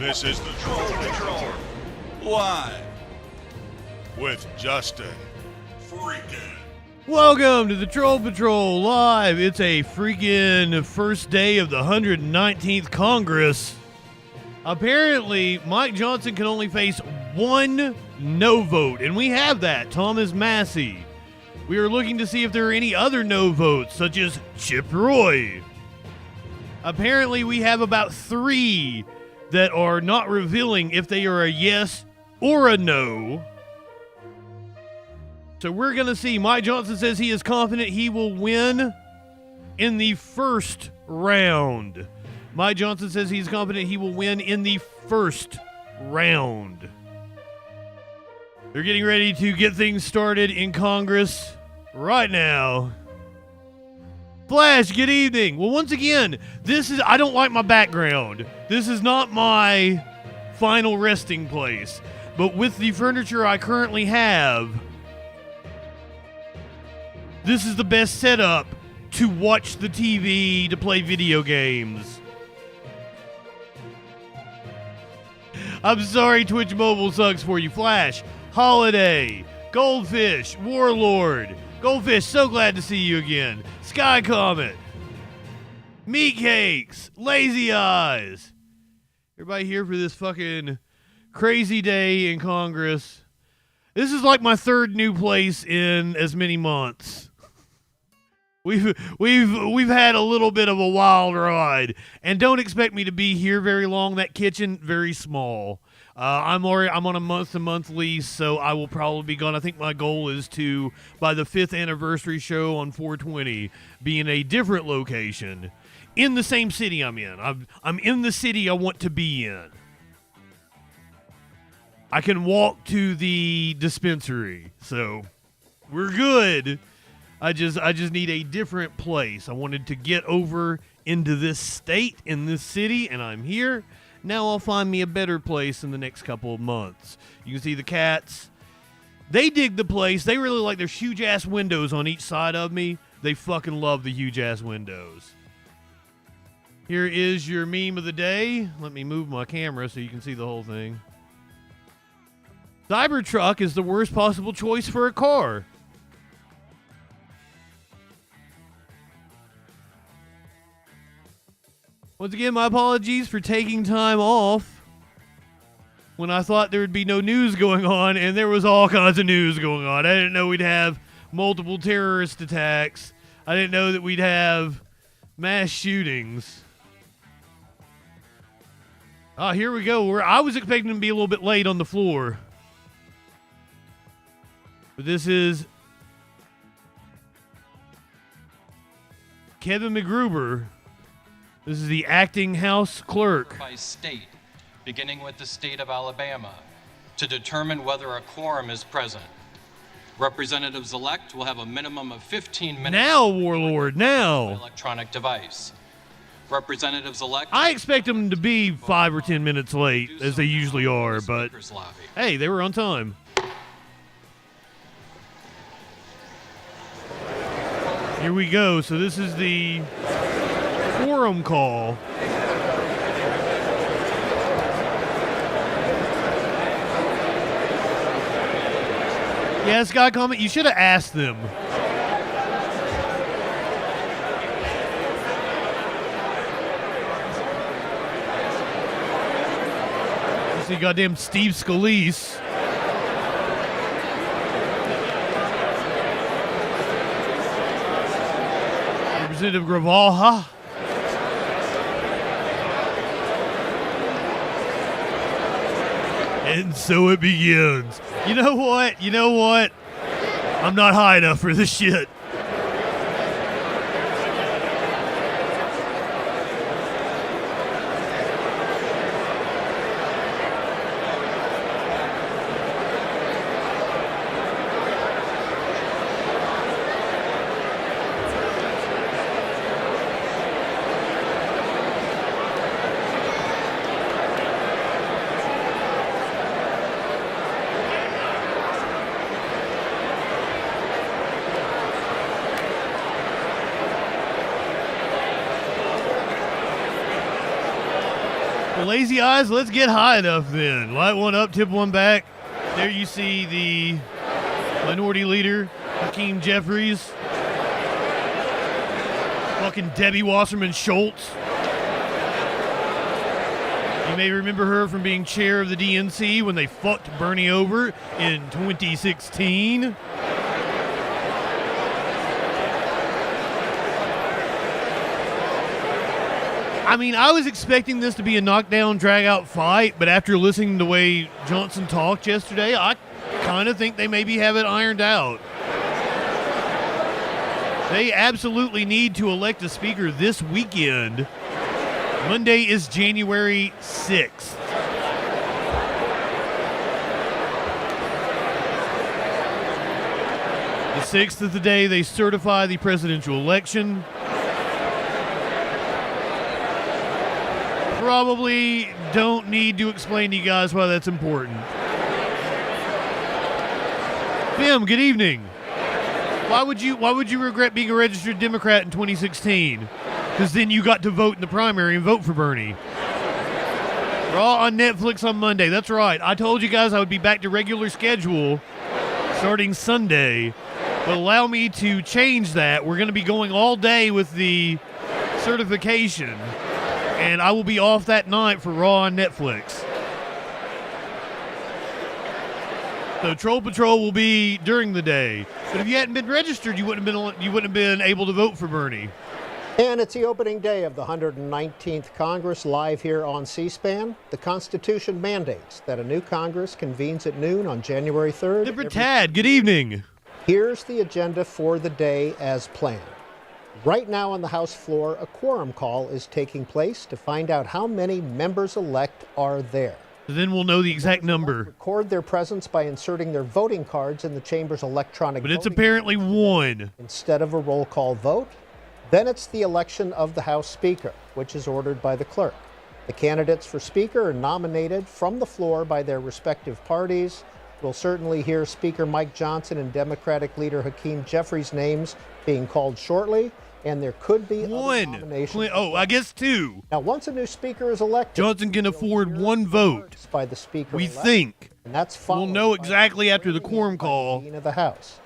This is the Troll Patrol, live with Justin Freakin. Welcome to the Troll Patrol Live. It's a freaking first day of the 119th Congress. Apparently, Mike Johnson can only face one no vote, and we have that, Thomas Massey. We are looking to see if there are any other no votes, such as Chip Roy. Apparently, we have about 3 that are not revealing if they are a yes or a no. So we're going to see. Mike Johnson says he is confident he will win in the first round. Mike Johnson says he's confident he will win in the first round. They're getting ready to get things started in Congress right now. Flash, good evening. Well, once again, I don't like my background. This is not my final resting place. But with the furniture I currently have, this is the best setup to watch the TV, to play video games. I'm sorry Twitch Mobile sucks for you. Flash, Holiday, Goldfish, Warlord. Goldfish, so glad to see you again. Sky Comet, Meat Cakes, Lazy Eyes. Everybody here for this fucking crazy day in Congress. This is like my third new place in as many months. We've had a little bit of a wild ride, and don't expect me to be here very long. That kitchen, very small. I'm on a month-to-month lease, so I will probably be gone. I think my goal is to, by the 5th anniversary show on 420, be in a different location in the same city I'm in. I'm in the city I want to be in. I can walk to the dispensary, so we're good. I just need a different place. I wanted to get over into this state, in this city, and I'm here. Now I'll find me a better place in the next couple of months. You can see the cats. They dig the place. They really like there's huge-ass windows on each side of me. They fucking love the huge-ass windows. Here is your meme of the day. Let me move my camera so you can see the whole thing. Cybertruck is the worst possible choice for a car. Once again, my apologies for taking time off when I thought there would be no news going on, and there was all kinds of news going on. I didn't know we'd have multiple terrorist attacks. I didn't know that we'd have mass shootings. Ah, here we go. I was expecting to be a little bit late on the floor. But this is Kevin McGruber. This is the acting House Clerk. By state, beginning with the state of Alabama, to determine whether a quorum is present. Representatives-elect will have a minimum of 15 minutes. Now, Warlord, now. Electronic device. Representatives-elect. I expect them to be 5 or 10 minutes late, as they usually are, but hey, they were on time. Here we go. So this is the quorum call. Yeah, Sky Comment, you should have asked them. You see goddamn Steve Scalise. Representative Gravalha. And so it begins. You know what? I'm not high enough for this shit. Lazy eyes, let's get high enough then. Light one up, tip one back. There you see the minority leader, Hakeem Jeffries. Fucking Debbie Wasserman Schultz. You may remember her from being chair of the DNC when they fucked Bernie over in 2016. I mean, I was expecting this to be a knockdown, drag-out fight, but after listening to the way Johnson talked yesterday, I kind of think they maybe have it ironed out. They absolutely need to elect a speaker this weekend. Monday is January 6th. The 6th is the day they certify the presidential election. Probably don't need to explain to you guys why that's important. Bim, good evening. Why would you regret being a registered Democrat in 2016? Because then you got to vote in the primary and vote for Bernie. Raw on Netflix on Monday. That's right. I told you guys I would be back to regular schedule starting Sunday. But allow me to change that. We're going to be going all day with the certification. And I will be off that night for Raw on Netflix. So Troll Patrol will be during the day. But if you hadn't been registered, you wouldn't have been able to vote for Bernie. And it's the opening day of the 119th Congress, live here on C-SPAN. The Constitution mandates that a new Congress convenes at noon on January 3rd. Libertad, good evening. Here's the agenda for the day as planned. Right now on the House floor, a quorum call is taking place to find out how many members-elect are there. Then we'll know the exact number. Record their presence by inserting their voting cards in the chamber's electronic But it's voting apparently one. instead of a roll call vote. Then it's the election of the House Speaker, which is ordered by the clerk. The candidates for Speaker are nominated from the floor by their respective parties. We'll certainly hear Speaker Mike Johnson and Democratic leader Hakeem Jeffries' names being called shortly, and there could be other One. nominations. Oh, I guess two. Now, once a new Speaker is elected, Johnson can afford one vote. by the Speaker. We think. And that's We'll followed know by exactly after the swearing in quorum by the call. Dean of the House.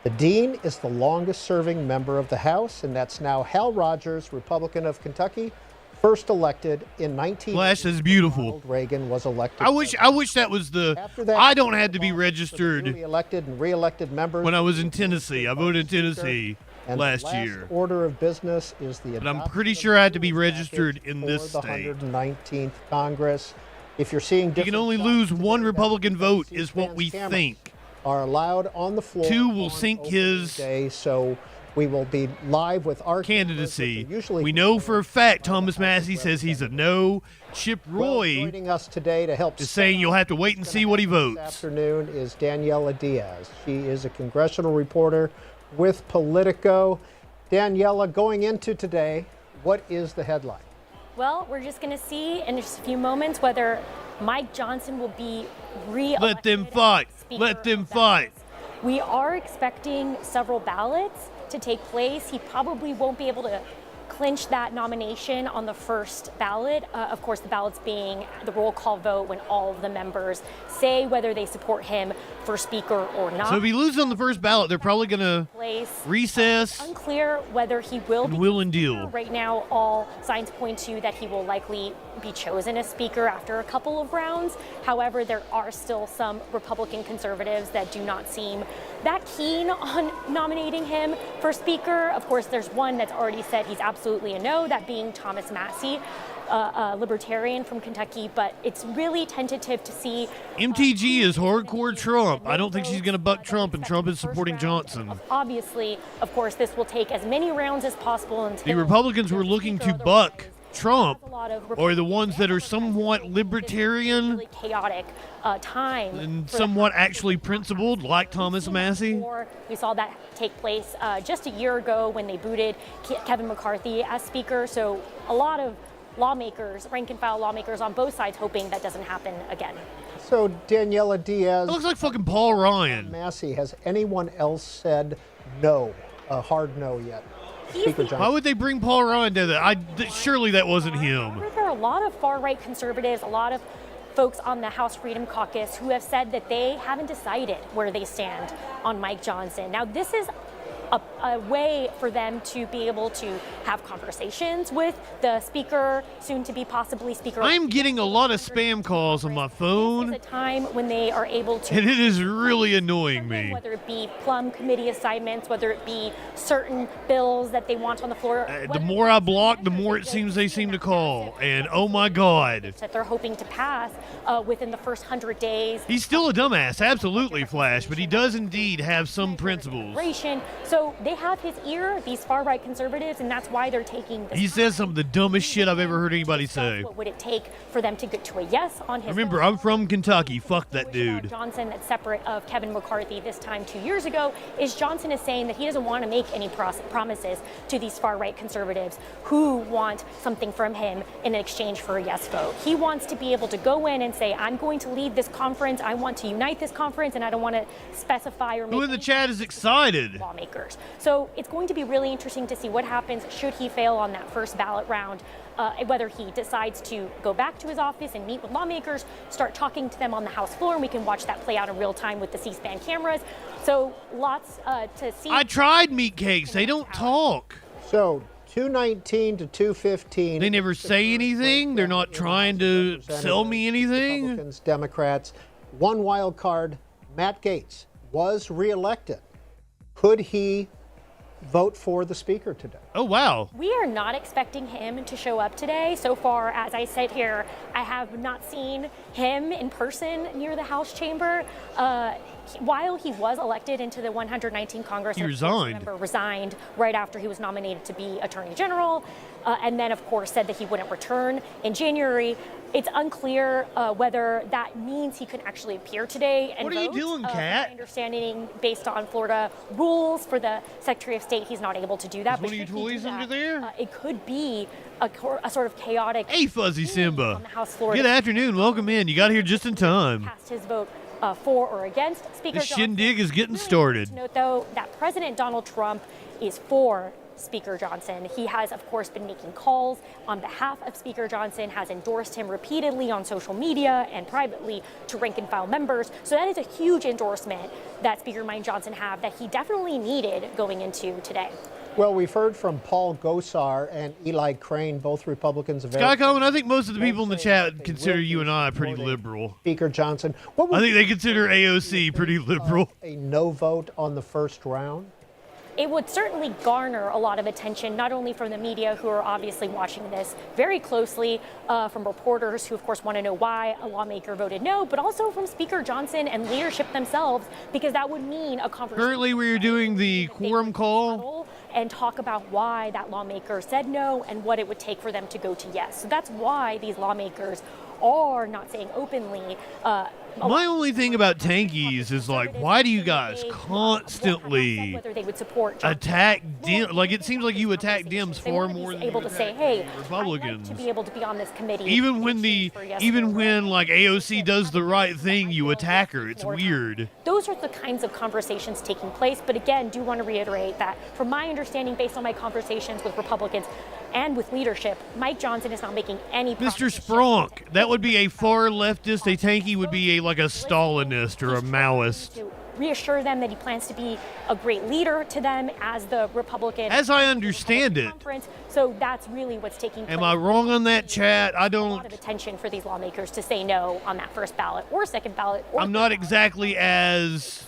The Dean is the longest-serving member of the House, and that's now Hal Rogers, Republican of Kentucky, first elected in 19. Flash is beautiful. Ronald Reagan was elected. I wish that was the. After that, I don't have to be newly registered elected and re-elected members. when I was in Tennessee. I voted in Tennessee And last the last year. order of business is the. But I'm adoption pretty of sure I had to be rules registered package in for this the state. 119th Congress. If you're seeing, You can different only shots lose today, one that's Republican because vote, is what C-SPAN's we cameras think. Are allowed on the floor. Two will on sink opening his day, so we will be live with our candidacy. cameras, which are usually We know for a fact by the Thomas House Massey of says he's a Representatives. no. Chip Well, Roy joining us today to help is saying you'll have to wait and see what he this votes. afternoon is Daniela Diaz. She is a congressional reporter with Politico. Daniela, going into today, what is the headline? Well, we're just going to see in just a few moments whether Mike Johnson will be re-elected. Let them fight. as Speaker Let them of the fight. House. We are expecting several ballots to take place. He probably won't be able to clinch that nomination on the first ballot. Of course, the ballots being the roll call vote when all of the members say whether they support him for Speaker or not. So if he loses on the first ballot, they're probably going to Place. recess. Unclear whether he will be Will and deal. Right now, all signs point to that he will likely be chosen as Speaker after a couple of rounds. However, there are still some Republican conservatives that do not seem that keen on nominating him for Speaker. Of course, there's one that's already said he's absolutely a no, that being Thomas Massey, a libertarian from Kentucky, but it's really tentative to see. MTG is hardcore Trump. I don't think she's going to buck Trump, and Trump is supporting Johnson. Obviously, of course, this will take as many rounds as possible until The Republicans who are looking to buck Trump a lot of are the ones that are somewhat libertarian really chaotic time and for the somewhat House. actually principled, like Thomas Massey. Before, we saw that take place just a year ago when they booted Kevin McCarthy as Speaker. So a lot of lawmakers, rank and file lawmakers on both sides, hoping that doesn't happen again. So, Daniela Diaz, That looks like fucking Paul Ryan. Massey, has anyone else said no, a hard no yet? Speaker Why Johnson. would they bring Paul Ryan to that? Surely that wasn't him. There are a lot of far-right conservatives, a lot of folks on the House Freedom Caucus who have said that they haven't decided where they stand on Mike Johnson. Now, this is a way for them to be able to have conversations with the speaker, soon to be possibly speaker. I'm getting a lot of spam calls on my phone. This is a time when they are able to, and it is really annoying me. whether it be plum committee assignments, whether it be certain bills that they want on the floor. The more I block, the more it seems they seem to call. And oh my God. That they're hoping to pass within the first 100 days. He's still a dumbass, absolutely, Flash, but he does indeed have some principles. So they have his ear, these far-right conservatives, and that's why they're taking this. He says some of the dumbest shit I've ever heard anybody say. What would it take for them to get to a yes on his? Remember, I'm from Kentucky. Fuck that dude. Johnson, that's separate of Kevin McCarthy this time 2 years ago, is Johnson is saying that he doesn't want to make any promises to these far-right conservatives who want something from him in exchange for a yes vote. He wants to be able to go in and say, I'm going to lead this conference, I want to unite this conference, and I don't want to specify or make Who in the chat is excited? lawmakers. So it's going to be really interesting to see what happens should he fail on that first ballot round, whether he decides to go back to his office and meet with lawmakers, start talking to them on the House floor, and we can watch that play out in real time with the C-SPAN cameras. So lots to see. I tried meat cakes. They don't talk. So 219 to 215. They never say anything. They're not trying to sell me anything. Republicans, Democrats. One wild card, Matt Gaetz was reelected. Could he vote for the speaker today? Oh, wow. We are not expecting him to show up today. So far, as I sit here, I have not seen him in person near the House chamber. While he was elected into the 119 Congress, he resigned. Resigned right after he was nominated to be Attorney General, and then, of course, said that he wouldn't return in January. It's unclear whether that means he could actually appear today and vote. What are you doing, Kat? My understanding, based on Florida rules for the Secretary of State, he's not able to do that. Is one of your toys under there? It could be a sort of chaotic. Hey, Fuzzy Simba. On the House floor. Good afternoon. Welcome in. You got here just in time. Cast his vote for or against Speaker The Johnson. shindig is getting started. To note, though, that President Donald Trump is for Speaker Johnson. He has, of course, been making calls on behalf of Speaker Johnson, has endorsed him repeatedly on social media and privately to rank and file members. So that is a huge endorsement that Speaker Mike Johnson have that he definitely needed going into today. Well, we've heard from Paul Gosar and Eli Crane, both Republicans of Sky Common, I think most of the people in the chat consider you and I pretty liberal. Speaker Johnson. What I think they consider AOC pretty liberal. A no vote on the first round? It would certainly garner a lot of attention, not only from the media, who are obviously watching this very closely, from reporters who, of course, want to know why a lawmaker voted no, but also from Speaker Johnson and leadership themselves, because that would mean a conversation. Currently, we are doing the quorum call. And talk about why that lawmaker said no and what it would take for them to go to yes. So that's why these lawmakers are not saying openly. My only thing about tankies is, like, why do you guys constantly attack Dems? Like, it seems like you attack Dems far more than you attack Republicans. To be able to be on this committee. Even when like AOC does the right thing, you attack her. It's weird. Those are the kinds of conversations taking place. But again, do want to reiterate that from my understanding, based on my conversations with Republicans and with leadership, Mike Johnson is not making any Mr. Spronk, that would be a far leftist. A tanky would be like a Stalinist or a Maoist. To reassure them that he plans to be a great leader to them as the Republican. As I understand it. So that's really what's taking place. Am I wrong on that, chat? I don't. A lot of attention for these lawmakers to say no on that first ballot or second ballot. Or I'm not exactly as.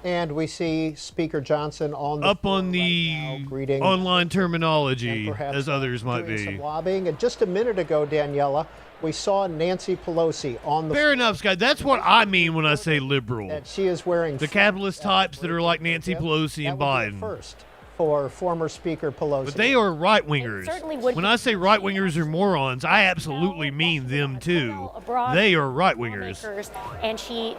And we see Speaker Johnson on the up on the online terminology as others might be. Some lobbying. And just a minute ago, Daniela, we saw Nancy Pelosi on the. Fair enough, Scott. That's what I mean when I say liberal. That she is wearing the capitalist types that are like Nancy Pelosi and Biden. First for former Speaker Pelosi. But they are right-wingers. When I say right-wingers are morons, I absolutely mean them too. They are right-wingers. And she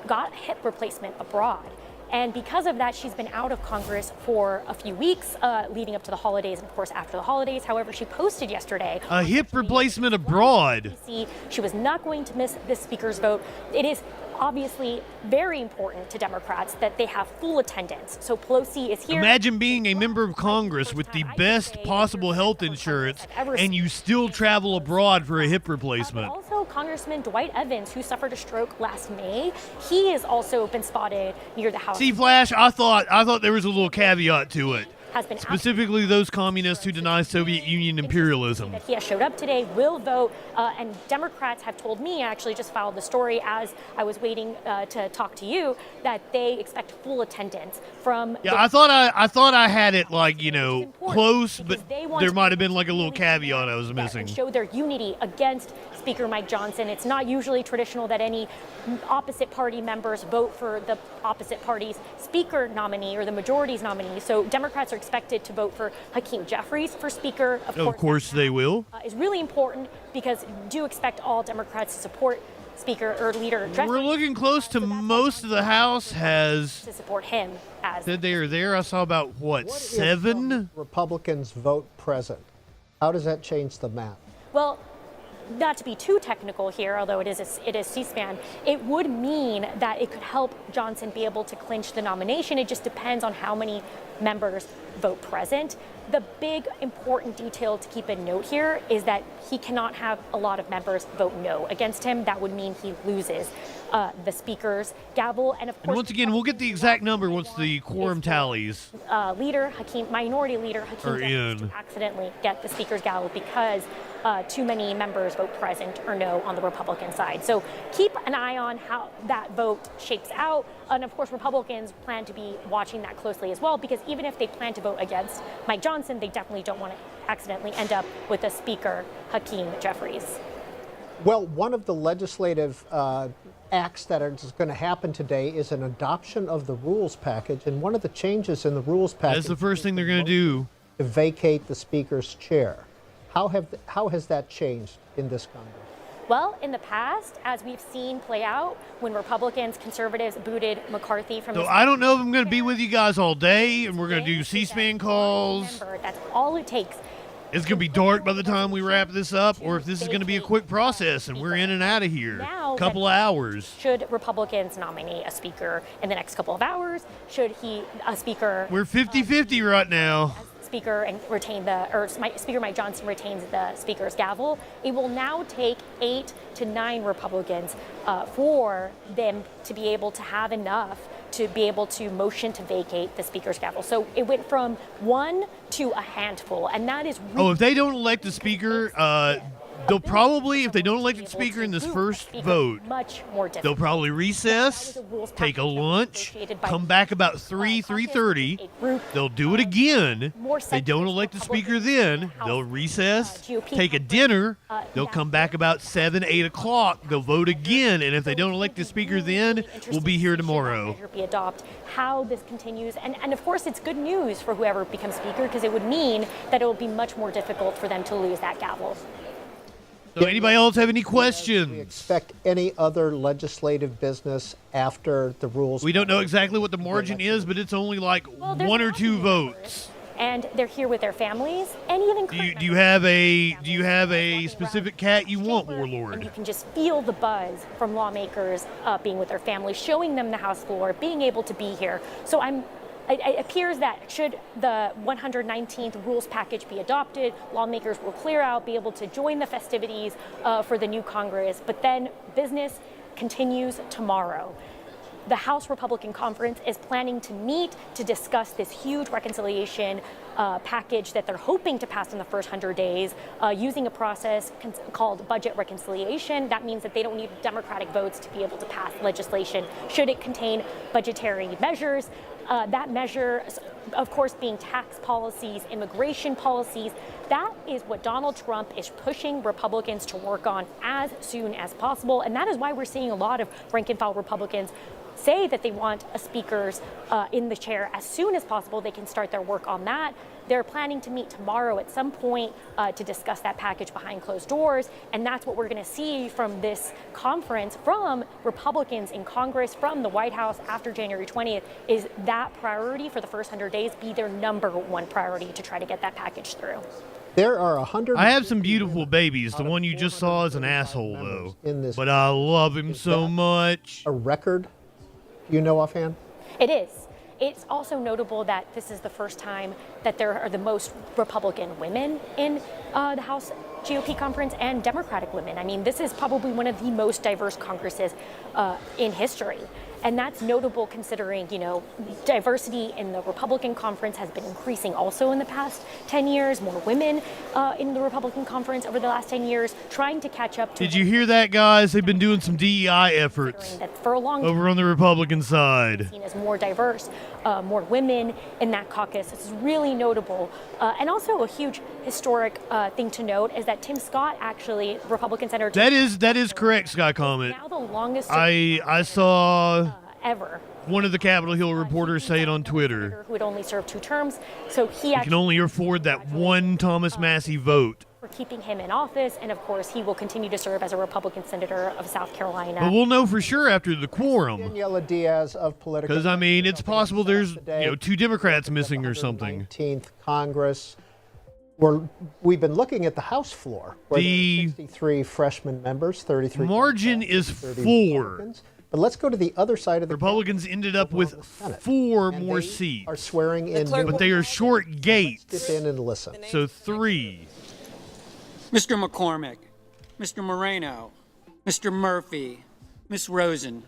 got hip replacement abroad. And because of that, she's been out of Congress for a few weeks, leading up to the holidays, and of course after the holidays. However, she posted yesterday a hip replacement abroad. She was not going to miss this speaker's vote. It is obviously very important to Democrats that they have full attendance. So Pelosi is here. Imagine being a member of Congress with the best possible health insurance and you still travel abroad for a hip replacement. But also Congressman Dwight Evans, who suffered a stroke last May, he has also been spotted near the House. See, Flash, I thought there was a little caveat to it. Has been Specifically those communists who deny Soviet Union imperialism. that he has showed up today, will vote, and Democrats have told me, I actually just filed the story as I was waiting to talk to you, that they expect full attendance from. Yeah, I thought I had it like, close, but there might have been like a little caveat I was missing. And show their unity against Speaker Mike Johnson. It's not usually traditional that any opposite party members vote for the opposite party's speaker nominee or the majority's nominee. So Democrats are expected to vote for Hakeem Jeffries for speaker. Of course they will. Is really important because do expect all Democrats to support Speaker or Leader Jeffries. We're looking close to most of the House has to support him as said they are there. I saw about, what 7? If Republicans vote present, how does that change the map? Well, not to be too technical here, although it is C-SPAN, it would mean that it could help Johnson be able to clinch the nomination. It just depends on how many members vote present. The big important detail to keep in note here is that he cannot have a lot of members vote no against him. That would mean he loses the speaker's gavel. And of course, And once again, we'll get the exact number once the quorum tallies. Minority Leader Hakeem Jeffries to accidentally get the speaker's gavel because too many members vote present or no on the Republican side. So keep an eye on how that vote shapes out. And of course, Republicans plan to be watching that closely as well, because even if they plan to vote against Mike Johnson, they definitely don't want to accidentally end up with the Speaker, Hakeem Jeffries. Well, one of the legislative acts that is going to happen today is an adoption of the rules package. And one of the changes in the rules package That's the first thing they're going to do. To vacate the Speaker's chair. How has that changed in this Congress? Well, in the past, as we've seen play out, when Republicans, conservatives booted McCarthy from So I don't know if I'm going to be with you guys all day, and we're going to do C-SPAN calls. Remember, that's all it takes. It's going to be dark by the time we wrap this up, or if this is going to be a quick process and we're in and out of here. Now, couple of hours. Should Republicans nominate a speaker in the next couple of hours? Should a speaker? We're 50-50 right now. Speaker and Speaker Mike Johnson retains the Speaker's gavel. It will now take 8 to 9 Republicans for them to be able to have enough to be able to motion to vacate the Speaker's gavel. So it went from 1 to a handful, and that is really if they don't elect the Speaker, they'll probably, if they don't elect the Speaker in this first vote, much more difficult. they'll probably recess, take a lunch, come back about 3:30. They'll do it again. If they don't elect the Speaker then, they'll recess, take a dinner. They'll come back about 7, 8 o'clock. They'll vote again, and if they don't elect the Speaker then, we'll be here tomorrow. How this continues, and of course it's good news for whoever becomes Speaker, because it would mean that it will be much more difficult for them to lose that gavel. So anybody else have any questions? Do we expect any other legislative business after the rules? We don't know exactly what the margin is, but it's only like 1 or 2 votes. And they're here with their families, and even do you have a specific cat you want, Warlord? And you can just feel the buzz from lawmakers being with their families, showing them the House floor, being able to be here. So it appears that should the 119th rules package be adopted, lawmakers will clear out, be able to join the festivities for the new Congress. But then business continues tomorrow. The House Republican Conference is planning to meet to discuss this huge reconciliation package that they're hoping to pass in the first 100 days using a process called budget reconciliation. That means that they don't need Democratic votes to be able to pass legislation should it contain budgetary measures. That measure, of course, being tax policies, immigration policies. That is what Donald Trump is pushing Republicans to work on as soon as possible. And that is why we're seeing a lot of rank and file Republicans say that they want a speaker's in the chair as soon as possible. They can start their work on that. They're planning to meet tomorrow at some point to discuss that package behind closed doors. And that's what we're going to see from this conference from Republicans in Congress, from the White House after January 20th, is that priority for the first 100 days be their #1 priority to try to get that package through. There are 100. I have some beautiful babies. The one you just saw is an asshole, though. But I love him so much. A record, you know offhand? It is. It's also notable that this is the first time that there are the most Republican women in the House GOP conference and Democratic women. I mean, this is probably one of the most diverse Congresses in history. And that's notable considering, you know, diversity in the Republican conference has been increasing also in the past 10 years. More women in the Republican conference over the last 10 years trying to catch up to. Did you hear that, guys? They've been doing some DEI efforts that for a long over on the Republican side. Seen as more diverse, more women in that caucus. This is really notable. And also a huge historic thing to note is that Tim Scott, actually, Republican Senator. That is correct, Sky Comet. Now the longest. I saw ever. One of the Capitol Hill reporters say it on Twitter. Who had only served 2 terms, so he can only afford that one Thomas Massey vote. For keeping him in office, and of course he will continue to serve as a Republican senator of South Carolina. But we'll know for sure after the quorum. Daniela Diaz of Politico. Because I mean, it's possible there's 2 Democrats missing or something. 19th Congress. We've been looking at the House floor. Where the 63 freshman members, 33. Margin is 4. But let's go to the other side of the Republicans ended up with 4 more seats. Are swearing in, but they are short gates. Let's get in and listen. So 3. Mr. McCormick, Mr. Moreno, Mr. Murphy, Ms. Rosen.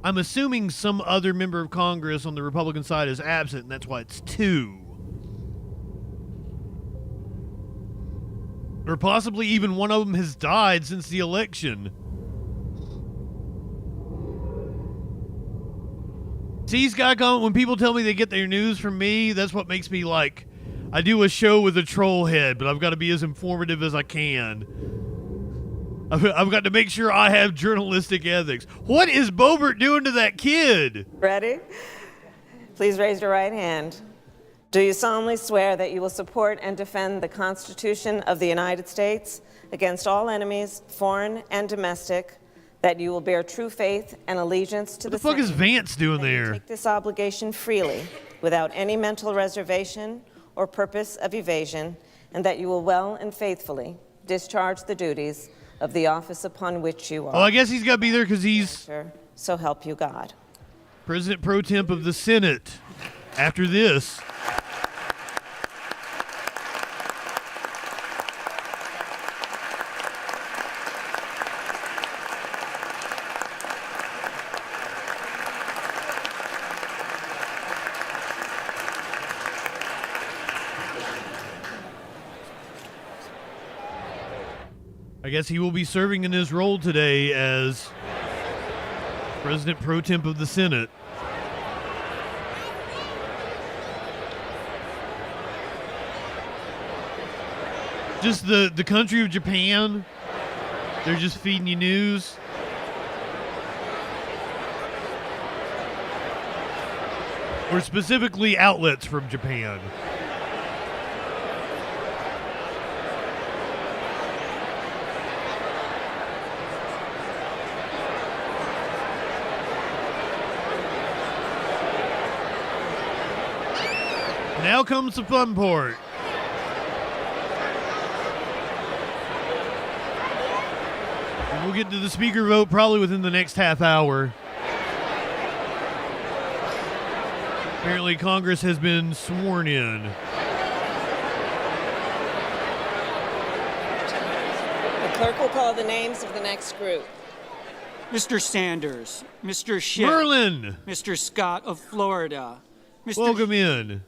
I'm assuming some other member of Congress on the Republican side is absent, and that's why it's 2. Or possibly even one of them has died since the election. See, Sky Comet, when people tell me they get their news from me, that's what makes me like, I do a show with a troll head, but I've got to be as informative as I can. I've got to make sure I have journalistic ethics. What is Boebert doing to that kid? Ready? Please raise your right hand. Do you solemnly swear that you will support and defend the Constitution of the United States against all enemies, foreign and domestic, that you will bear true faith and allegiance to the same? What the fuck is Vance doing there? Take this obligation freely, without any mental reservation or purpose of evasion, and that you will well and faithfully discharge the duties of the office upon which you are. Oh, I guess he's got to be there because he's... So help you God. President Pro Temp of the Senate. After this... I guess he will be serving in his role today as President Pro Temp of the Senate. Just the country of Japan. They're just feeding you news. Or specifically outlets from Japan. Now comes the fun part. We'll get to the speaker vote probably within the next half hour. Apparently Congress has been sworn in. The clerk will call the names of the next group. Mr. Sanders, Mr. Schiff, Merlin, Mr. Scott of Florida. Welcome in.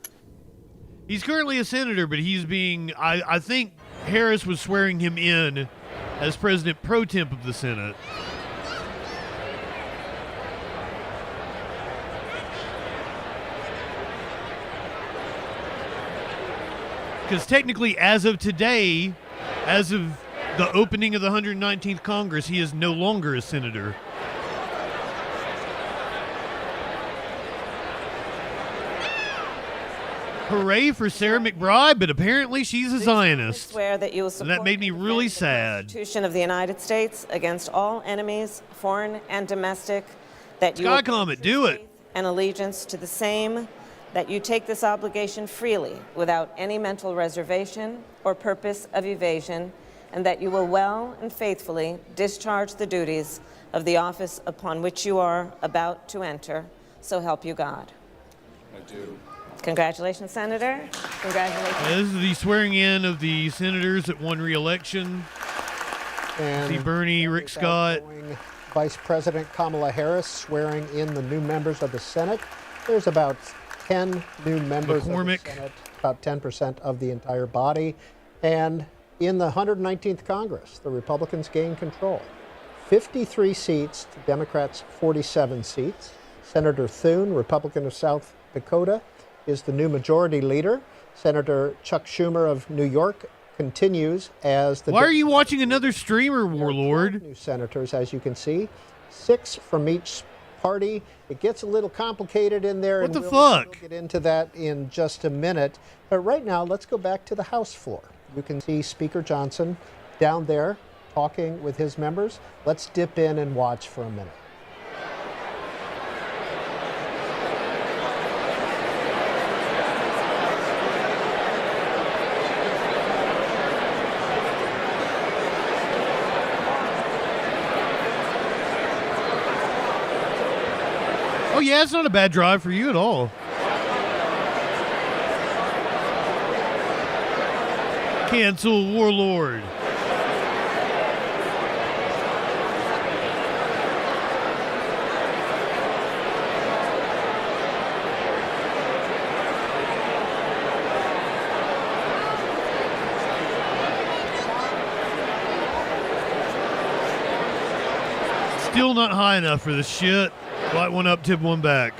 He's currently a senator, but he's being, I think Harris was swearing him in as President Pro Temp of the Senate. Because technically, as of today, as of the opening of the 119th Congress, he is no longer a senator. Hooray for Sarah McBride, but apparently she's a Zionist. Swear that you will support and that made me really sad. The Constitution of the United States against all enemies, foreign and domestic, that you Sky Comet, do it. And allegiance to the same, that you take this obligation freely without any mental reservation or purpose of evasion, and that you will well and faithfully discharge the duties of the office upon which you are about to enter. So help you God. I do. Congratulations, Senator. Congratulations. This is the swearing in of the senators that won re-election. See Bernie, Rick Scott. Vice President Kamala Harris swearing in the new members of the Senate. There's about 10 new members McCormick. of the Senate, about 10% of the entire body. And in the 119th Congress, the Republicans gain control. 53 seats to Democrats' 47 seats. Senator Thune, Republican of South Dakota, is the new majority leader. Senator Chuck Schumer of New York continues as the... Why are you watching another streamer, Warlord? New senators, as you can see. 6 from each party. It gets a little complicated in there. What the We'll fuck? get into that in just a minute. But right now, let's go back to the House floor. You can see Speaker Johnson down there talking with his members. Let's dip in and watch for a minute. Oh yeah, it's not a bad drive for you at all. Cancel Warlord. Still not high enough for this shit. Light one up, tip one back.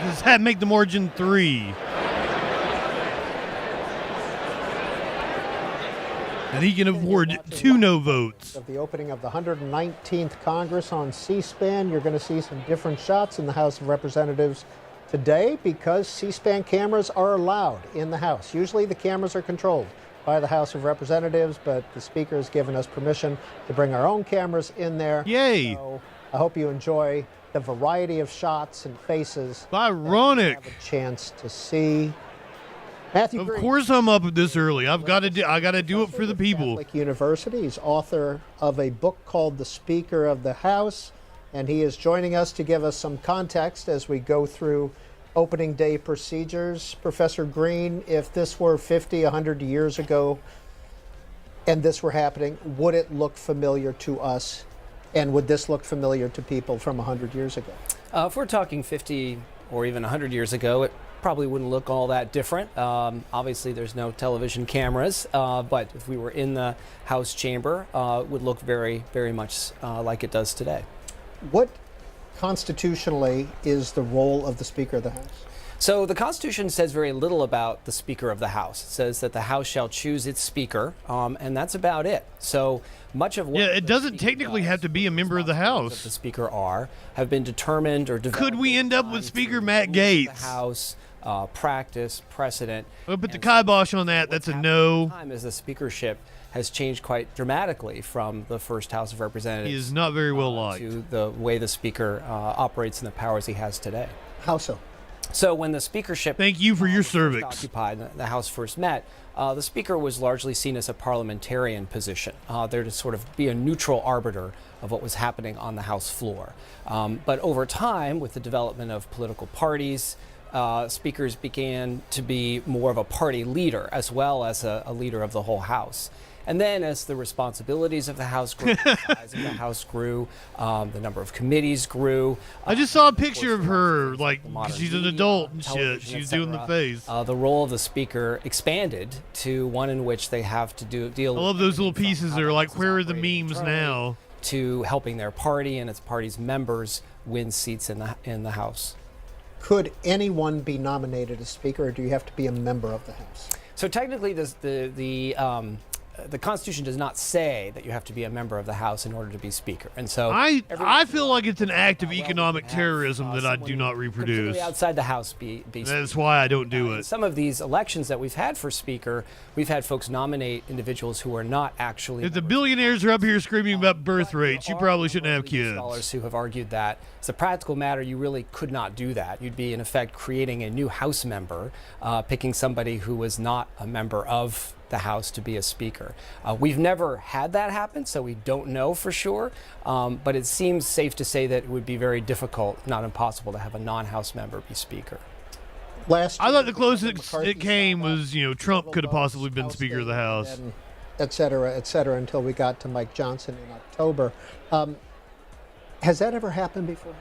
Does that make the margin 3? And he can afford 2 no votes. Of the opening of the 119th Congress on C-SPAN, you're going to see some different shots in the House of Representatives today because C-SPAN cameras are allowed in the House. Usually the cameras are controlled by the House of Representatives, but the Speaker has given us permission to bring our own cameras in there. Yay! So I hope you enjoy the variety of shots and faces. Ironic. Have a chance to see. Matthew Of Green, course I'm up this early. I gotta do it for the people. Catholic University. He's author of a book called The Speaker of the House, and he is joining us to give us some context as we go through opening day procedures. Professor Green, if this were 50, 100 years ago and this were happening, would it look familiar to us? And would this look familiar to people from 100 years ago? If we're talking 50 or even 100 years ago, it probably wouldn't look all that different. Obviously, there's no television cameras, but if we were in the House chamber, it would look very, very much like it does today. What constitutionally is the role of the Speaker of the House? So the Constitution says very little about the Speaker of the House. It says that the House shall choose its Speaker, and that's about it. So much of what It doesn't technically have to be a member of the House. The Speaker have been determined or developed. Could we end up with Speaker Matt Gaetz? The House practice, precedent. I'll put the kibosh on that. That's a no. Time as the speakership has changed quite dramatically from the first House of Representatives. He is not very well liked. To the way the Speaker operates and the powers he has today. How so? So when the speakership Thank you for your was first cervix. occupied, the House first met, the Speaker was largely seen as a parliamentarian position, there to sort of be a neutral arbiter of what was happening on the House floor. But over time, with the development of political parties, speakers began to be more of a party leader as well as a leader of the whole House. And then as the responsibilities of the House grew, the size of the House grew, the number of committees grew. I just saw a picture of her, like, modern she's an media, adult and shit. television, She's doing the etc. face. The role of the Speaker expanded to one in which they have to deal I love those little from pieces how that are the like, House is where are the operated memes internally now? to helping their party and its party's members win seats in the House. Could anyone be nominated as Speaker, or do you have to be a member of the House? So technically, the the Constitution does not say that you have to be a member of the House in order to be Speaker. And so I feel like it's an act of economic terrorism that I do not reproduce. completely outside the House be Speaker. That's why I don't do it. Some of these elections that we've had for Speaker, we've had folks nominate individuals who are not actually. If the billionaires are up here screaming about birth rates, you probably shouldn't have kids. Scholars who have argued that as a practical matter, you really could not do that. You'd be in effect creating a new House member, picking somebody who was not a member of the House to be a Speaker. We've never had that happen, so we don't know for sure, but it seems safe to say that it would be very difficult, not impossible, to have a non-House member be Speaker. I thought the closest it came was, Trump could have possibly been Speaker of the House. Et cetera, until we got to Mike Johnson in October. Has that ever happened before?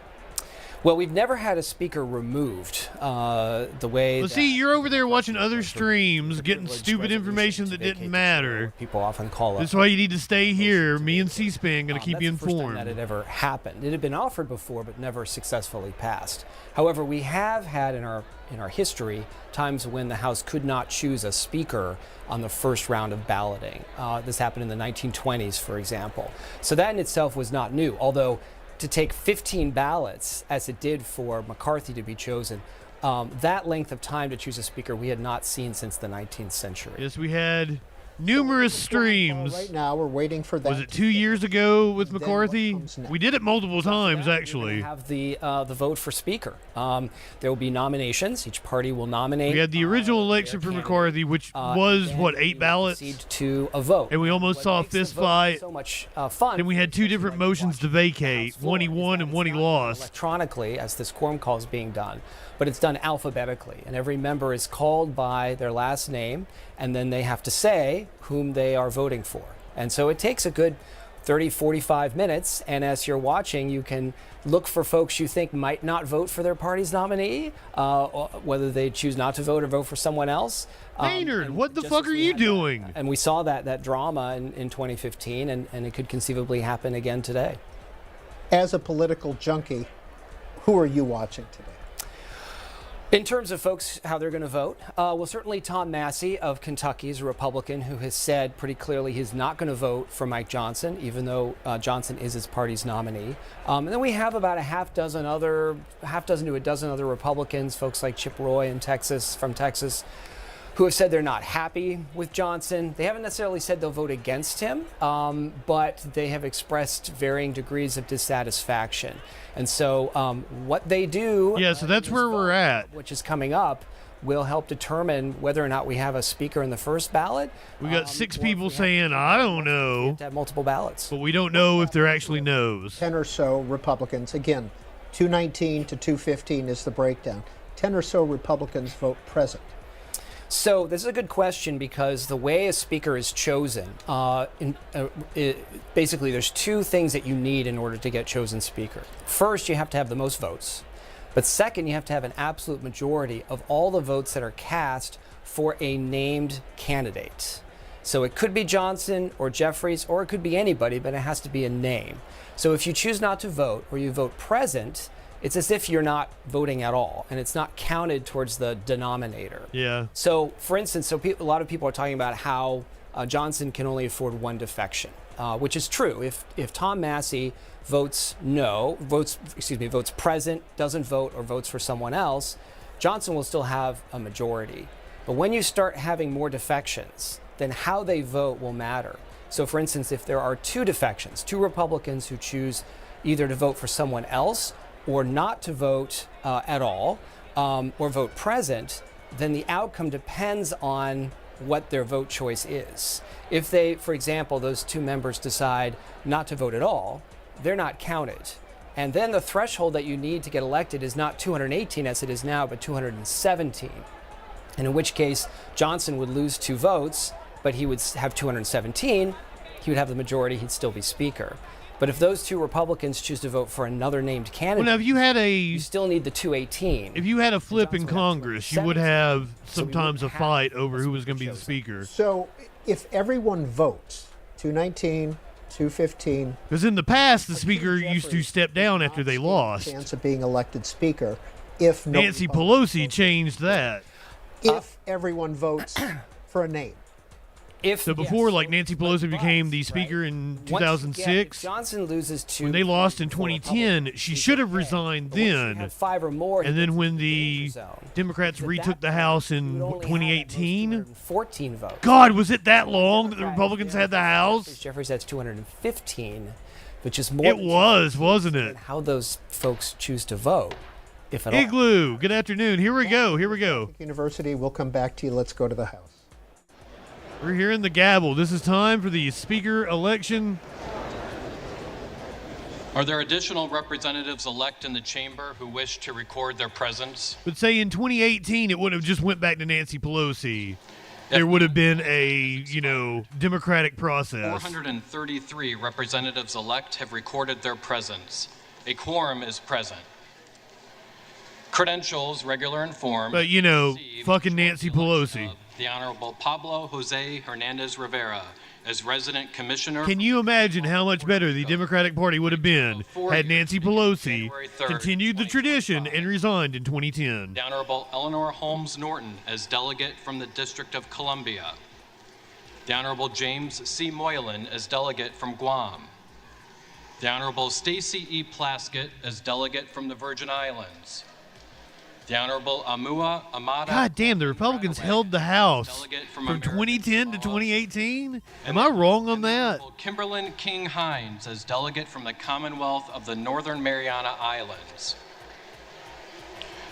Well, we've never had a Speaker removed the way. Well, see, you're over there watching other streams, getting stupid information that didn't matter. People often call us. That's why you need to stay here. Me and C-SPAN going to keep you informed. That it ever happened. It had been offered before, but never successfully passed. However, we have had in our history times when the House could not choose a Speaker on the first round of balloting. This happened in the 1920s, for example. So that in itself was not new, although to take 15 ballots, as it did for McCarthy to be chosen, that length of time to choose a Speaker we had not seen since the 19th century. Yes, we had numerous streams. Right now, we're waiting for that. Was it 2 years ago with McCarthy? We did it multiple times, actually. We have the vote for Speaker. There will be nominations. Each party will nominate. We had the original election for McCarthy, which was, 8 ballots? To a vote. And we almost saw a fist fight. So much fun. And we had 2 different motions to vacate. One he won and one he lost. Electronically, as this quorum call is being done. But it's done alphabetically. And every member is called by their last name, and then they have to say whom they are voting for. And so it takes a good 30, 45 minutes, and as you're watching, you can look for folks you think might not vote for their party's nominee, whether they choose not to vote or vote for someone else. Maynard, what the fuck are you doing? And we saw that drama in 2015, and it could conceivably happen again today. As a political junkie, who are you watching today? In terms of folks, how they're going to vote, well, certainly Tom Massey of Kentucky is a Republican who has said pretty clearly he's not going to vote for Mike Johnson, even though Johnson is his party's nominee. And then we have about a half dozen to a dozen other Republicans, folks like Chip Roy from Texas, who have said they're not happy with Johnson. They haven't necessarily said they'll vote against him, but they have expressed varying degrees of dissatisfaction. And so what they do... Yeah, so that's where we're at. Which is coming up, will help determine whether or not we have a Speaker in the first ballot. We got 6 people saying, I don't know. We have to have multiple ballots. But we don't know if they're actually no's. 10 or so Republicans. Again, 219 to 215 is the breakdown. 10 or so Republicans vote present. So this is a good question because the way a Speaker is chosen, basically there's 2 things that you need in order to get chosen Speaker. First, you have to have the most votes. But second, you have to have an absolute majority of all the votes that are cast for a named candidate. So it could be Johnson or Jeffries, or it could be anybody, but it has to be a name. So if you choose not to vote or you vote present, it's as if you're not voting at all, and it's not counted towards the denominator. Yeah. So, for instance, a lot of people are talking about how Johnson can only afford 1 defection, which is true. If Tom Massey votes present, doesn't vote, or votes for someone else, Johnson will still have a majority. But when you start having more defections, then how they vote will matter. So, for instance, if there are 2 defections, 2 Republicans who choose either to vote for someone else or not to vote at all, or vote present, then the outcome depends on what their vote choice is. If they, for example, those 2 members decide not to vote at all, they're not counted. And then the threshold that you need to get elected is not 218 as it is now, but 217. And in which case, Johnson would lose 2 votes, but he would have 217. He would have the majority, he'd still be Speaker. But if those 2 Republicans choose to vote for another named candidate, well, now, if you had you still need the 218. If you had a flip in Congress, you would have sometimes a fight over who was going to be the Speaker. So if everyone votes, 219, 215... Because in the past, the Speaker used to step down after they lost. Chance of being elected Speaker if no Nancy Pelosi changed that. If everyone votes for a name. So before, like, Nancy Pelosi became the speaker in 2006, Johnson loses to when they lost in 2010, she should have resigned then. 5 or more, And then when the Democrats retook the House in 2018, 14 votes. God, was it that long that the Republicans had the House? Jeffries has 215, which is more. It was, wasn't it? How those folks choose to vote, if at all. Igloo, good afternoon. Here we go. University, we'll come back to you. Let's go to the House. We're hearing the gavel. This is time for the speaker election. Are there additional representatives elect in the chamber who wish to record their presence? But say in 2018, it would have just went back to Nancy Pelosi. There would have been a, democratic process. 433 representatives elect have recorded their presence. A quorum is present. Credentials, regular and form. But, fucking Nancy Pelosi. The Honorable Pablo Jose Hernandez Rivera as resident commissioner. Can you imagine how much better the Democratic Party would have been had Nancy Pelosi continued the tradition and resigned in 2010? The Honorable Eleanor Holmes Norton as delegate from the District of Columbia. The Honorable James C. Moylan as delegate from Guam. The Honorable Stacey E. Plaskett as delegate from the Virgin Islands. The Honorable Amua Amada. God damn, the Republicans held the House from 2010 to 2018? Am I wrong on that? Kimberlyn King Hines as delegate from the Commonwealth of the Northern Mariana Islands.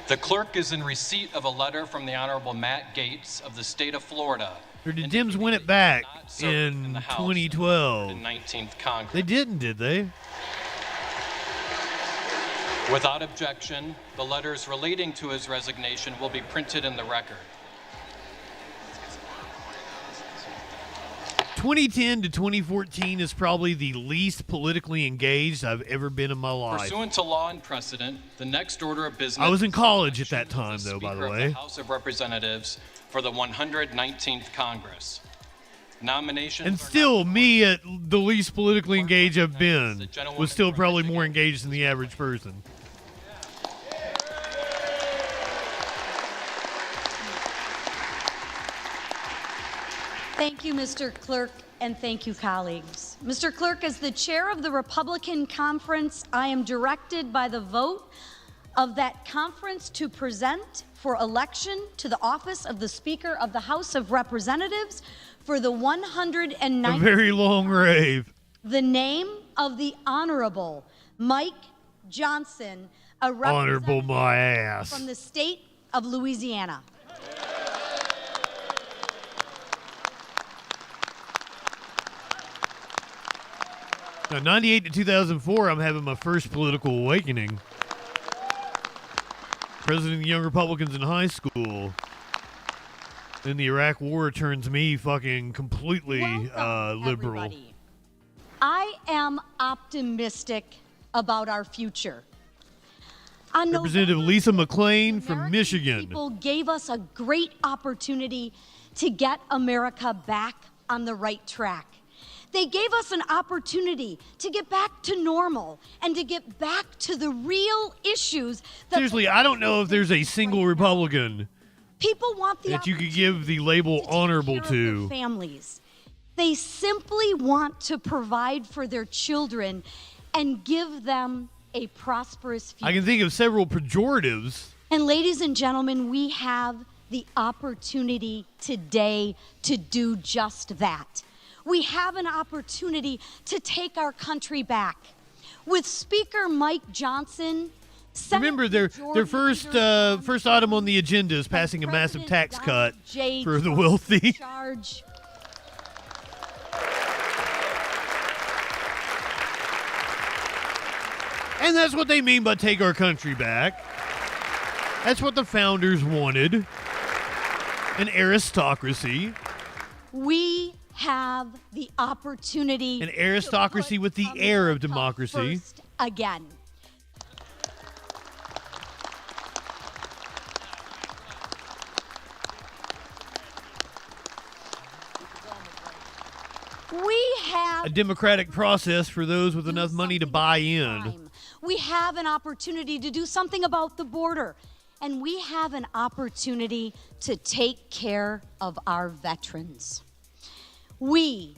The clerk is in receipt of a letter from the Honorable Matt Gaetz of the state of Florida. Or did Dems win it back in 2012? 19th Congress. They didn't, did they? Without objection, the letters relating to his resignation will be printed in the record. 2010 to 2014 is probably the least politically engaged I've ever been in my life. Pursuant to law and precedent, the next order of business. I was in college at that time, though, by the way. The House of Representatives for the 119th Congress. Nominations. And still, me at the least politically engaged I've been was still probably more engaged than the average person. Thank you, Mr. Clerk, and thank you, colleagues. Mr. Clerk, as the chair of the Republican Conference, I am directed by the vote of that conference to present for election to the office of the Speaker of the House of Representatives for the 109th. A very long rave. The name of the Honorable Mike Johnson, a representative Honorable my ass. from the state of Louisiana. Now, 98 to 2004, I'm having my first political awakening. President of the Young Republicans in high school. Then the Iraq War turns me fucking completely Welcome, liberal. everybody. I am optimistic about our future. On Representative November Lisa 6th, McClain from American Michigan. People gave us a great opportunity to get America back on the right track. They gave us an opportunity to get back to normal and to get back to the real issues. Seriously, I don't know if there's a single Republican People want the that you could opportunity give the label to take honorable care of their to. families. They simply want to provide for their children and give them a prosperous future. I can think of several pejoratives. And ladies and gentlemen, we have the opportunity today to do just that. We have an opportunity to take our country back. With Speaker Mike Johnson, Remember, their first item on the agenda is passing a massive tax cut for the wealthy. And that's what they mean by take our country back. That's what the founders wanted. An aristocracy. We have the opportunity. An aristocracy with the air of democracy. First again. We have a democratic process for those with enough money to buy in. We have an opportunity to do something about the border. And we have an opportunity to take care of our veterans. We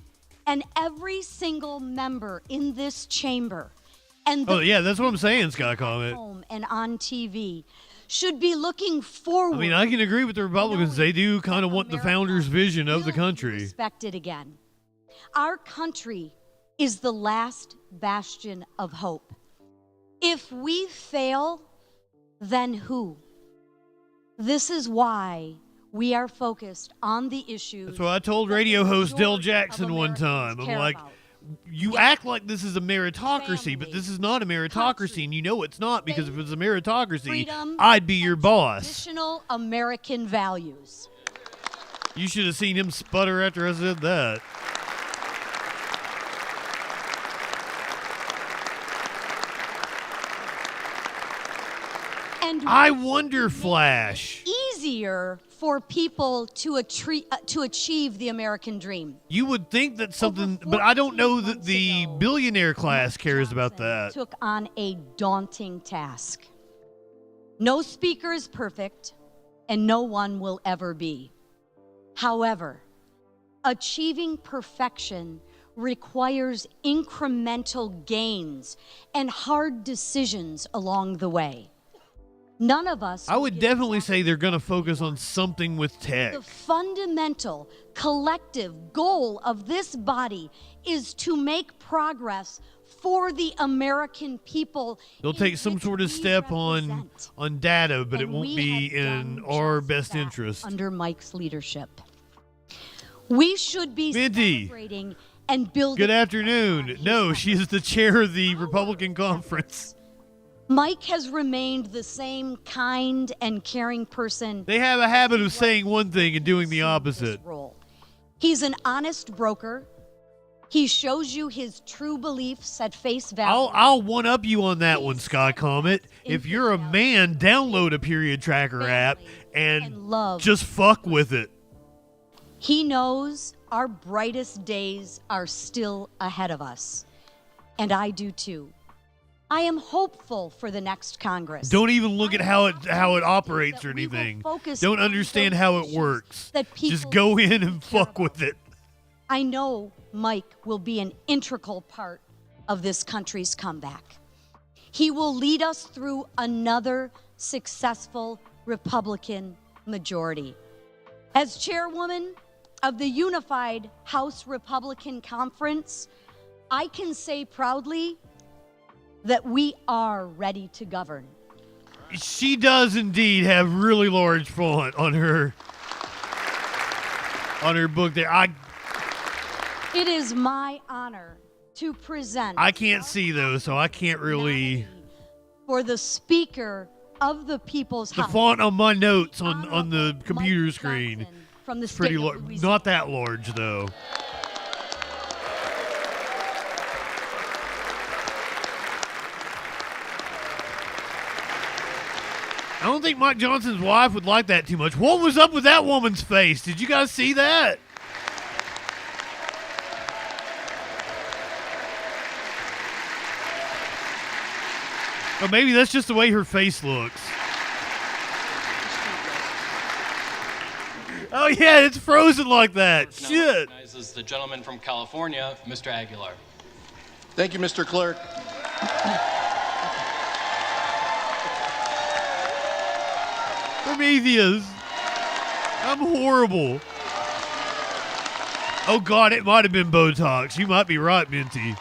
and every single member in this chamber and Oh, yeah, that's what I'm saying, Scott Comet. home and on TV should be looking forward. I mean, I can agree with the Republicans. They do kind of want the founders' vision of the country. Respected again. Our country is the last bastion of hope. If we fail, then who? This is why we are focused on the issues. That's what I told radio host Del Jackson one time. I'm like, you act like this is a meritocracy, but this is not a meritocracy, and you know it's not, because if it was a meritocracy, I'd be your boss. Traditional American values. You should have seen him sputter after I said that. And I wonder, Flash. Easier for people to achieve the American dream. You would think that something, but I don't know that the billionaire class cares about that. Took on a daunting task. No speaker is perfect, and no one will ever be. However, achieving perfection requires incremental gains and hard decisions along the way. None of us. I would definitely say they're going to focus on something with tech. The fundamental collective goal of this body is to make progress for the American people. They'll take some sort of step on data, but it won't be in our best interest. Under Mike's leadership, we should be celebrating and building. Good afternoon. No, she is the chair of the Republican conference. Mike has remained the same kind and caring person. They have a habit of saying one thing and doing the opposite. He's an honest broker. He shows you his true beliefs at face value. I'll one-up you on that one, Scott Comet. If you're a man, download a period tracker app and just fuck with it. He knows our brightest days are still ahead of us. And I do too. I am hopeful for the next Congress. Don't even look at how it operates or anything. Don't understand how it works. Just go in and fuck with it. I know Mike will be an integral part of this country's comeback. He will lead us through another successful Republican majority. As chairwoman of the Unified House Republican Conference, I can say proudly that we are ready to govern. She does indeed have really large font on her book there. It is my honor to present. I can't see though, so I can't really. For the Speaker of the People's House. The font on my notes on the computer screen. From the pretty large. Not that large though. I don't think Mike Johnson's wife would like that too much. What was up with that woman's face? Did you guys see that? Or maybe that's just the way her face looks. Oh yeah, it's frozen like that. Shit. Recognizes the gentleman from California, Mr. Aguilar. Thank you, Mr. Clerk. Prometheus. I'm horrible. Oh God, it might have been Botox. You might be right, Minty.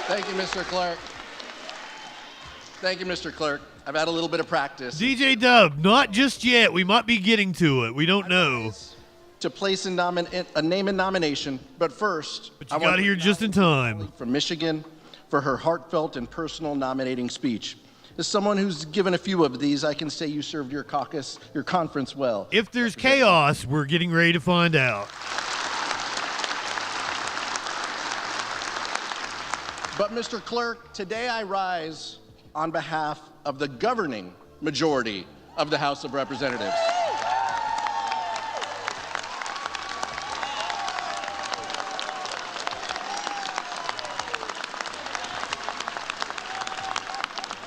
Thank you, Mr. Clerk. Thank you, Mr. Clerk. I've had a little bit of practice. DJ Dub, not just yet. We might be getting to it. We don't know. To place a name in nomination, but first, but you got here just in time. From Michigan for her heartfelt and personal nominating speech. As someone who's given a few of these, I can say you served your conference well. If there's chaos, we're getting ready to find out. But Mr. Clerk, today I rise on behalf of the governing majority of the House of Representatives.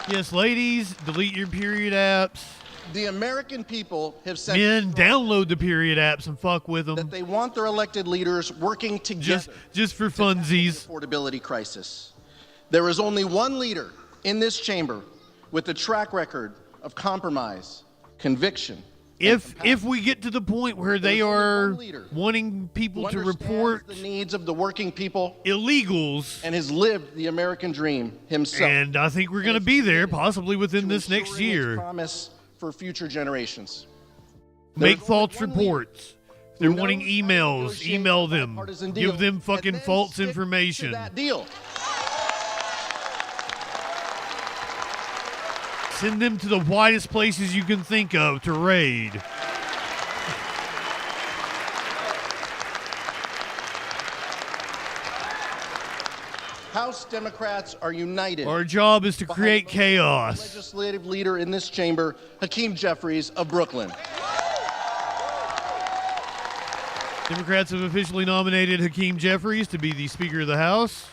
Yes, ladies, delete your period apps. The American people have said Men, download the period apps and fuck with them. that they want their elected leaders working together Just for to tackle the funsies. affordability crisis. There is only one leader in this chamber with a track record of compromise, conviction. If we get to the point where they There's only are one leader wanting people who to understands report the needs of the working people illegals, and has lived the American dream himself. and I think we're going to be there possibly within this next ensuring its year, promise for future generations. make There's false only one leader reports. If they're who wanting knows how to emails, negotiate email a them. bipartisan deal Give them and fucking then false stick to information. that deal. Send them to the widest places you can think of to raid. House Democrats are united. Our job is to behind create the chaos. legislative leader in this chamber, Hakeem Jeffries of Brooklyn. Democrats have officially nominated Hakeem Jeffries to be the Speaker of the House.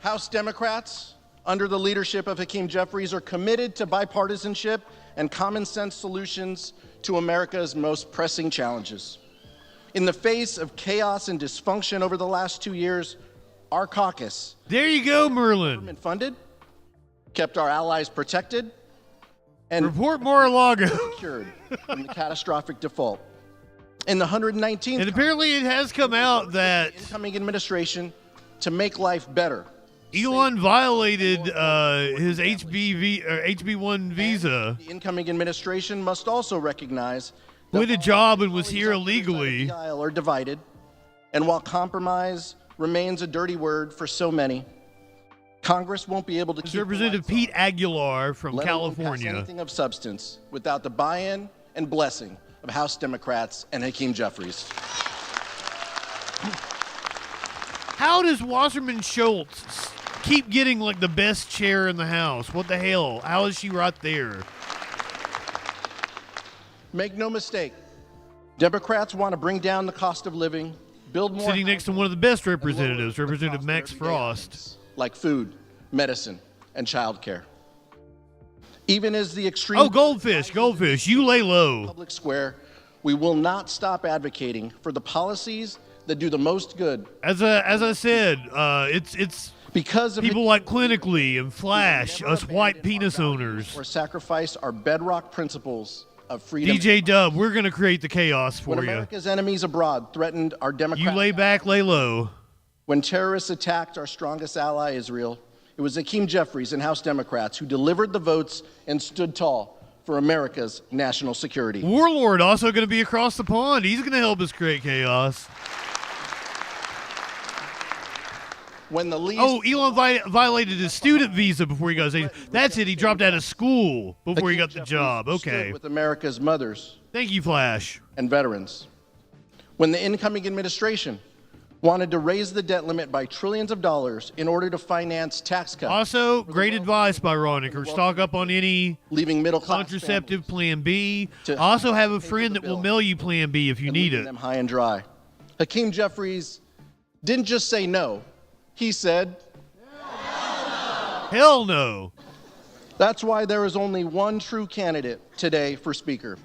House Democrats, under the leadership of Hakeem Jeffries, are committed to bipartisanship and common sense solutions to America's most pressing challenges. In the face of chaos and dysfunction over the last 2 years, our caucus, There you go, Merlin. government funded, kept our allies protected, and Report Mar-a-Lago. secured from the catastrophic default. In the 119th And apparently it has come out that incoming administration to make life better. Elon violated his HB1 visa, The incoming administration must also recognize that quit a while job and was colleagues here on either side of illegally. the aisle are divided, and while compromise remains a dirty word for so many, Congress won't be able to This keep the Representative lights Pete Aguilar from on, let alone pass California. anything of substance without the buy-in and blessing of House Democrats and Hakeem Jeffries. How does Wasserman Schultz keep getting like the best chair in the House? What the hell? How is she right there? Make no mistake, Democrats want to bring down the cost of living, build more Sitting next to one of the best representatives, Representative Max Frost. like food, medicine, and childcare. Even as the extreme Oh, goldfish, you lay low. public square, we will not stop advocating for the policies that do the most good. As I said, it's Because of people like Clinically and Flash, us white penis owners. or sacrifice our bedrock principles of freedom. DJ Dub, we're gonna create the chaos When for you. America's enemies abroad threatened our You democratic, lay back, lay low. when terrorists attacked our strongest ally, Israel, it was Hakeem Jeffries and House Democrats who delivered the votes and stood tall for America's national security. Warlord also gonna be across the pond. He's gonna help us create chaos. When the least Oh, Elon violated his student visa before he got his. That's it. He dropped out of school before he got the job. stood Okay. with America's mothers Thank you, Flash. and veterans. When the incoming administration wanted to raise the debt limit by trillions of dollars in order to finance tax cuts, Also, great advice by Roniker. Stock up on any leaving middle-class contraceptive Plan B. to Also, have a pay for friend the that will bill mail you Plan B if you and need leaving it. them high and dry. Hakeem Jeffries didn't just say no. He said, Hell no. that's why there is only one true candidate today for Speaker.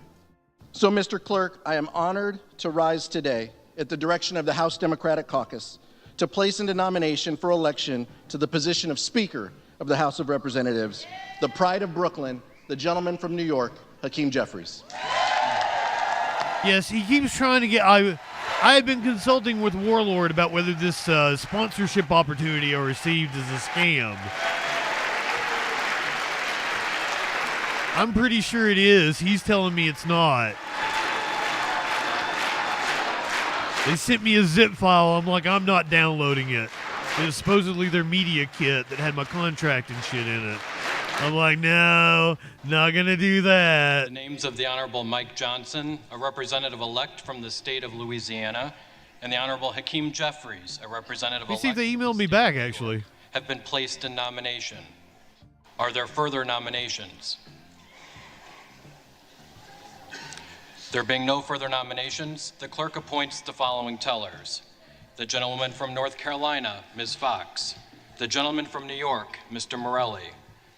So, Mr. Clerk, I am honored to rise today at the direction of the House Democratic Caucus to place into nomination for election to the position of Speaker of the House of Representatives, the pride of Brooklyn, the gentleman from New York, Hakeem Jeffries. Yes, he keeps trying to get. I have been consulting with Warlord about whether this sponsorship opportunity I received is a scam. I'm pretty sure it is. He's telling me it's not. They sent me a zip file. I'm like, I'm not downloading it. It was supposedly their media kit that had my contract and shit in it. I'm like, no, not gonna do that. The names of the Honorable Mike Johnson, a representative-elect from the state of Louisiana, and the Honorable Hakeem Jeffries, a Let me representative-elect see if they from the emailed me state back, of New York, actually. have been placed in nomination. Are there further nominations? There being no further nominations, the clerk appoints the following tellers. The gentlewoman from North Carolina, Ms. Fox. The gentleman from New York, Mr. Morelli.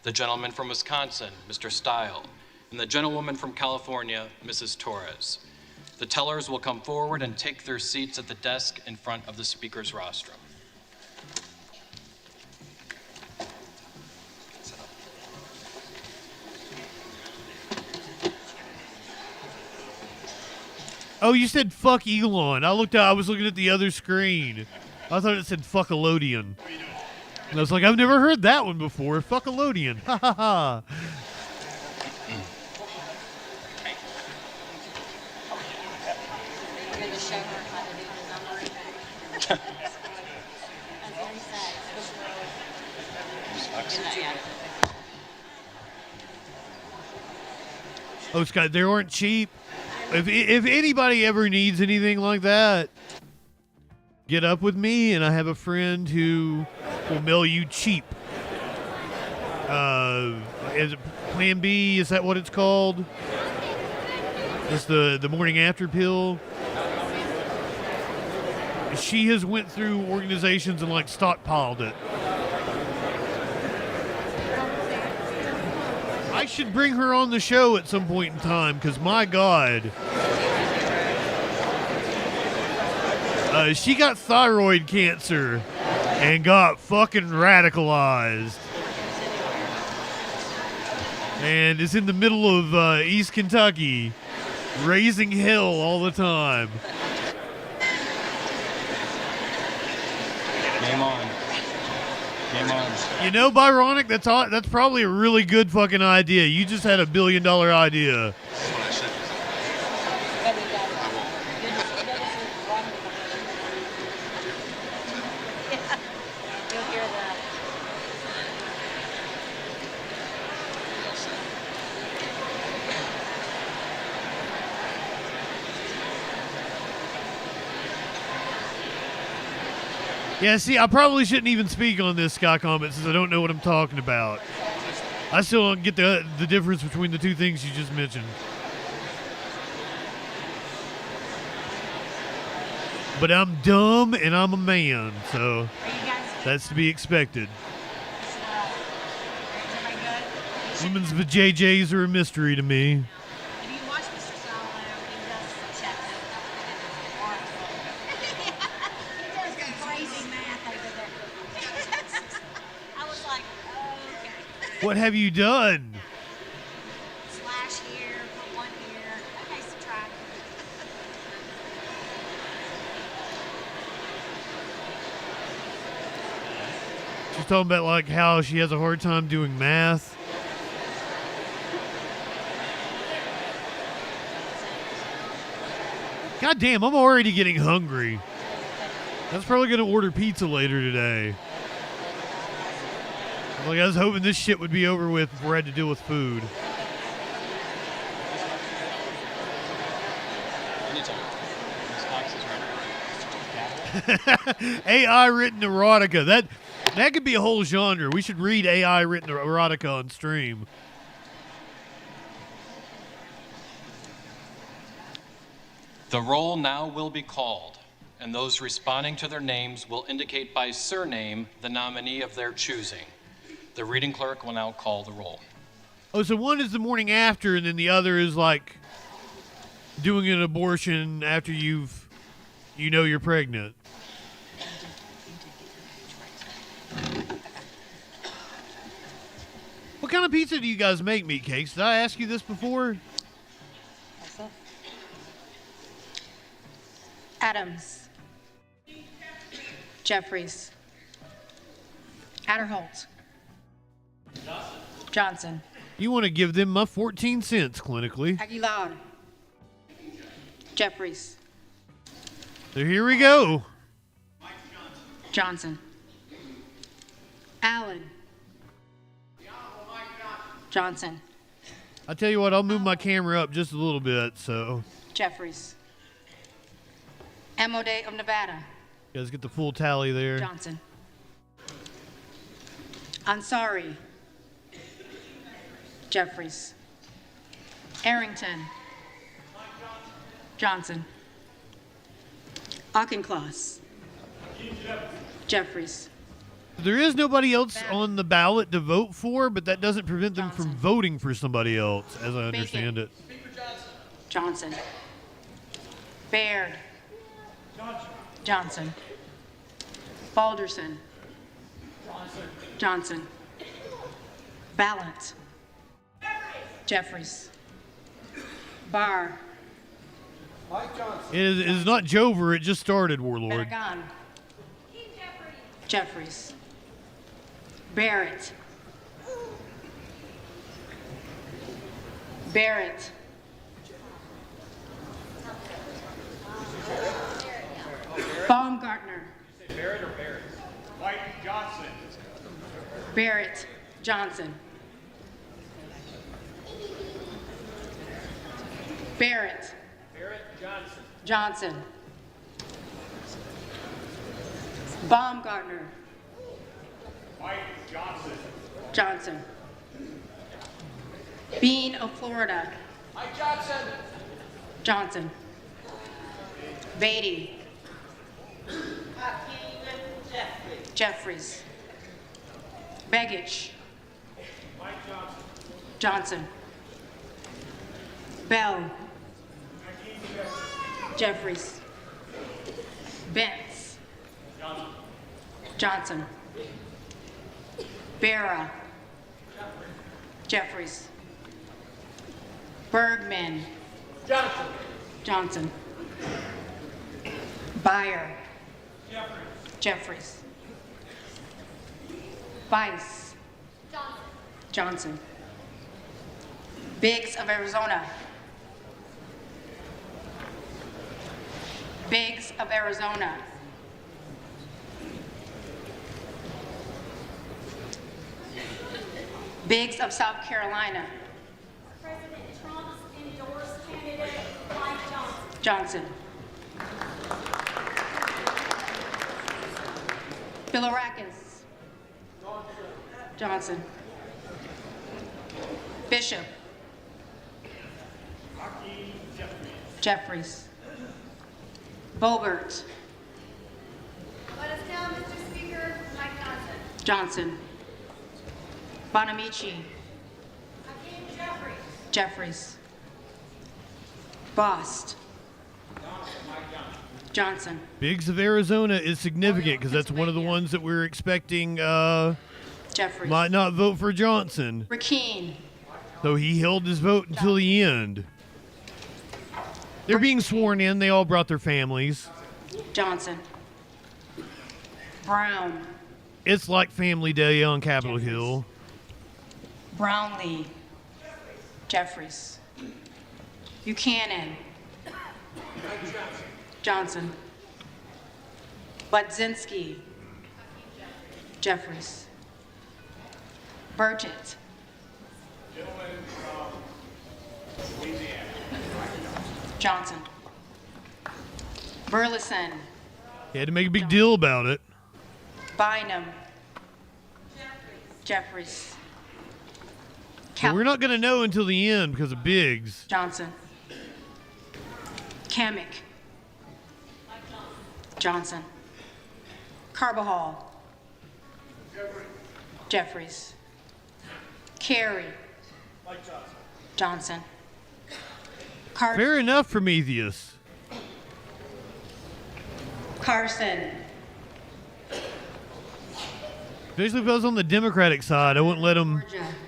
The gentleman from Wisconsin, Mr. Stile. And the gentlewoman from California, Mrs. Torres. The tellers will come forward and take their seats at the desk in front of the speaker's rostrum. Oh, you said fuck Elon. I was looking at the other screen. I thought it said fuckalodian. And I was like, I've never heard that one before. Fuckalodian. Ha ha ha. Oh, Scott, they aren't cheap. If anybody ever needs anything like that, get up with me, and I have a friend who will mail you cheap. Is it Plan B? Is that what it's called? It's the morning after pill. She has went through organizations and like stockpiled it. I should bring her on the show at some point in time, because my God. She got thyroid cancer and got fucking radicalized. And is in the middle of East Kentucky, raising hell all the time. Game on. Game on. You know, Byronic, that's probably a really good fucking idea. You just had $1 billion idea. Yeah, see, I probably shouldn't even speak on this, Sky Comet, since I don't know what I'm talking about. I still don't get the difference between the two things you just mentioned. But I'm dumb and I'm a man, so that's to be expected. Women's vajayjays are a mystery to me. What have you done? Slash here, put one here. Okay, subtract. She's talking about like how she has a hard time doing math. God damn, I'm already getting hungry. I was probably going to order pizza later today. Like, I was hoping this shit would be over with before I had to deal with food. AI written erotica. That could be a whole genre. We should read AI written erotica on stream. The roll now will be called, and those responding to their names will indicate by surname the nominee of their choosing. The reading clerk will now call the roll. Oh, so one is the morning after, and then the other is like doing an abortion after you know you're pregnant. What kind of pizza do you guys make, Meat Cakes? Did I ask you this before? Adams. Jeffries. Adderholt. Johnson. You want to give them my 14 cents clinically. Aguilar. Jeffries. So here we go. Johnson. Allen. Johnson. I tell you what, I'll move my camera up just a little bit, so Jeffries. Amode of Nevada. you guys get the full tally there. Johnson. Ansari. Jeffries. Arrington. Johnson. Auchincloss. Jeffries. There is nobody else on the ballot to vote for, but that doesn't prevent them from voting for somebody else, as I understand it. Johnson. Baird. Johnson. Balderson. Johnson. Ballant. Jeffries. Barr. It is not Jover. It just started, Warlord. Benagon. Jeffries. Barrett. Barrett. Baumgartner. Barrett or Barrett? White Johnson. Barrett. Johnson. Barrett. Barrett Johnson. Johnson. Baumgartner. White Johnson. Johnson. Bean of Florida. Mike Johnson. Johnson. Beatty. Jeffries. Begich. Mike Johnson. Johnson. Bell. Jeffries. Bentz. Johnson. Johnson. Barra. Jeffries. Bergman. Johnson. Johnson. Beyer. Jeffries. Jeffries. Weiss. Johnson. Biggs of Arizona. Biggs of Arizona. Biggs of South Carolina. President Trump's endorsed candidate, Mike Johnson. Johnson. Bilirakis. Johnson. Bishop. Jeffries. Bobert. Let us down, Mr. Speaker. Mike Johnson. Johnson. Bonamici. Hakeem Jeffries. Jeffries. Bost. Johnson. Biggs of Arizona is significant because that's one of the ones that we're expecting Jeffries. might not vote for Johnson. Rakeen. So he held his vote until the end. They're being sworn in. They all brought their families. Johnson. Brown. It's like Family Day on Capitol Hill. Brownlee. Jeffries. Buchanan. Johnson. Budzinski. Jeffries. Burchett. Johnson. Burleson. He had to make a big deal about it. Bynum. Jeffries. But we're not going to know until the end because of Biggs. Johnson. Kamek. Johnson. Carbajal. Jeffries. Carey. Johnson. Fair enough, Prometheus. Carson. Especially if I was on the Democratic side, I wouldn't let him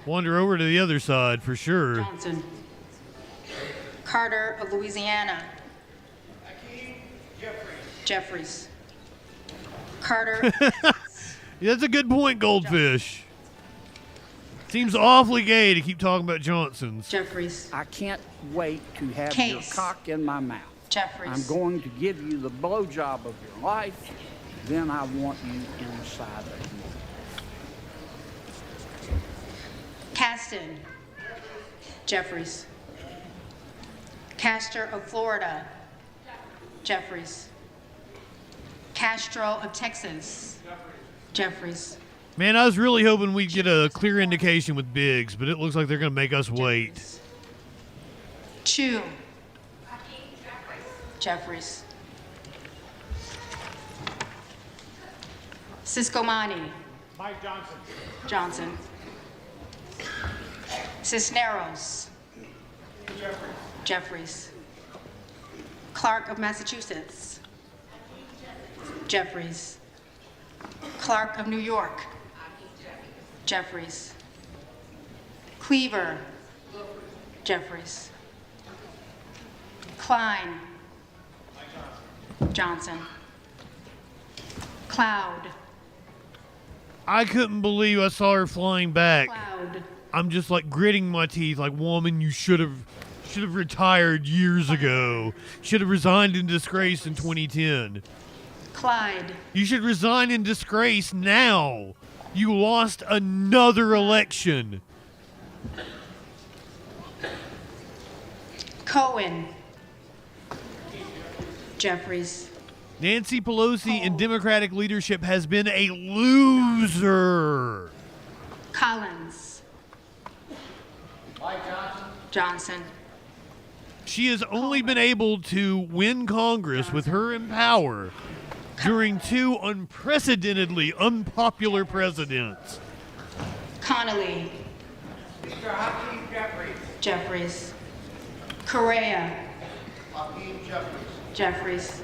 wander over to the other side for sure. Johnson. Carter of Louisiana. Jeffries. Carter. Yeah, that's a good point, Goldfish. Seems awfully gay to keep talking about Johnsons. Jeffries. I can't wait to have Case. your cock in my mouth. Jeffries. I'm going to give you the blowjob of your life. Then I want you inside of me. Caston. Jeffries. Castor of Florida. Jeffries. Castro of Texas. Jeffries. Man, I was really hoping we'd get a clear indication with Biggs, but it looks like they're going to make us wait. Chu. Jeffries. Siscomani. Mike Johnson. Johnson. Cisneros. Jeffries. Jeffries. Clark of Massachusetts. Jeffries. Clark of New York. Jeffries. Cleaver. Jeffries. Klein. Johnson. Cloud. I couldn't believe I saw her flying back. Cloud. I'm just like gritting my teeth like, woman, you should have retired years ago. Should have resigned in disgrace in 2010. Clyde. You should resign in disgrace now. You lost another election. Cohen. Jeffries. Nancy Pelosi and Democratic leadership has been a loser. Collins. Mike Johnson. Johnson. She has only been able to win Congress with her in power during two unprecedentedly unpopular presidents. Connolly. Mr. Hakeem Jeffries. Jeffries. Correa. Hakeem Jeffries. Jeffries.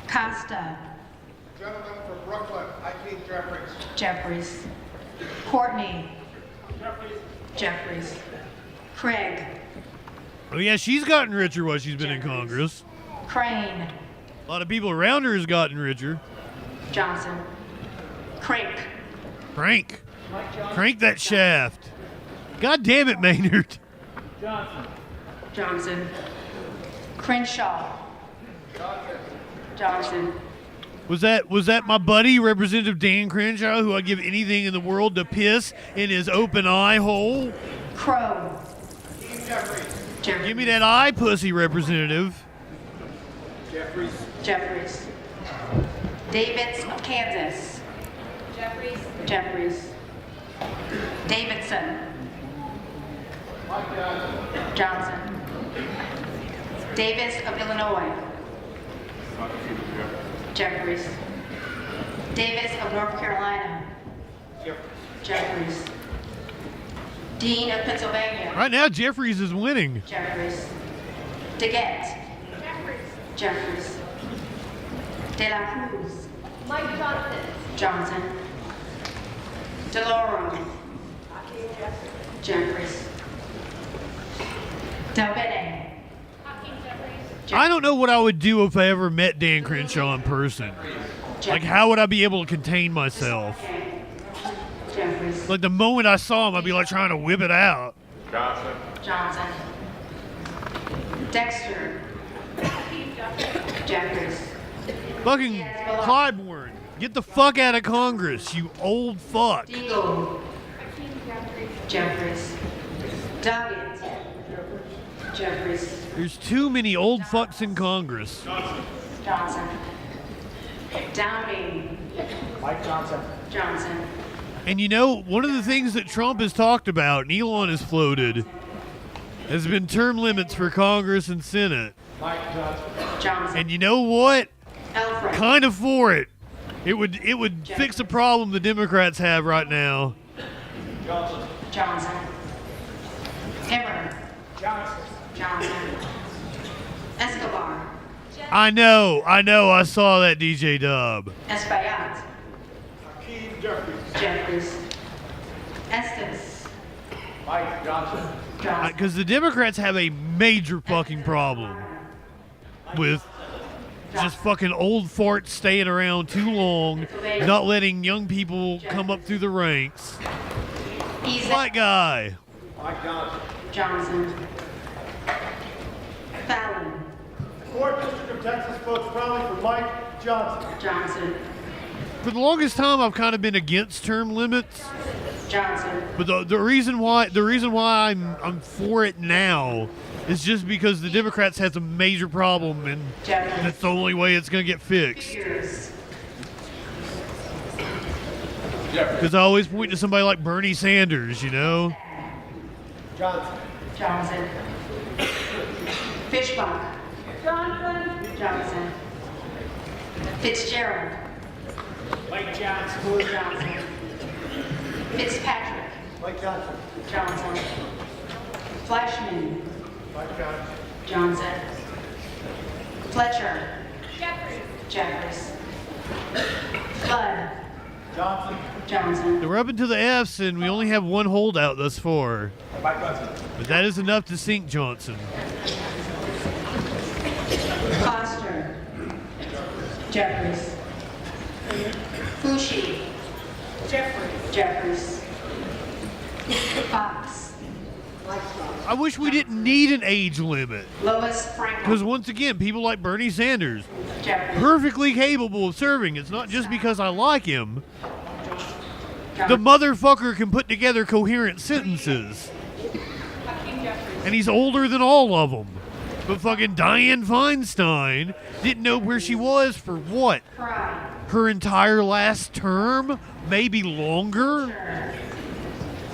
Costa. Gentleman from Brooklyn, Hakeem Jeffries. Jeffries. Courtney. Jeffries. Jeffries. Craig. Oh yeah, she's gotten richer while she's been in Congress. Crane. A lot of people around her has gotten richer. Johnson. Crank. Crank. Crank that shaft. God damn it, Maynard. Johnson. Johnson. Crenshaw. Johnson. Was that my buddy, Representative Dan Crenshaw, who I'd give anything in the world to piss in his open eye hole? Crow. Jeffries. Give me that eye, pussy, Representative. Jeffries. Jeffries. Davids of Kansas. Jeffries. Jeffries. Davidson. Mike Johnson. Johnson. Davis of Illinois. Jeffries. Davis of North Carolina. Jeffries. Jeffries. Dean of Pennsylvania. Right now, Jeffries is winning. Jeffries. DeGette. Jeffries. De La Cruz. Mike Johnson. Johnson. DeLauro. Jeffries. Delbene. I don't know what I would do if I ever met Dan Crenshaw in person. Like, how would I be able to contain myself? Jeffries. Like, the moment I saw him, I'd be like trying to whip it out. Johnson. Johnson. Dexter. Jeffries. Fucking Clyburn, get the fuck out of Congress, you old fuck. Deagle. Jeffries. Duggett. Jeffries. There's too many old fucks in Congress. Johnson. Downing. Mike Johnson. Johnson. And you know, one of the things that Trump has talked about, and Elon has floated, has been term limits for Congress and Senate. Mike Johnson. Johnson. And you know what? Alfred. Kind of for it. It would fix a problem the Democrats have right now. Johnson. Johnson. Emmer. Johnson. Johnson. Escobar. I know, I saw that DJ Dub. Espaillat. Hakeem Jeffries. Jeffries. Estes. Mike Johnson. Johnson. Because the Democrats have a major fucking problem with just fucking old farts staying around too long, not letting young people come up through the ranks. White guy. Mike Johnson. Johnson. Fallon. Fourth District of Texas votes probably for Mike Johnson. Johnson. For the longest time, I've kind of been against term limits. Johnson. But the reason why I'm for it now is just because the Democrats has a major problem, and that's the only way it's gonna get fixed. Because I always point to somebody like Bernie Sanders, you know. Johnson. Johnson. Fishbach. Johnson. Johnson. Fitzgerald. Mike Johnson. Johnson. Fitzpatrick. Mike Johnson. Johnson. Flashman. Mike Johnson. Johnson. Fletcher. Jeffries. Flood. Johnson. Johnson. We're up into the F's, and we only have one holdout thus far. Mike Johnson. But that is enough to sink Johnson. Foster. Jeffries. Fushi. Jeffries. Fox. I wish we didn't need an age limit. Lois Franklin. Because once again, people like Bernie Sanders, Jeffries. perfectly capable of serving. It's not just because I like him. The motherfucker can put together coherent sentences. And he's older than all of them. But fucking Dianne Feinstein didn't know where she was for what? Fry. Her entire last term? Maybe longer?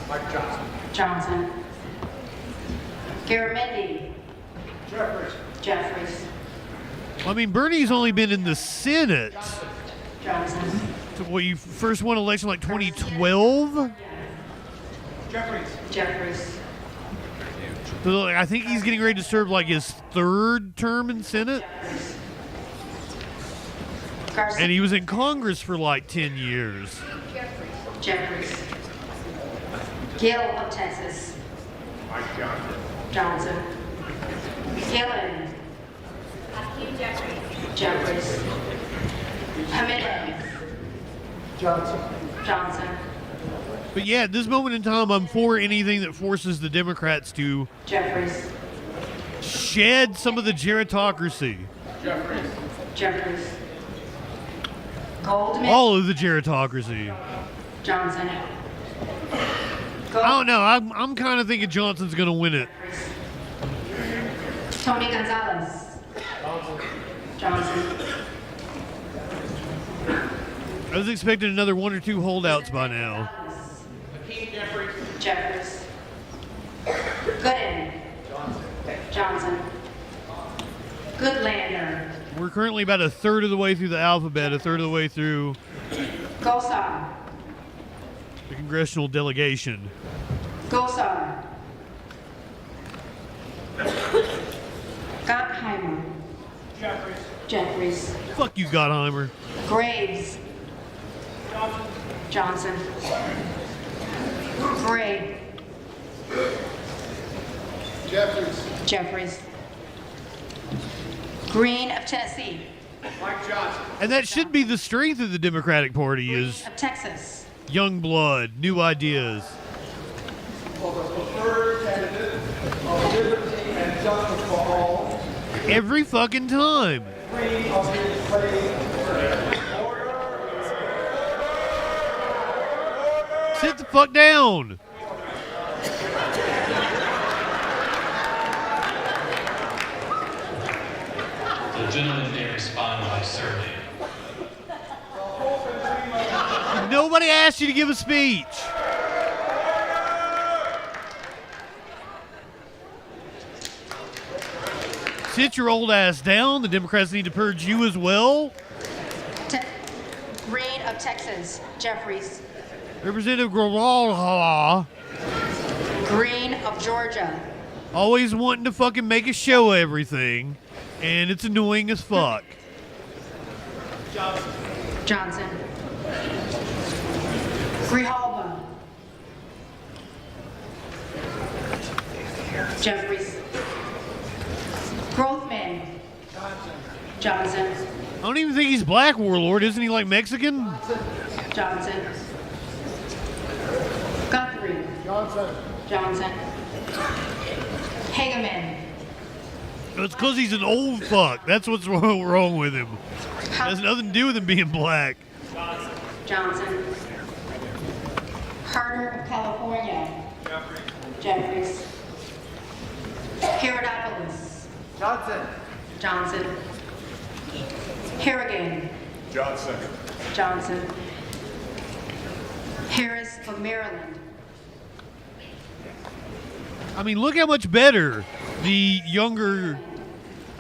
Mike Johnson. Johnson. Garamendi. Jeffries. Jeffries. I mean, Bernie's only been in the Senate. Johnson. So, well, you first won election like 2012? Jeffries. Jeffries. So, like, I think he's getting ready to serve like his third term in Senate. Garcia. And he was in Congress for like 10 years. Jeffries. Gill of Texas. Mike Johnson. Johnson. Gillen. Jeffries. Jimenez. Johnson. Johnson. But yeah, at this moment in time, I'm for anything that forces the Democrats to Jeffries. shed some of the gerontocracy. Jeffries. Jeffries. Goldman. All of the gerontocracy. Johnson. I don't know. I'm kind of thinking Johnson's going to win it. Tony Gonzalez. Johnson. I was expecting another one or two holdouts by now. Jeffries. Gooden. Johnson. Goodlander. We're currently about a third of the way through the alphabet, a third of the way through Gosar. the congressional delegation. Gosar. Gottheimer. Jeffries. Fuck you, Gottheimer. Graves. Johnson. Gray. Jeffries. Green of Tennessee. Mike Johnson. And that should be the strength of the Democratic Party is Of Texas. young blood, new ideas. Every fucking time. Sit the fuck down. The gentleman may respond by survey. Nobody asked you to give a speech. Sit your old ass down. The Democrats need to purge you as well. Green of Texas. Jeffries. Representative Grewal, Green of Georgia. always wanting to fucking make a show of everything, and it's annoying as fuck. Johnson. Grijalva. Jeffries. Grothman. Johnson. I don't even think he's black, Warlord. Isn't he like Mexican? Johnson. Guthrie. Johnson. Hageman. It's because he's an old fuck. That's what's wrong with him. It has nothing to do with him being black. Johnson. Carter of California. Jeffries. Herodopoulos. Johnson. Harrigan. Johnson. Harris of Maryland. I mean, look how much better the younger...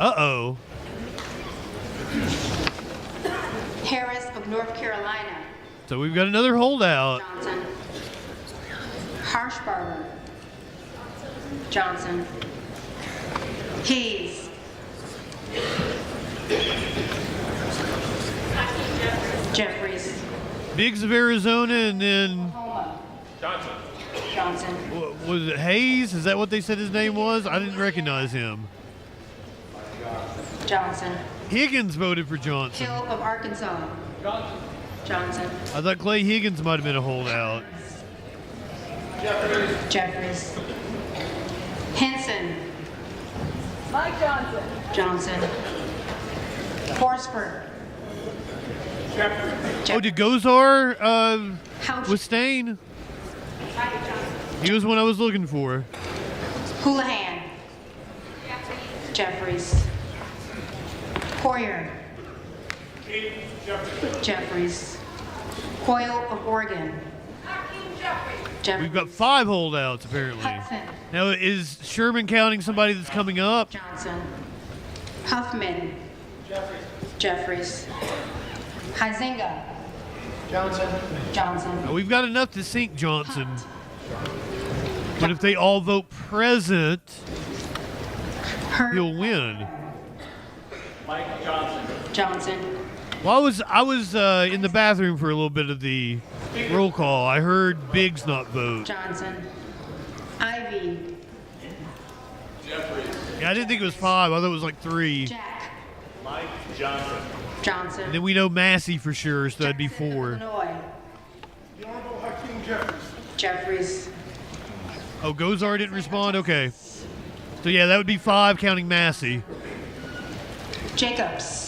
Uh-oh. Harris of North Carolina. So we've got another holdout. Johnson. Harshbarger. Johnson. Hayes. Jeffries. Biggs of Arizona, and then Oklahoma. Johnson. was it Hayes? Is that what they said his name was? I didn't recognize him. Johnson. Higgins voted for Johnson. Hill of Arkansas. Johnson. I thought Clay Higgins might have been a holdout. Jeffries. Henson. Mike Johnson. Johnson. Horsford. Oh, did Gozar withstand? He was one I was looking for. Houlihan. Jeffries. Hoyer. Jeffries. Hoyle of Oregon. We've got 5 holdouts, apparently. Hudson. Now, is Sherman counting somebody that's coming up? Johnson. Huffman. Jeffries. Huizinga. Johnson. Now, we've got enough to sink Johnson. But if they all vote present, he'll win. Johnson. Well, I was in the bathroom for a little bit of the roll call. I heard Biggs not vote. Johnson. Ivy. Yeah, I didn't think it was 5. I thought it was like 3. Jack. Mike Johnson. Johnson. And then we know Massey for sure, so that'd be 4. Illinois. The Honorable Hakeem Jeffries. Jeffries. Oh, Gozar didn't respond? Okay. So yeah, that would be 5 counting Massey. Jacobs.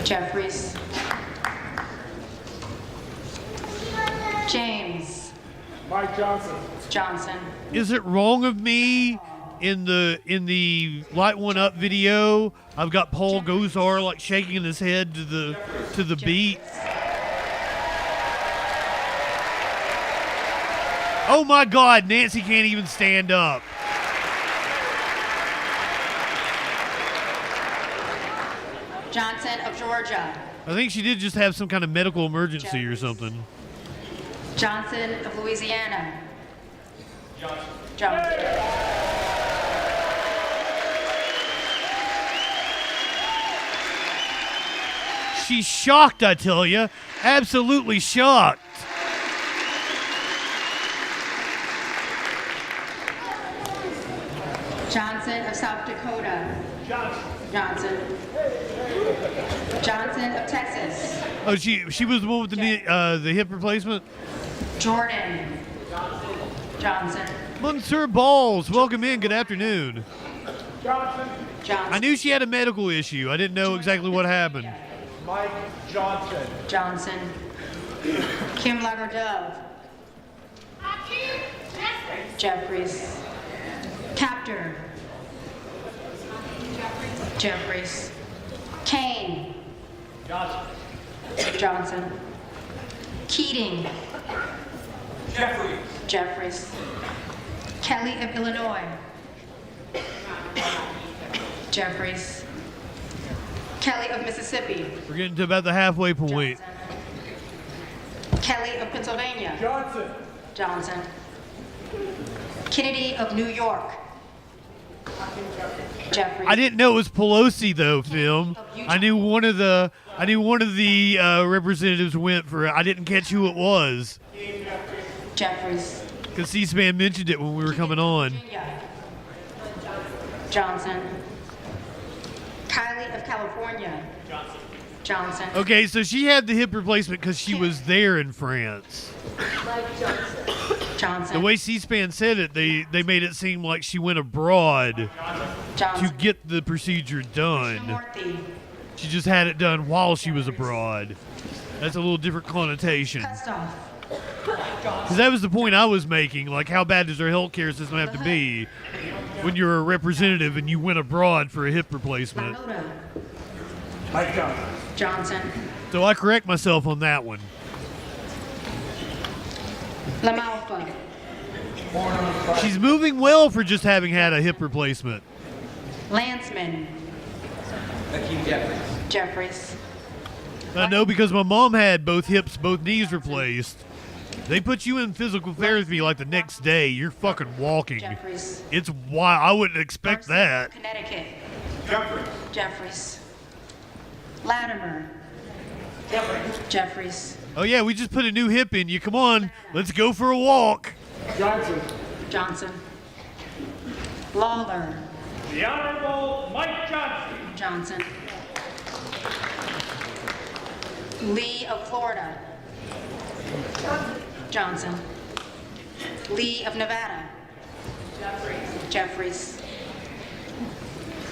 Jeffries. James. Mike Johnson. Johnson. Is it wrong of me in the Light One Up video? I've got Paul Gozar like shaking his head to the beat. Oh my God, Nancy can't even stand up. Johnson of Georgia. I think she did just have some kind of medical emergency or something. Johnson of Louisiana. Johnson. She's shocked, I tell you. Absolutely shocked. Johnson of South Dakota. Johnson. Johnson of Texas. Oh, she was the one with the hip replacement? Jordan. Johnson. Monsieur Balls, welcome in. Good afternoon. Johnson. I knew she had a medical issue. I didn't know exactly what happened. Mike Johnson. Johnson. Kim Lagerdove. Jeffries. Captor. Jeffries. Kane. Johnson. Keating. Jeffries. Kelly of Illinois. Jeffries. Kelly of Mississippi. We're getting to about the halfway point. Kelly of Pennsylvania. Johnson. Johnson. Kennedy of New York. Jeffries. I didn't know it was Pelosi though, Phil. I knew one of the representatives went for it. I didn't catch who it was. Jeffries. Because C-SPAN mentioned it when we were coming on. Virginia. Johnson. Kylie of California. Johnson. Okay, so she had the hip replacement because she was there in France. Johnson. The way C-SPAN said it, they made it seem like she went abroad to get the procedure done. Krishnamurthy. She just had it done while she was abroad. That's a little different connotation. Kustoff. Because that was the point I was making. Like, how bad does our healthcare system have to be when you're a representative and you went abroad for a hip replacement? Lakota. Mike Johnson. Johnson. So I correct myself on that one. LaMalfa. She's moving well for just having had a hip replacement. Lanceman. Hakeem Jeffries. Jeffries. I know because my mom had both hips, both knees replaced. They put you in physical therapy like the next day. You're fucking walking. Jeffries. It's wild. I wouldn't expect that. Connecticut. Jeffries. Jeffries. Latimer. Jeffries. Oh yeah, we just put a new hip in you. Come on, let's go for a walk. Johnson. Johnson. Lawler. The Honorable Mike Johnson. Johnson. Lee of Florida. Johnson. Lee of Nevada. Jeffries.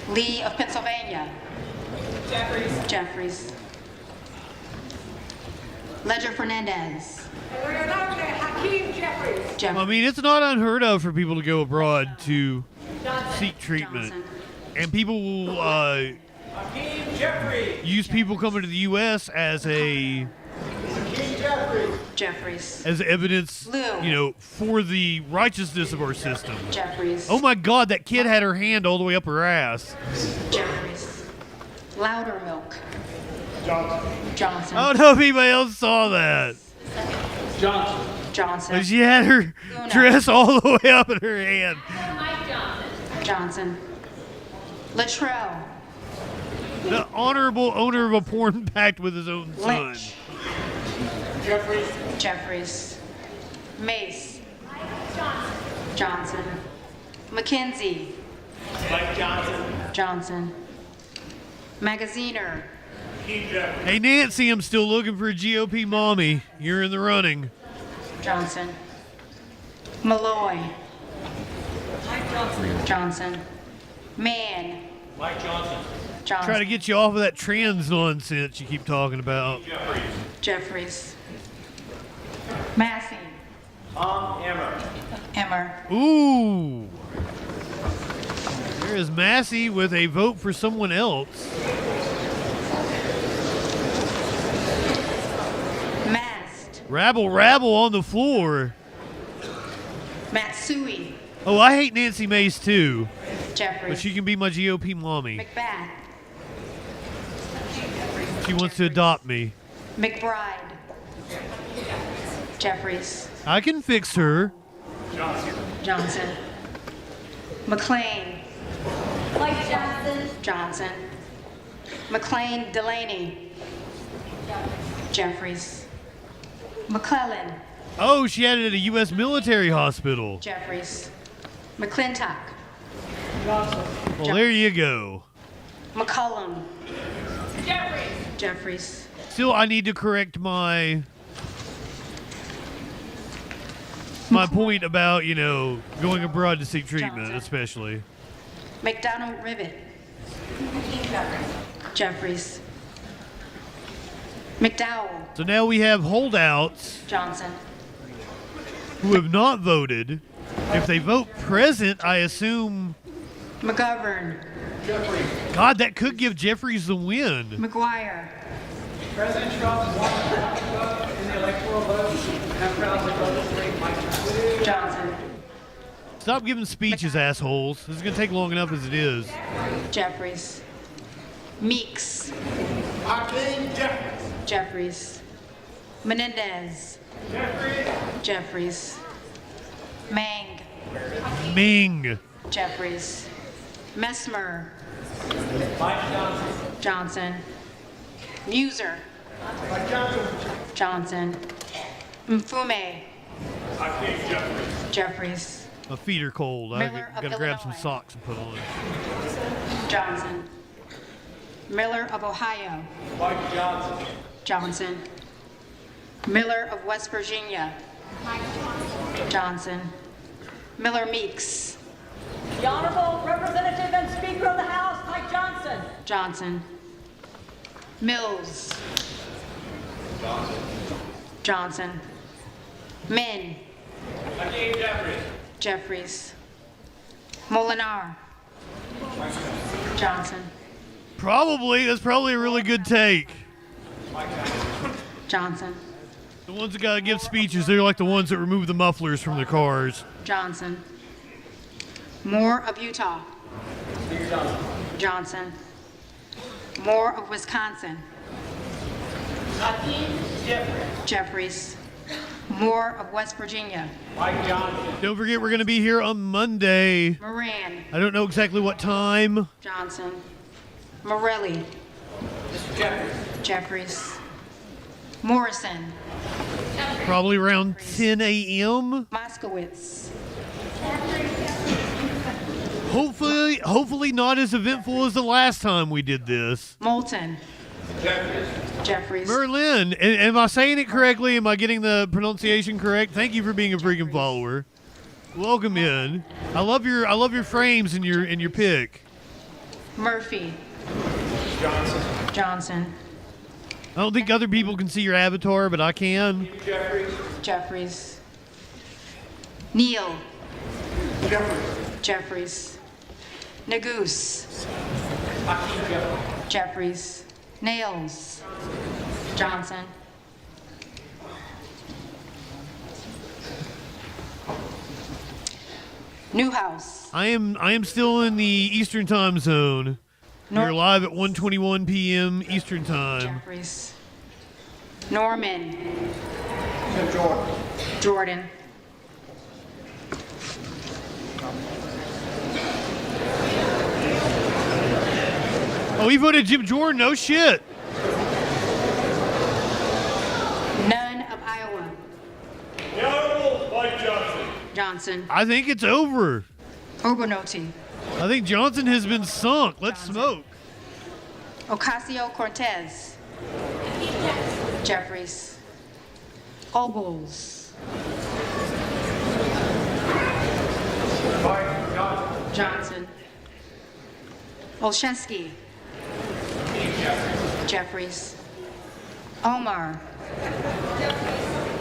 Lee of Pennsylvania. Jeffries. Ledger Fernandez. I mean, it's not unheard of for people to go abroad to seek treatment, Johnson. and people will use people coming to the U.S. as Jeffries. evidence, Lou. you know, for the righteousness of our system. Jeffries. Oh my God, that kid had her hand all the way up her ass. Jeffries. Loudermilk. Johnson. Johnson. I don't know if anybody else saw that. Johnson. Johnson. But she had her dress all the way up in her hand. Johnson. Luttrell. The honorable owner of a porn pact with his own son. Lynch. Jeffries. Jeffries. Mace. Johnson. McKenzie. Mike Johnson. Johnson. Magaziner. Hey Nancy, I'm still looking for a GOP mommy. You're in the running. Johnson. Malloy. Johnson. Mann. Mike Johnson. Johnson. Try to get you off of that trans nonsense you keep talking about. Jeffries. Massey. Tom Emmer. Emmer. Ooh. There is Massey with a vote for someone else. Mast. Rabble on the floor. Matsui. Oh, I hate Nancy Mace too, Jeffries. but she can be my GOP mommy. McBath. She wants to adopt me. McBride. Jeffries. I can fix her. Johnson. McLean. Mike Johnson. Johnson. McLean Delaney. Jeffries. McClellan. Oh, she had it at a U.S. military hospital. Jeffries. McClintock. Well, there you go. McCullum. Jeffries. Still, I need to correct my point about, you know, going abroad to seek treatment, Johnson. especially. McDonald Rivet. Jeffries. McDowell. So now we have holdouts Johnson. who have not voted. If they vote present, I assume... McGovern. God, that could give Jeffries the win. McGuire. President Trump won in the electoral vote. Johnson. Stop giving speeches, assholes. This is going to take long enough as it is. Jeffries. Meeks. Hakeem Jeffries. Jeffries. Menendez. Jeffries. Mang. Ming. Jeffries. Messmer. Mike Johnson. Johnson. Muser. Mike Johnson. Johnson. Mfume. Hakeem Jeffries. Jeffries. My feet are cold. I Miller of got to grab some Illinois. socks and put on. Johnson. Miller of Ohio. Mike Johnson. Johnson. Miller of West Virginia. Johnson. Miller Meeks. The Honorable Representative and Speaker of the House, Mike Johnson. Johnson. Mills. Johnson. Min. Hakeem Jeffries. Jeffries. Molinar. Johnson. Probably. That's probably a really good take. Johnson. The ones that got to give speeches, they're like the ones that remove the mufflers from their cars. Johnson. Moore of Utah. Johnson. Moore of Wisconsin. Hakeem Jeffries. Moore of West Virginia. Mike Johnson. Don't forget, we're going to be here on Monday. Moran. I don't know exactly what time. Johnson. Morelli. Jeffries. Jeffries. Morrison. Probably around 10 a.m. Moskowitz. Hopefully not as eventful as the last time we did this. Moulton. Jeffries. Merlin, am I saying it correctly? Am I getting the pronunciation correct? Thank you for being a freaking follower. Welcome in. I love your frames and your pick. Murphy. Johnson. I don't think other people can see your avatar, but I can. Jeffries. Neal. Jeffries. Nagoose. Jeffries. Nails. Johnson. Newhouse. I am still in the Eastern time zone. We're live at 1:21 p.m. Eastern time. Jeffries. Norman. Jordan. Oh, he voted Jim Jordan. No shit. None of Iowa. The Honorable Mike Johnson. Johnson. I think it's over. Obernolte. I think Johnson has been sunk. Let's smoke. Ocasio-Cortez. Jeffries. Ogles. Johnson. Olszewski. Jeffries. Omar.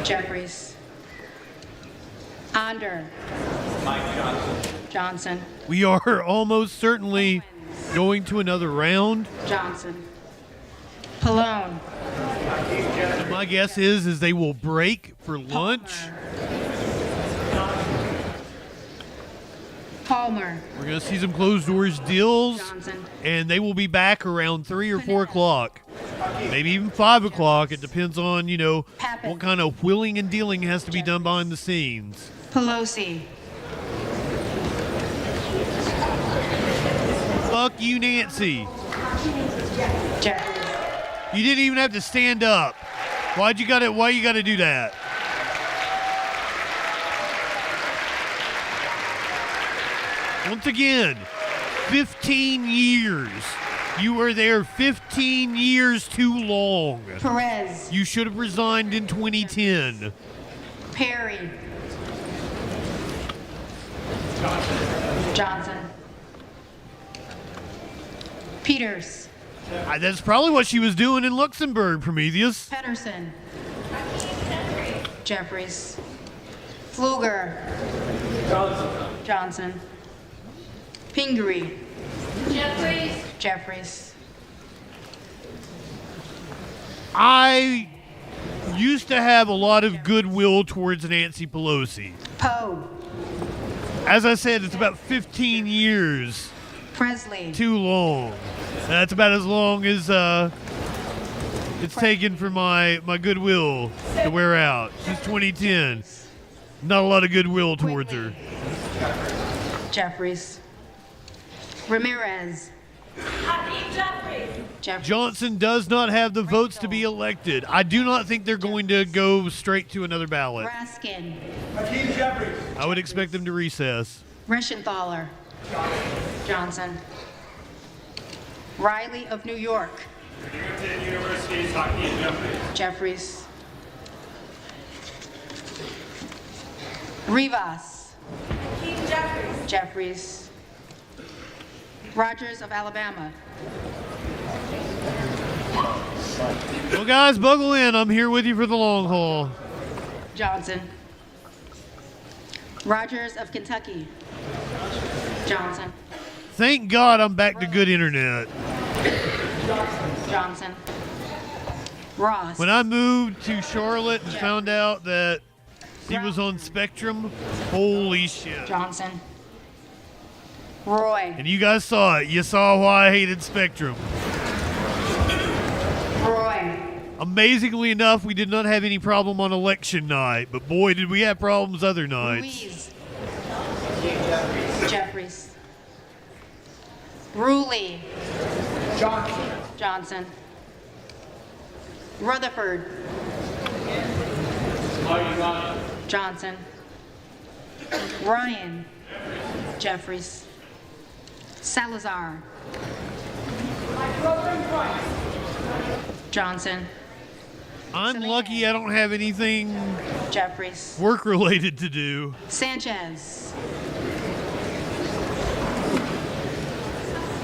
Jeffries. Onder. Johnson. We are almost certainly going to another round. Johnson. Pallone. My guess is they will break for lunch. Palmer. We're going to see some closed doors deals, Johnson. and they will be back around 3 or 4 o'clock. Maybe even 5 o'clock. It depends on, what kind of wheeling and dealing has to be done behind the scenes. Pelosi. Fuck you, Nancy. Jeffries. You didn't even have to stand up. Why you gotta do that? Once again, 15 years. You were there 15 years too long. Perez. You should have resigned in 2010. Perry. Johnson. Peters. That's probably what she was doing in Luxembourg, Prometheus. Pedersen. Jeffries. Pfluger. Johnson. Pingree. Jeffries. I used to have a lot of goodwill towards Nancy Pelosi. Poe. As I said, it's about 15 years. Presley. Too long. That's about as long as it's taken for my goodwill to wear out. Since 2010. Not a lot of goodwill towards her. Jeffries. Ramirez. Jeffries. Johnson does not have the votes to be elected. I do not think they're going to go straight to another ballot. Raskin. I would expect them to recess. Reschenthaler. Johnson. Riley of New York. Jeffries. Rivas. Jeffries. Rogers of Alabama. Well, guys, buckle in. I'm here with you for the long haul. Johnson. Rogers of Kentucky. Johnson. Thank God I'm back to good internet. Johnson. Ross. When I moved to Charlotte and found out that he was on Spectrum, holy shit. Johnson. Roy. And you guys saw it. You saw why I hated Spectrum. Amazingly enough, we did not have any problem on election night, but boy, did we have problems other nights. Ruiz. Jeffries. Ruley. Johnson. Rutherford. Johnson. Ryan. Jeffries. Salazar. Johnson. I'm lucky I don't have anything Jeffries. work-related to do. Sanchez.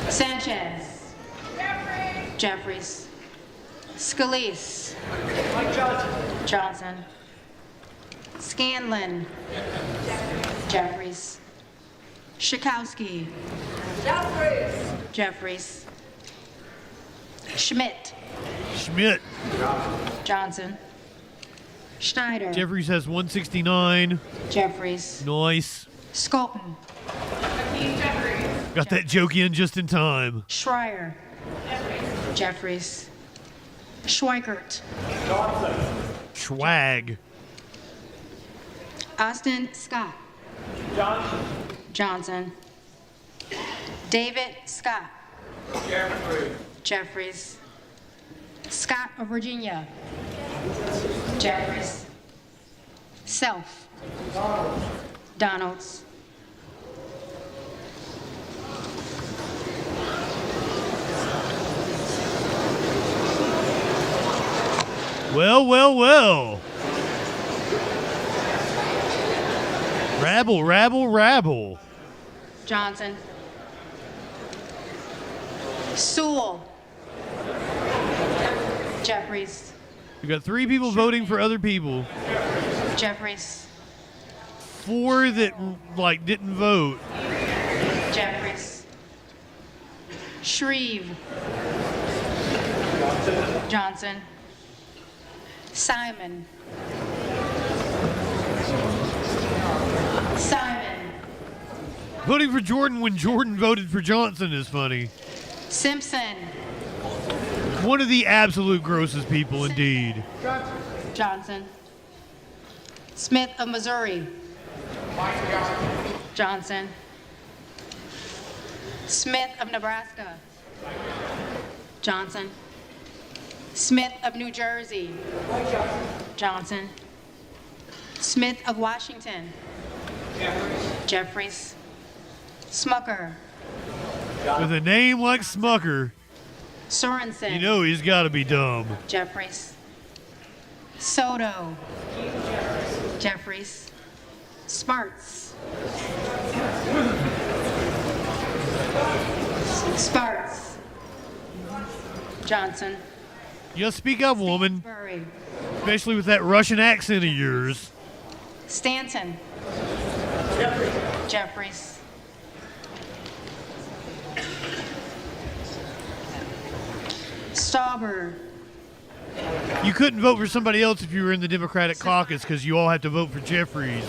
Sanchez. Jeffries. Scalise. Johnson. Scanlon. Jeffries. Schakowsky. Jeffries. Schmidt. Schmidt. Johnson. Schneider. Jeffries has 169. Jeffries. Nice. Skolton. Got that joke in just in time. Schreier. Jeffries. Schweikert. Schwag. Austin Scott. Johnson. David Scott. Jeffries. Scott of Virginia. Jeffries. Self. Donalds. Well, well, well. Rabble, rabble, rabble. Johnson. Sewell. Jeffries. We got 3 people voting for other people. Jeffries. 4 that didn't vote. Jeffries. Shreve. Johnson. Simon. Simon. Voting for Jordan when Jordan voted for Johnson is funny. Simpson. One of the absolute grossest people indeed. Johnson. Smith of Missouri. Johnson. Smith of Nebraska. Johnson. Smith of New Jersey. Johnson. Smith of Washington. Jeffries. Smucker. With a name like Smucker, Sorensen. you know he's got to be dumb. Jeffries. Soto. Jeffries. Sparts. Sparts. Johnson. You speak up, woman. Burry. Especially with that Russian accent of yours. Stanton. Jeffries. Stauber. You couldn't vote for somebody else if you were in the Democratic caucus because you all have to vote for Jeffries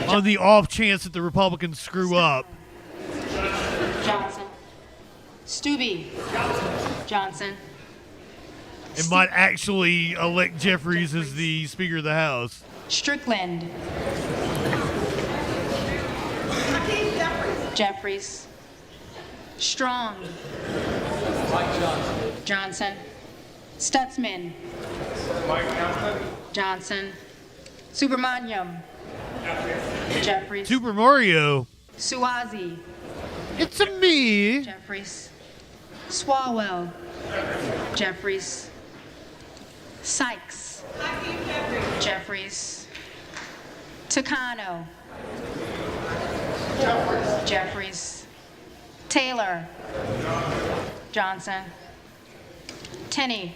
on the off chance that the Republicans screw up. Johnson. Stubbe. Johnson. It might actually elect Jeffries as the Speaker of the House. Strickland. Jeffries. Strong. Johnson. Stutzman. Johnson. Subramaniam. Jeffries. Super Mario. Suozzi. It's a me. Jeffries. Swalwell. Jeffries. Sykes. Jeffries. Tucano. Jeffries. Taylor. Johnson. Tenney.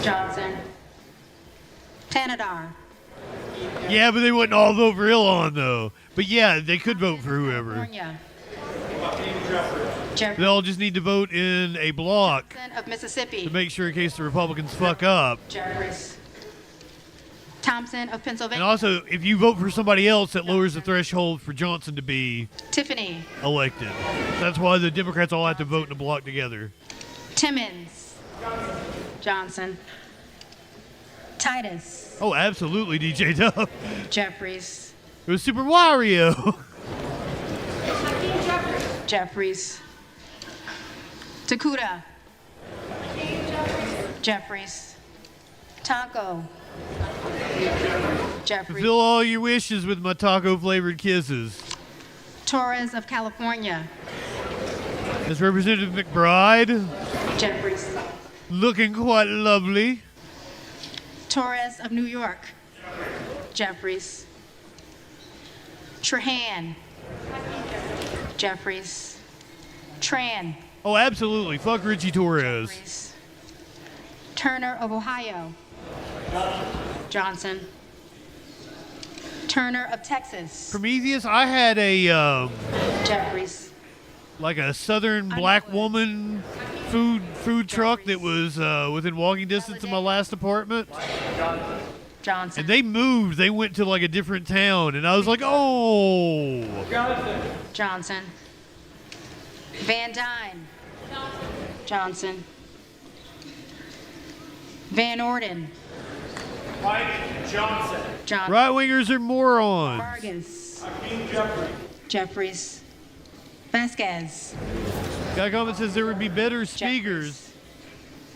Johnson. Tanadar. Yeah, but they wouldn't all vote for Ilon, though. But yeah, they could vote for whoever. California. They all just need to vote in a block Of Mississippi. to make sure in case the Republicans fuck up. Jeffries. Thompson of And Pennsylvania. also, if you vote for somebody else, that lowers the threshold for Johnson to be Tiffany. elected. That's why the Democrats all have to vote in a block together. Timmons. Johnson. Titus. Oh, absolutely, DJ Dub. Jeffries. It was Super Wario. Jeffries. Takuda. Jeffries. Taco. Jeffries. Fulfill all your wishes with my taco-flavored kisses. Torres of California. Miss Representative McBride. Jeffries. Looking quite lovely. Torres of New York. Jeffries. Trahan. Jeffries. Tran. Oh, absolutely. Fuck Richie Torres. Jeffries. Turner of Ohio. Johnson. Turner of Texas. Prometheus, I had a Jeffries. like a Southern black woman food truck that was within walking distance of my last apartment. Johnson. And they moved. They went to like a different town, and I was like, oh. Johnson. Van Dyne. Johnson. Van Orden. Mike Johnson. Johnson. Right wingers are morons. Vargas. Jeffries. Jeffries. Vasquez. Guy comment says there would be better speakers,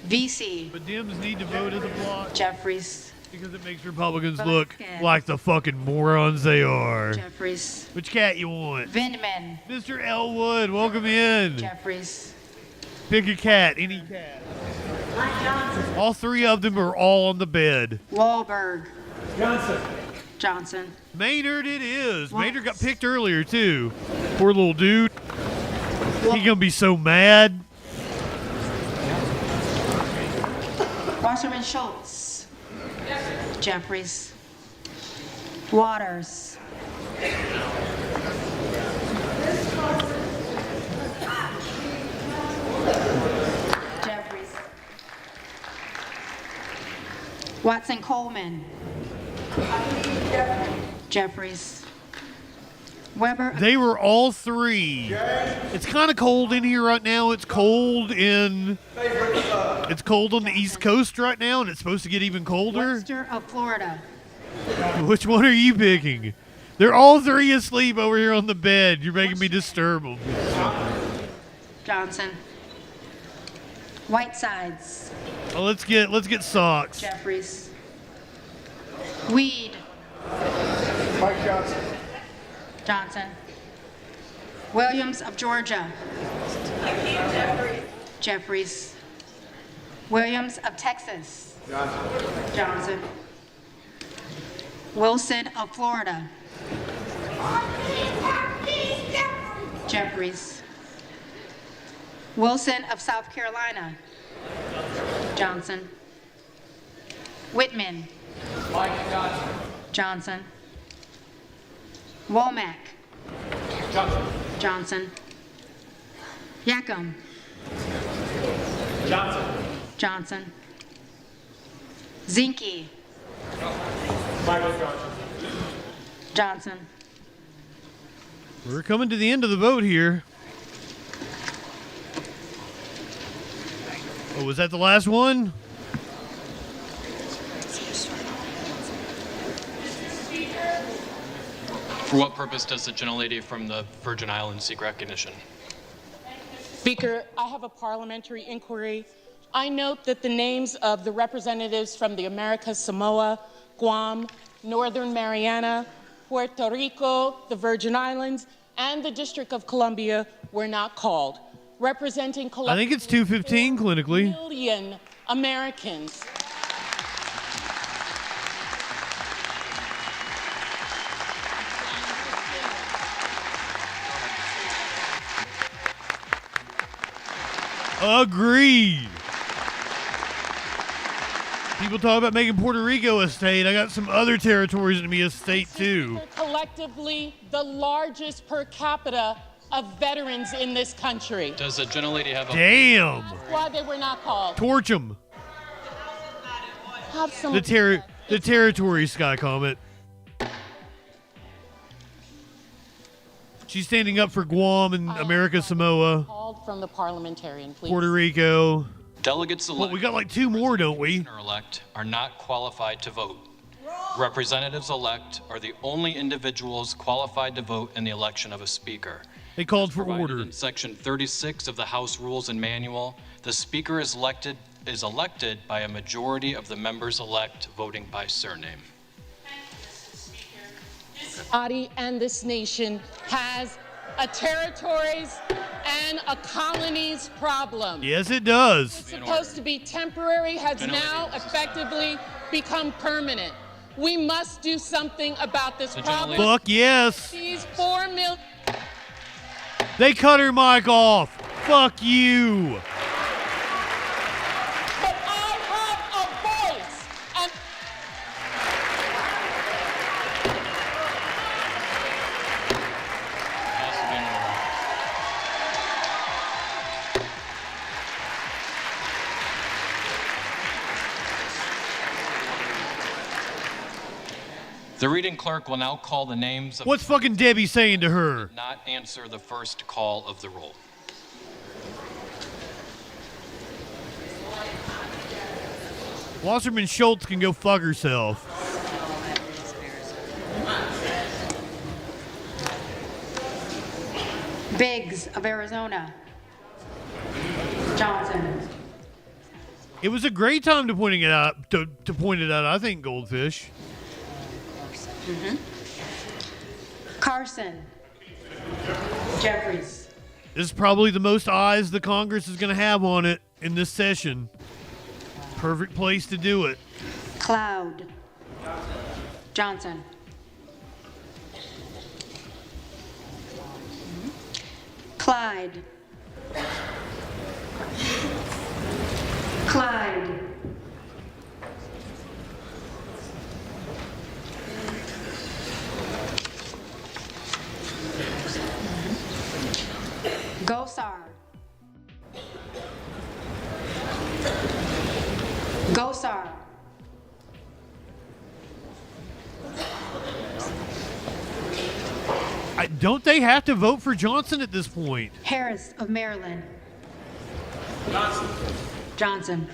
VC. but Dems need to vote as a block Jeffries. because it makes Republicans look like the fucking morons they are. Jeffries. Which cat you want? Vindman. Mr. Elwood, welcome in. Jeffries. Pick a cat, any cat. All three of them are all on the bed. Wahlberg. Johnson. Johnson. Maynard it is. Maynard got picked earlier too. Poor little dude. He gonna be so mad. Wasserman Schultz. Jeffries. Waters. Jeffries. Watson Coleman. Jeffries. Weber. They were all three. It's kind of cold in here right now. It's cold on the East Coast right now, and it's supposed to get even colder. Webster of Florida. Which one are you picking? They're all three asleep over here on the bed. You're making me disturb them. Johnson. Whitesides. Oh, let's get socks. Jeffries. Weed. Mike Johnson. Johnson. Williams of Georgia. Jeffries. Williams of Texas. Johnson. Wilson of Florida. Jeffries. Wilson of South Carolina. Johnson. Whitman. Mike Johnson. Johnson. Womack. Johnson. Johnson. Yackham. Johnson. Johnson. Zinke. Michael Johnson. Johnson. We're coming to the end of the vote here. Oh, was that the last one? For what purpose does the gentlelady from the Virgin Islands seek recognition? Speaker, I have a parliamentary inquiry. I note that the names of the representatives from the Americas Samoa, Guam, Northern Mariana, Puerto Rico, the Virgin Islands, and the District of Columbia were not called, representing I think it's 2:15 clinically. 4 million Americans. Agreed. People talk about making Puerto Rico a state. I got some other territories to be a state too. Collectively, the largest per capita of veterans in this country. Does the gentlelady have a... Damn. Why they were not called. Torch them. Have some The territory, Sky Comet. She's standing up for Guam and America Samoa. Called from the parliamentarian, please. Puerto Rico. Delegates Well, elected we got like 2 more, don't we? elect are not qualified to vote. Representatives-elect are the only individuals qualified to vote in the election of a speaker. They called for Provided order. in Section 36 of the House Rules and Manual, the speaker is elected by a majority of the members-elect voting by surname. This body and this nation has a territories and a colonies problem. Yes, it does. What's supposed to be temporary has now effectively become permanent. We must do something about this problem. Fuck yes. These 4 million. They cut her mic off. Fuck you. But I have a voice. And The reading clerk will now call the names of What's fucking Debbie saying to her? not answer the first call of the roll. Wasserman Schultz can go fuck herself. Biggs of Arizona. Johnson. It was a great time to point it out. To point it out, I think, Goldfish. Carson. Jeffries. This is probably the most eyes the Congress is going to have on it in this session. Perfect place to do it. Cloud. Johnson. Clyde. Clyde. Gosar. Gosar. Don't they have to vote for Johnson at this point? Harris of Maryland. Johnson. Johnson.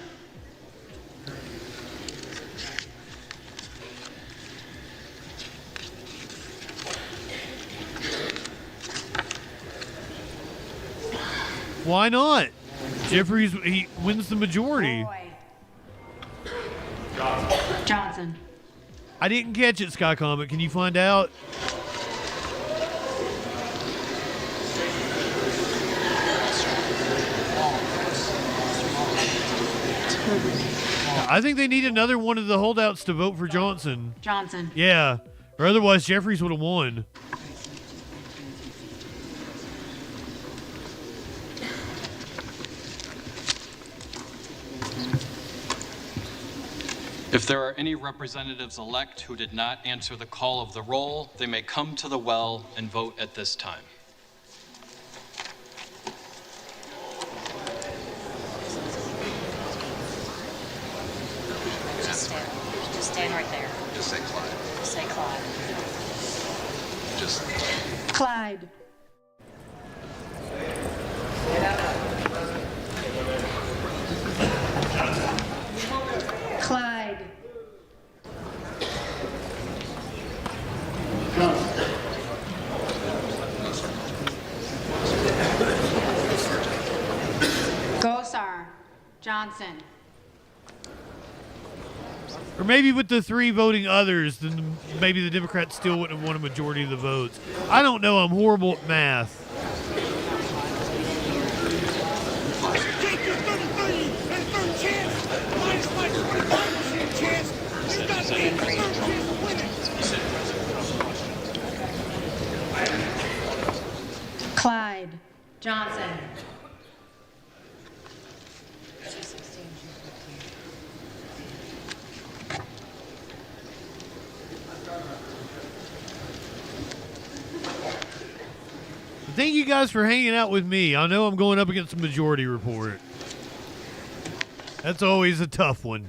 Why not? Jeffries, he wins the majority. Johnson. I didn't catch it, Sky Comet. Can you find out? I think they need another one of the holdouts to vote for Johnson. Johnson. Yeah. Or otherwise Jeffries would have won. If there are any representatives-elect who did not answer the call of the roll, they may come to the well and vote at this time. Just stand right there. Just say Clyde. Just say Clyde. Just. Clyde. Clyde. Gosar. Johnson. Or maybe with the 3 voting others, then maybe the Democrats still wouldn't have won a majority of the votes. I don't know. I'm horrible at math. Take your 33 and third chance. Minus my 25% chance. You got 8% chance of winning. Clyde. Johnson. Thank you guys for hanging out with me. I know I'm going up against the majority report. That's always a tough one.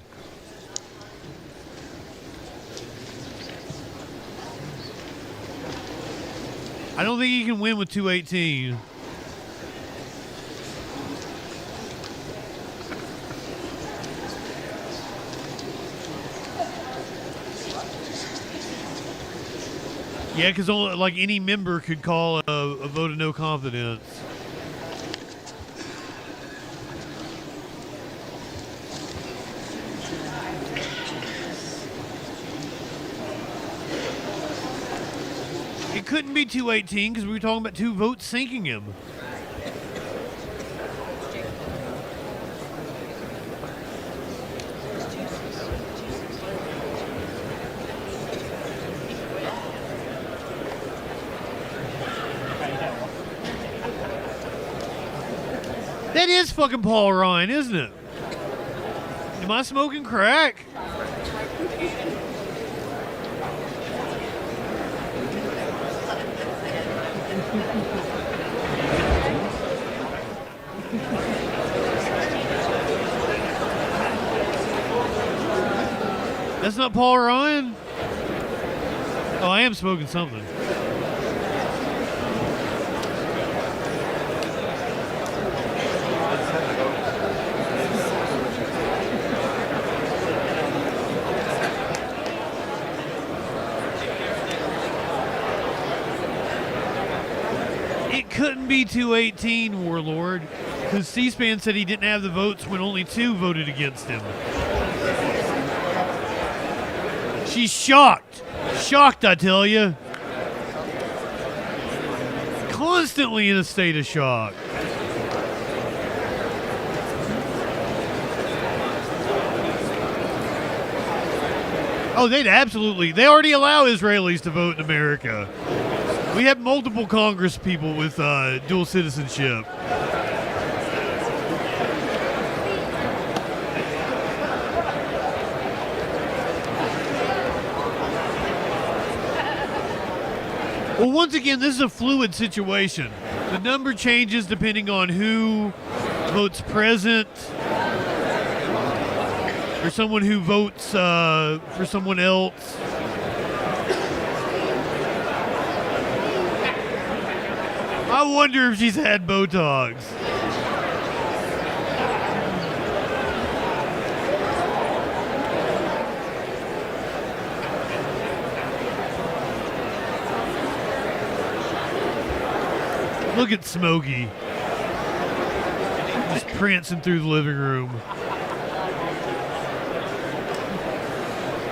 I don't think he can win with 218. Yeah, because like any member could call a vote of no confidence. It couldn't be 218 because we were talking about 2 votes sinking him. That is fucking Paul Ryan, isn't it? Am I smoking crack? That's not Paul Ryan? Oh, I am smoking something. It couldn't be 218, Warlord, because C-SPAN said he didn't have the votes when only 2 voted against him. She's shocked. Shocked, I tell you. Constantly in a state of shock. Oh, they already allow Israelis to vote in America. We have multiple Congress people with dual citizenship. Well, once again, this is a fluid situation. The number changes depending on who votes present, or someone who votes for someone else. I wonder if she's had Botox. Look at Smokey. Just prancing through the living room.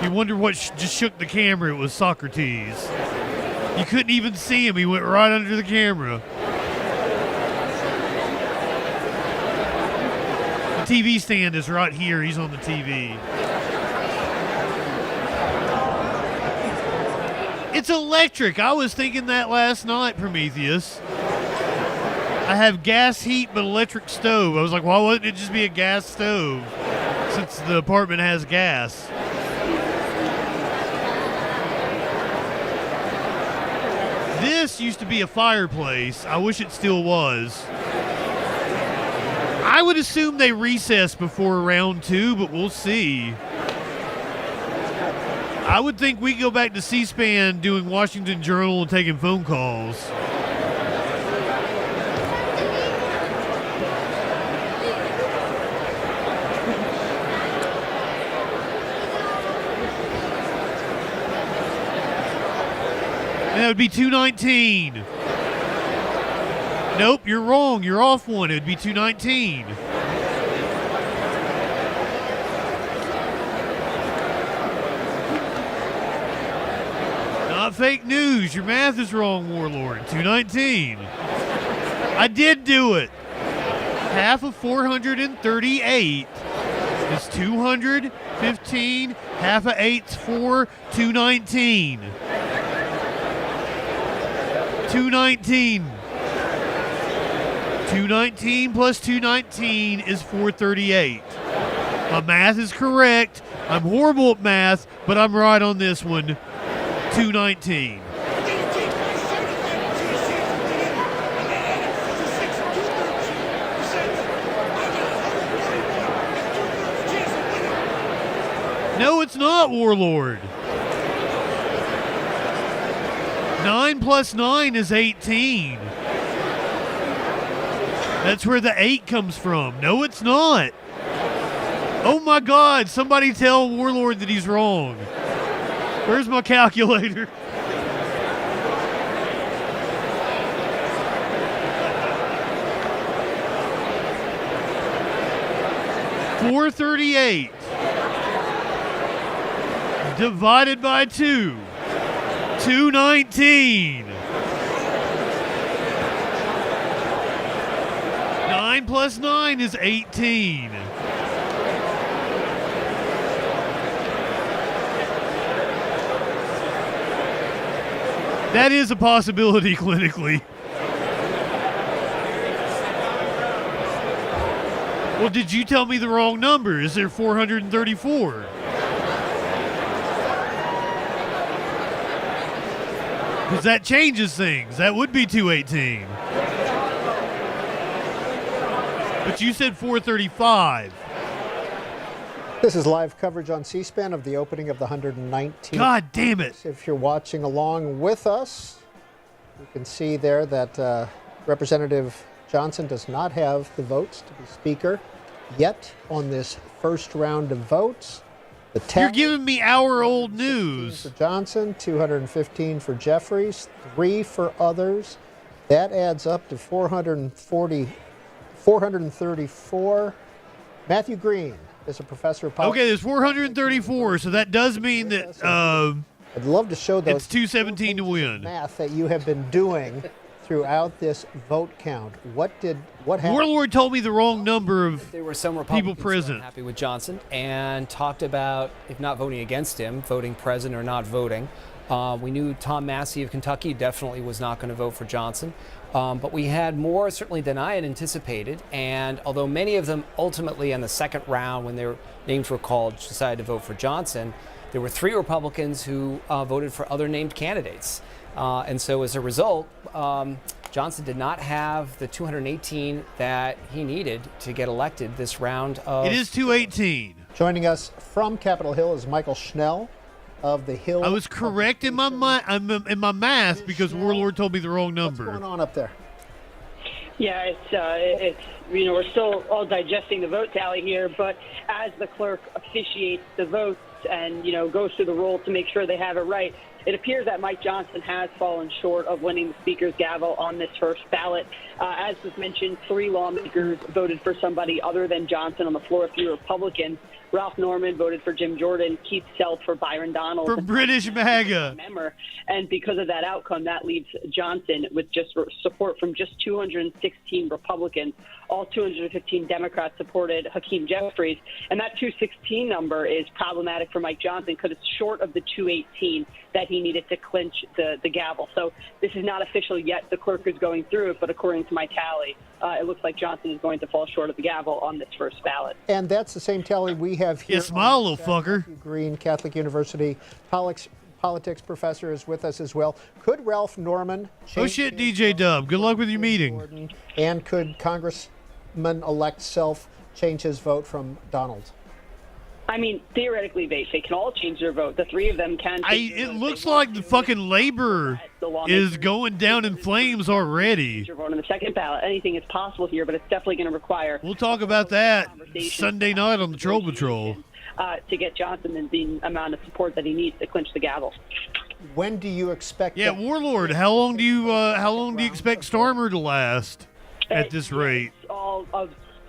You wonder what just shook the camera. It was Socrates. You couldn't even see him. He went right under the camera. The TV stand is right here. He's on the TV. It's electric. I was thinking that last night, Prometheus. I have gas heat but electric stove. I was like, why wouldn't it just be a gas stove since the apartment has gas? This used to be a fireplace. I wish it still was. I would assume they recessed before round 2, but we'll see. I would think we go back to C-SPAN doing Washington Journal and taking phone calls. And that would be 219. Nope, you're wrong. You're off one. It would be 219. Not fake news. Your math is wrong, Warlord. 219. I did do it. Half of 438 is 215. Half of 8's 4. 219. 219. 219 plus 219 is 438. My math is correct. I'm horrible at math, but I'm right on this one. 219. No, it's not, Warlord. 9 plus 9 is 18. That's where the 8 comes from. No, it's not. Oh my God, somebody tell Warlord that he's wrong. Where's my calculator? 438 divided by 2. 219. 9 plus 9 is 18. That is a possibility clinically. Well, did you tell me the wrong number? Is there 434? Because that changes things. That would be 218. But you said 435. This is live coverage on C-SPAN of the opening of the 119th. God damn it. If you're watching along with us, you can see there that Representative Johnson does not have the votes to be Speaker yet on this first round of votes. You're giving me hour-old news. For Johnson, 215 for Jeffries, 3 for others. That adds up to 434. Matthew Green is a professor of politics. Okay, there's 434, so that does mean that I'd love to show those. It's 217 to win. Math that you have been doing throughout this vote count. What happened? Warlord told me the wrong number of There were some people Republicans present. happy with Johnson and talked about, if not voting against him, voting present or not voting. We knew Tom Massey of Kentucky definitely was not going to vote for Johnson. But we had more certainly than I had anticipated. And although many of them ultimately in the second round, when their names were called, decided to vote for Johnson, there were 3 Republicans who voted for other named candidates. And so as a result, Johnson did not have the 218 that he needed to get elected this round of... It is 218. Joining us from Capitol Hill is Michael Schnell of the Hill. I was correct in my math because Warlord told me the wrong number. What's going on up there? Yeah, it's we're still all digesting the vote tally here, but as the clerk officiates the votes and goes through the roll to make sure they have it right, it appears that Mike Johnson has fallen short of winning the Speaker's gavel on this first ballot. As was mentioned, 3 lawmakers voted for somebody other than Johnson on the floor, 3 Republicans. Ralph Norman voted for Jim Jordan, Keith Self for Byron Donald. For British MAGA. And because of that outcome, that leaves Johnson with just support from just 216 Republicans. All 215 Democrats supported Hakeem Jeffries. And that 216 number is problematic for Mike Johnson because it's short of the 218 that he needed to clinch the gavel. So this is not official yet. The clerk is going through it, but according to my tally, it looks like Johnson is going to fall short of the gavel on this first ballot. And that's the same tally we have here. Yeah, smile, little fucker. Matthew Green, Catholic University politics professor, is with us as well. Could Ralph Norman change? Oh shit, DJ Dub. Good luck with your meeting. And could Congressman-elect Self change his vote from Donald? I mean, theoretically, they can all change their vote. The 3 of them can. It looks like the fucking labor is going down in flames already. Your vote on the second ballot. Anything is possible here, but it's definitely going to require. We'll talk about that Sunday night on the Troll Patrol. To get Johnson the amount of support that he needs to clinch the gavel. When do you expect? Yeah, Warlord. How long do you expect Starmer to last at this rate? It's all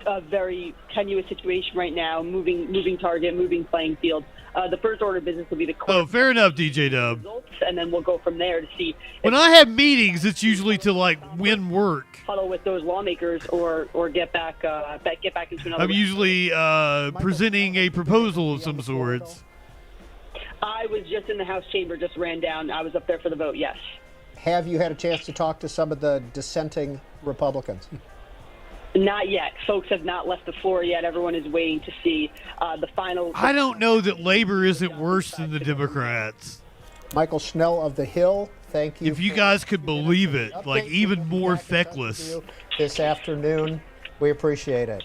a very tenuous situation right now. Moving target, moving playing field. The first order of business will be the clerk. Oh, fair enough, DJ Dub. Results, and then we'll go from there to see. When I have meetings, it's usually to win work. Huddle with those lawmakers or get back into another. I'm usually presenting a proposal of some sorts. I was just in the House chamber, just ran down. I was up there for the vote. Yes. Have you had a chance to talk to some of the dissenting Republicans? Not yet. Folks have not left the floor yet. Everyone is waiting to see the final. I don't know that labor isn't worse than the Democrats. Michael Schnell of the Hill, thank you. If you guys could believe it, even more feckless. This afternoon, we appreciate it.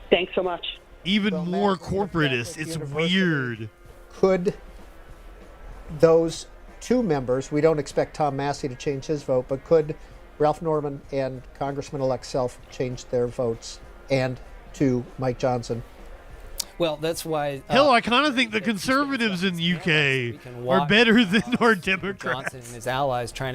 Thanks so much. Even more corporatist. It's weird. Could those 2 members, we don't expect Tom Massey to change his vote, but could Ralph Norman and Congressman-elect Self change their votes and to Mike Johnson? Well, that's why... Hell, I kind of think the conservatives in the UK are better than our Democrats. Johnson and his allies trying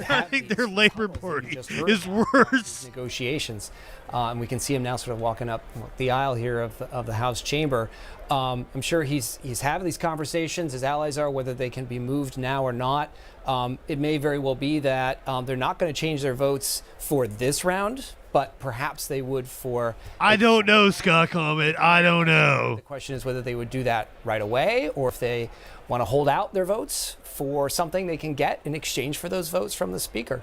I think their Labor Party is worse. worse. Negotiations, and we can see him now sort of walking up the aisle here of the House chamber. I'm sure he's having these conversations. His allies are, whether they can be moved now or not. It may very well be that they're not going to change their votes for this round, but perhaps they would for. I don't know, Scott Comet. I don't know. The question is whether they would do that right away, or if they want to hold out their votes for something they can get in exchange for those votes from the Speaker.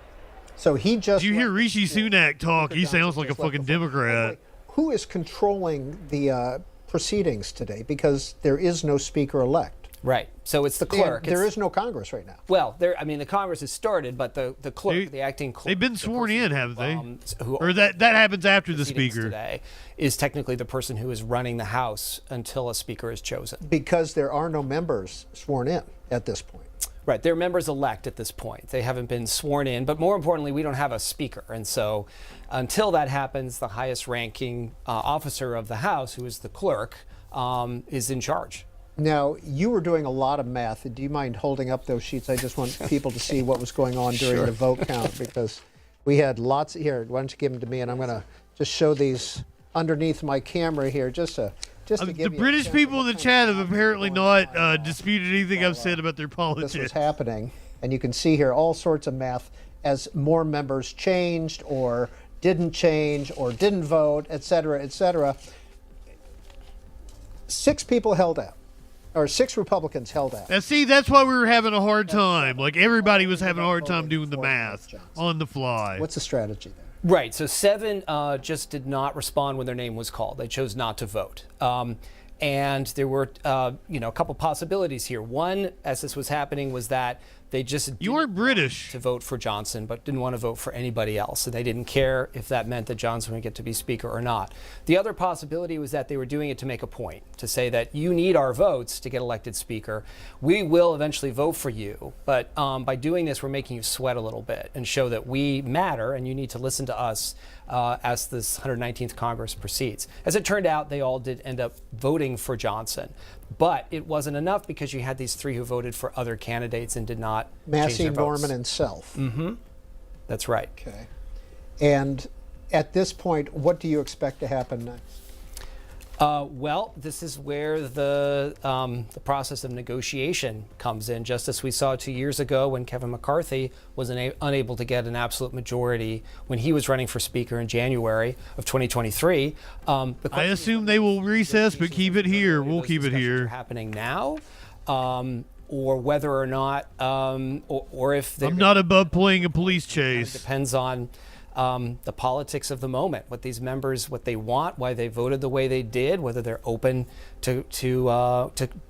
So he just. Did you hear Rishi Sunak talk? He sounds like a fucking Democrat. Who is controlling the proceedings today? Because there is no Speaker-elect. Right. So it's the clerk. There is no Congress right now. Well, the Congress has started, but the clerk, the acting clerk. They've been sworn in, haven't they? Or that happens after the Speaker. Today is technically the person who is running the House until a Speaker is chosen. Because there are no members sworn in at this point. Right. They're members-elect at this point. They haven't been sworn in. But more importantly, we don't have a Speaker. And so until that happens, the highest-ranking officer of the House, who is the clerk, is in charge. Now, you were doing a lot of math. Do you mind holding up those sheets? I just want people to see what was going on during the vote count, because we had lots. Here, why don't you give them to me, and I'm going to just show these underneath my camera here, just to give the you British people in the chat have apparently not disputed anything I've said about their politics. This was happening, and you can see here all sorts of math as more members changed or didn't change or didn't vote, et cetera, et cetera. 6 people held out. Or 6 Republicans held out. Now, see, that's why we were having a hard time. Like, everybody was having a hard time doing the math on the fly. What's the strategy there? Right. So 7 just did not respond when their name was called. They chose not to vote. And there were, a couple possibilities here. One, as this was happening, was that they just weren't British to vote for Johnson, but didn't want to vote for anybody else. And they didn't care if that meant that Johnson would get to be Speaker or not. The other possibility was that they were doing it to make a point, to say that you need our votes to get elected Speaker. We will eventually vote for you, but by doing this, we're making you sweat a little bit and show that we matter and you need to listen to us as this 119th Congress proceeds. As it turned out, they all did end up voting for Johnson. But it wasn't enough, because you had these 3 who voted for other candidates and did not change their votes. Norman, and Self. Mm-hmm. That's right. Okay. And at this point, what do you expect to happen next? Well, this is where the process of negotiation comes in, just as we saw 2 years ago when Kevin McCarthy was unable to get an absolute majority when he was running for Speaker in January of 2023. I assume they will recess, but keep it here. We'll keep it here. Happening now, or whether or not, or if I'm not above playing a police chase. It depends on the politics of the moment, what these members, what they want, why they voted the way they did, whether they're open to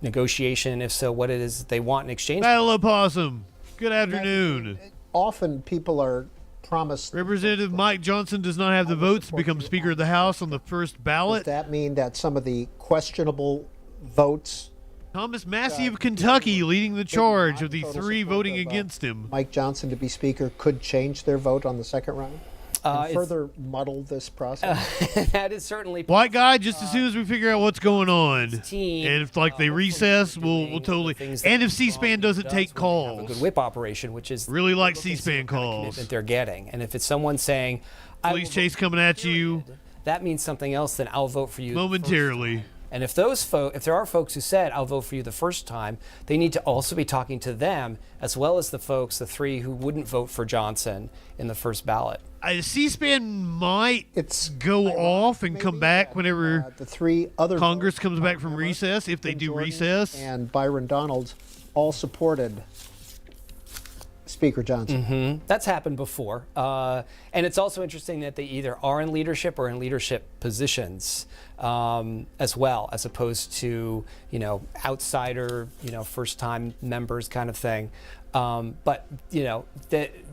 negotiation, and if so, what it is they want in exchange. Battle Opossum, good afternoon. Often people are promised. Representative Mike Johnson does not have the votes to become Speaker of the House on the first ballot. Does that mean that some of the questionable votes? Thomas Massey of Kentucky leading the charge of the 3 voting against him. Mike Johnson to be Speaker could change their vote on the second round? And further muddle this process? That is certainly possible. White guy, just as soon as we figure out what's going on. And if they recess, we'll totally. And if C-SPAN doesn't take calls. A good whip operation, which is really like C-SPAN calls. That they're getting. And if it's someone saying, police chase coming at you, that means something else, then I'll vote for you momentarily. And if if there are folks who said, I'll vote for you the first time, they need to also be talking to them, as well as the folks, the 3 who wouldn't vote for Johnson in the first ballot. C-SPAN might go off and come back whenever the 3 other Congress comes back from recess, if they do recess. And Byron Donalds all supported Speaker Johnson. Mm-hmm. That's happened before. And it's also interesting that they either are in leadership or in leadership positions as well, as opposed to, outsider, first-time members kind of thing. But,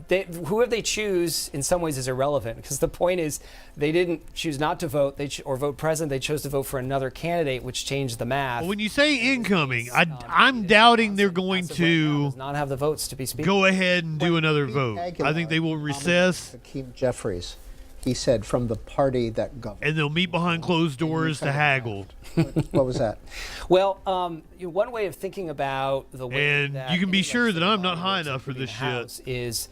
whoever they choose in some ways is irrelevant, because the point is they didn't choose not to vote or vote present. They chose to vote for another candidate, which changed the math. Well, when you say incoming, I'm doubting they're going to does not have the votes to be Speaker. Go ahead and do another vote. I think they will recess. Hakeem Jeffries. he said, from the party that governs. And they'll meet behind closed doors to haggle. What was that? Well, one way of thinking about the way And that you can be any sure that I'm legislative not body high works, enough for including this the House, is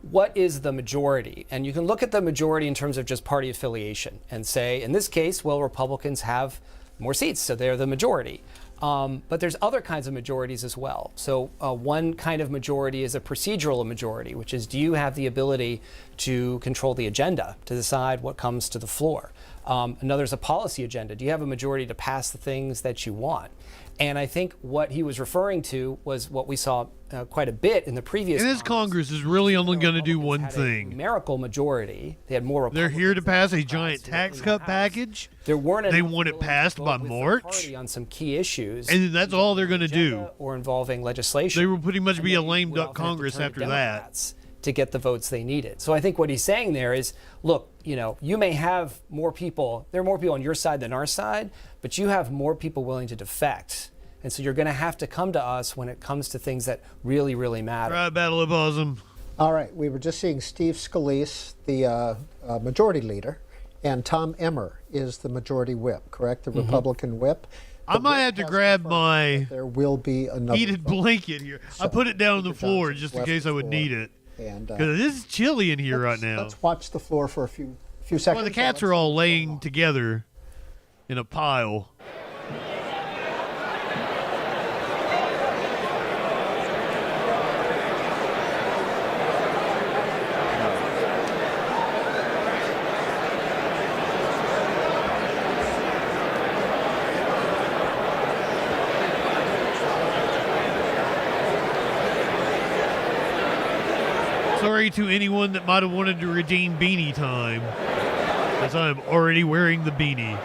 what is the majority? And you can look at the majority in terms of just party affiliation and say, in this case, well, Republicans have more seats, so they're the majority. But there's other kinds of majorities as well. So one kind of majority is a procedural majority, which is, do you have the ability to control the agenda, to decide what comes to the floor? Another is a policy agenda. Do you have a majority to pass the things that you want? And I think what he was referring to was what we saw quite a bit in the previous. And this Congress is really only going to do one thing. Numerical majority. They had more. They're here to pass a giant tax cut package. There weren't. They want it passed by March on some key issues. And that's all they're going to do. Or involving legislation. They will pretty much be a lame duck Congress after that. To get the votes they needed. So I think what he's saying there is, look, you may have more people, there are more people on your side than our side, but you have more people willing to defect. And so you're going to have to come to us when it comes to things that really, really matter. Right, Battle of Bosom. All right, we were just seeing Steve Scalise, the majority leader, and Tom Emmer is the majority whip, correct? The Republican whip. I might have to grab my there will be another heated blanket here. I put it down on the floor just in case I would need it. Because it is chilly in here right now. Let's watch the floor for a few seconds. Well, the cats are all laying together in a pile. Sorry to anyone that might have wanted to redeem beanie time, as I'm already wearing the beanie.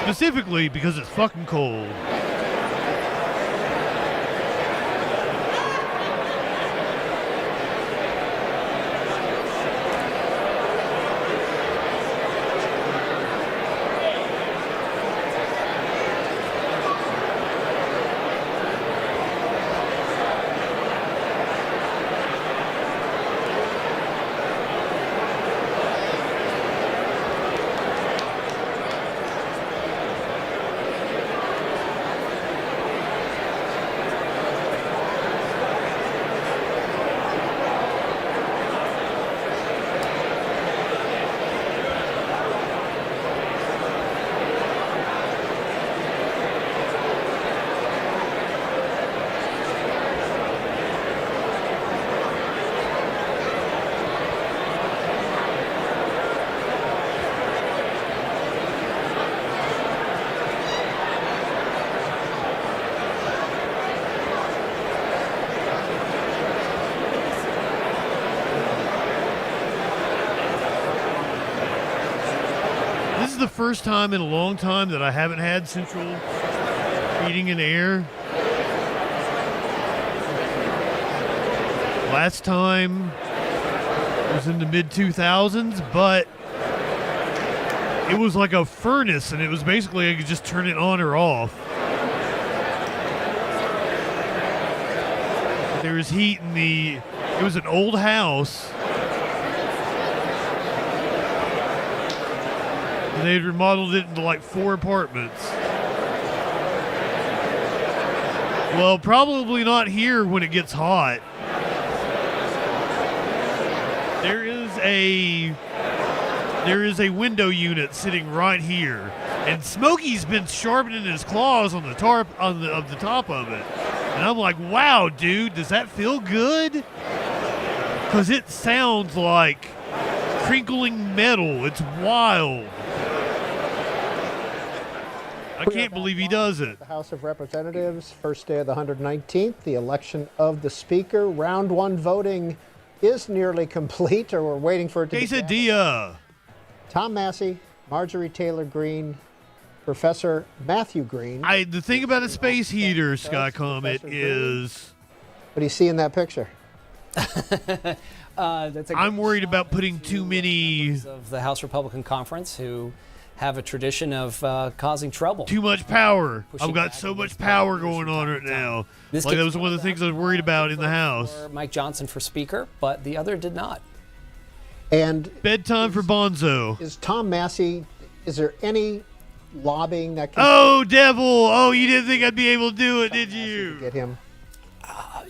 Specifically because it's fucking cold. The first time in a long time that I haven't had central heating and air. Last time was in the mid-2000s, but it was like a furnace, and it was basically I could just turn it on or off. There was heat in it was an old house. And they had remodeled it into like 4 apartments. Well, probably not here when it gets hot. There is a window unit sitting right here, and Smokey's been sharpening his claws on the top of it. And I'm like, wow, dude, does that feel good? Because it sounds like crinkling metal. It's wild. I can't believe he does it. The House of Representatives, first day of the 119th, the election of the Speaker. Round 1 voting is nearly complete, or we're waiting for it to be. Quesadilla. Tom Massey, Marjorie Taylor Greene, Professor Matthew Green. The thing about a space heater, Sky Comet, is... What do you see in that picture? That's I'm worried about putting too many... of the House Republican Conference who have a tradition of causing trouble. Too much power. Pushing I've got back so much against power leaders going from on time right to time. now. This Like, that case was one of the things I was worried about in the House. for Mike Johnson for Speaker, but the other did not. And bedtime for Bonzo. Is Tom Massey, is there any lobbying that can... Oh, devil. Oh, you didn't think I'd be able to do it, did you? Get him.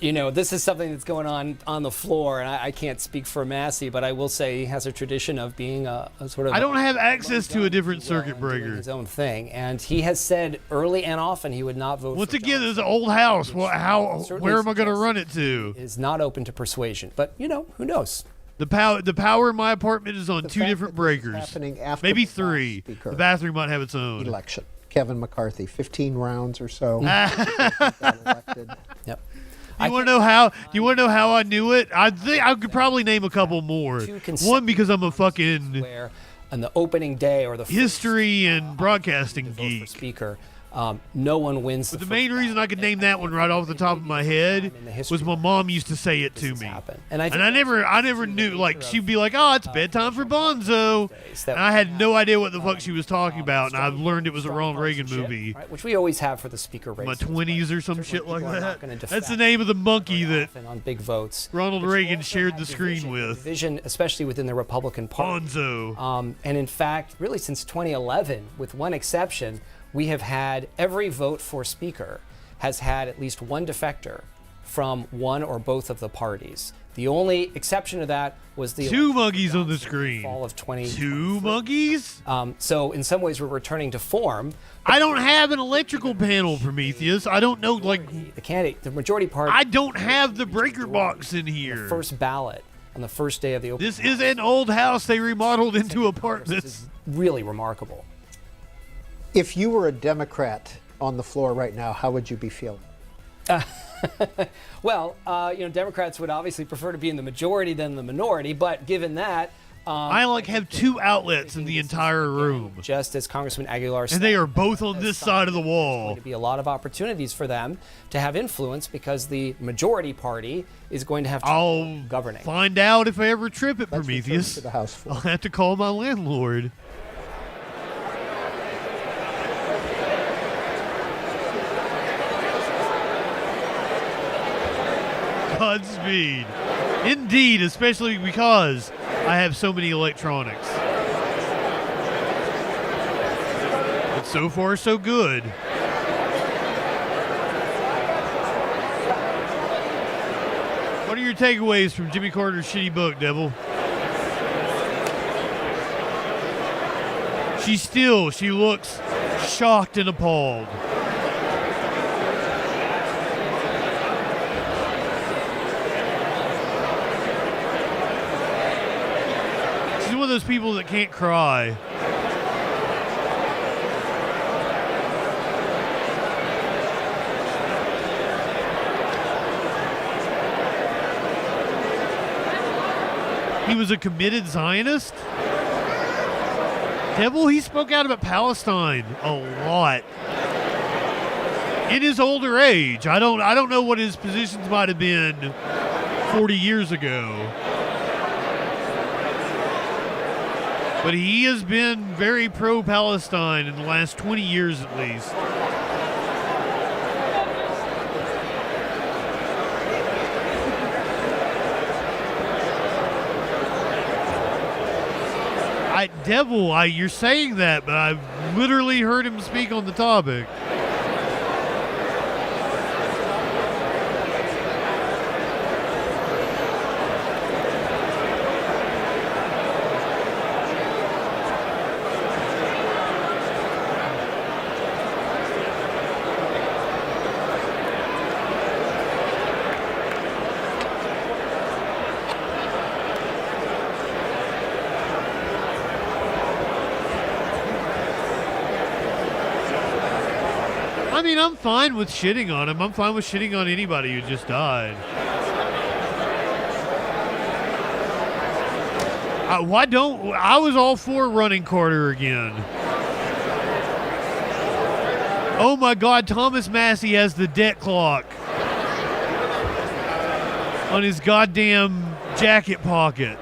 You know, this is something that's going on the floor, and I can't speak for Massey, but I will say he has a tradition of being a sort of... I don't have access to a different circuit doing breaker. his own thing, and he has said early and often he would not vote Once for again, this is an old house. Where am I going to run it to? Is not open to persuasion, but you know, who knows? The power in my apartment is on 2 different breakers. Happening after Maybe the 3. Speaker The bathroom might have its own. election. Kevin McCarthy, 15 rounds or so. Elected. Yep. Do you want to know how? Do you want to know how I knew it? I think I could probably name a couple more. One, because I'm a fucking on the opening day or the history and broadcasting geek. Speaker, no one wins. But the main reason I could name that one right off the top of my head was my mom used to say it to me, and I never knew. Like, she'd be like, "Oh, it's bedtime for Bonzo," and I had no idea what the fuck she was talking about, and I learned it was a Ronald Reagan movie, right, which we always have for the Speaker race. My 20s or some shit like that. That's That's the name of the monkey that on big votes Ronald Reagan shared the screen with. Division, especially within the Republican Party. Bonzo. And in fact, really since 2011, with one exception, we have had every vote for Speaker has had at least one defector from one or both of the parties. The only exception to that was the 2 monkeys on the screen. Fall of 20. 2 monkeys? So in some ways, we're returning to form. I don't have an electrical panel, Prometheus. I don't know, like the candidate, the majority party. I don't have the breaker box in here. The first ballot on the first day of the open. This is an old house they remodeled into apartments. This is really remarkable. If you were a Democrat on the floor right now, how would you be feeling? Well, you know, Democrats would obviously prefer to be in the majority than the minority, but given that... I have 2 outlets in the entire room. Just as Congressman Aguilar said. And they are both on this side of the wall. There's going to be a lot of opportunities for them to have influence because the majority party is going to have to governing. Find out if I ever trip it, Prometheus. To the House floor. I'll have to call my landlord. Godspeed. Indeed, especially because I have so many electronics. But so far, so good. What are your takeaways from Jimmy Carter's shitty book, Devil? She looks shocked and appalled. She's one of those people that can't cry. He was a committed Zionist? Devil, he spoke out about Palestine a lot. In his older age. I don't know what his positions might have been 40 years ago. But he has been very pro-Palestine in the last 20 years at least. Devil, you're saying that, but I've literally heard him speak on the topic. I mean, I'm fine with shitting on him. I'm fine with shitting on anybody who just died. I was all for running Carter again. Oh my God, Thomas Massey has the debt clock on his goddamn jacket pocket.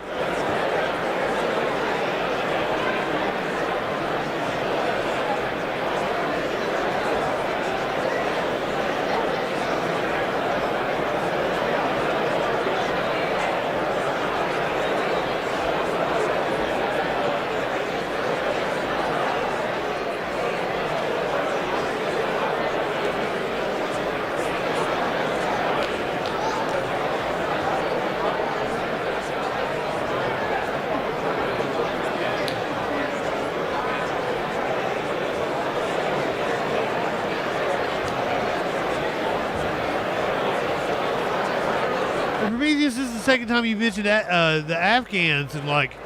think this is the second time you mentioned the Afghans, and like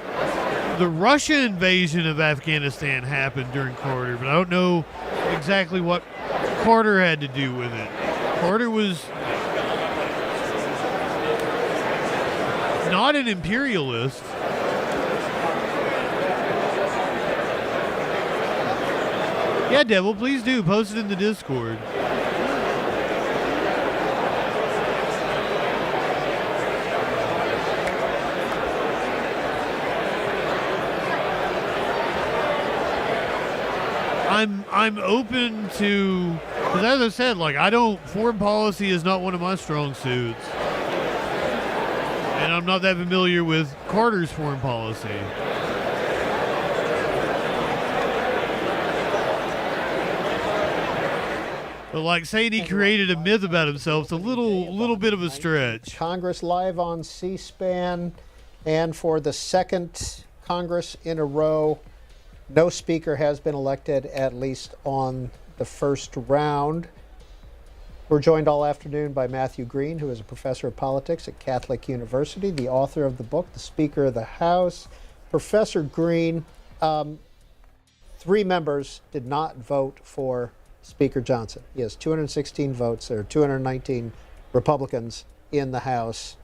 the Russia invasion of Afghanistan happened during Carter, but I don't know exactly what Carter had to do with it. Carter was not an imperialist. Yeah, Devil, please do. Post it in the Discord. I'm open to, because as I said, like, foreign policy is not one of my strong suits. And I'm not that familiar with Carter's foreign policy. But like saying he created a myth about himself is a little bit of a stretch. Congress live on C-SPAN, and for the second Congress in a row, no speaker has been elected, at least on the first round. We're joined all afternoon by Matthew Green, who is a professor of politics at Catholic University, the author of the book, The Speaker of the House. Professor Green, 3 members did not vote for Speaker Johnson. He has 216 votes. There are 219 Republicans in the House.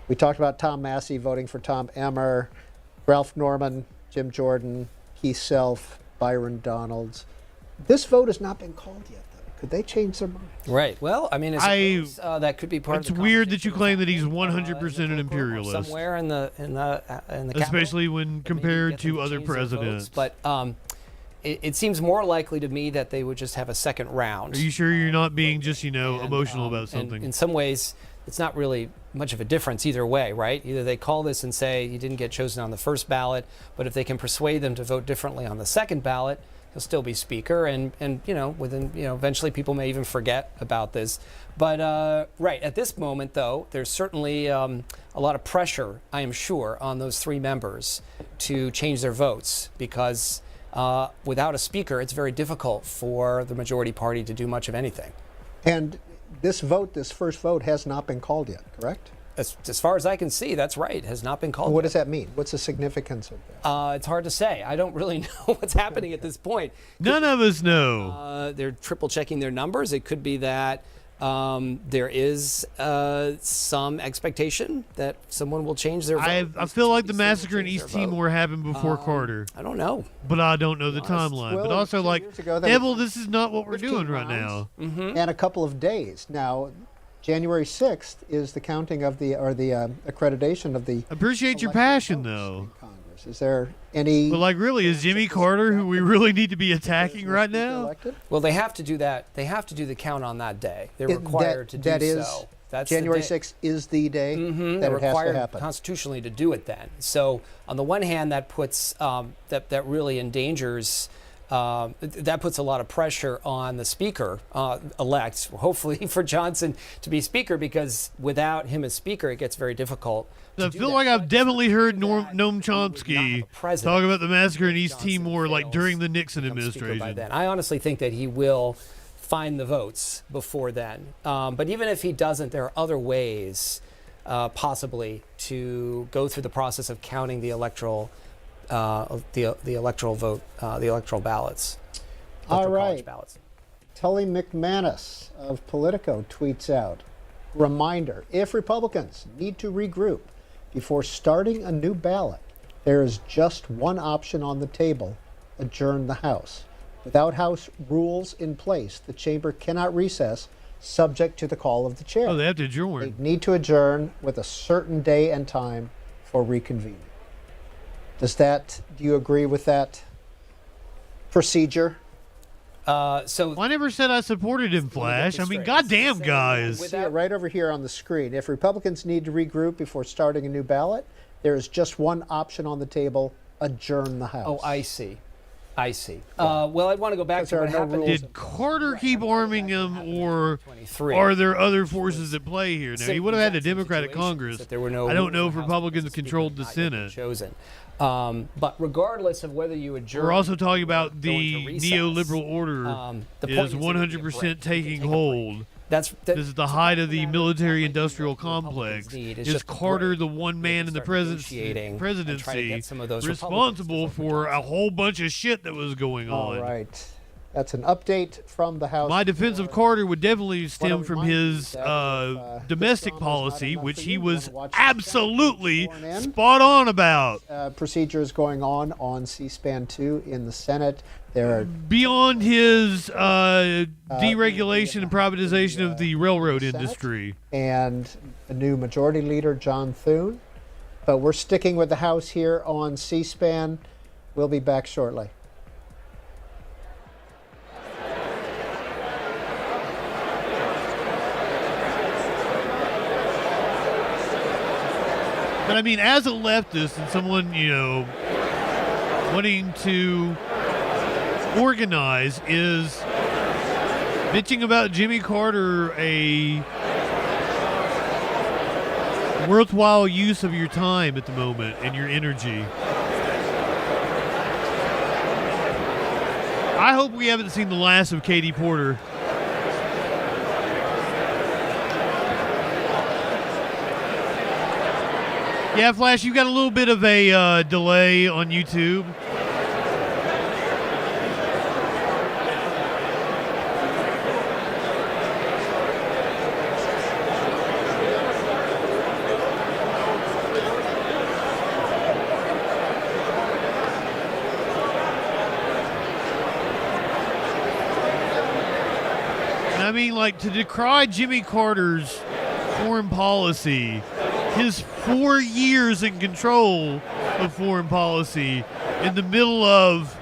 We talked about Tom Massey voting for Tom Emmer, Ralph Norman, Jim Jordan, Keith Self, Byron Donalds. This vote has not been called yet, though. Could they change their mind? Right. Well, I mean, that could be part of the It's weird that you claim that he's 100% an imperialist. Somewhere in the especially when compared to other presidents. But it seems more likely to me that they would just have a second round. Are you sure you're not being just, emotional about something? And in some ways, it's not really much of a difference either way, right? Either they call this and say you didn't get chosen on the first ballot, but if they can persuade them to vote differently on the second ballot, he'll still be speaker, and eventually people may even forget about this. But right at this moment, though, there's certainly a lot of pressure, I am sure, on those 3 members to change their votes, because without a speaker, it's very difficult for the majority party to do much of anything. And this first vote, has not been called yet, correct? As far as I can see, that's right. It has not been called. What does that mean? What's the significance of that? It's hard to say. I don't really know what's happening at this point. None of us know. They're triple checking their numbers. It could be that there is some expectation that someone will change their vote. I feel like the massacre in East Timor happened before Carter. I don't know. But I don't know the timeline. But also, like, Neville, this is not what we're doing right now. And a couple of days. Now, January 6th is the counting of the accreditation of the... Appreciate your passion, though. Is there any... But, like, really, is Jimmy Carter who we really need to be attacking right now? Well, they have to do that. They have to do the count on that day. They're required to do so. That's January 6th is the day that They're it has to required happen. constitutionally to do it then. So, on the one hand, that puts that really endangers... that puts a lot of pressure on the speaker elect, hopefully for Johnson to be speaker, because without him as speaker, it gets very difficult. I feel like I've definitely heard Noam Chomsky talk about the massacre in East Timor, like during the Nixon administration. By then, I honestly think that he will find the votes before then. But even if he doesn't, there are other ways, possibly, to go through the process of counting the electoral. The electoral vote, the electoral ballots. All right. Ballots. Tully McManus of Politico tweets out, reminder, if Republicans need to regroup before starting a new ballot, there is just one option on the table: adjourn the House. Without House rules in place, the chamber cannot recess, subject to the call of the chair. Oh, they have to adjourn. They need to adjourn with a certain day and time for reconvening. Do you agree with that procedure? So I never said I supported him, Flash. I mean, goddamn, guys. See it right over here on the screen. If Republicans need to regroup before starting a new ballot, there is just one option on the table: adjourn the House. Oh, I see. Well, I'd want to go back to what happened. Did Carter keep arming him, or are there other forces at play here? Now, he would have had a Democratic Congress. I don't know if Republicans controlled the Senate. Chosen. But regardless of whether you adjourn... We're also talking about the neoliberal order is 100% taking hold. this is the height of the military-industrial complex. Is Carter the one man in the presidency responsible for a whole bunch of shit that was going on? All right. That's an update from the House. My defense of Carter would definitely stem from his domestic policy, which he was absolutely spot on about. Procedures going on C-SPAN 2 in the Senate. There are beyond his deregulation and privatization of the railroad industry. And a new majority leader, John Thune. But we're sticking with the House here on C-SPAN. We'll be back shortly. But I mean, as a leftist and someone, wanting to organize, is bitching about Jimmy Carter a worthwhile use of your time at the moment and your energy? I hope we haven't seen the last of Katie Porter. Yeah, Flash, you got a little bit of a delay on YouTube. I mean, like, to decry Jimmy Carter's foreign policy, his 4 years in control of foreign policy, in the middle of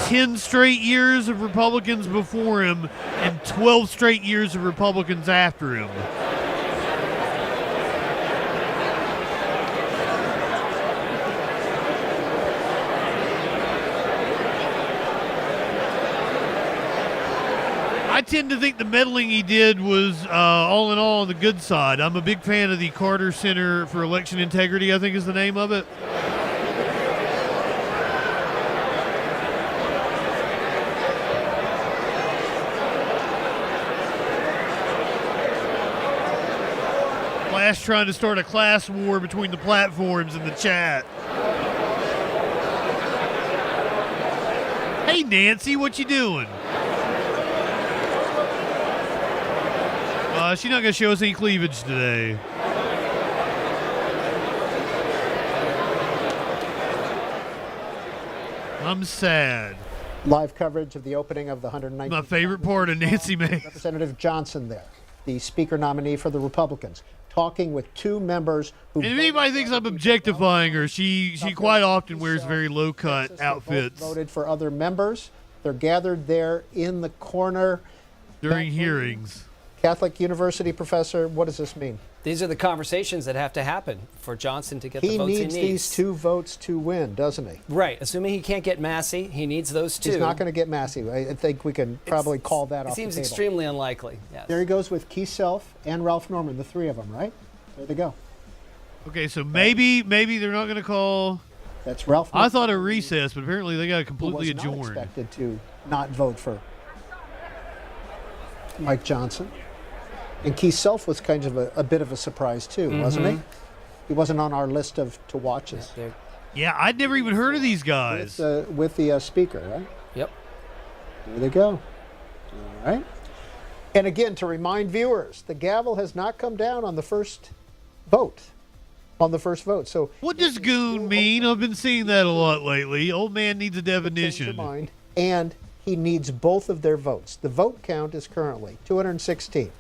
ten straight years of Republicans before him and 12 straight years of Republicans after him. I tend to think the meddling he did was, all in all, on the good side. I'm a big fan of the Carter Center for Election Integrity, I think is the name of it. Flash trying to start a class war between the platforms in the chat. Hey, Nancy, what you doing? She's not going to show us any cleavage today. I'm sad. Live coverage of the opening of the 119th. My favorite part of Nancy May. Representative Johnson there, the Speaker nominee for the Republicans, talking with two members who... And if anybody thinks I'm objectifying her, she quite often wears very low-cut outfits. Voted for other members. They're gathered there in the corner. During hearings. Catholic University professor, what does this mean? These are the conversations that have to happen for Johnson to get the votes he needs. He needs these 2 votes to win, doesn't he? Right. Assuming he can't get Massey, he needs those 2. He's not going to get Massey. I think we can probably call that off the table. It seems extremely unlikely. Yes. There he goes with Keith Self and Ralph Norman, the 3 of them, right? There they go. Okay, so maybe they're not going to call... That's Ralph Norman. I thought a recess, but apparently they got it completely adjourned. Was not expected to not vote for Mike Johnson. And Keith Self was kind of a bit of a surprise, too, wasn't he? He wasn't on our list of to-watches. Yeah, I'd never even heard of these guys. With the speaker, right? Yep. There they go. All right. And again, to remind viewers, the gavel has not come down on the first vote. So what does goon mean? I've been seeing that a lot lately. Old man needs a definition. And he needs both of their votes. The vote count is currently 216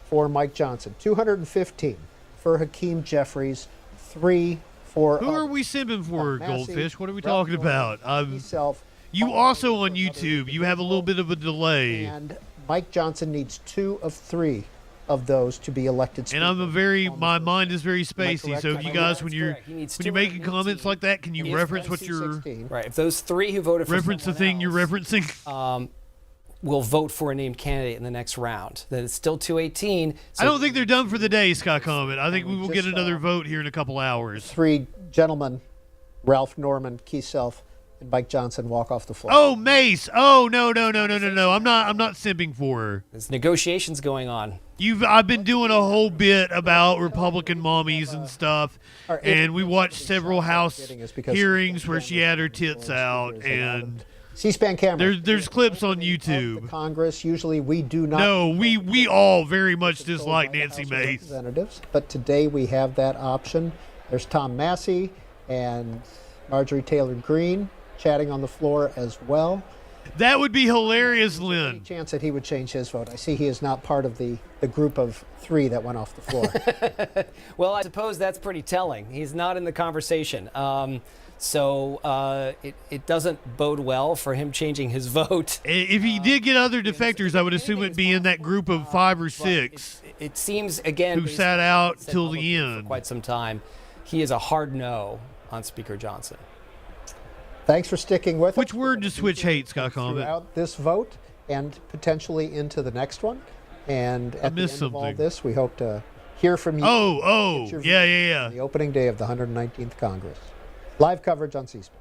for Mike Johnson, 215 for Hakeem Jeffries, 3 for... Who are we simping for, Massey, Goldfish? What are we talking about? Himself, you also on YouTube, you have a little bit of a delay. And Mike Johnson needs 2 of 3 of those to be elected speaker. And my mind is very spacey, so if you guys, when you're making comments like that, can you reference what you're... Right, if those 3 who voted for reference the thing you're referencing? Will vote for a named candidate in the next round. Then it's still 218. So I don't think they're done for the day, Scott Comet. I think we will get another vote here in a couple hours. 3 gentlemen, Ralph Norman, Keith Self, and Mike Johnson walk off the floor. Oh, Mace. Oh, no. I'm not simping for her. There's negotiations going on. I've been doing a whole bit about Republican mommies and stuff, and we watched several House hearings where she had her tits out, and C-SPAN camera. There's clips on YouTube. Congress, usually we do not. No, we all very much dislike Nancy Mace. Representatives, but today we have that option. There's Tom Massey and Marjorie Taylor Greene chatting on the floor as well. That would be hilarious, Lynn. Any chance that he would change his vote? I see he is not part of the group of 3 that went off the floor. Well, I suppose that's pretty telling. He's not in the conversation. So it doesn't bode well for him changing his vote. If he did get other defectors, I would assume it'd be in that group of 5 or 6. It seems, again, who sat out till the end for quite some time. He is a hard no on Speaker Johnson. Thanks for sticking with us. Which word does Switch hate, Scott Comment? Throughout this vote and potentially into the next one. And at the end of all this, we hope to hear from you. Yeah. The opening day of the 119th Congress. Live coverage on C-SPAN.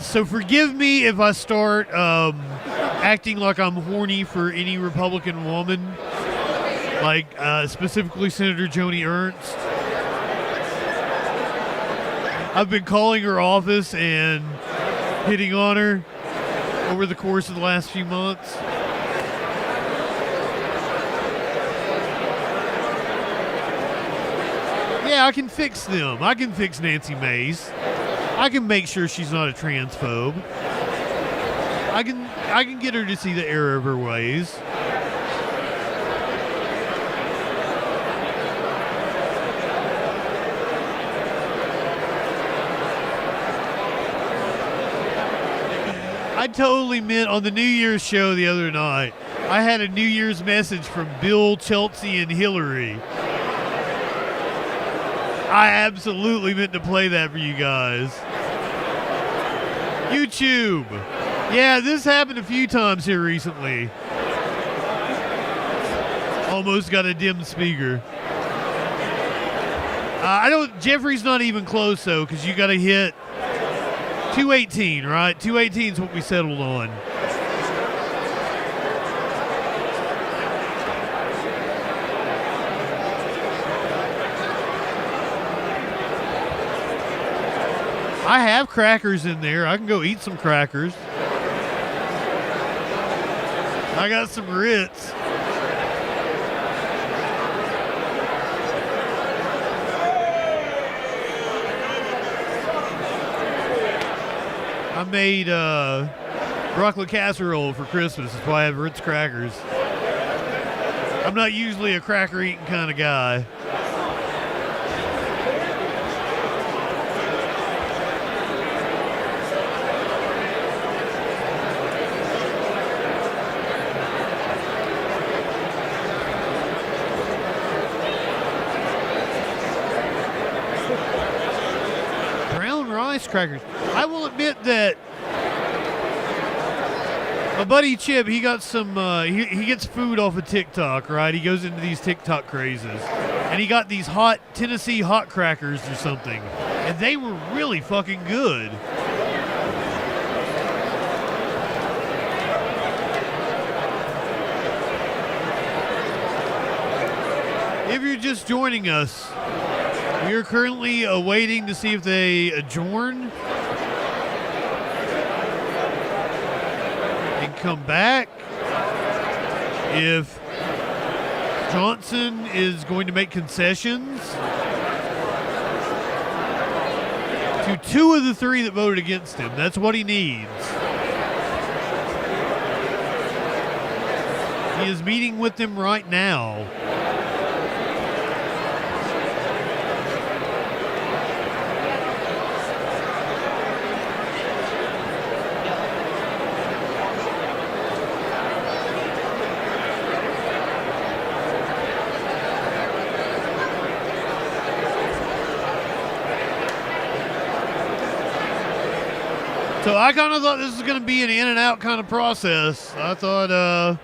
So forgive me if I start acting like I'm horny for any Republican woman, like specifically Senator Joni Ernst. I've been calling her office and hitting on her over the course of the last few months. Yeah, I can fix them. I can fix Nancy Mace. I can make sure she's not a transphobe. I can get her to see the error of her ways. I totally meant on the New Year's show the other night, I had a New Year's message from Bill, Chelsea, and Hillary. I absolutely meant to play that for you guys. YouTube. Yeah, this happened a few times here recently. Almost got a dim speaker. Jeffrey's not even close though, because you got to hit 218, right? 218 is what we settled on. I have crackers in there. I can go eat some crackers. I got some Ritz. I made broccoli casserole for Christmas. That's why I have Ritz crackers. I'm not usually a cracker eating kind of guy. Crackers. I will admit that my buddy Chip, he got some, he gets food off of TikTok, right? He goes into these TikTok crazes. And he got these hot Tennessee hot crackers or something. And they were really fucking good. If you're just joining us, we are currently awaiting to see if they adjourn and come back. If Johnson is going to make concessions to 2 of the 3 that voted against him. That's what he needs. He is meeting with them right now. So I kind of thought this was going to be an in and out kind of process. I thought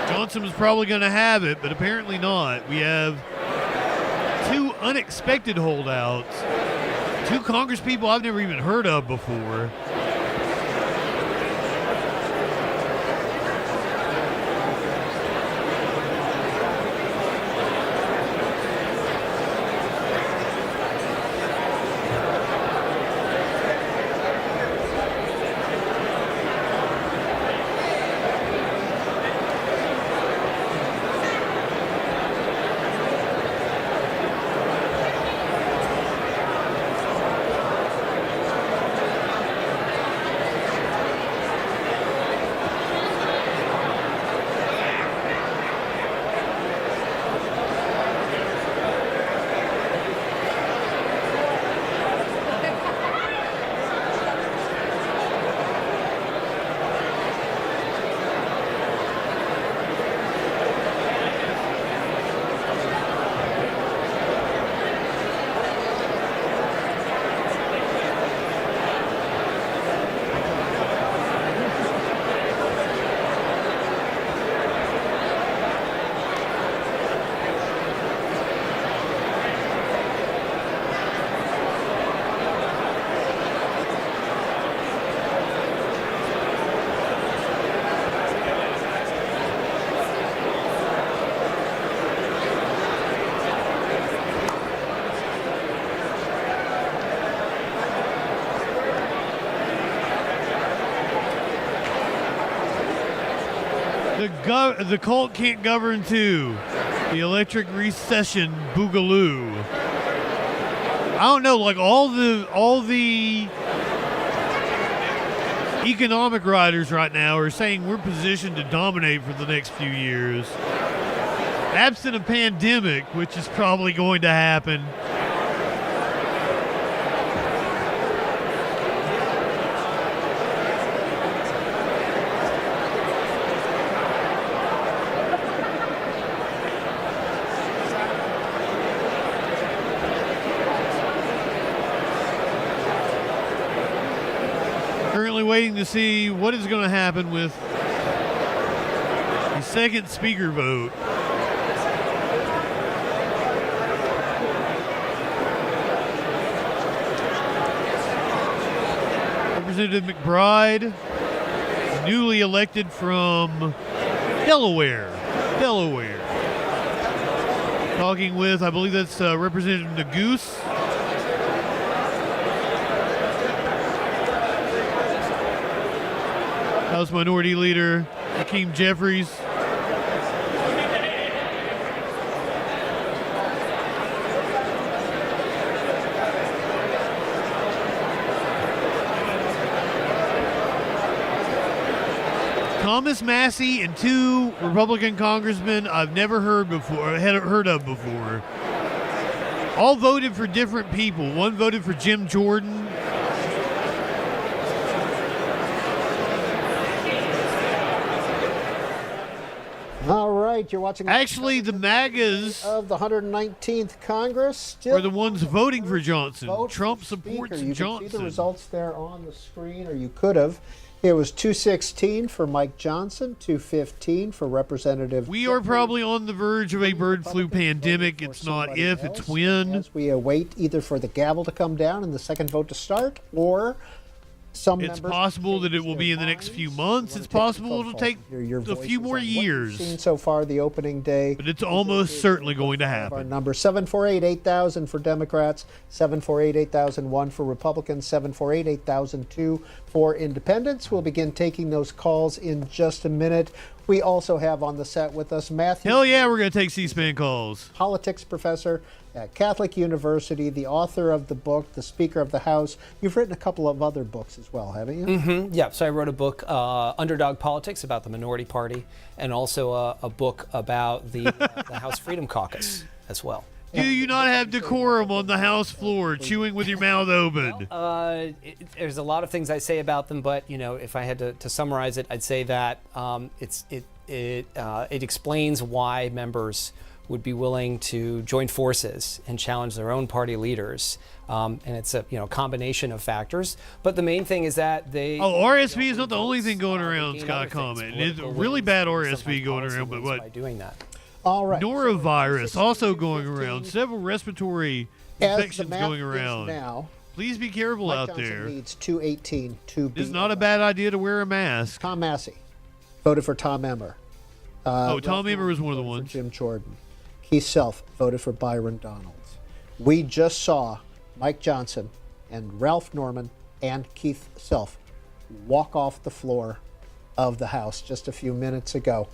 Johnson was probably going to have it, but apparently not. We have two unexpected holdouts, two congresspeople I've never even heard of before. The cult can't govern too. The electric recession boogaloo. I don't know, like all the economic writers right now are saying we're positioned to dominate for the next few years. Absent a pandemic, which is probably going to happen. Waiting to see what is going to happen with the second speaker vote. Representative McBride, newly elected from Delaware. Talking with, I believe that's Representative Nagoose. House Minority Leader Hakeem Jeffries. Thomas Massey and two Republican congressmen I've never heard of before. All voted for different people. One voted for Jim Jordan. All right, you're watching. Actually, the MAGAs of the 119th Congress are the ones voting for Johnson. Trump supports You Johnson. can see the results there on the screen, or you could have. It was 216 for Mike Johnson, 215 for Representative. We are probably on the verge of a bird flu pandemic. It's not if, it's when. As we await either for the gavel to come down and the second vote to start, or it's possible that it will be in the next few months. It's possible it'll take a few more years. Seen so far the opening day, but it's almost certainly going to happen. Our number 748-8000 for Democrats, 748-8001 for Republicans, 748-8002 for Independents. We'll begin taking those calls in just a minute. We also have on the set with us Matthew. Hell yeah, we're going to take C-SPAN calls. Politics professor at Catholic University, the author of the book, the Speaker of the House. You've written a couple of other books as well, haven't you? Mm-hmm. Yeah, so I wrote a book, Underdog Politics, about the minority party, and also a book about the House Freedom Caucus as well. Do you not have decorum on the House floor, chewing with your mouth open? Well, there's a lot of things I say about them, but if I had to summarize it, I'd say that it explains why members would be willing to join forces and challenge their own party leaders. And it's a combination of factors. But the main thing is that they... Oh, RSV is not the only thing going around, Scott comment. It's a really bad RSV going around, but what? By doing that. All right. Norovirus also going around. Several respiratory infections going around. Now, please be careful Mike out Johnson there. Needs 218 to be. It's not a bad idea to wear a mask. Tom Massey voted for Tom Emmer. Tom Emmer was one of the ones. Jim Jordan. Keith Self voted for Byron Donalds. We just saw Mike Johnson and Ralph Norman and Keith Self walk off the floor of the House just a few minutes ago.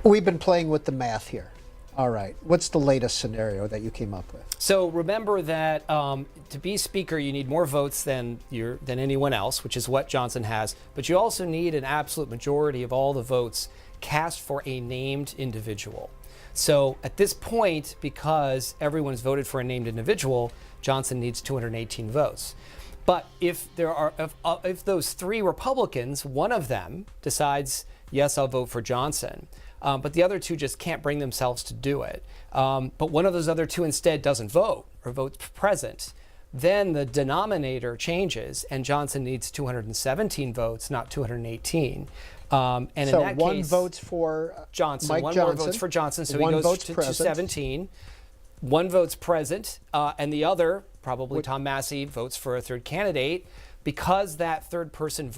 We've been playing with the math here. All right. What's the latest scenario that you came up with? So remember that to be Speaker, you need more votes than anyone else, which is what Johnson has. But you also need an absolute majority of all the votes cast for a named individual. So at this point, because everyone's voted for a named individual, Johnson needs 218 votes. But if those three Republicans, one of them decides, yes, I'll vote for Johnson, but the other two just can't bring themselves to do it, but one of those other two instead doesn't vote or votes present, then the denominator changes and Johnson needs 217 votes, not 218. And so in that one case, votes for Johnson, Mike one Johnson, more votes for Johnson, so he one goes votes to present. 217. One vote's present, and the other, probably Tom Massey, votes for a third candidate. Because that third person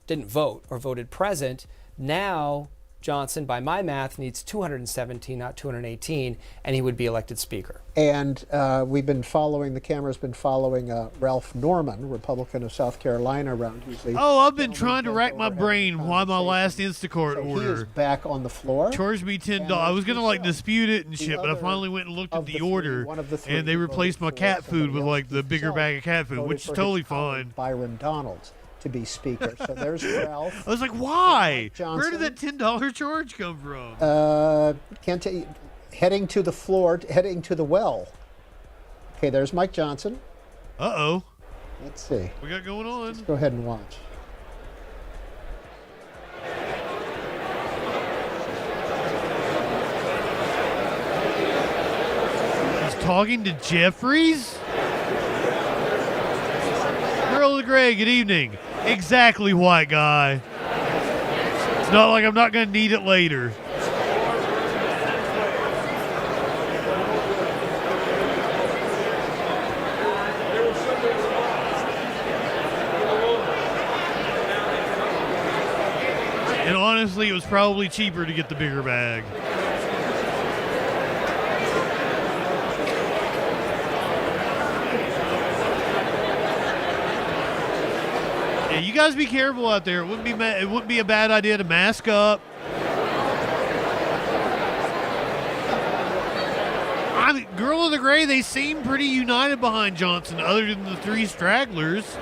didn't vote or voted present, now Johnson, by my math, needs 217, not 218, and he would be elected Speaker. And we've been following, the camera's been following Ralph Norman, Republican of South Carolina, around. I've been trying to rack my brain why my last Instacart so order. He is back on the floor. Charged me $10. I was going to dispute it and shit, but I finally went and looked at the order, and they replaced my cat food with like the bigger bag of cat food, which is totally fine. Byron Donalds to be Speaker. So there's Ralph. I was like, why? Where did that $10 charge come from? Can't tell you. Heading to the floor, heading to the well. Okay, there's Mike Johnson. Uh-oh. Let's see. We got going on. Let's go ahead and watch. He's talking to Jeffries? Earl of the Gray, good evening. Exactly, white guy. It's not like I'm not going to need it later. And honestly, it was probably cheaper to get the bigger bag. Yeah, you guys be careful out there. It wouldn't be a bad idea to mask up. Girl of the Gray, they seem pretty united behind Johnson, other than the three stragglers.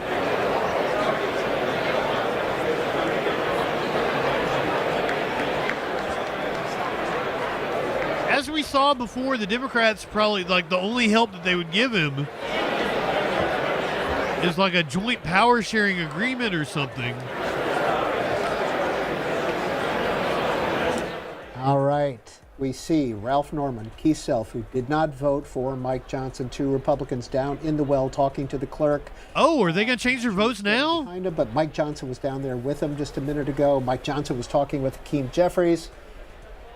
As we saw before, the Democrats probably, like, the only help that they would give him is like a joint power sharing agreement or something. All right. We see Ralph Norman, Keith Self, who did not vote for Mike Johnson, two Republicans down in the well talking to the clerk. Oh, are they going to change their votes now? Kind of, but Mike Johnson was down there with him just a minute ago. Mike Johnson was talking with Hakeem Jeffries.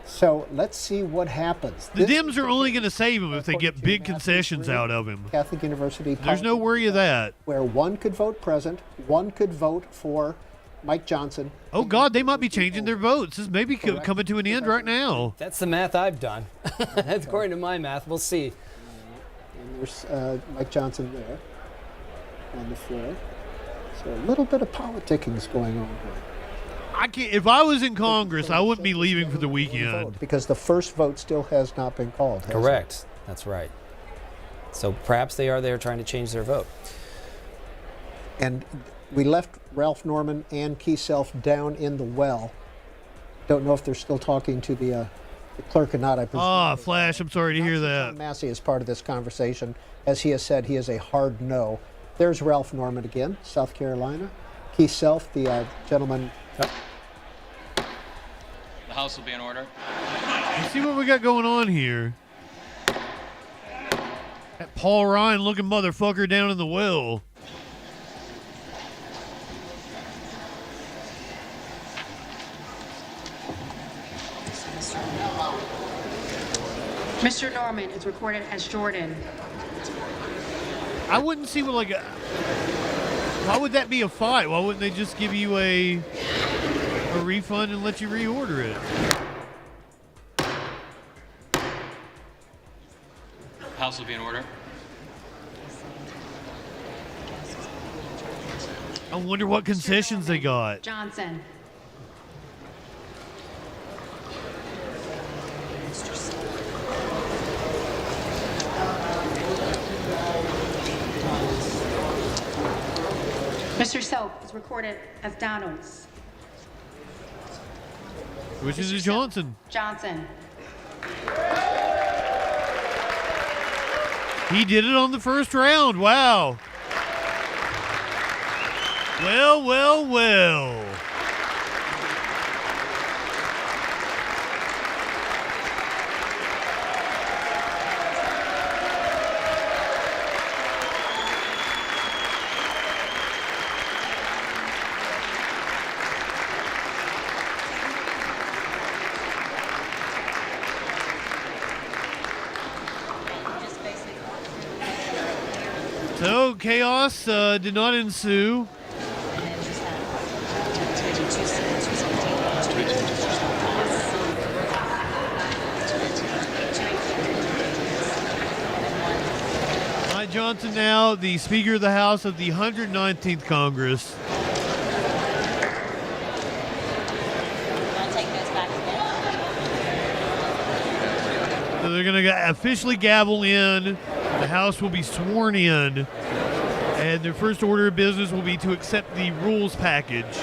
So let's see what happens. The Dems are only going to save him if they get big concessions out of him. Catholic University. There's no worry of that. Where one could vote present, one could vote for Mike Johnson. Oh, God, they might be changing their votes. This may be coming to an end right now. That's the math I've done. According to my math, we'll see. And there's Mike Johnson there on the floor. So a little bit of politicking's going on here. If I was in Congress, I wouldn't be leaving for the weekend. Because the first vote still has not been called. Correct. That's right. So perhaps they are there trying to change their vote. And we left Ralph Norman and Keith Self down in the well. Don't know if they're still talking to the clerk or not. I presume. Flash, I'm sorry to hear that. Tom Massey is part of this conversation. As he has said, he is a hard no. There's Ralph Norman again, South Carolina. Keith Self, the gentleman. The House will be in order. Let's see what we got going on here. That Paul Ryan looking motherfucker down in the well. Mr. Norman is recorded as Jordan. I wouldn't see what why would that be a fight? Why wouldn't they just give you a refund and let you reorder it? House will be in order. I wonder what concessions they got. Johnson. Mr. Soap is recorded as Donalds. Which is a Johnson. Johnson. He did it on the first round. Wow. Well, well, well. So, chaos did not ensue. Mike Johnson now the Speaker of the House of the 119th Congress. So they're going to officially gavel in. The House will be sworn in, and their first order of business will be to accept the rules package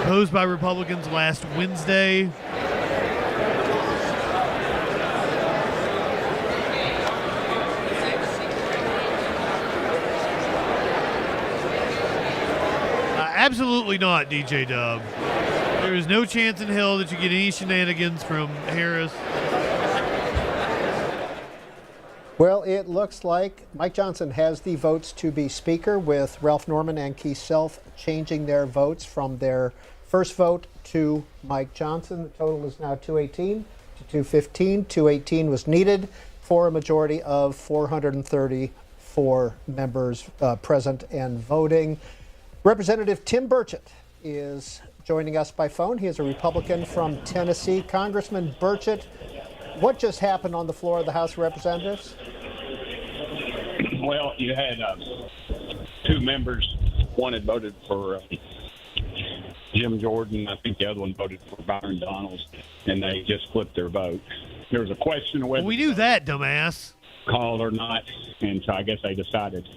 proposed by Republicans last Wednesday. Absolutely not, DJ Dub. There is no chance in hell that you get any shenanigans from Harris. Well, it looks like Mike Johnson has the votes to be Speaker, with Ralph Norman and Keith Self changing their votes from their first vote to Mike Johnson. The total is now 218 to 215. 218 was needed for a majority of 434 members present and voting. Representative Tim Burchett is joining us by phone. He is a Republican from Tennessee. Congressman Burchett, what just happened on the floor of the House of Representatives? Well, you had two members. One had voted for Jim Jordan. I think the other one voted for Byron Donalds, and they just flipped their vote. There was a question of whether we knew that, dumbass. Called or not, and so I guess they decided.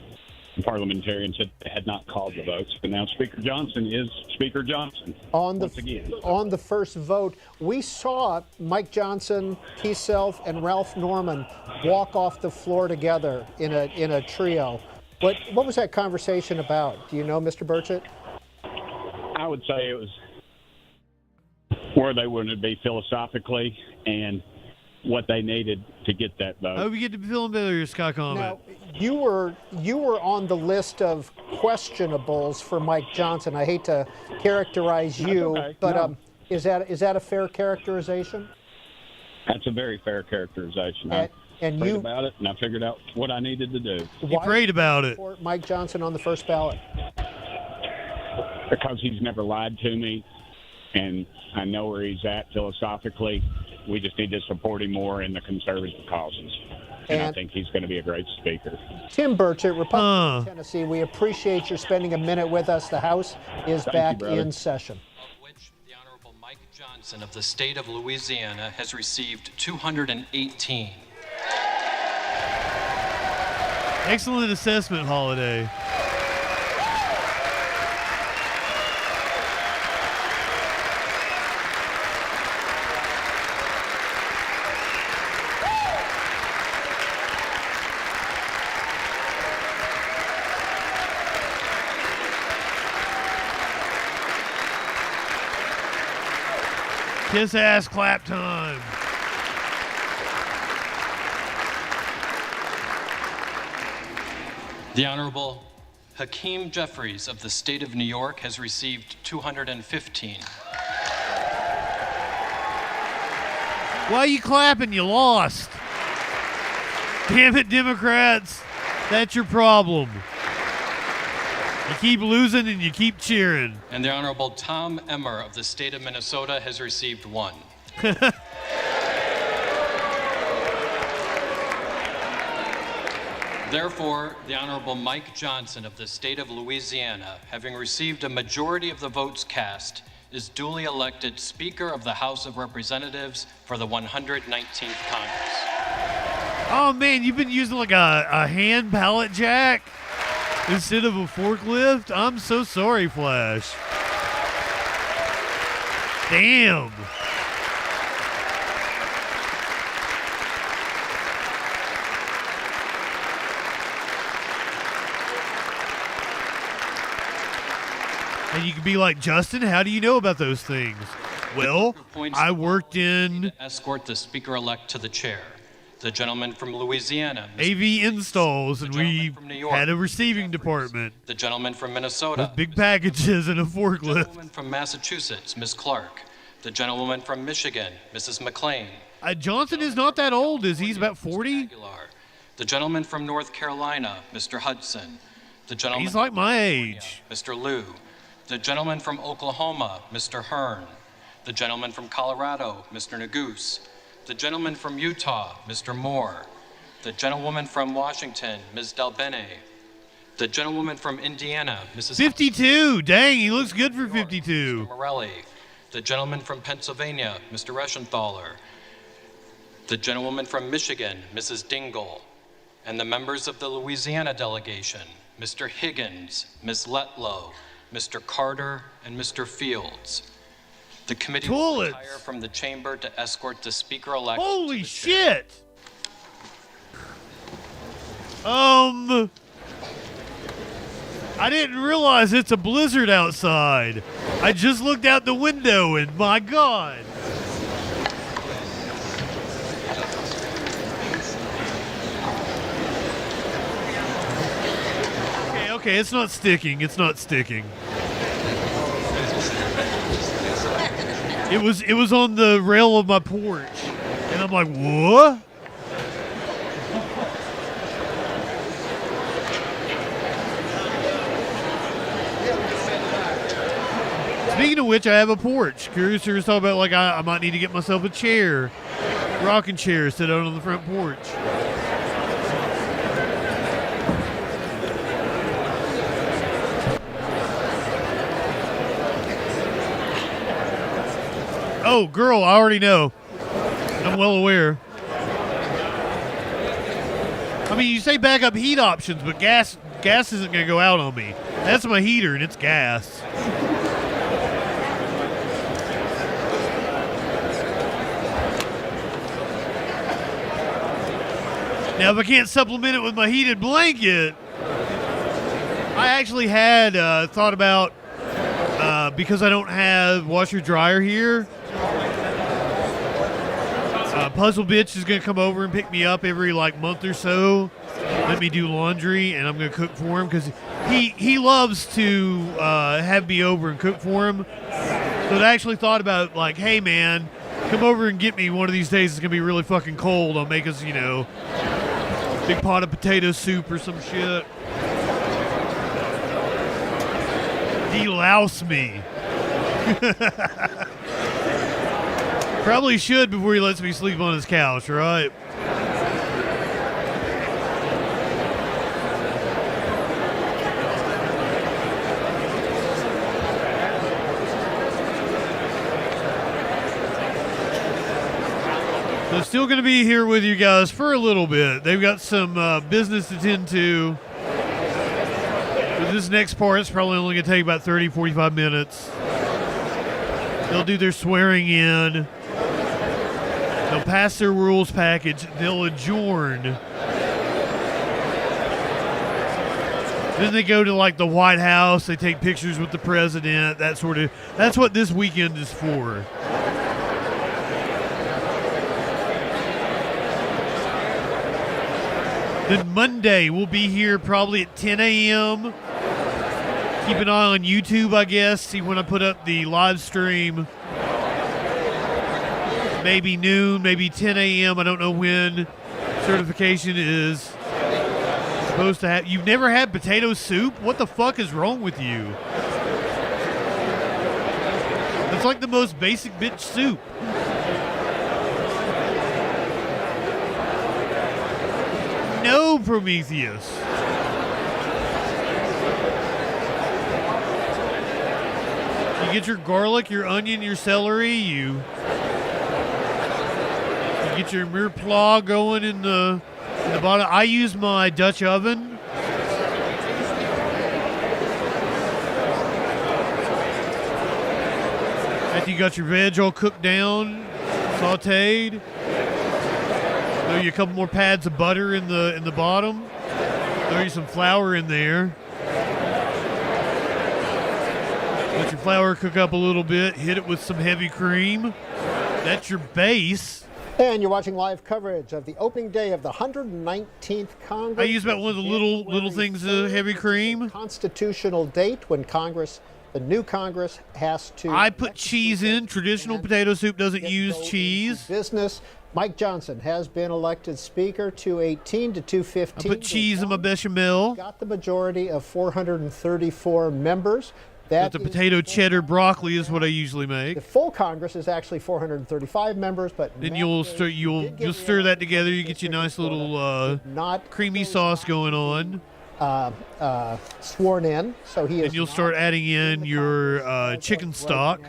The parliamentarians had not called the votes, but now Speaker Johnson is Speaker Johnson. On the first vote, we saw Mike Johnson, Keith Self, and Ralph Norman walk off the floor together in a trio. What was that conversation about? Do you know, Mr. Burchett? I would say it was where they wanted to be philosophically and what they needed to get that vote. I hope you get to feeling better, Scott Comment. Now, you were on the list of questionables for Mike Johnson. I hate to characterize you, okay. but No. Is that a fair characterization? That's a very fair characterization. And I prayed you about it, and I figured out what I needed to do. You prayed about it. Support Mike Johnson on the first ballot. Because he's never lied to me, and I know where he's at philosophically. We just need to support him more in the conservative causes. And I think he's going to be a great speaker. Tim Burchett, Republican of Tennessee, we appreciate your spending a minute with us. The House is back in session. The Honorable Mike Johnson of the state of Louisiana has received 218. Excellent assessment, Holiday. Kiss ass clap time. The Honorable Hakeem Jeffries of the state of New York has received 215. Why are you clapping? You lost. Damn it, Democrats. That's your problem. You keep losing and you keep cheering. And the Honorable Tom Emmer of the state of Minnesota has received 1. Therefore, the Honorable Mike Johnson of the state of Louisiana, having received a majority of the votes cast, is duly elected Speaker of the House of Representatives for the 119th Congress. Oh man, you've been using like a hand pallet jack instead of a forklift? I'm so sorry, Flash. Damn. And you could be like, Justin, how do you know about those things? Well, I worked in escort the Speaker-elect to the chair. The gentleman from Louisiana, AV installs, and we had a receiving department. The gentleman from Minnesota, with big packages and a forklift. The gentleman from Massachusetts, Ms. Clark. The gentlewoman from Michigan, Mrs. McLean. Johnson is not that old, is he? He's about 40? The gentleman from North Carolina, Mr. Hudson. The gentleman He's like my age. Mr. Liu. The gentleman from Oklahoma, Mr. Hearn. The gentleman from Colorado, Mr. Neguse. The gentleman from Utah, Mr. Moore. The gentlewoman from Washington, Ms. Delbene. The gentlewoman from Indiana, Mrs. 52. Dang, he looks good for 52. Mr. Morelli. The gentleman from Pennsylvania, Mr. Reschenthaler. The gentlewoman from Michigan, Mrs. Dingle. And the members of the Louisiana delegation, Mr. Higgins, Ms. Letlow, Mr. Carter, and Mr. Fields. The committee will retire from the chamber to escort the Speaker-elect. Holy shit! I didn't realize it's a blizzard outside. I just looked out the window and my God. Okay, it's not sticking. It's not sticking. It was on the rail of my porch, and I'm like, what? Speaking of which, I have a porch. Curious to talk about, like, I might need to get myself a chair, rocking chair, sit out on the front porch. Oh, girl, I already know. I'm well aware. I mean, you say backup heat options, but gas isn't going to go out on me. That's my heater, and it's gas. Now, if I can't supplement it with my heated blanket, I actually had thought about, because I don't have washer dryer here, Puzzle Bitch is going to come over and pick me up every month or so, let me do laundry, and I'm going to cook for him because he loves to have me over and cook for him. So I actually thought about, hey man, come over and get me one of these days. It's going to be really fucking cold. I'll make us, big pot of potato soup or some shit. Delouse me. Probably should before he lets me sleep on his couch, right? So still going to be here with you guys for a little bit. They've got some business to tend to. But this next part is probably only going to take about 30, 45 minutes. They'll do their swearing in. They'll pass their rules package. They'll adjourn. Then they go to the White House. They take pictures with the president. That's what this weekend is for. Then Monday, we'll be here probably at 10 a.m. Keep an eye on YouTube, I guess. See when I put up the live stream. Maybe noon, maybe 10 a.m. I don't know when certification is supposed to have. You've never had potato soup? What the fuck is wrong with you? It's like the most basic bitch soup. No, Prometheus. You get your garlic, your onion, your celery, you get your mirepoix going in the bottom. I use my Dutch oven. After you got your veg all cooked down, sauteed, throw you a couple more pads of butter in the bottom. Throw you some flour in there. Let your flour cook up a little bit. Hit it with some heavy cream. That's your base. And you're watching live coverage of the opening day of the 119th Congress. I use about one of the little things of heavy cream. Constitutional date when the new Congress has to. I put cheese in. Traditional potato soup doesn't use cheese. Business. Mike Johnson has been elected Speaker 218 to 215. I put cheese in my bechamel. Got the majority of 434 members. But the potato cheddar broccoli is what I usually make. The full Congress is actually 435 members, but then you'll stir that together. You get your nice little creamy sauce going on. Sworn in, so he is. And you'll start adding in your chicken stock.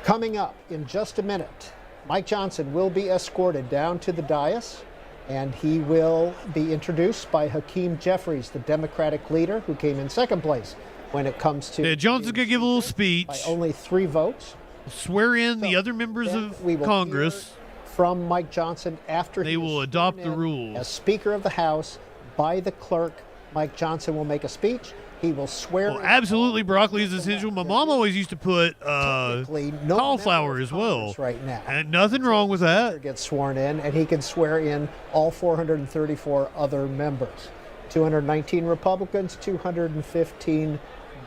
Coming up in just a minute, Mike Johnson will be escorted down to the dais, and he will be introduced by Hakeem Jeffries, the Democratic leader who came in second place. When it comes to Johnson's going to give a little speech. By only 3 votes. Swear in the other members of Congress. From Mike Johnson after they will adopt the rules. As Speaker of the House by the clerk, Mike Johnson will make a speech. He will swear. Well, absolutely, broccoli is essential. My mom always used to put cauliflower as well. Right now, and nothing wrong with that. Gets sworn in, and he can swear in all 434 other members. 219 Republicans, 215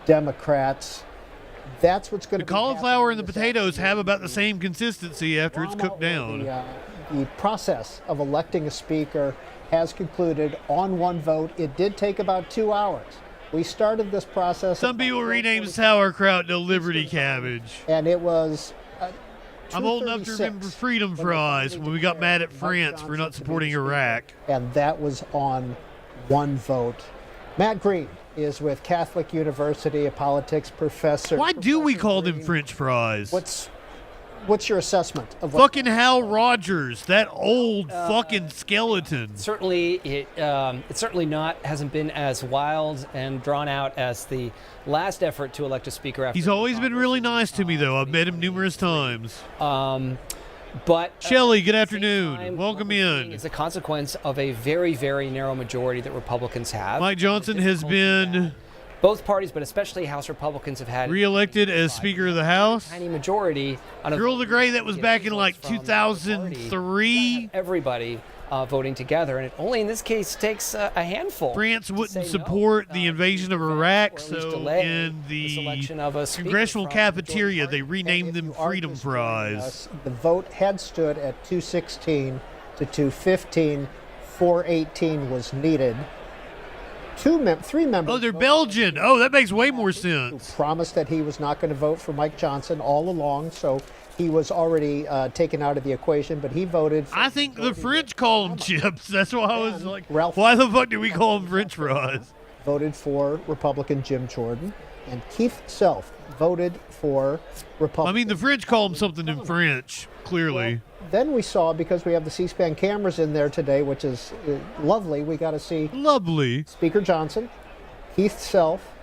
Democrats. That's what's going to be. The cauliflower and the potatoes have about the same consistency after it's cooked down. The process of electing a speaker has concluded on one vote. It did take about 2 hours. We started this process. Some people rename sauerkraut to Liberty cabbage. And it was. I'm old enough to remember freedom fries when we got mad at France for not supporting Iraq. And that was on one vote. Matt Green is with Catholic University, a politics professor. Why do we call them French fries? What's your assessment of fucking Hal Rogers, that old fucking skeleton? Certainly, it certainly hasn't been as wild and drawn out as the last effort to elect a speaker. After he's always been really nice to me, though. I've met him numerous times. But Shelley, good afternoon. Welcome in. It's a consequence of a very, very narrow majority that Republicans have. Mike Johnson has been. Both parties, but especially House Republicans, have had reelected as Speaker of the House. Tiny majority. Girl the Gray, that was back in like 2003. Everybody voting together, and it only in this case takes a handful. France wouldn't support the invasion of Iraq, so in the Congressional cafeteria, they renamed them Freedom Fries. The vote had stood at 216 to 215. 418 was needed. 3 members. Oh, they're Belgian. Oh, that makes way more sense. Who promised that he was not going to vote for Mike Johnson all along, so he was already taken out of the equation, but he voted for. I think the French call them chips. That's why I was like, why the fuck do we call them French fries? Voted for Republican Jim Jordan, and Keith Self voted for Republican. I mean, the French call them something in French, clearly. Well, then we saw, because we have the C-SPAN cameras in there today, which is lovely, we got to see Speaker Johnson, Keith Self,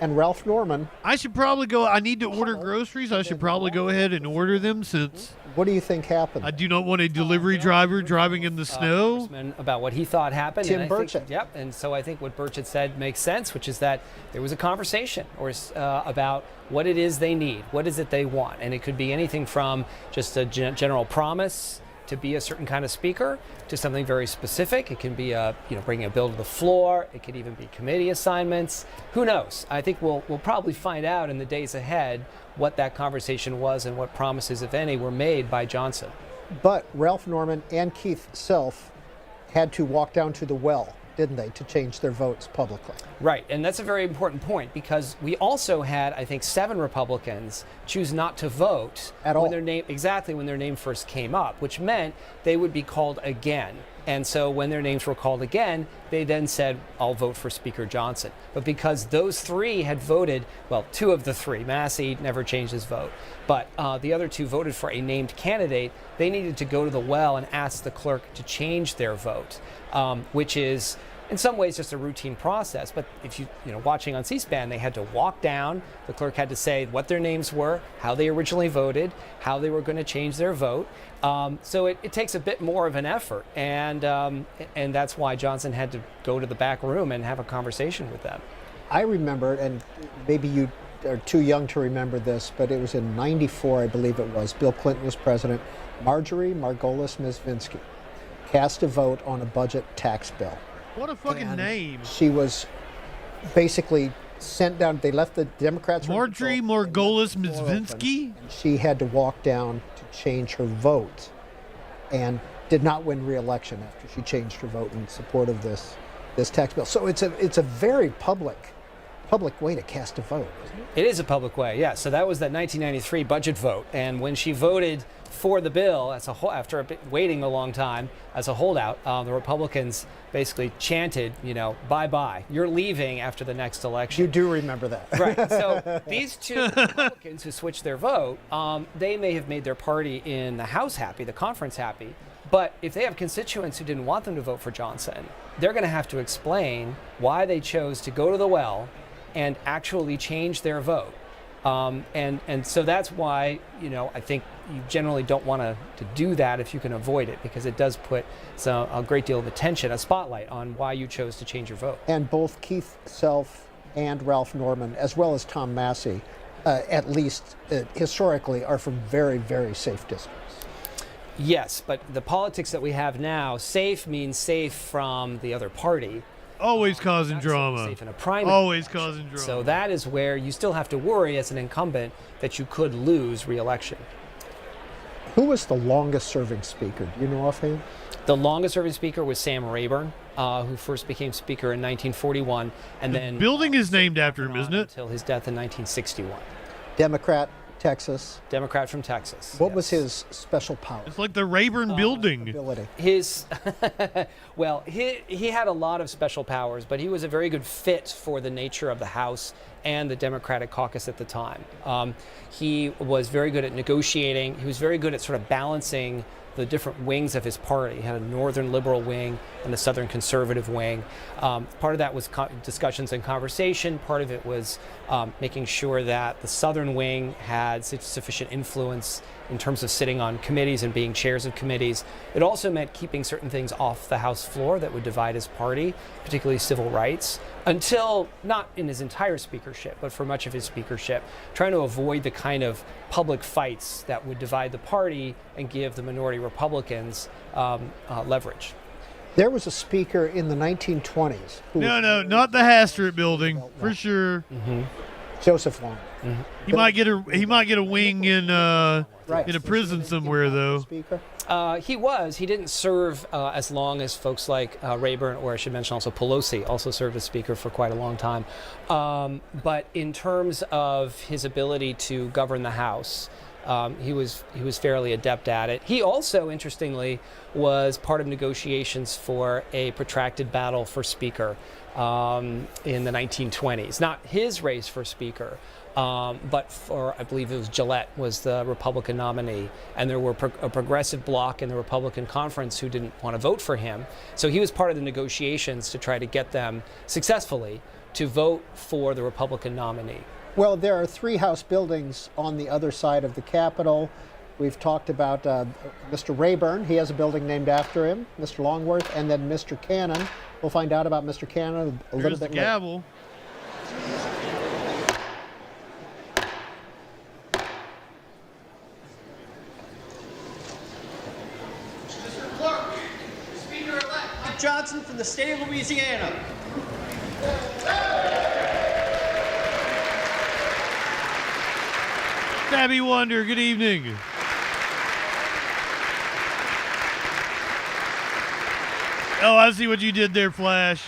and Ralph Norman. I should probably go. I need to order groceries. I should probably go ahead and order them since. What do you think happened? I do not want a delivery driver driving in the snow. About what he thought happened. Tim Burchett. Yep, and so I think what Burchett said makes sense, which is that there was a conversation about what it is they need, what is it they want, and it could be anything from just a general promise to be a certain kind of speaker to something very specific. It can be bringing a bill to the floor. It could even be committee assignments. Who knows? I think we'll probably find out in the days ahead what that conversation was and what promises, if any, were made by Johnson. But Ralph Norman and Keith Self had to walk down to the well, didn't they, to change their votes publicly? Right, and that's a very important point because we also had, I think, 7 Republicans choose not to vote at all when their name first came up, which meant they would be called again. And so when their names were called again, they then said, I'll vote for Speaker Johnson. But because those 3 had voted, well, 2 of the 3, Massey never changed his vote, but the other 2 voted for a named candidate, they needed to go to the well and ask the clerk to change their vote, which is in some ways just a routine process. But if watching on C-SPAN, they had to walk down, the clerk had to say what their names were, how they originally voted, how they were going to change their vote. So it takes a bit more of an effort, and that's why Johnson had to go to the back room and have a conversation with them. I remember, and maybe you are too young to remember this, but it was in '94, I believe it was. Bill Clinton was president. Marjorie Margolis-Mizvinsky cast a vote on a budget tax bill. What a fucking name. She was basically sent down. They left the Democrats. Marjorie Margolis-Mizvinsky? She had to walk down to change her vote and did not win re-election after she changed her vote in support of this tax bill. So it's a very public way to cast a vote, isn't it? It is a public way, yeah. So that was that 1993 budget vote, and when she voted for the bill after waiting a long time as a holdout, the Republicans basically chanted, bye-bye, you're leaving after the next election. You do remember that. Right. So these 2 Republicans who switched their vote, they may have made their party in the House happy, the conference happy, but if they have constituents who didn't want them to vote for Johnson, they're going to have to explain why they chose to go to the well and actually change their vote. And so that's why, I think you generally don't want to do that if you can avoid it, because it does put a great deal of attention, a spotlight on why you chose to change your vote. And both Keith Self and Ralph Norman, as well as Tom Massey, at least historically, are from very, very safe districts. Yes, but the politics that we have now, safe means safe from the other party. Always causing drama. Safe in a primary. Always causing drama. So that is where you still have to worry as an incumbent that you could lose re-election. Who was the longest serving speaker? Do you know offhand? The longest serving speaker was Sam Rayburn, who first became speaker in 1941, and then the building is named after him, isn't it? Until his death in 1961. Democrat, Texas. Democrat from Texas. What was his special power? It's like the Rayburn building. Ability. His, well, he had a lot of special powers, but he was a very good fit for the nature of the House and the Democratic caucus at the time. He was very good at negotiating. He was very good at sort of balancing the different wings of his party. He had a northern liberal wing and a southern conservative wing. Part of that was discussions and conversation. Part of it was making sure that the southern wing had sufficient influence in terms of sitting on committees and being chairs of committees. It also meant keeping certain things off the House floor that would divide his party, particularly civil rights, until, not in his entire speakership, but for much of his speakership, trying to avoid the kind of public fights that would divide the party and give the minority Republicans leverage. There was a speaker in the 1920s. No, not the Hastert building, for sure. Mm-hmm. Joseph Long. Mm-hmm. He might get a wing in a prison somewhere, though. He didn't serve as long as folks like Rayburn, or I should mention also Pelosi, also served as speaker for quite a long time. But in terms of his ability to govern the House, he was fairly adept at it. He also, interestingly, was part of negotiations for a protracted battle for Speaker in the 1920s. Not his race for Speaker, but for, I believe it was Gillette was the Republican nominee, and there were a progressive bloc in the Republican conference who didn't want to vote for him. So he was part of the negotiations to try to get them successfully to vote for the Republican nominee. Well, there are 3 House buildings on the other side of the Capitol. We've talked about Mr. Rayburn. He has a building named after him, Mr. Longworth, and then Mr. Cannon. We'll find out about Mr. Cannon a little bit later. Gavel. Clerk, Speaker-elect Johnson from the state of Louisiana. Tabby Wonder, good evening. Oh, I see what you did there, Flash.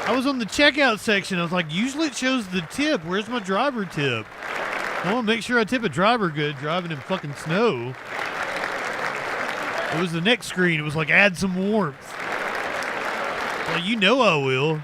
I was on the checkout section. I was like, usually it shows the tip. Where's my driver tip? I want to make sure I tip a driver good driving in fucking snow. It was the next screen. It was like, add some warmth. Well, you know I will.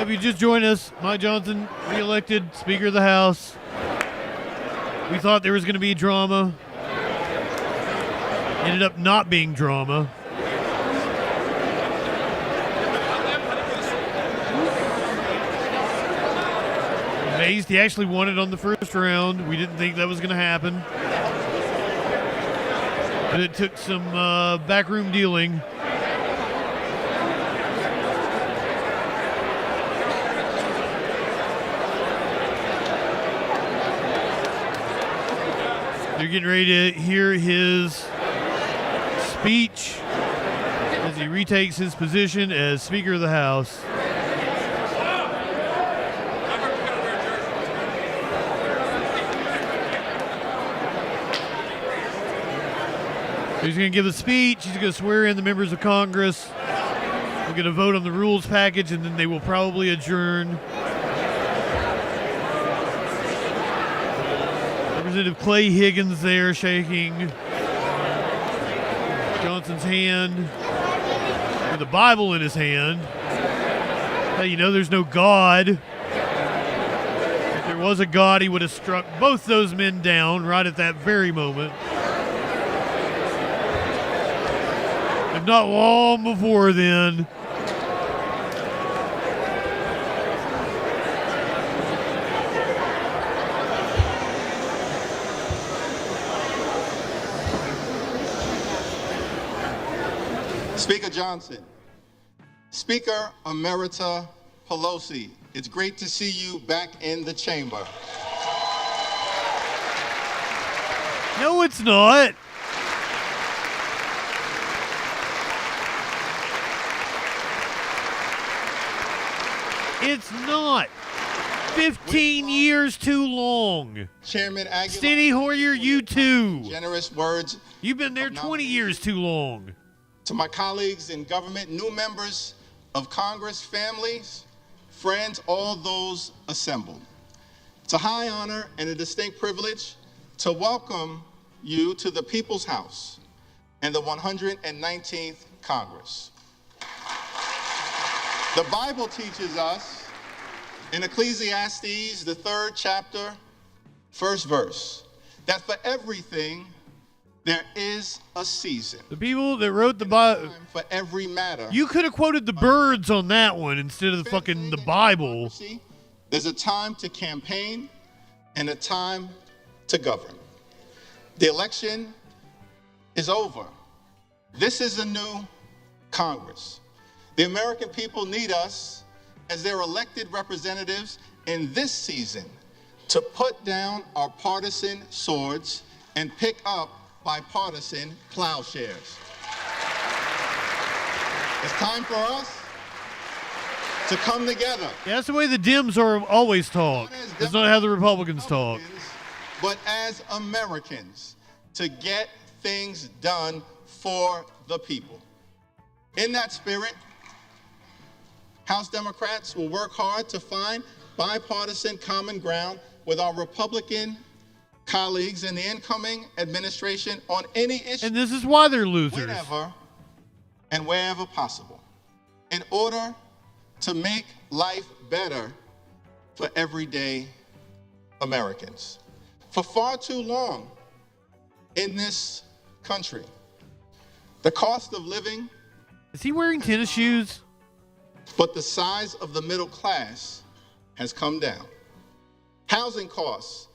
If you just joined us, Mike Johnson, re-elected Speaker of the House. We thought there was going to be drama. Ended up not being drama. Amazed he actually won it on the first round. We didn't think that was going to happen. But it took some backroom dealing. You're getting ready to hear his speech as he retakes his position as Speaker of the House. He's going to give a speech. He's going to swear in the members of Congress. We're going to vote on the rules package, and then they will probably adjourn. Representative Clay Higgins there shaking Johnson's hand with a Bible in his hand. Hey, you know there's no God. If there was a God, he would have struck both those men down right at that very moment. If not long before then. Speaker Johnson, Speaker Emerita Pelosi, it's great to see you back in the chamber. No, it's not. It's not. 15 years too long. Chairman Aguilar. Steny Hoyer, you too. Generous words. You've been there 20 years too long. To my colleagues in government, new members of Congress, families, friends, all those assembled. It's a high honor and a distinct privilege to welcome you to the People's House and the 119th Congress. The Bible teaches us in Ecclesiastes, the 3rd chapter, 1st verse, that for everything there is a season. The people that wrote the Bible, for every matter. You could have quoted the birds on that one instead of the Bible. There's a time to campaign and a time to govern. The election is over. This is a new Congress. The American people need us as their elected representatives in this season to put down our partisan swords and pick up bipartisan plowshares. It's time for us to come together. Yeah, that's the way the Dems are always talk. That's not how the Republicans talk. But as Americans, to get things done for the people. In that spirit, House Democrats will work hard to find bipartisan common ground with our Republican colleagues in the incoming administration on any issue. And this is why they're losers. Whenever and wherever possible, in order to make life better for everyday Americans. For far too long in this country, the cost of living. Is he wearing tennis shoes? But the size of the middle class has come down. Housing costs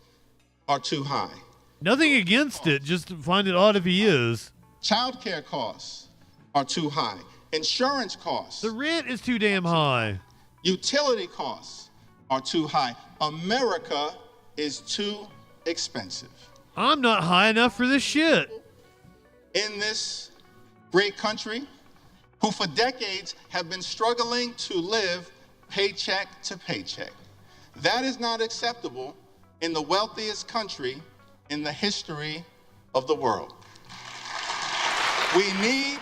are too high. Nothing against it, just find it odd if he is. Childcare costs are too high. Insurance costs. The rent is too damn high. Utility costs are too high. America is too expensive. I'm not high enough for this shit. In this great country, who for decades have been struggling to live paycheck to paycheck. That is not acceptable in the wealthiest country in the history of the world. We need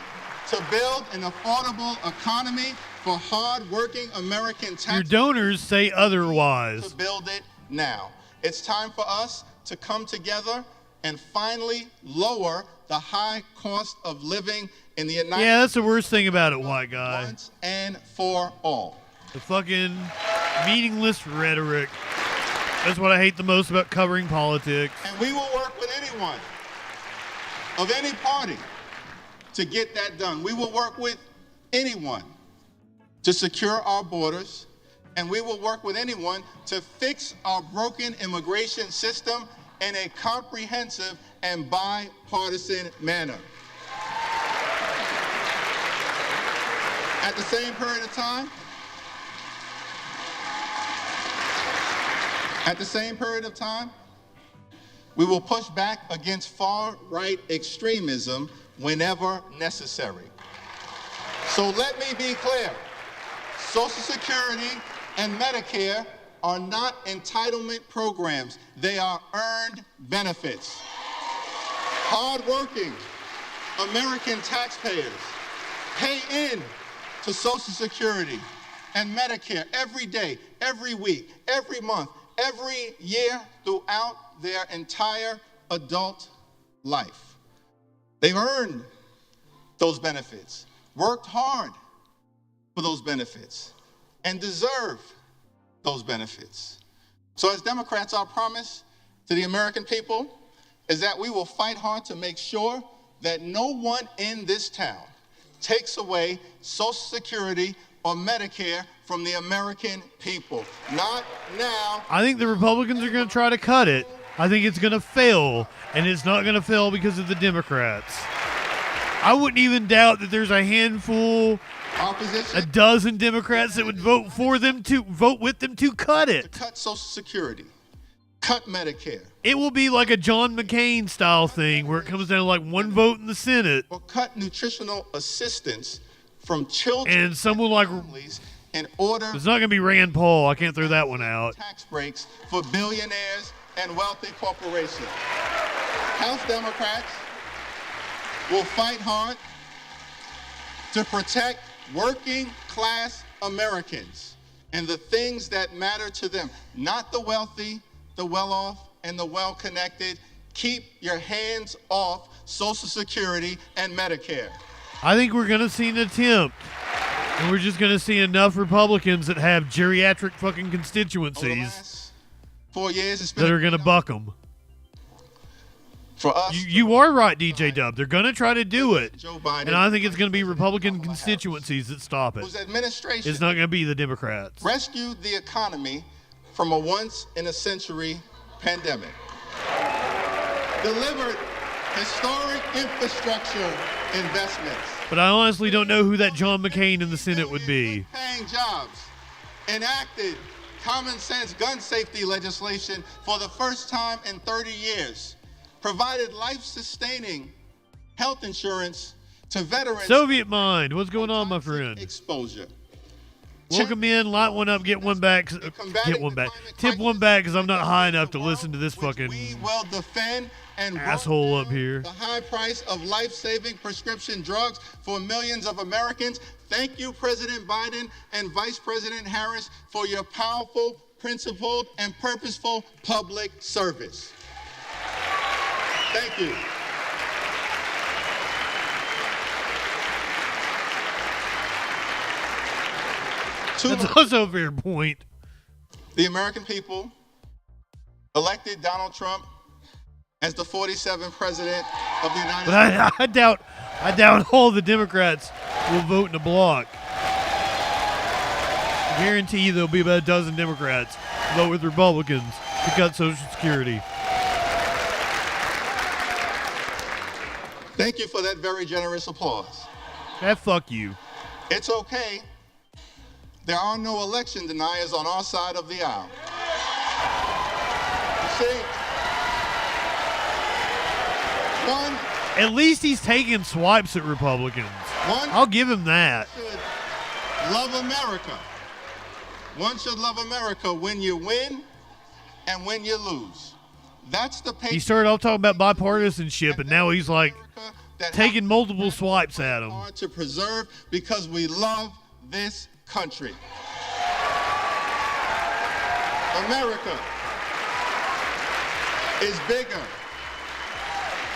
to build an affordable economy for hard-working American taxpayers. Your donors say otherwise. To build it now. It's time for us to come together and finally lower the high cost of living in the United States. Yeah, that's the worst thing about it, white guy. Once and for all. The fucking meaningless rhetoric. That's what I hate the most about covering politics. And we will work with anyone of any party to get that done. We will work with anyone to secure our borders, and we will work with anyone to fix our broken immigration system in a comprehensive and bipartisan manner. At the same period of time, we will push back against far-right extremism whenever necessary. So let me be clear. Social Security and Medicare are not entitlement programs. They are earned benefits. Hard-working American taxpayers pay in to Social Security and Medicare every day, every week, every month, every year throughout their entire adult life. They've earned those benefits, worked hard for those benefits, and deserve those benefits. So as Democrats, our promise to the American people is that we will fight hard to make sure that no one in this town takes away Social Security or Medicare from the American people. Not now. I think the Republicans are going to try to cut it. I think it's going to fail, and it's not going to fail because of the Democrats. I wouldn't even doubt that there's a handful, a dozen Democrats that would vote with them to cut it. To cut Social Security, cut Medicare. It will be like a John McCain style thing where it comes down to like one vote in the Senate. Or cut nutritional assistance from children and someone like families in order. It's not going to be Rand Paul. I can't throw that one out. Tax breaks for billionaires and wealthy corporations. House Democrats will fight hard to protect working class Americans and the things that matter to them, not the wealthy, the well-off, and the well-connected. Keep your hands off Social Security and Medicare. I think we're going to see an attempt, and we're just going to see enough Republicans that have geriatric fucking constituencies 4 years, that are going to buck them. For us, you are right, DJ Dub. They're going to try to do it, Joe Biden, and I think it's going to be Republican constituencies that stop it. whose administration It's not going to be the Democrats. rescued the economy from a once-in-a-century pandemic, delivered historic infrastructure investments, But I honestly don't know who that John McCain in the Senate would be. paying jobs, enacted common sense gun safety legislation for the first time in 30 years, provided life-sustaining health insurance to veterans. Soviet mind. What's going on, my friend? Exposure. Welcome in, light one up, get one back. Get one back. Tip one back because I'm not high enough to listen to this fucking We will defend and asshole up here. the high price of life-saving prescription drugs for millions of Americans. Thank you, President Biden and Vice President Harris, for your powerful, principled, and purposeful public service. Thank you. That's also a fair point. The American people elected Donald Trump as the 47th president of the United States. But I doubt all the Democrats will vote in a block. I guarantee you there'll be about a dozen Democrats vote with Republicans to cut Social Security. Thank you for that very generous applause. Fuck you. It's okay. There are no election deniers on our side of the aisle. You see? At least he's taking swipes at Republicans. I'll give him that. Love America. One should love America when you win and when you lose. That's the He started off talking about bipartisanship, and now he's like taking multiple swipes at him. To preserve because we love this country. America is bigger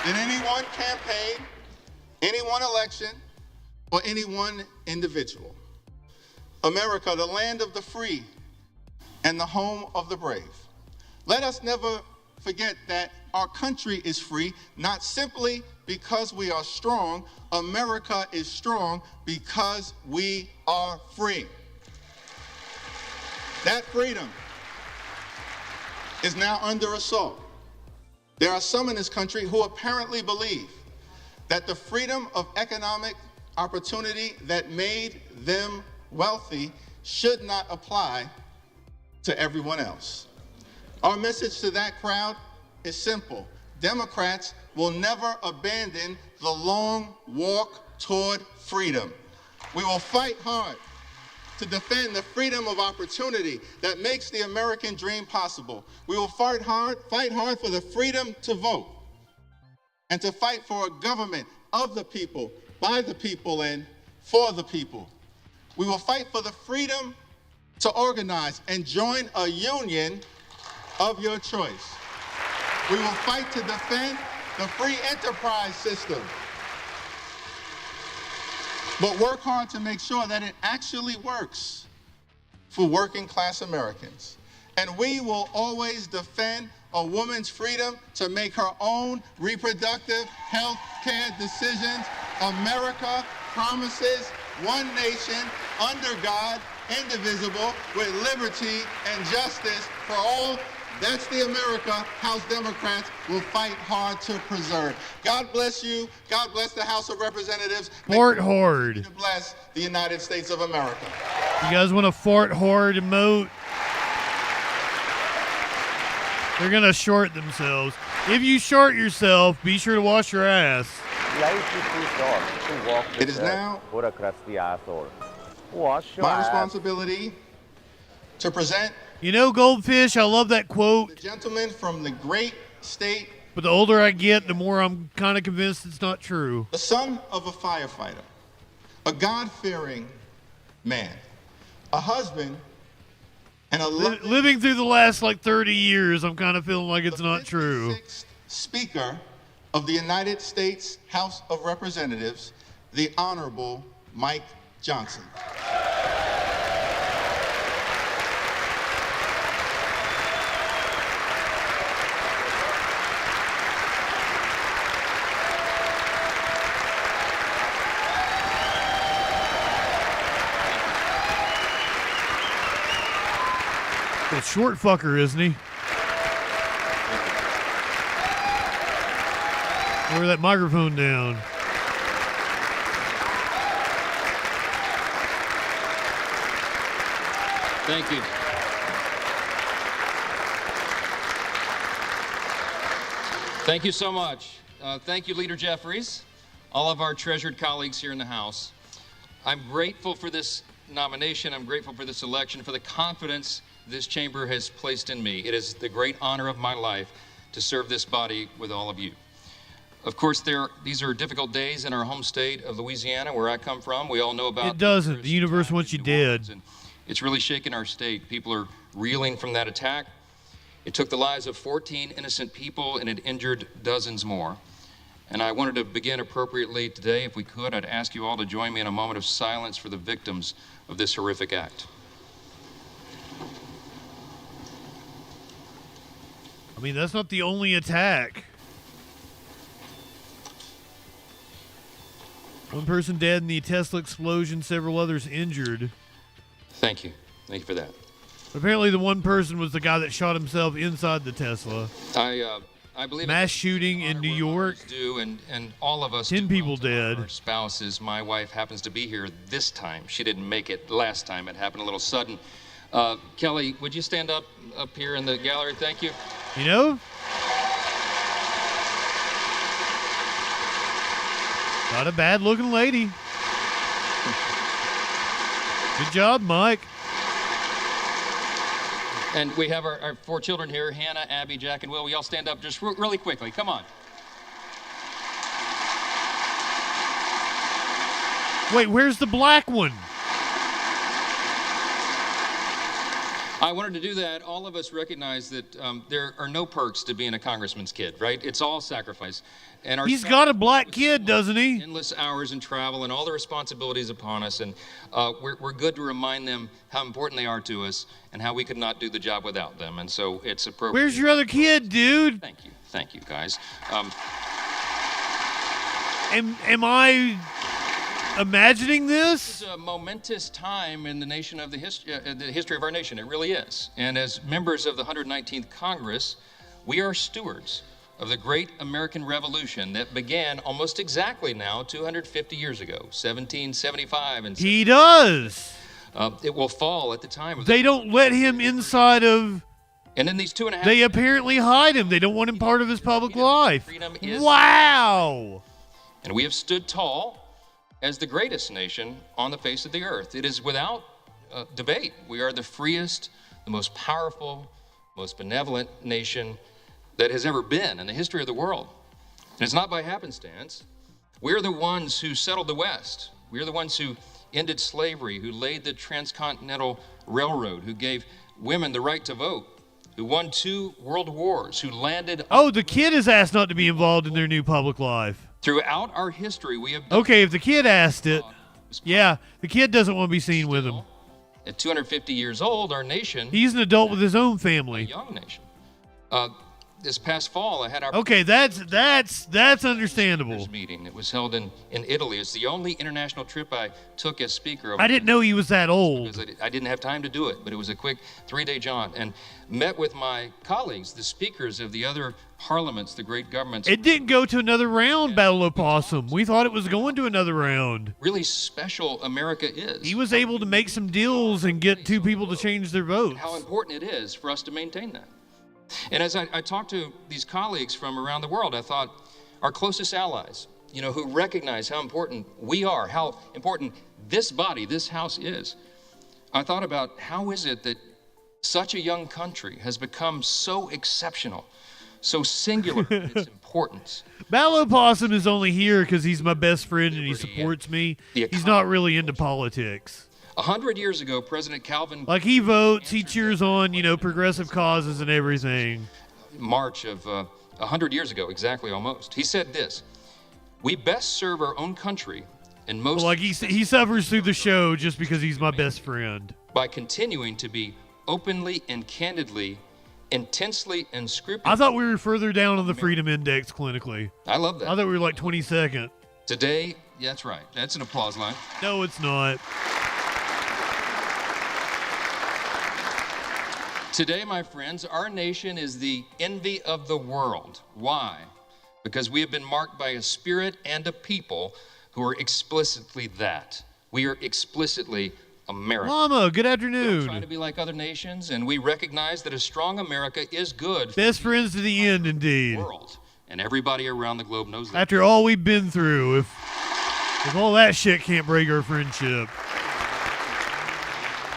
than any one campaign, any one election, or any one individual. America, the land of the free and the home of the brave. Let us never forget that our country is free, not simply because we are strong. America is strong because we are free. That freedom is now under assault. There are some in this country who apparently believe that the freedom of economic opportunity that made them wealthy should not apply to everyone else. Our message to that crowd is simple. Democrats will never abandon the long walk toward freedom. We will fight hard to defend the freedom of opportunity that makes the American dream possible. We will fight hard for the freedom to vote and to fight for a government of the people, by the people, and for the people. We will fight for the freedom to organize and join a union of your choice. We will fight to defend the free enterprise system, but work hard to make sure that it actually works for working class Americans. And we will always defend a woman's freedom to make her own reproductive health care decisions. America promises one nation under God, indivisible, with liberty and justice for all. That's the America House Democrats will fight hard to preserve. God bless you. God bless the House of Representatives. Fart hard. To bless the United States of America. You guys want a fart hard emote? They're going to short themselves. If you short yourself, be sure to wash your ass. Life is too short to walk It is now or across the asshole. Wash your my ass. responsibility to present. You know, Goldfish, I love that quote. The gentleman from the great state. But the older I get, the more I'm kind of convinced it's not true. The son of a firefighter, a God-fearing man, a husband, and a living through the last 30 years, I'm kind of feeling like it's not true. Speaker of the United States House of Representatives, the Honorable Mike Johnson. A short fucker, isn't he? Lower that microphone down. Thank you. Thank you so much. Thank you, Leader Jeffries, all of our treasured colleagues here in the House. I'm grateful for this nomination. I'm grateful for this election, for the confidence this chamber has placed in me. It is the great honor of my life to serve this body with all of you. Of course, these are difficult days in our home state of Louisiana, where I come from. We all know about It doesn't. The universe wants you dead. It's really shaken our state. People are reeling from that attack. It took the lives of 14 innocent people, and it injured dozens more. And I wanted to begin appropriately today. If we could, I'd ask you all to join me in a moment of silence for the victims of this horrific act. I mean, that's not the only attack. One person dead in the Tesla explosion, several others injured. Thank you. Thank you for that. Apparently the one person was the guy that shot himself inside the Tesla. I believe mass shooting in New York. And all of us 10 people dead. Our spouses. My wife happens to be here this time. She didn't make it last time. It happened a little sudden. Kelly, would you stand up here in the gallery? Thank you. You know? Not a bad looking lady. Good job, Mike. And we have our 4 children here, Hannah, Abby, Jack, and Will. We all stand up just really quickly. Come on. Wait, where's the black one? I wanted to do that. All of us recognize that there are no perks to being a congressman's kid, right? It's all sacrifice. And He's got a black kid, doesn't he? Endless hours in travel and all the responsibilities upon us. And we're good to remind them how important they are to us and how we could not do the job without them. And so it's appropriate. Where's your other kid, dude? Thank you. Thank you, guys. Am I imagining this? It's a momentous time in the nation of the history of our nation. It really is. And as members of the 119th Congress, we are stewards of the great American Revolution that began almost exactly now 250 years ago, 1775. And he does. It will fall at the time of they don't let him inside of. And in these 2.5 they apparently hide him. They don't want him part of his public life. Freedom is wow. And we have stood tall as the greatest nation on the face of the earth. It is without debate. We are the freest, the most powerful, most benevolent nation that has ever been in the history of the world. And it's not by happenstance. We're the ones who settled the West. We're the ones who ended slavery, who laid the transcontinental railroad, who gave women the right to vote, who won 2 world wars, who landed... Oh, the kid is asked not to be involved in their new public life. Throughout our history, we have... Okay, if the kid asked it, yeah, the kid doesn't want to be seen with him. At 250 years old, our nation... He's an adult with his own family. A young nation. This past fall, I had our... Okay, that's understandable. Meeting. It was held in Italy. It's the only international trip I took as speaker. I didn't know he was that old. Because I didn't have time to do it, but it was a quick 3-day jaunt. And met with my colleagues, the speakers of the other parliaments, the great governments. It didn't go to another round, Battle Opossum. We thought it was going to another round. Really special America is. He was able to make some deals and get 2 people to change their votes. How important it is for us to maintain that. And as I talked to these colleagues from around the world, I thought our closest allies, who recognize how important we are, how important this body, this House is. I thought about how is it that such a young country has become so exceptional, so singular in its importance. Battle Opossum is only here because he's my best friend and he supports me. He's not really into politics. 100 years ago, President Calvin... Like, he votes, he cheers on, progressive causes and everything. March of 100 years ago, exactly, almost. He said this: we best serve our own country and most... Well, like, he suffers through the show just because he's my best friend. By continuing to be openly and candidly, intensely and scrupulously... I thought we were further down on the Freedom Index clinically. I love that. I thought we were like 22nd. Today, yeah, that's right. That's an applause line. No, it's not. Today, my friends, our nation is the envy of the world. Why? Because we have been marked by a spirit and a people who are explicitly that. We are explicitly America. Mama, good We're afternoon. trying to be like other nations, and we recognize that a strong America is good for Best friends to the end, indeed. the world. And everybody around the globe knows that. After all we've been through, if all that shit can't break our friendship.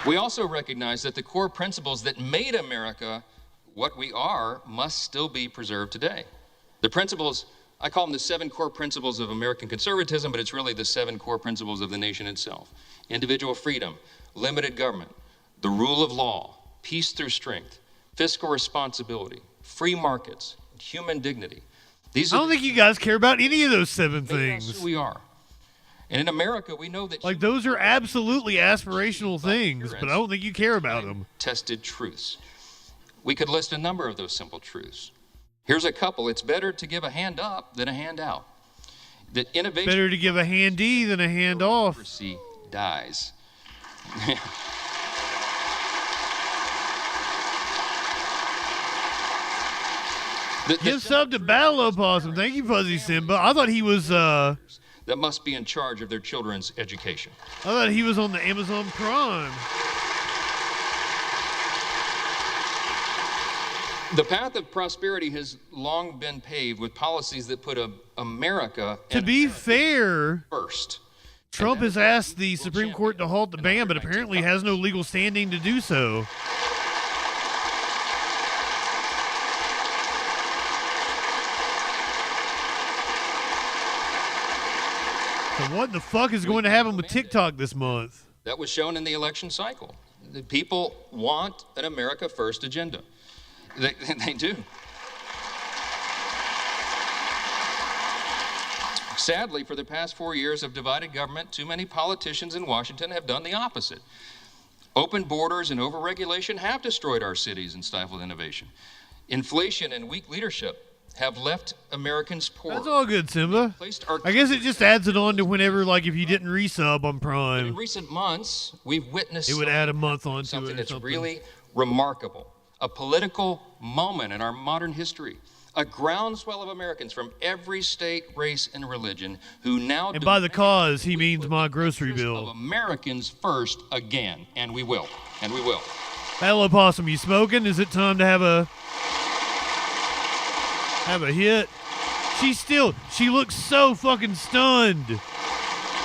We also recognize that the core principles that made America what we are must still be preserved today. The principles, I call them the 7 core principles of American conservatism, but it's really the 7 core principles of the nation itself. Individual freedom, limited government, the rule of law, peace through strength, fiscal responsibility, free markets, human dignity. I don't think you guys care about any of those 7 things. That's who we are. And in America, we know that like those are absolutely aspirational things, but I don't think you care about them. Tested truths. We could list a number of those simple truths. Here's a couple. It's better to give a hand up than a hand out. That innovation Better to give a handy than a hand off. Dies. Give sub to Battle Opossum. Thank you, Fuzzy Simba. I thought he was that must be in charge of their children's education. I thought he was on the Amazon Prime. The path of prosperity has long been paved with policies that put America To be fair, first. Trump has asked the Supreme Court to halt the ban, but apparently has no legal standing to do so. So what the fuck is going to happen with TikTok this month? That was shown in the election cycle. The people want an America First agenda. They do. Sadly, for the past 4 years of divided government, too many politicians in Washington have done the opposite. Open borders and overregulation have destroyed our cities and stifled innovation. Inflation and weak leadership have left Americans poor. That's all good, Simba. I guess it just adds it on to whenever, like, if you didn't resub on Prime. In recent months, we've witnessed it would add a month onto something it. That's really remarkable. A political moment in our modern history. A groundswell of Americans from every state, race, and religion who now and by the cause, he means my grocery bill. Of Americans first again, and we will, and we will. Battle Opossum, you smoking? Is it time to have a hit? She looks so fucking stunned.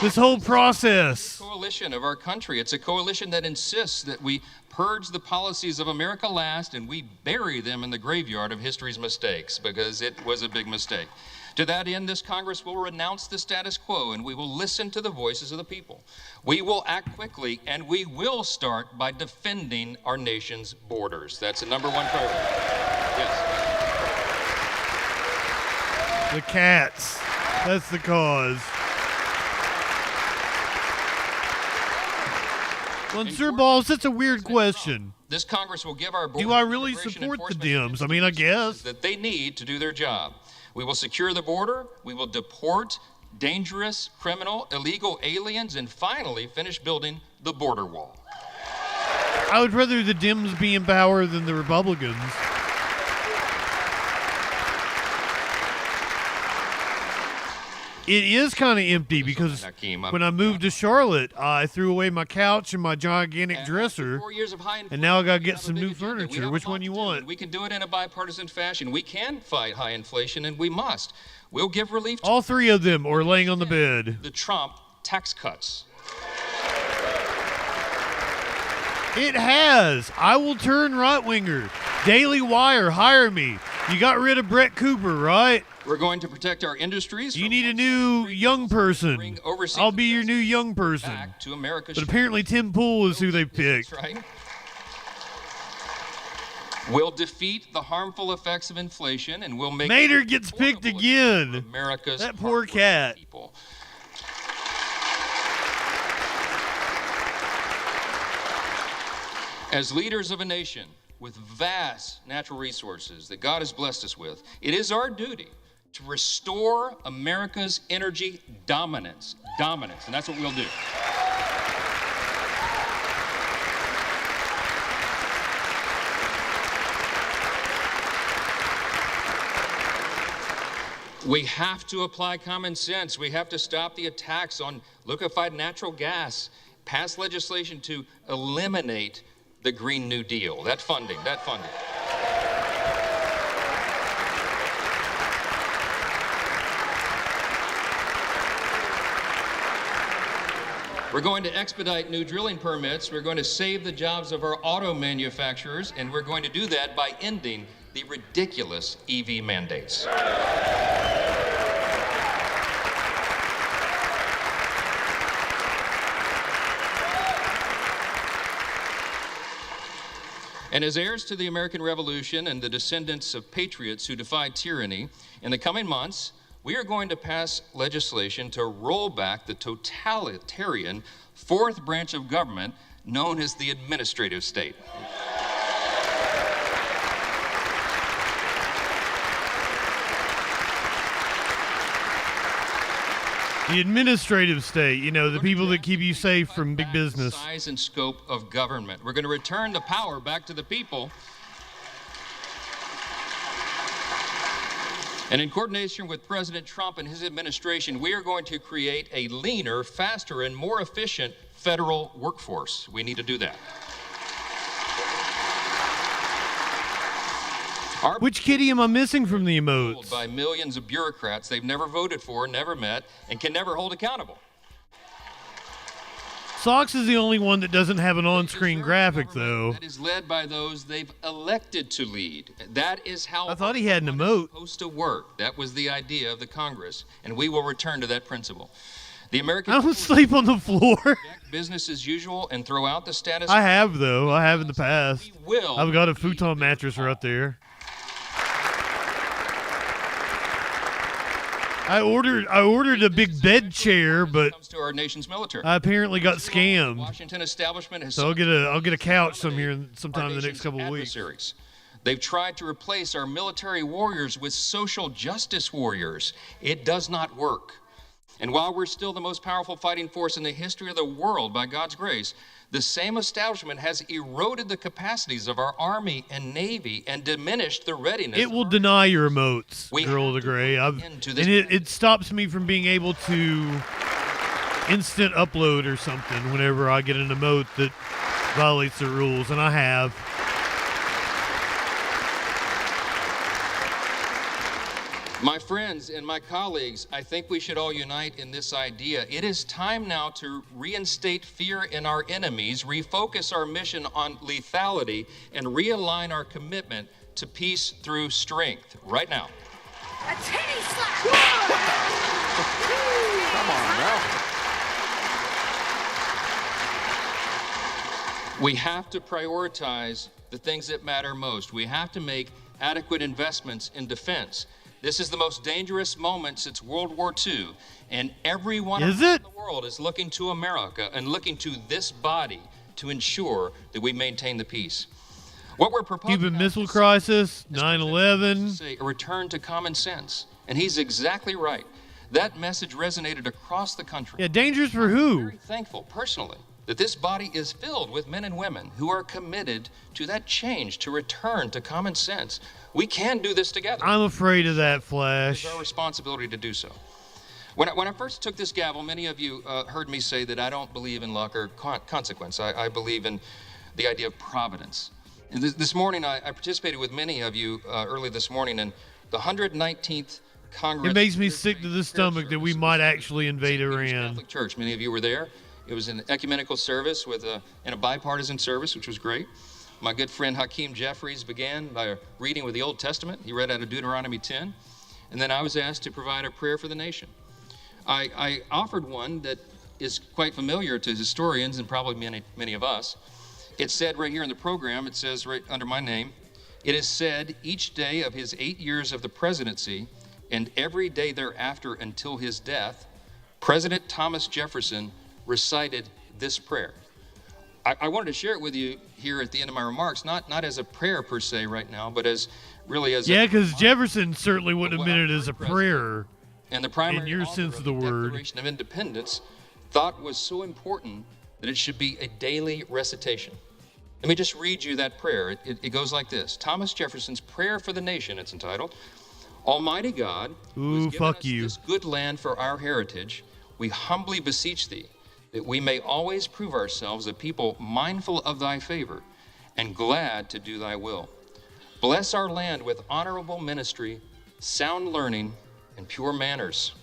This whole process. Coalition of our country. It's a coalition that insists that we purge the policies of America last and we bury them in the graveyard of history's mistakes, because it was a big mistake. To that end, this Congress will renounce the status quo and we will listen to the voices of the people. We will act quickly and we will start by defending our nation's borders. That's the #1 priority. Yes. The cats. That's the cause. Well, Sir Balls, that's a weird question. This Congress will give our do I really support the Dems? I mean, I guess. That they need to do their job. We will secure the border. We will deport dangerous, criminal, illegal aliens, and finally finish building the border wall. I would rather the Dems be in power than the Republicans. It is kind of empty because when I moved to Charlotte, I threw away my couch and my gigantic dresser, and now I got to get some new furniture. Which one you want? We can do it in a bipartisan fashion. We can fight high inflation, and we must. We'll give relief to all 3 of them or laying on the bed. The Trump tax cuts. It has. I will turn right-winger. Daily Wire, hire me. You got rid of Brett Cooper, right? We're going to protect our industries. You need a new young person. I'll be your new young person. Back to America's but apparently Tim Pool is who they picked. That's right. We'll defeat the harmful effects of inflation and we'll make Mater gets picked again. America's that poor cat. People. As leaders of a nation with vast natural resources that God has blessed us with, it is our duty to restore America's energy dominance, and that's what we'll do. We have to apply common sense. We have to stop the attacks on liquefied natural gas pass legislation to eliminate the Green New Deal, that funding. We're going to expedite new drilling permits. We're going to save the jobs of our auto manufacturers, and we're going to do that by ending the ridiculous EV mandates. And as heirs to the American Revolution and the descendants of patriots who defied tyranny, in the coming months, we are going to pass legislation to roll back the totalitarian fourth branch of government known as the administrative state. The administrative state, you know, the people that keep you safe from big business. Size and scope of government. We're going to return the power back to the people. And in coordination with President Trump and his administration, we are going to create a leaner, faster, and more efficient federal workforce. We need to do that. Which kitty am I missing from the emotes? By millions of bureaucrats they've never voted for, never met, and can never hold accountable. Socks is the only one that doesn't have an on-screen graphic, though. That is led by those they've elected to lead. That is how I thought he had an emote. Supposed to work. That was the idea of the Congress, and we will return to that principle. The American I don't sleep on the floor. Business as usual and throw out the status. I have, though. I have in the past. Will. I've got a futon mattress right there. I ordered a big bed chair, but to our nation's military. I apparently got scammed. Washington establishment has so I'll get a couch sometime in the next couple of weeks. They've tried to replace our military warriors with social justice warriors. It does not work. And while we're still the most powerful fighting force in the history of the world by God's grace, the same establishment has eroded the capacities of our Army and Navy and diminished the readiness. It will deny your emotes, Girl of the Gray. It stops me from being able to instant upload or something whenever I get an emote that violates the rules, and I have. My friends and my colleagues, I think we should all unite in this idea. It is time now to reinstate fear in our enemies, refocus our mission on lethality, and realign our commitment to peace through strength right now. A titty slap! Come on now. We have to prioritize the things that matter most. We have to make adequate investments in defense. This is the most dangerous moment since World War II, and everyone around the world is looking to America and looking to this body to ensure that we maintain the peace. What we're proposing Cuban Missile Crisis, 9/11. A return to common sense, and he's exactly right. That message resonated across the country. Yeah, dangerous for who? I'm very thankful, personally, that this body is filled with men and women who are committed to that change, to return to common sense. We can do this together. I'm afraid of that, Flash. It's our responsibility to do so. When I first took this gavel, many of you heard me say that I don't believe in luck or consequence. I believe in the idea of providence. And this morning, I participated with many of you early this morning in the 119th Congress. It makes me sick to the stomach that we might actually invade Iran. Catholic Church. Many of you were there. It was an ecumenical service and a bipartisan service, which was great. My good friend Hakeem Jeffries began by a reading with the Old Testament. He read out of Deuteronomy 10. And then I was asked to provide a prayer for the nation. I offered one that is quite familiar to historians and probably many of us. It said right here in the program, it says right under my name, it is said each day of his 8 years of the presidency and every day thereafter until his death, President Thomas Jefferson recited this prayer. I wanted to share it with you here at the end of my remarks, not as a prayer per se right now, but as really as because Jefferson certainly wouldn't have meant it as a prayer and the primary in your sense of the word. Declaration of Independence thought was so important that it should be a daily recitation. Let me just read you that prayer. It goes like this. Thomas Jefferson's Prayer for the Nation, it's entitled. Almighty God, who has given us this good land for our heritage, we humbly beseech thee that we may always prove ourselves a people mindful of thy favor and glad to do thy will. Bless our land with honorable ministry, sound learning, and pure manners.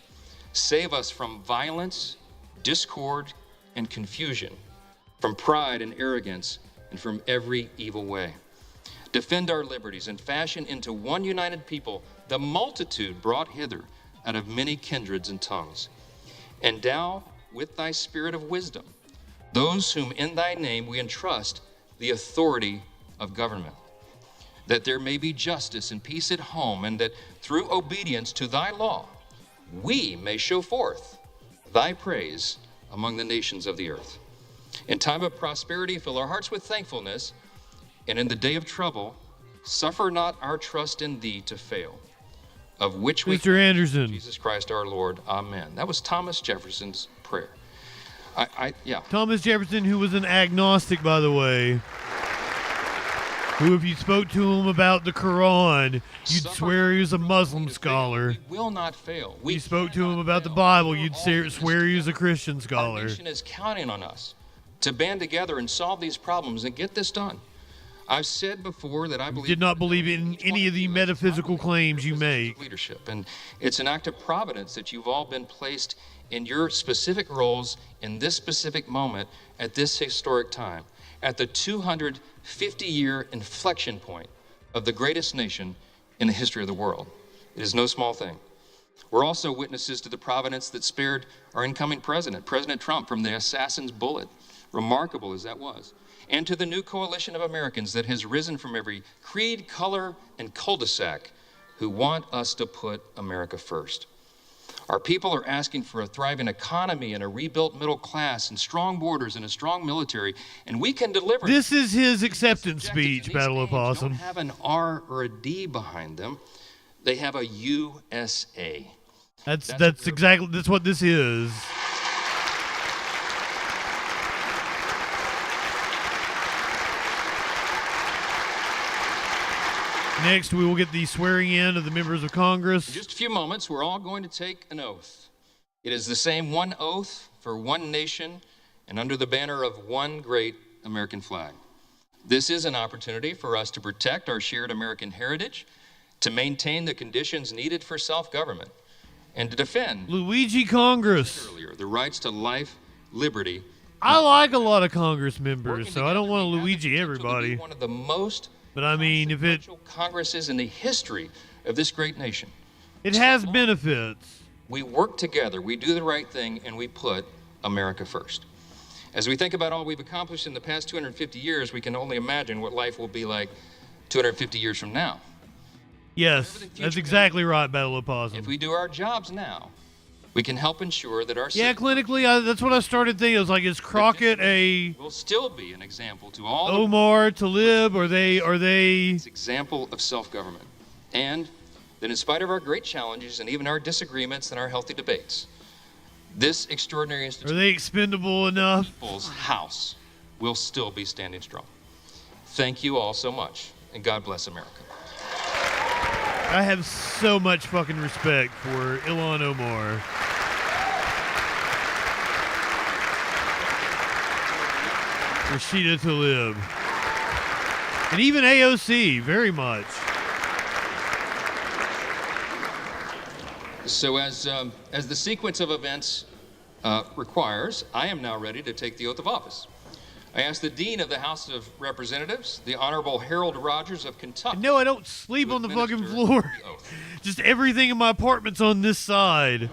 Save us from violence, discord, and confusion, from pride and arrogance, and from every evil way. Defend our liberties and fashion into one united people the multitude brought hither out of many kindreds and tongues. Endow with thy spirit of wisdom those whom in thy name we entrust the authority of government, that there may be justice and peace at home, and that through obedience to thy law we may show forth thy praise among the nations of the earth. In time of prosperity, fill our hearts with thankfulness, and in the day of trouble, suffer not our trust in thee to fail, of which we Mr. Anderson. Jesus Christ our Lord. Amen. That was Thomas Jefferson's prayer. Yeah. Thomas Jefferson, who was an agnostic, by the way, who, if you spoke to him about the Quran, you'd swear he was a Muslim scholar. We will not fail. You spoke to him about the Bible, you'd swear he was a Christian Our scholar. nation is counting on us to band together and solve these problems and get this done. I've said before that I believe Did not believe in any of the metaphysical claims you make. leadership, and it's an act of providence that you've all been placed in your specific roles in this specific moment at this historic time, at the 250-year inflection point of the greatest nation in the history of the world. It is no small thing. We're also witnesses to the providence that spared our incoming president, President Trump, from the assassin's bullet, remarkable as that was, and to the new coalition of Americans that has risen from every creed, color, and cul-de-sac who want us to put America first. Our people are asking for a thriving economy and a rebuilt middle class and strong borders and a strong military, and we can deliver. This is his acceptance speech, Battle of Possum. They don't have an R or a D behind them. They have a USA. That's what this is. Next, we will get the swearing in of the members of Congress. In just a few moments, we're all going to take an oath. It is the same one oath for one nation and under the banner of one great American flag. This is an opportunity for us to protect our shared American heritage, to maintain the conditions needed for self-government, and to defend Luigi Congress. Earlier, the rights to life, liberty. I like a lot of Congress members, so I don't want to Luigi everybody. One of the most But I mean, if it Congresses in the history of this great nation. It has benefits. We work together, we do the right thing, and we put America first. As we think about all we've accomplished in the past 250 years, we can only imagine what life will be like 250 years from now. Yes, that's exactly right, Battle of Possum. If we do our jobs now, we can help ensure that our Yeah, clinically, that's what I started thinking. I was like, is Crockett a will still be an example to all Omar, Talib? Are they example of self-government? And that in spite of our great challenges and even our disagreements and our healthy debates, this extraordinary institution, are they expendable enough? People's House, will still be standing strong. Thank you all so much, and God bless America. I have so much fucking respect for Ilhan Omar. Rashida Tlaib. And even AOC, very much. So as the sequence of events requires, I am now ready to take the oath of office. I ask the Dean of the House of Representatives, the Honorable Harold Rogers of Kentucky. No, I don't sleep on the fucking floor. Just everything in my apartment's on this side.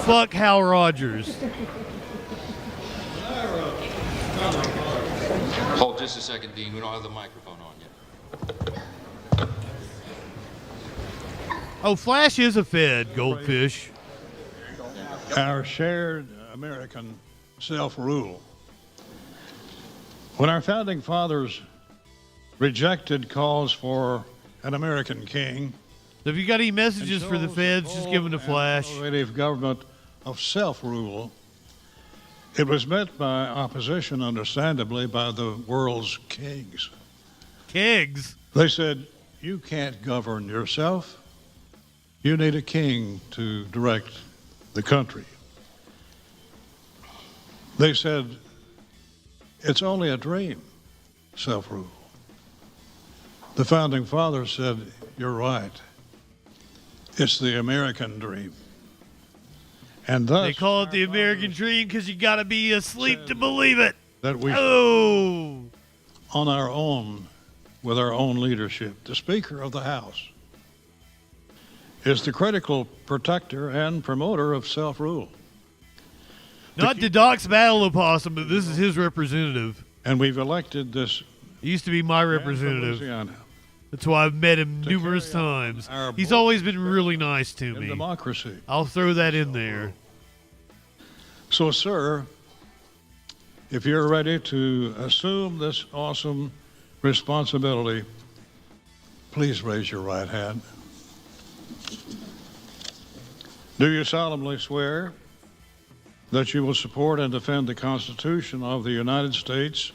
Fuck Hal Rogers. Hold just a second, Dean. We don't have the microphone on yet. Oh, Flash is a Fed, Goldfish. Our shared American self-rule. When our founding fathers rejected calls for an American king, So if you got any messages for the Feds, just give them to Flash. Authoritative government of self-rule, it was met by opposition, understandably, by the world's kings. Kings? They said, you can't govern yourself. You need a king to direct the country. They said, it's only a dream, self-rule. The Founding Fathers said, you're right. It's the American dream. And thus, they call it the American dream because you got to be asleep to believe it. That we on our own, with our own leadership. The Speaker of the House is the critical protector and promoter of self-rule. Not the Doc's battle opossum, but this is his representative. And we've elected this. He used to be my representative. That's why I've met him numerous times. He's always been really nice to me. Democracy. I'll throw that in there. So, sir, if you're ready to assume this awesome responsibility, please raise your right hand. Do you solemnly swear that you will support and defend the Constitution of the United States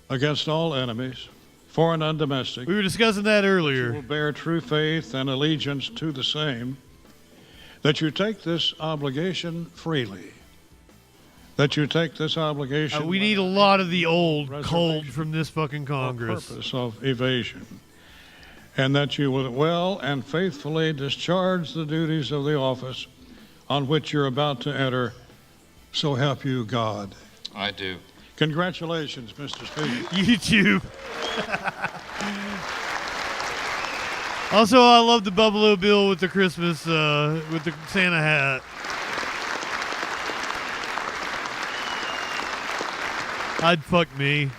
against all enemies, foreign and domestic? We were discussing that earlier. You will bear true faith and allegiance to the same, that you take this obligation freely, that you take this obligation. We need a lot of the old cold from this fucking Congress. For purpose of evasion, and that you will well and faithfully discharge the duties of the office on which you're about to enter. So help you God. I do. Congratulations, Mr. Speaker. YouTube. Also, I love the Buffalo Bill with the Christmas, with the Santa hat. I'd fuck me.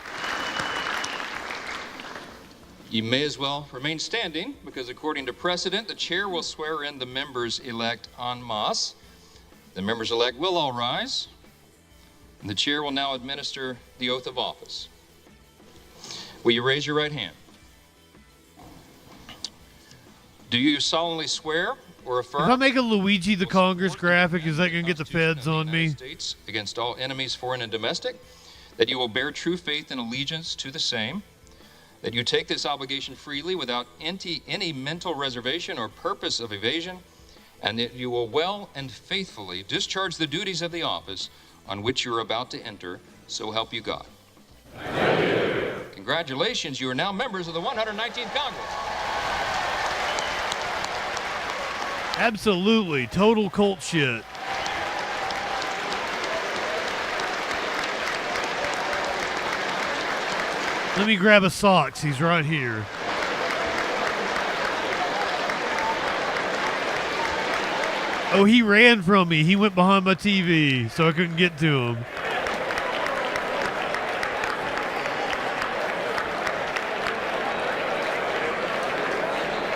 You may as well remain standing because according to precedent, the chair will swear in the members-elect en masse. The members-elect will all rise, and the chair will now administer the oath of office. Will you raise your right hand? Do you solemnly swear or affirm? If I make a Luigi the Congress graphic, is that going to get the feds on me? States against all enemies, foreign and domestic, that you will bear true faith and allegiance to the same, that you take this obligation freely without any mental reservation or purpose of evasion, and that you will well and faithfully discharge the duties of the office on which you are about to enter, so help you God. Congratulations, you are now members of the 119th Congress. Absolutely. Total cult shit. Let me grab a socks. He's right here. Oh, he ran from me. He went behind my TV, so I couldn't get to him.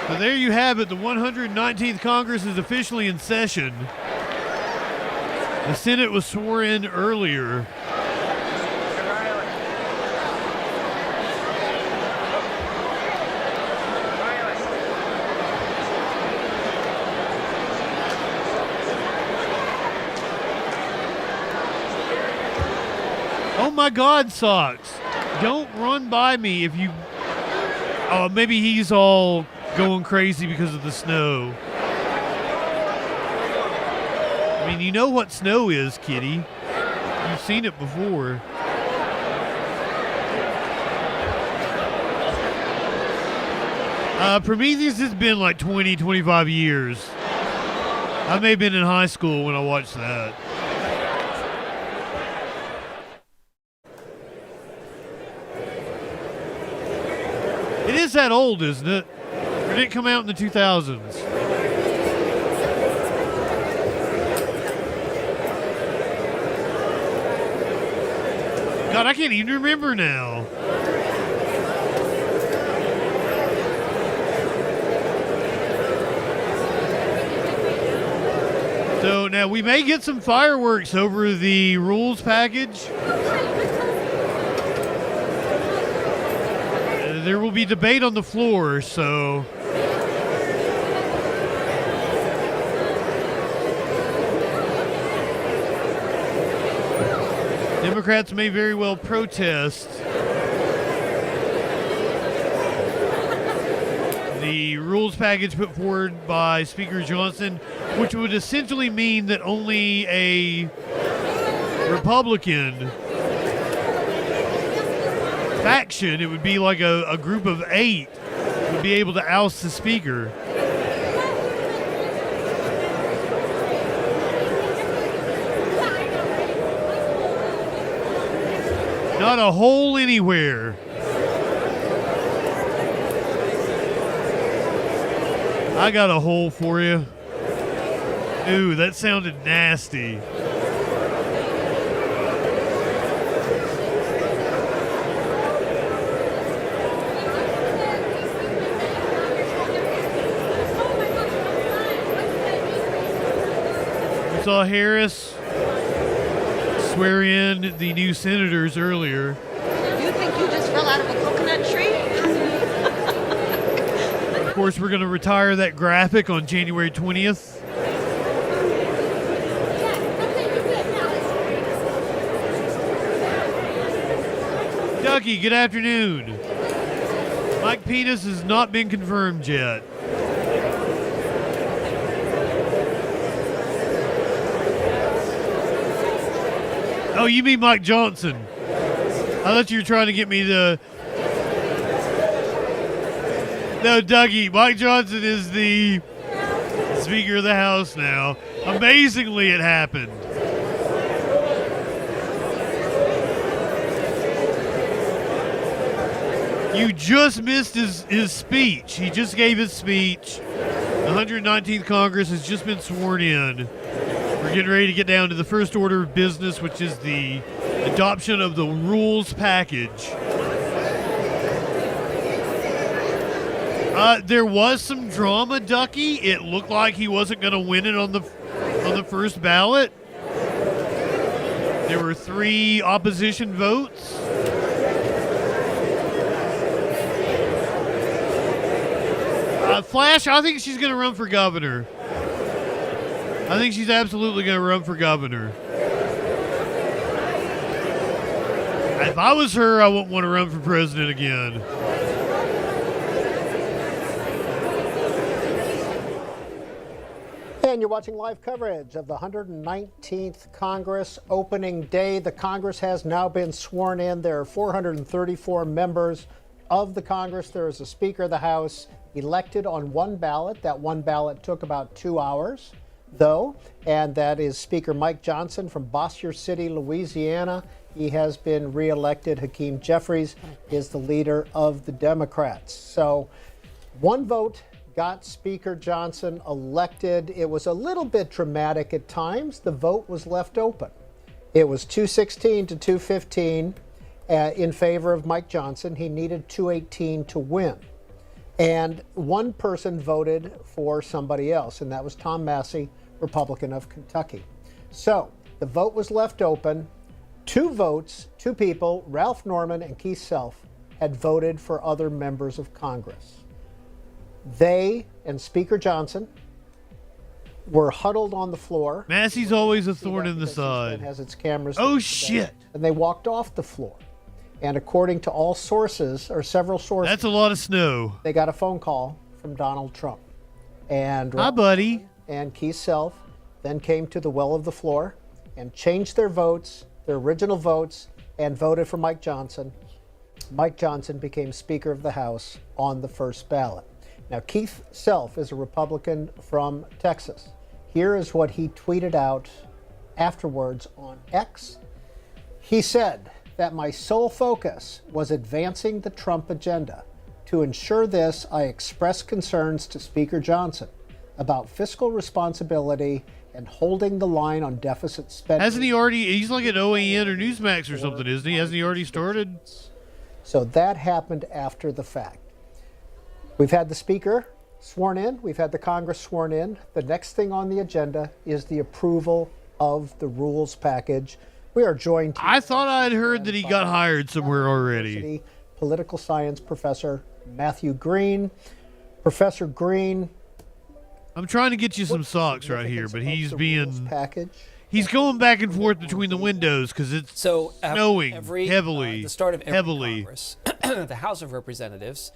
So there you have it. The 119th Congress is officially in session. The Senate was sworn in earlier. Oh my God, Socks. Don't run by me if you... Oh, maybe he's all going crazy because of the snow. I mean, you know what snow is, kitty. You've seen it before. Prometheus has been like 20, 25 years. I may have been in high school when I watched that. It is that old, isn't it? Or did it come out in the 2000s? God, I can't even remember now. So now we may get some fireworks over the rules package. There will be debate on the floor, so... Democrats may very well protest the rules package put forward by Speaker Johnson, which would essentially mean that only a Republican faction, it would be like a group of 8 would be able to oust the speaker. Not a hole anywhere. I got a hole for you. Ooh, that sounded nasty. We saw Harris swear in the new senators earlier. You think you just fell out of a coconut tree? Of course, we're going to retire that graphic on January 20th. Ducky, good afternoon. Mike Penis has not been confirmed yet. Oh, you mean Mike Johnson? I thought you were trying to get me to... No, Dougie, Mike Johnson is the Speaker of the House now. Amazingly, it happened. You just missed his speech. He just gave his speech. The 119th Congress has just been sworn in. We're getting ready to get down to the first order of business, which is the adoption of the rules package. There was some drama, Ducky. It looked like he wasn't going to win it on the first ballot. There were 3 opposition votes. Flash, I think she's going to run for governor. I think she's absolutely going to run for governor. If I was her, I wouldn't want to run for president again. And you're watching live coverage of the 119th Congress opening day. The Congress has now been sworn in. There are 434 members of the Congress. There is a Speaker of the House elected on one ballot. That one ballot took about 2 hours, though, and that is Speaker Mike Johnson from Bossier City, Louisiana. He has been reelected. Hakeem Jeffries is the leader of the Democrats. So one vote got Speaker Johnson elected. It was a little bit dramatic at times. The vote was left open. It was 216 to 215 in favor of Mike Johnson. He needed 218 to win. And one person voted for somebody else, and that was Tom Massey, Republican of Kentucky. So the vote was left open. 2 votes, 2 people, Ralph Norman and Keith Self, had voted for other members of Congress. They and Speaker Johnson were huddled on the floor. Massey's always a thorn in the side. Has its cameras. Oh, shit. And they walked off the floor. And according to all sources, or several sources, that's a lot of snow. They got a phone call from Donald Trump. And hi, buddy. And Keith Self then came to the well of the floor and changed their votes, their original votes, and voted for Mike Johnson. Mike Johnson became Speaker of the House on the first ballot. Now, Keith Self is a Republican from Texas. Here is what he tweeted out afterwards on X. He said that my sole focus was advancing the Trump agenda. To ensure this, I expressed concerns to Speaker Johnson about fiscal responsibility and holding the line on deficit spending. Hasn't he already? He's like at OAN or Newsmax or something, isn't he? Hasn't he already started? So that happened after the fact. We've had the Speaker sworn in. We've had the Congress sworn in. The next thing on the agenda is the approval of the rules package. We are joined. I thought I'd heard that he got hired somewhere already. Political science professor Matthew Green. Professor Green. I'm trying to get you some socks right here, but he's being he's going back and forth between the windows because it's snowing heavily. The start of every heavily. Congress, the House of Representatives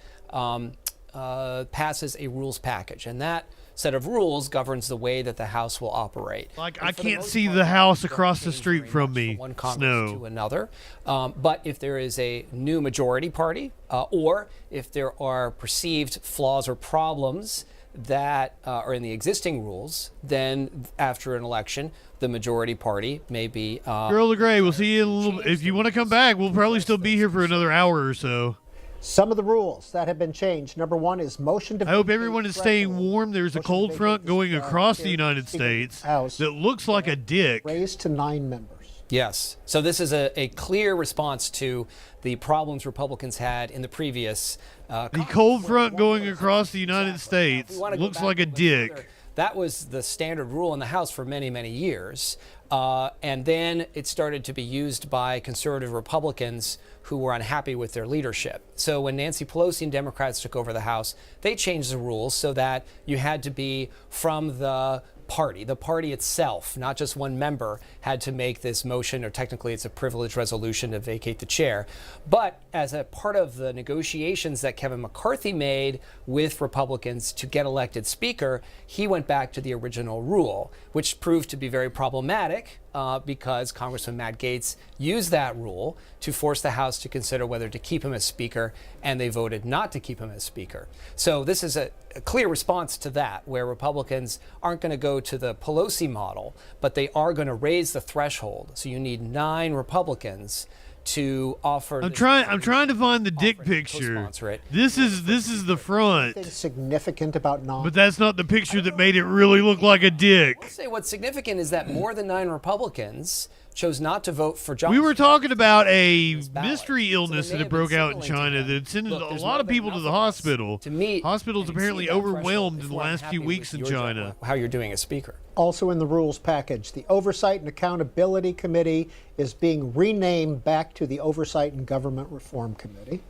passes a rules package, and that set of rules governs the way that the House will operate. Like, I can't see the house across the street from me. One Congress to another. But if there is a new majority party, or if there are perceived flaws or problems that are in the existing rules, then after an election, the majority party may be. Girl of Gray, we'll see you in a little. If you want to come back, we'll probably still be here for another hour or so. Some of the rules that have been changed. Number one is motion to. I hope everyone is staying warm. There's a cold front going across the United States that looks like a dick. Raised to 9 members. Yes. So this is a clear response to the problems Republicans had in the previous. The cold front going across the United States looks like a dick. That was the standard rule in the House for many, many years. And then it started to be used by conservative Republicans who were unhappy with their leadership. So when Nancy Pelosi and Democrats took over the House, they changed the rules so that you had to be from the party itself, not just one member, had to make this motion, or technically it's a privilege resolution to vacate the chair. But as a part of the negotiations that Kevin McCarthy made with Republicans to get elected Speaker, he went back to the original rule, which proved to be very problematic because Congressman Matt Gaetz used that rule to force the House to consider whether to keep him as Speaker, and they voted not to keep him as Speaker. So this is a clear response to that, where Republicans aren't going to go to the Pelosi model, but they are going to raise the threshold. So you need 9 Republicans to offer. I'm trying to find the dick picture. This is the front. Significant about 9. But that's not the picture that made it really look like a dick. I'll say what's significant is that more than 9 Republicans chose not to vote for Johnson. We were talking about a mystery illness that had broke out in China that sent a lot of people to the hospital. Hospitals apparently overwhelmed in the last few weeks in China. How you're doing as Speaker. Also in the rules package, the Oversight and Accountability Committee is being renamed back to the Oversight and Government Reform Committee.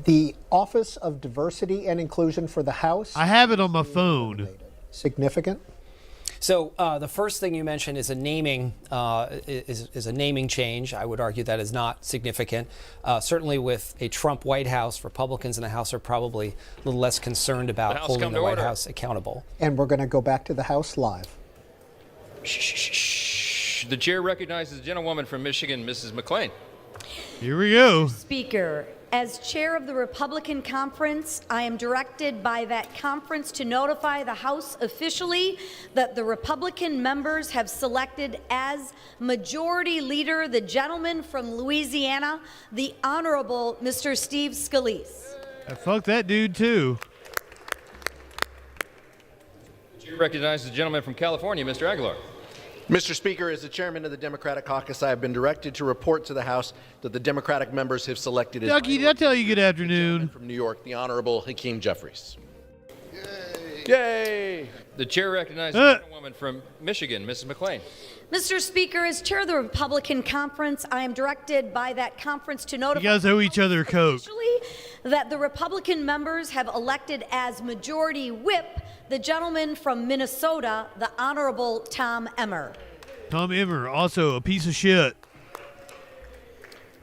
The Office of Diversity and Inclusion for the House. I have it on my phone. Significant? So the first thing you mentioned is a naming is a naming change. I would argue that is not significant. Certainly, with a Trump White House, Republicans in the House are probably a little less concerned about holding the White House accountable. And we're going to go back to the House live. The chair recognizes the gentlewoman from Michigan, Mrs. McClain. Here we go. Speaker, as chair of the Republican conference, I am directed by that conference to notify the House officially that the Republican members have selected as Majority Leader the gentleman from Louisiana, the Honorable Mr. Steve Scalise. Fuck that dude, too. The chair recognizes the gentleman from California, Mr. Aguilar. Mr. Speaker, as the chairman of the Democratic caucus, I have been directed to report to the House that the Democratic members have selected as Ducky, did I tell you good afternoon? From New York, the Honorable Hakeem Jeffries. Yay! The chair recognizes the gentlewoman from Michigan, Mrs. McClain. Mr. Speaker, as chair of the Republican conference, I am directed by that conference to notify you guys owe each other a Coke. That the Republican members have elected as Majority Whip the gentleman from Minnesota, the Honorable Tom Emmer. Tom Emmer, also a piece of shit.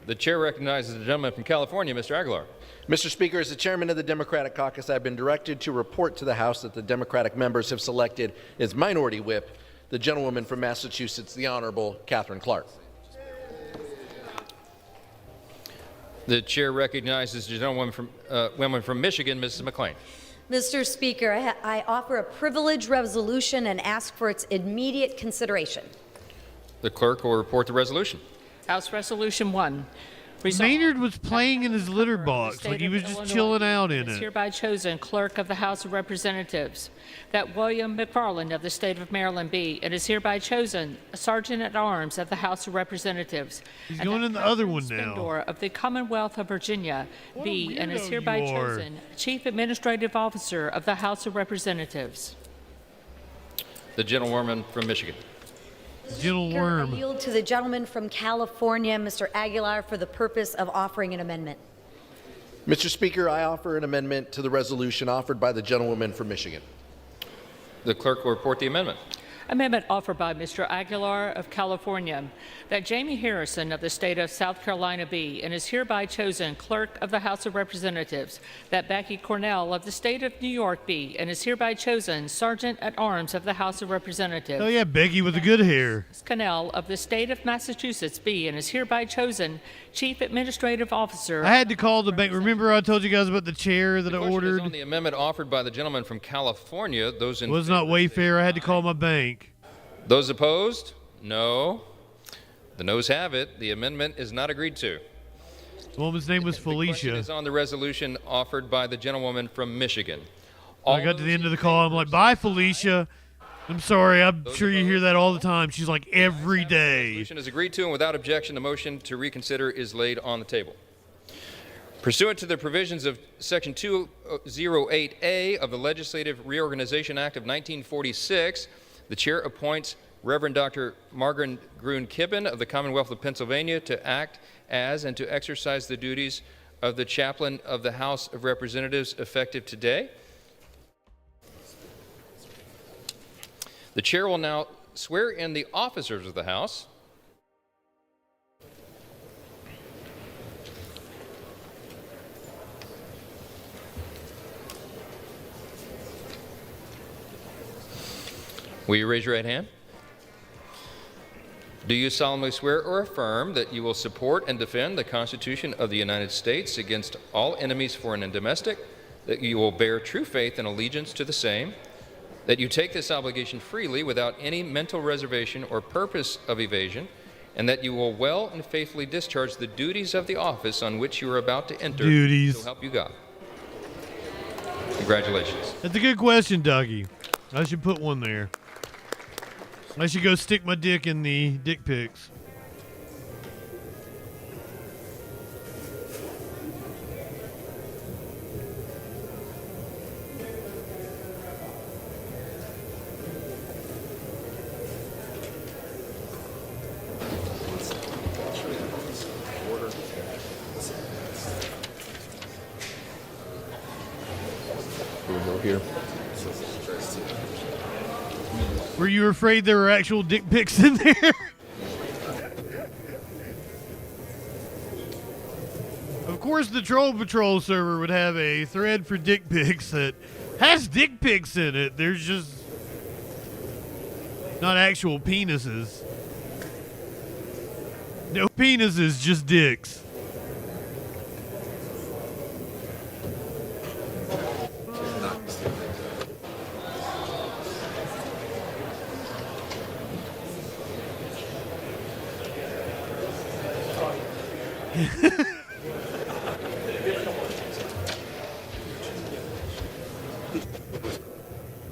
The chair recognizes the gentleman from California, Mr. Aguilar. Mr. Speaker, as the chairman of the Democratic caucus, I have been directed to report to the House that the Democratic members have selected as Minority Whip the gentlewoman from Massachusetts, the Honorable Catherine Clark. The chair recognizes the gentlewoman from Michigan, Mrs. McClain. Mr. Speaker, I offer a privilege resolution and ask for its immediate consideration. The clerk will report the resolution. House Resolution 1. Maynard was playing in his litter box, like he was just chilling out in is it. hereby chosen Clerk of the House of Representatives, that William McFarland of the State of Maryland be, and is hereby chosen a Sergeant at Arms of the House of Representatives. He's going in the other one now. Of the Commonwealth of Virginia be, and is hereby chosen Chief Administrative Officer of the House of Representatives. The gentlewoman from Michigan. Worm. I yield to the gentleman from California, Mr. Aguilar, for the purpose of offering an amendment. Mr. Speaker, I offer an amendment to the resolution offered by the gentlewoman from Michigan. The clerk will report the amendment. Amendment offered by Mr. Aguilar of California, that Jamie Harrison of the state of South Carolina be and is hereby chosen Clerk of the House of Representatives, that Becky Cornell of the state of New York be and is hereby chosen Sergeant at Arms of the House of Representatives. Oh yeah, Becky with the good hair. Connell of the state of Massachusetts be and is hereby chosen Chief Administrative Officer. I had to call the bank. Remember I told you guys about the chair that I ordered? On the amendment offered by the gentleman from California, those in Was not Wayfair. I had to call my bank. Those opposed? No. The noes have it. The amendment is not agreed to. The woman's name was The Felicia. question is on the resolution offered by the gentlewoman from Michigan. I got to the end of the call. I'm like, bye, Felicia. I'm sorry. I'm sure you hear that all the time. She's like, every The day. resolution is agreed to, and without objection, the motion to reconsider is laid on the table. Pursuant to the provisions of Section 208A of the Legislative Reorganization Act of 1946, the chair appoints Reverend Dr. Margaret Gruen Kippen of the Commonwealth of Pennsylvania to act as and to exercise the duties of the chaplain of the House of Representatives effective today. The chair will now swear in the officers of the House. Will you raise your right hand? Do you solemnly swear or affirm that you will support and defend the Constitution of the United States against all enemies, foreign and domestic, that you will bear true faith and allegiance to the same, that you take this obligation freely without any mental reservation or purpose of evasion, and that you will well and faithfully discharge the duties of the office on which you are about to enter? Duties. So help you God. Congratulations. That's a good question, Dougie. I should put one there. I should go stick my dick in the dick pics. Here. Were you afraid there were actual dick pics in there? Of course, the Troll Patrol server would have a thread for dick pics that has dick pics in it. There's just not actual penises. No penises, just dicks.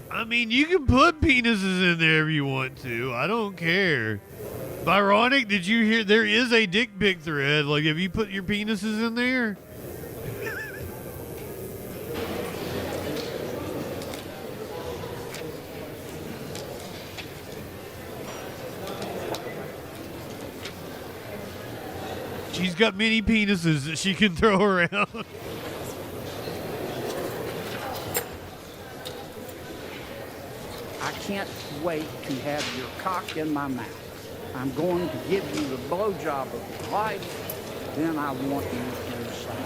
I mean, you can put penises in there if you want to. I don't care. Byronic, did you hear? There is a dick pic thread. Like, have you put your penises in there? She's got many penises that she can throw around. I can't wait to have your cock in my mouth. I'm going to give you the blowjob of your life, then I want you inside.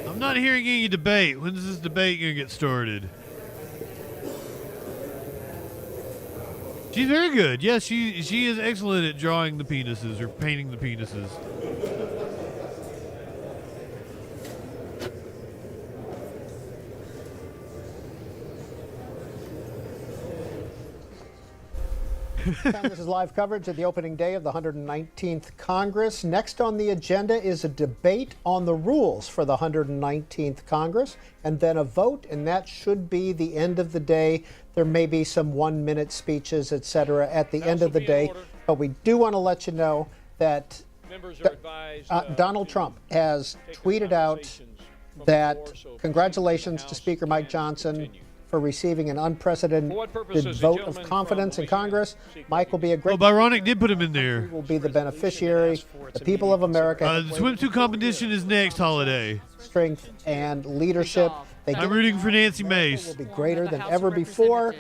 I'm not hearing any debate. When's this debate gonna get started? She's very good. Yes, she is excellent at drawing the penises or painting the penises. This is live coverage of the opening day of the 119th Congress. Next on the agenda is a debate on the rules for the 119th Congress, and then a vote, and that should be the end of the day. There may be some 1-minute speeches, etc., at the end of the day, but we do want to let you know that Donald Trump has tweeted out that congratulations to Speaker Mike Johnson for receiving an unprecedented vote of confidence in Congress. Mike will be a great... Oh, Byronic did put him in there. Will be the beneficiary. The people of America... The swimsuit competition is next, Holiday. Strength and leadership. I'm rooting for Nancy Mace. Will be greater than ever before.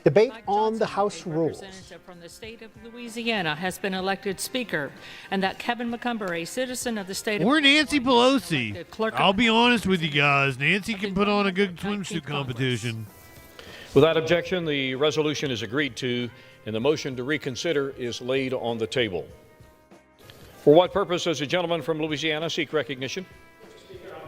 Debate on the House rules. Representative from the state of Louisiana has been elected Speaker, and that Kevin McCumber, a citizen of the state Or of Nancy Pelosi. I'll be honest with you guys. Nancy can put on a good swimsuit competition. Without objection, the resolution is agreed to, and the motion to reconsider is laid on the table. For what purpose does the gentleman from Louisiana seek recognition?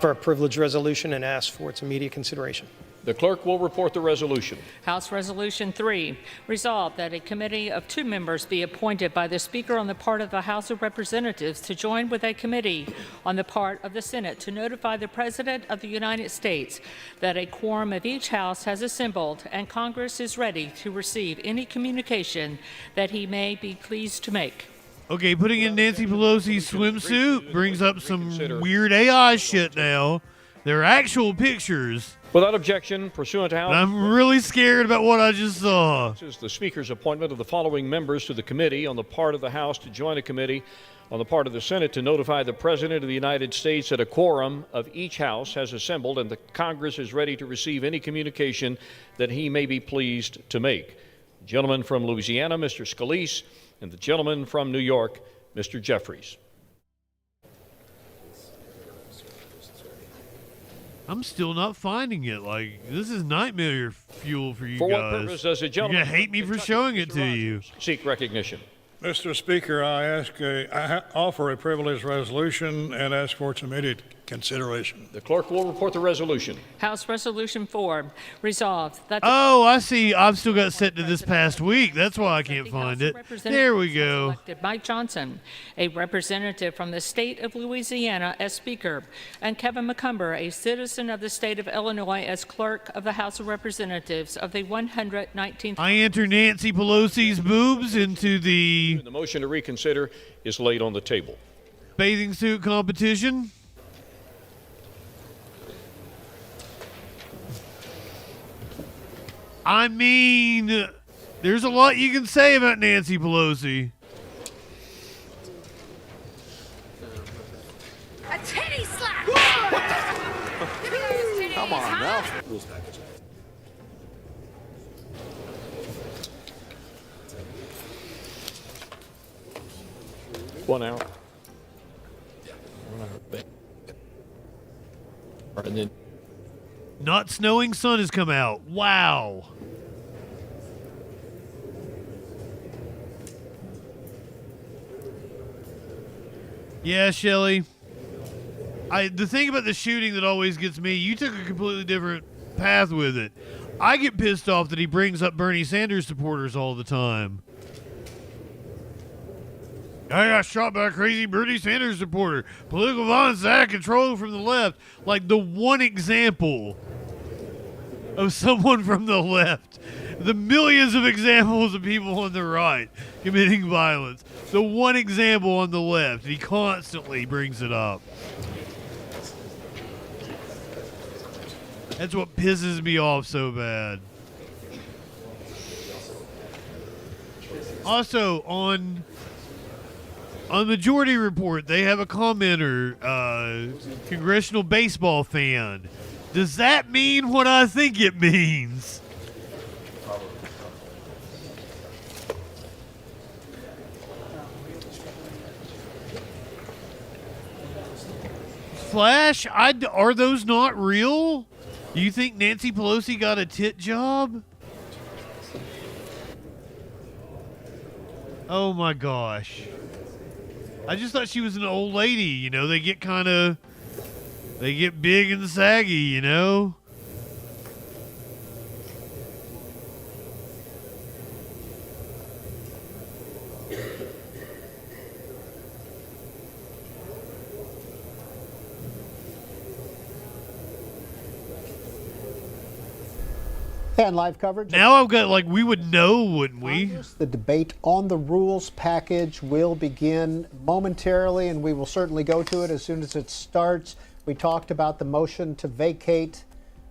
For a privileged resolution and ask for its immediate consideration. The clerk will report the resolution. House Resolution 3, resolved that a committee of 2 members be appointed by the Speaker on the part of the House of Representatives to join with a committee on the part of the Senate to notify the President of the United States that a quorum of each House has assembled and Congress is ready to receive any communication that he may be pleased to make. Okay, putting in Nancy Pelosi's swimsuit brings up some weird AI shit now. They're actual pictures. Without objection, pursuant to House... I'm really scared about what I just saw. This is the Speaker's appointment of the following members to the committee on the part of the House to join a committee on the part of the Senate to notify the President of the United States that a quorum of each House has assembled and the Congress is ready to receive any communication that he may be pleased to make. The gentleman from Louisiana, Mr. Scalise, and the gentleman from New York, Mr. Jeffries. I'm still not finding it. Like, this is nightmare fuel for you For guys. what purpose does the gentleman... You're going to hate me for showing it to you. Seek recognition. Mr. Speaker, I offer a privileged resolution and ask for its immediate consideration. The clerk will report the resolution. House Resolution 4, resolved that... Oh, I see. I've still got set to this past week. That's why I can't find it. There we go. Elected Mike Johnson, a representative from the state of Louisiana, as Speaker, and Kevin McCumber, a citizen of the state of Illinois, as Clerk of the House of Representatives of the 119th... I enter Nancy Pelosi's boobs into the... The motion to reconsider is laid on the table. Bathing suit competition. I mean, there's a lot you can say about Nancy Pelosi. A titty slap! Come on now. One hour. And then Not Snowing Sun has come out. Wow. Yeah, Shelly. The thing about the shooting that always gets me, you took a completely different path with it. I get pissed off that he brings up Bernie Sanders supporters all the time. I got shot by a crazy Bernie Sanders supporter. Political violence out of control from the left. Like the one example of someone from the left. The millions of examples of people on the right committing violence. The one example on the left. He constantly brings it up. That's what pisses me off so bad. Also, on Majority Report, they have a commenter, Congressional baseball fan. Does that mean what I think it means? Flash, are those not real? You think Nancy Pelosi got a tit job? Oh my gosh. I just thought she was an old lady, you know, they get big and saggy, you know? And live coverage. Now I've got, like, we would know, wouldn't we? The debate on the rules package will begin momentarily, and we will certainly go to it as soon as it starts. We talked about the motion to vacate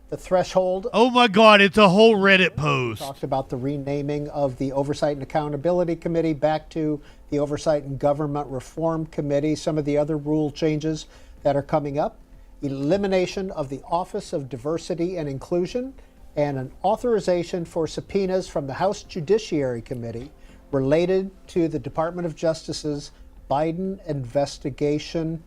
the threshold. Oh my God, it's a whole Reddit We post. talked about the renaming of the Oversight and Accountability Committee back to the Oversight and Government Reform Committee. Some of the other rule changes that are coming up: elimination of the Office of Diversity and Inclusion, and an authorization for subpoenas from the House Judiciary Committee related to the Department of Justice's Biden investigation.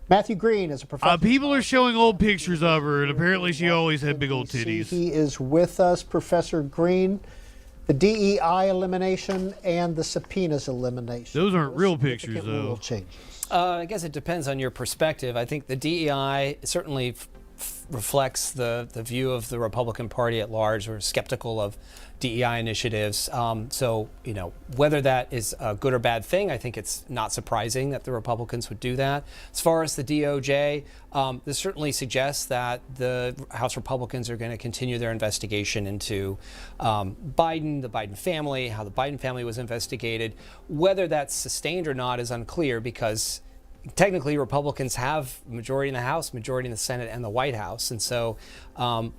Matthew Green is a professor. People are showing old pictures of her, and apparently she always had big old titties. He is with us, Professor Green. The DEI elimination and the subpoenas elimination. Those aren't real pictures, though. Rule changes. I guess it depends on your perspective. I think the DEI certainly reflects the view of the Republican Party at large. We're skeptical of DEI initiatives. So, you know, whether that is a good or bad thing, I think it's not surprising that the Republicans would do that. As far as the DOJ, this certainly suggests that the House Republicans are going to continue their investigation into Biden, the Biden family, how the Biden family was investigated. Whether that's sustained or not is unclear, because technically Republicans have majority in the House, majority in the Senate, and the White House. And so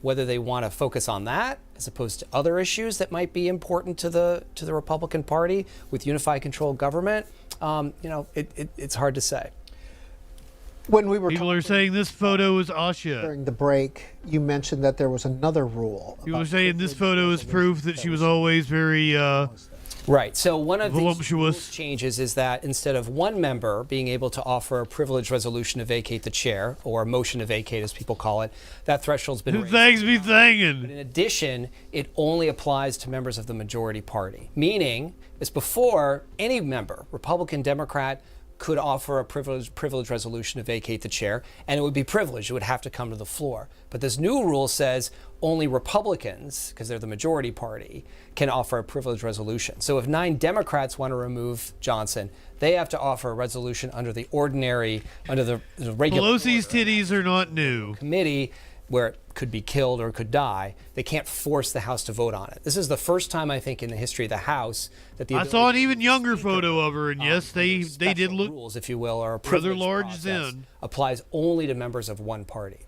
whether they want to focus on that as opposed to other issues that might be important to the Republican Party with unified control government, you know, it's hard to say. When we were People are saying this photo is Asha. during the break, you mentioned that there was another rule. People are saying this photo is proof that she was always very Right. So one of the voluptuous changes is that instead of one member being able to offer a privileged resolution to vacate the chair, or a motion to vacate as people call it, that threshold's been raised. Thanks be But thanking. in addition, it only applies to members of the majority party, meaning it's before any member, Republican, Democrat, could offer a privileged resolution to vacate the chair, and it would be privileged. It would have to come to the floor. But this new rule says only Republicans, because they're the majority party, can offer a privileged resolution. So if 9 Democrats want to remove Johnson, they have to offer a resolution under the regular Pelosi's titties are not new. committee, where it could be killed or could die. They can't force the House to vote on it. This is the first time, I think, in the history of the House that the I saw an even younger photo of her, and yes, they did look rules, if you will, or a rather privilege large process then. applies only to members of one party.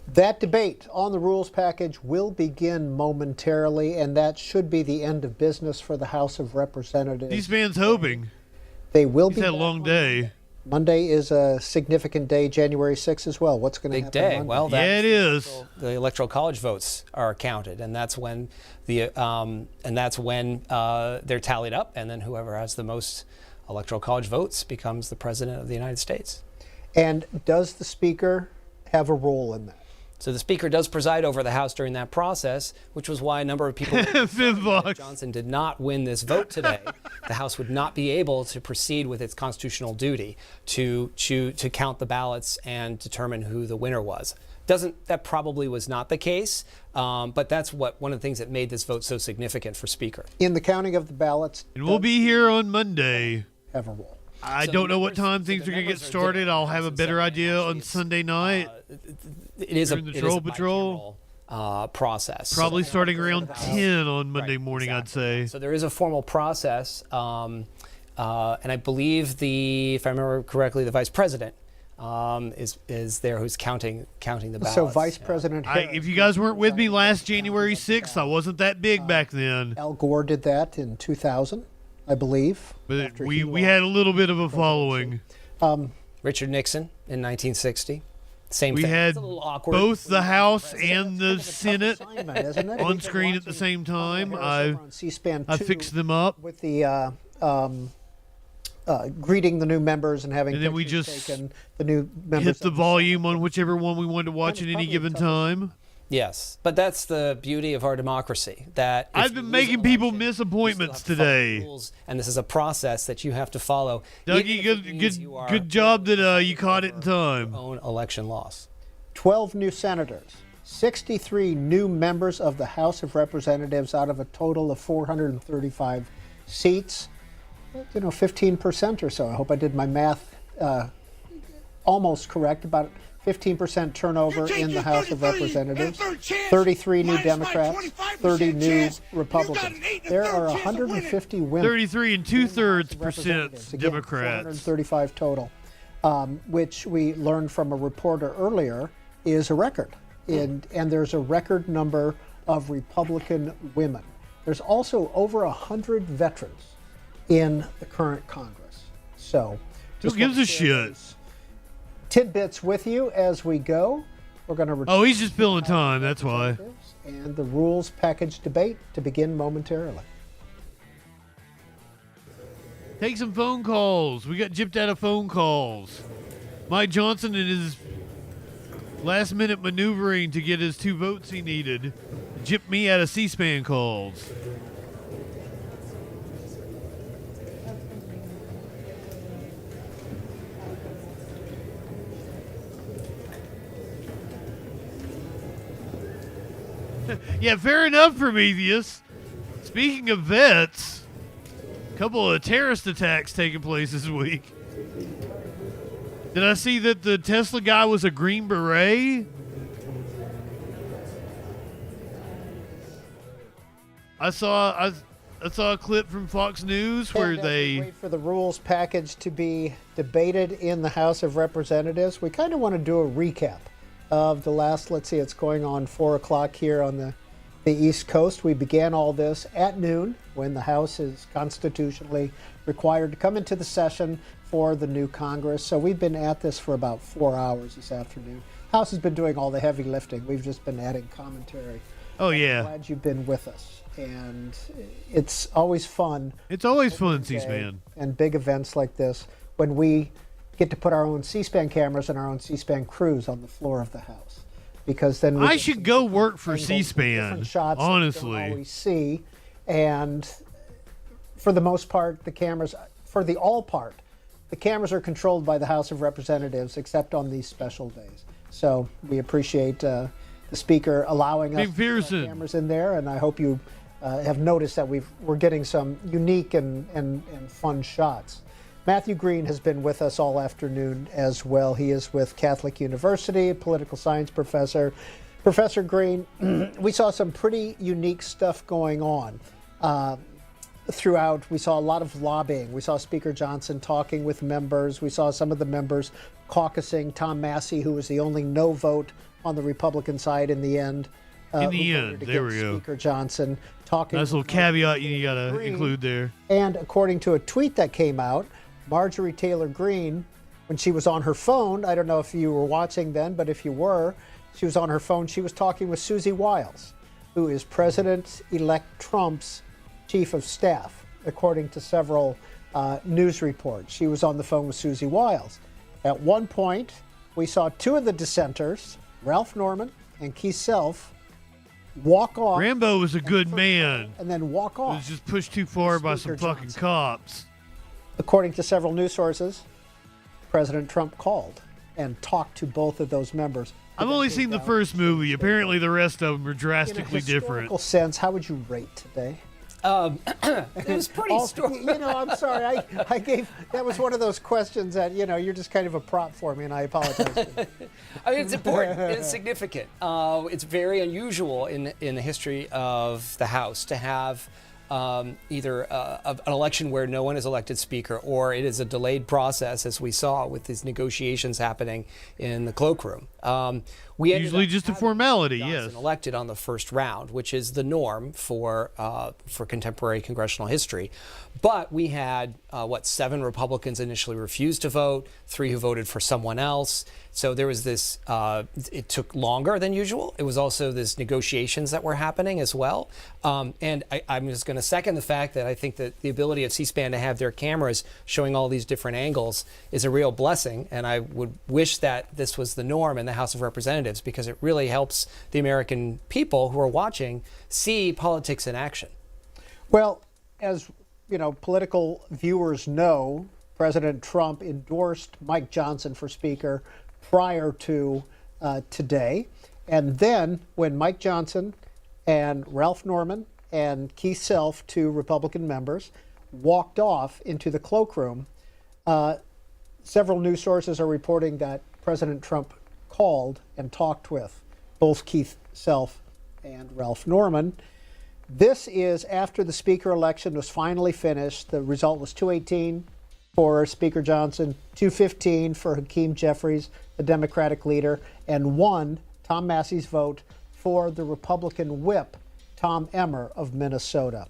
That debate on the rules package will begin momentarily, and that should be the end of business for the House of Representatives. These fans hoping. They will He's be had a back long day. Monday is a significant day, January 6th as well. What's going to Big happen day. Monday? Well, Yeah, it is. The electoral college votes are counted, and that's when they're tallied up, and then whoever has the most electoral college votes becomes the president of the United States. And does the Speaker have a role in that? So the Speaker does preside over the House during that process, which was why a number of people if Johnson did not win this vote today, the House would not be able to proceed with its constitutional duty to count the ballots and determine who the winner was. That probably was not the case, but that's one of the things that made this vote so significant for Speaker. In the counting of the ballots, And we'll be here on Monday. have a role. I don't know what time things are going to get started. I'll have a better idea on Sunday night. It is a during the Troll Patrol process. Probably starting around 10 on Monday morning, I'd say. So there is a formal process, and I believe if I remember correctly, the Vice President is there who's counting the ballots. So Vice President Harris, If you guys weren't with me last January 6th, I wasn't that big back then. Al Gore did that in 2000, I believe. But we had a little bit of a following. Richard Nixon in 1960. Same We thing. had It's a little awkward. both the House and the Senate isn't it? on screen at the same time. I C-SPAN fixed them up. with the greeting the new members and having And then we pictures just taken, the new members. hit the volume on whichever one we wanted to watch at any given time. Yes, but that's the beauty of our democracy. That if I've you been lose making an people election, miss you still appointments have to follow the today. rules, and this is a process that you have to follow. Dougie, even if it means you are good job that you caught it in time. own election loss. 12 new senators, 63 new members of the House of Representatives out of a total of 435 seats. 15% or so. I hope I did my math almost correct. About 15% turnover in the House of Representatives, 33 new Democrats, 30 new Republicans. There are 150 women. 33 and 2/3% Democrats. 435 total. which we learned from a reporter earlier, is a record. And there's a record number of Republican women. There's also over 100 veterans in the current Congress. So, who gives a shit? Tidbits with you as we go. We're going to. Oh, he's just filling time. That's why. And the rules package debate to begin momentarily. Take some phone calls. We got gypped out of phone calls. Mike Johnson and his last-minute maneuvering to get his 2 votes he needed gypped me out of C-SPAN calls. Yeah, fair enough, Prometheus. Speaking of vets, a couple of terrorist attacks taking place this week. Did I see that the Tesla guy was a Green Beret? I saw a clip from Fox News where they wait for the rules package to be debated in the House of Representatives. We kind of want to do a recap of the last, let's see, it's going on 4 o'clock here on the East Coast. We began all this at noon when the House is constitutionally required to come into the session for the new Congress. So we've been at this for about 4 hours this afternoon. House has been doing all the heavy lifting. We've just been adding commentary. Oh, yeah. I'm glad you've been with us. And it's always fun. It's always fun, C-SPAN. And big events like this when we get to put our own C-SPAN cameras and our own C-SPAN crews on the floor of the House. Because then I should go work for C-SPAN, shots honestly. That we don't always see. And for the most part, the cameras, for the all part, the cameras are controlled by the House of Representatives, except on these special days. So we appreciate the Speaker allowing us to put cameras in there, and I hope you have noticed that we're getting some unique and fun shots. Matthew Green has been with us all afternoon as well. He is with Catholic University, a political science professor. Professor Green, we saw some pretty unique stuff going on throughout. We saw a lot of lobbying. We saw Speaker Johnson talking with members. We saw some of the members caucusing. Tom Massey, who was the only no vote on the Republican side in the end. There we go. Speaker Johnson talking. Nice little caveat you got to include there. And according to a tweet that came out, Marjorie Taylor Greene, when she was on her phone, I don't know if you were watching then, but if you were, she was on her phone. She was talking with Susie Wiles, who is President-elect Trump's chief of staff, according to several news reports. She was on the phone with Susie Wiles. At one point, we saw 2 of the dissenters, Ralph Norman and Keith Self, walk off. Rambo was a good man. And then walk off. It was just pushed too far by some fucking cops. According to several news sources, President Trump called and talked to both of those members. I've only seen the first movie. Apparently the rest of them are drastically different. In a historical sense, how would you rate today? It was pretty I'm sorry. I gave, that was one of those questions that, you're just kind of a prop for me, and I apologize. I mean, it's important. It's significant. It's very unusual in the history of the House to have either an election where no one is elected speaker, or it is a delayed process, as we saw with these negotiations happening in the cloakroom. We usually just a formality, yes. Elected on the first round, which is the norm for contemporary congressional history. But we had 7 Republicans initially refused to vote, 3 who voted for someone else. So there was this. It took longer than usual. It was also this negotiations that were happening as well. And I'm just going to second the fact that I think that the ability of C-SPAN to have their cameras showing all these different angles is a real blessing. And I would wish that this was the norm in the House of Representatives, because it really helps the American people who are watching see politics in action. Well, as political viewers know, President Trump endorsed Mike Johnson for Speaker prior to today. And then when Mike Johnson and Ralph Norman and Keith Self, 2 Republican members, walked off into the cloakroom, several news sources are reporting that President Trump called and talked with both Keith Self and Ralph Norman. This is after the Speaker election was finally finished. The result was 218 for Speaker Johnson, 215 for Hakeem Jeffries, the Democratic leader, and 1, Tom Massey's vote, for the Republican whip, Tom Emmer of Minnesota.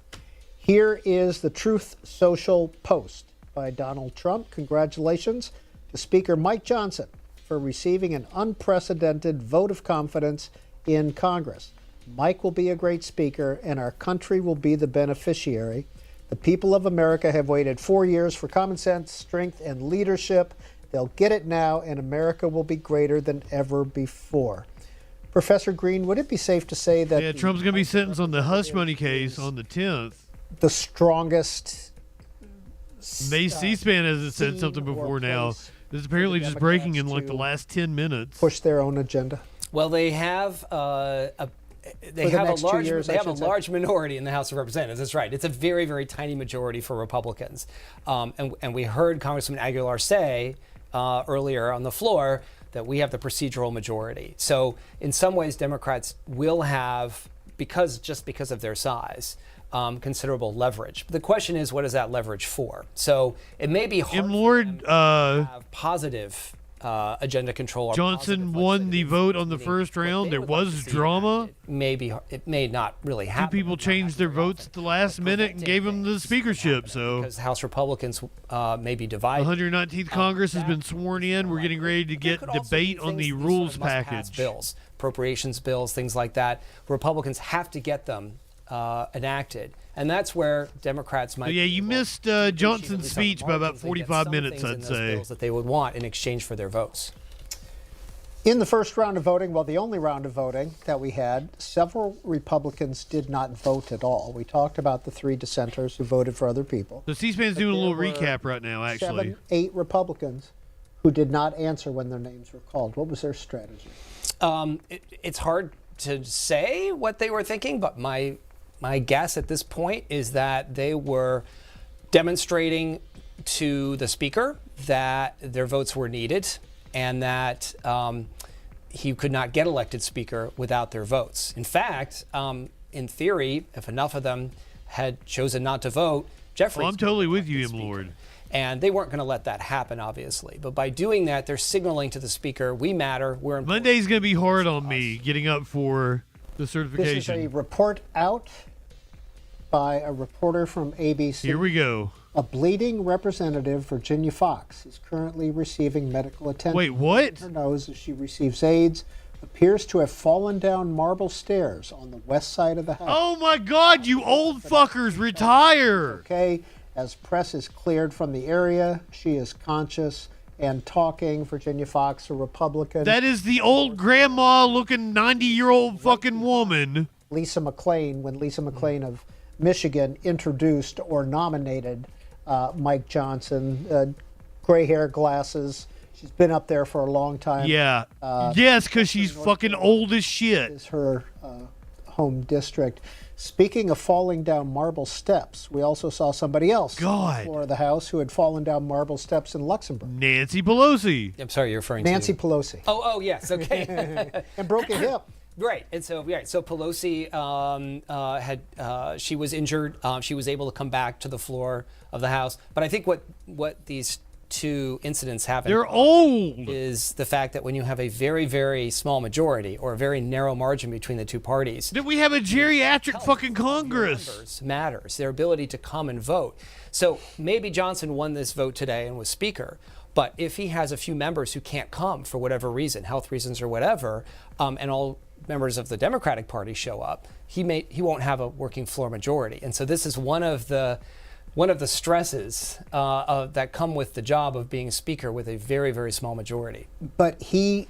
Here is the Truth Social post by Donald Trump. Congratulations to Speaker Mike Johnson for receiving an unprecedented vote of confidence in Congress. Mike will be a great speaker, and our country will be the beneficiary. The people of America have waited 4 years for common sense, strength, and leadership. They'll get it now, and America will be greater than ever before. Professor Green, would it be safe to say that... Yeah, Trump's going to be sentenced on the hush money case on the 10th. The strongest... C-SPAN hasn't said something before now. This is apparently just breaking in like the last 10 minutes. Push their own agenda. Well, they have a large minority in the House of Representatives. That's right. It's a very, very tiny majority for Republicans. And we heard Congressman Aguilar say earlier on the floor that we have the procedural majority. So in some ways, Democrats will have, because of their size, considerable leverage. But the question is, what is that leverage for? So it may be hard to have positive agenda control. Johnson won the vote on the first round. There was drama. It may not really happen. Two people changed their votes at the last minute and gave them the speakership. So because House Republicans may be divided. 119th Congress has been sworn in. We're getting ready to get debate on the rules package. Bills, appropriations bills, things like that. Republicans have to get them enacted, and that's where Democrats might. Yeah, you missed Johnson's speech by about 45 minutes, I'd say. Bills that they would want in exchange for their votes. In the first round of voting, well, the only round of voting that we had, several Republicans did not vote at all. We talked about the 3 dissenters who voted for other people. So C-SPAN's doing a little recap right now, actually. 8 Republicans who did not answer when their names were called. What was their strategy? It's hard to say what they were thinking, but my guess at this point is that they were demonstrating to the speaker that their votes were needed and that he could not get elected speaker without their votes. In fact, in theory, if enough of them had chosen not to vote, Jeffries... I'm totally with you, M. Lord. And they weren't going to let that happen, obviously. But by doing that, they're signaling to the speaker, we matter, we're important. Monday's going to be hard on me getting up for the certification. This is a report out by a reporter from ABC. Here we go. A bleeding representative, Virginia Fox, is currently receiving medical attention. Wait, what? Her nose as she receives aids. Appears to have fallen down marble stairs on the west side of the house. Oh my God, you old fuckers, retire! Okay, as press is cleared from the area, she is conscious and talking. Virginia Fox, a Republican. That is the old grandma-looking 90-year-old fucking woman. Lisa McClain, when Lisa McClain of Michigan introduced or nominated Mike Johnson, gray hair, glasses. She's been up there for a long time. Yeah. Yes, because she's fucking old as shit. Is her home district. Speaking of falling down marble steps, we also saw somebody else on the floor of the House who had fallen down marble steps in Luxembourg. Nancy Pelosi. I'm sorry, you're referring Nancy to... Pelosi. Oh, yes, okay. And broke a hip. Right, and so Pelosi she was injured. She was able to come back to the floor of the House. But I think what these two incidents have they're old is the fact that when you have a very, very small majority or a very narrow margin between the two parties, that we have a geriatric fucking Congress matters. Their ability to come and vote. So maybe Johnson won this vote today and was speaker. But if he has a few members who can't come for whatever reason, health reasons or whatever, and all members of the Democratic Party show up, he won't have a working floor majority. And so this is one of the stresses that come with the job of being speaker with a very, very small majority. But he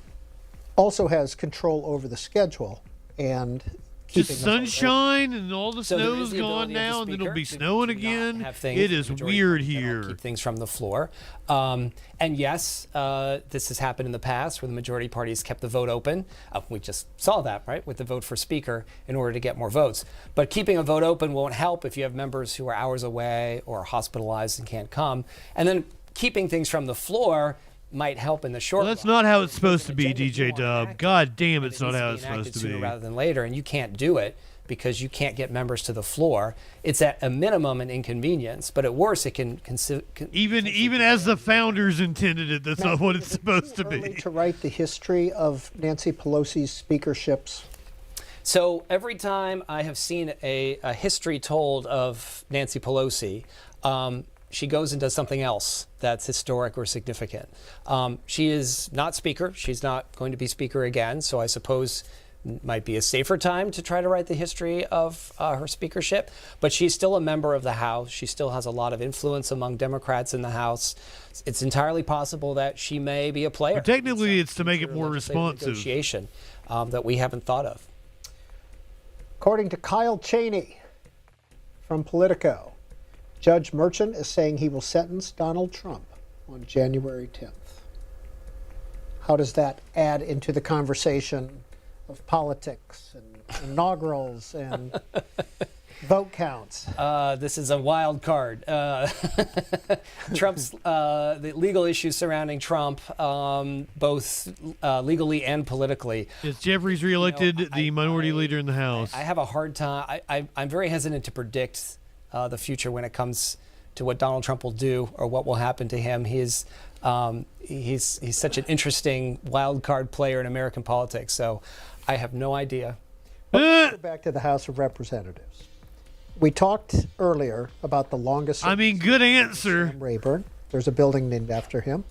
also has control over the schedule and just sunshine and all the snow's gone now, and then it'll be snowing again. It is weird here. Keep things from the floor. And yes, this has happened in the past where the majority parties kept the vote open. We just saw that, right, with the vote for speaker in order to get more votes. But keeping a vote open won't help if you have members who are hours away or hospitalized and can't come. And then keeping things from the floor might help in the short run. Well, that's not how it's supposed to be, DJ Dub. God damn, it's not how it's supposed to be. Rather than later, and you can't do it because you can't get members to the floor. It's at a minimum an inconvenience, but at worst it can even as the founders intended it, that's not what it's supposed to be. To write the history of Nancy Pelosi's speakerships. So every time I have seen a history told of Nancy Pelosi, she goes and does something else that's historic or significant. She is not speaker. She's not going to be speaker again. So I suppose might be a safer time to try to write the history of her speakership. But she's still a member of the House. She still has a lot of influence among Democrats in the House. It's entirely possible that she may be a player. But technically, it's to make it more responsive. Negotiation that we haven't thought of. According to Kyle Cheney from Politico, Judge Merchant is saying he will sentence Donald Trump on January 10th. How does that add into the conversation of politics and inaugurals and vote counts? This is a wild card. Trump's the legal issues surrounding Trump, both legally and politically. Is Jeffries reelected the minority leader in the House? I have a hard time. I'm very hesitant to predict the future when it comes to what Donald Trump will do or what will happen to him. He's such an interesting wild card player in American politics. So I have no idea. Let's go back to the House of Representatives. We talked earlier about the longest. Good answer. Sam Rayburn. There's a building named after him.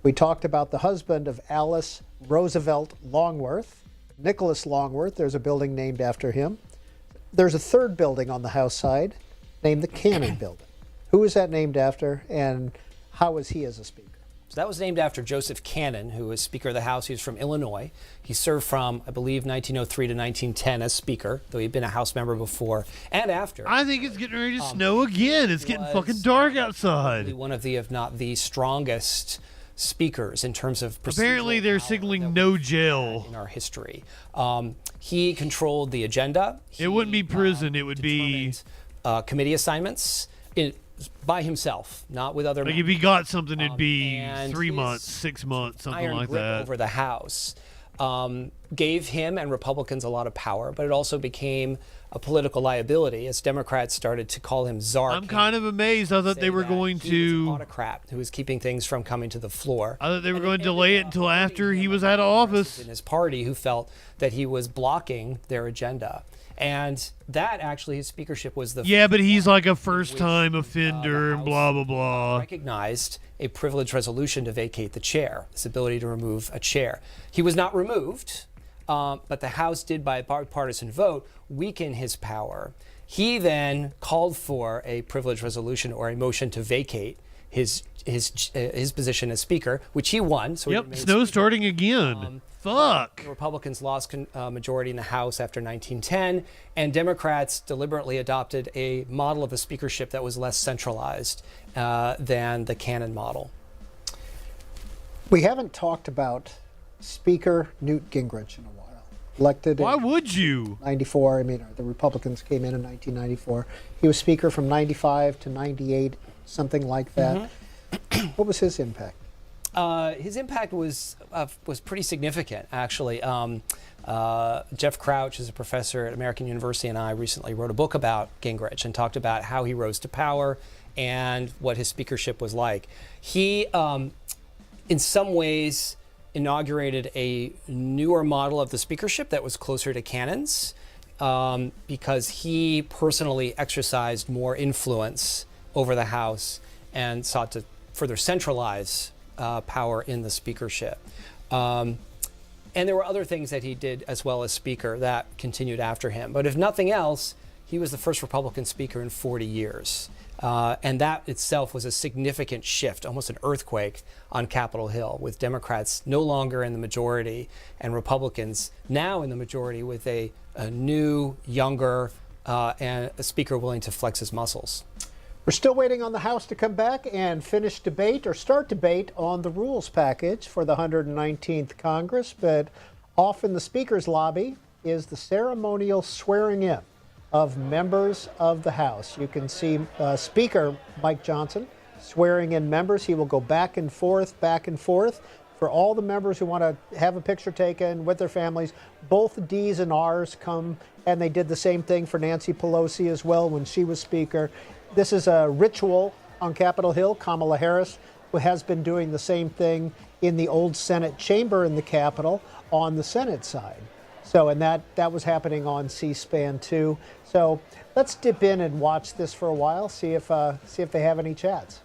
We talked about the husband of Alice Roosevelt Longworth, Nicholas Longworth. There's a building named after him. There's a third building on the House side named the Cannon Building. Who is that named after, and how is he as a speaker? So that was named after Joseph Cannon, who was Speaker of the House. He was from Illinois. He served from, I believe, 1903 to 1910 as Speaker, though he'd been a House member before and after. I think it's getting ready to snow again. It's getting fucking dark outside. One of the, if not the strongest speakers in terms of apparently they're signaling no jail in our history. He controlled the agenda. It wouldn't be prison. It would be committee assignments by himself, not with other. Like if he got something, it'd be 3 months, 6 months, something like that. Over the House gave him and Republicans a lot of power, but it also became a political liability as Democrats started to call him czar. I'm kind of amazed. I thought they were going to. He was an autocrat who was keeping things from coming to the floor. I thought they were going to delay it until after he was out of office. In his party, who felt that he was blocking their agenda. And that actually, his speakership was the. Yeah, but he's like a first-time offender and blah, blah, blah. Recognized a privilege resolution to vacate the chair, this ability to remove a chair. He was not removed, but the House did, by a bipartisan vote, weaken his power. He then called for a privilege resolution or a motion to vacate his position as Speaker, which he won. So yep, snow starting again. Fuck. The Republicans lost majority in the House after 1910, and Democrats deliberately adopted a model of a speakership that was less centralized than the Cannon model. We haven't talked about Speaker Newt Gingrich in a while. Elected. Why would you? 94. The Republicans came in 1994. He was Speaker from 95 to 98, something like that. Mm-hmm. What was his impact? His impact was pretty significant, actually. Jeff Crouch is a professor at American University, and I recently wrote a book about Gingrich and talked about how he rose to power and what his speakership was like. He, in some ways, inaugurated a newer model of the speakership that was closer to Cannon's because he personally exercised more influence over the House and sought to further centralize power in the speakership. And there were other things that he did as well as Speaker that continued after him. But if nothing else, he was the first Republican Speaker in 40 years. And that itself was a significant shift, almost an earthquake on Capitol Hill, with Democrats no longer in the majority and Republicans now in the majority with a new, younger, and a Speaker willing to flex his muscles. We're still waiting on the House to come back and finish debate or start debate on the rules package for the 119th Congress, but off in the Speaker's lobby is the ceremonial swearing in of members of the House. You can see Speaker Mike Johnson swearing in members. He will go back and forth for all the members who want to have a picture taken with their families. Both D's and R's come, and they did the same thing for Nancy Pelosi as well when she was Speaker. This is a ritual on Capitol Hill. Kamala Harris has been doing the same thing in the old Senate chamber in the Capitol on the Senate side. So, and that was happening on C-SPAN too. So let's dip in and watch this for a while, see if they have any chats.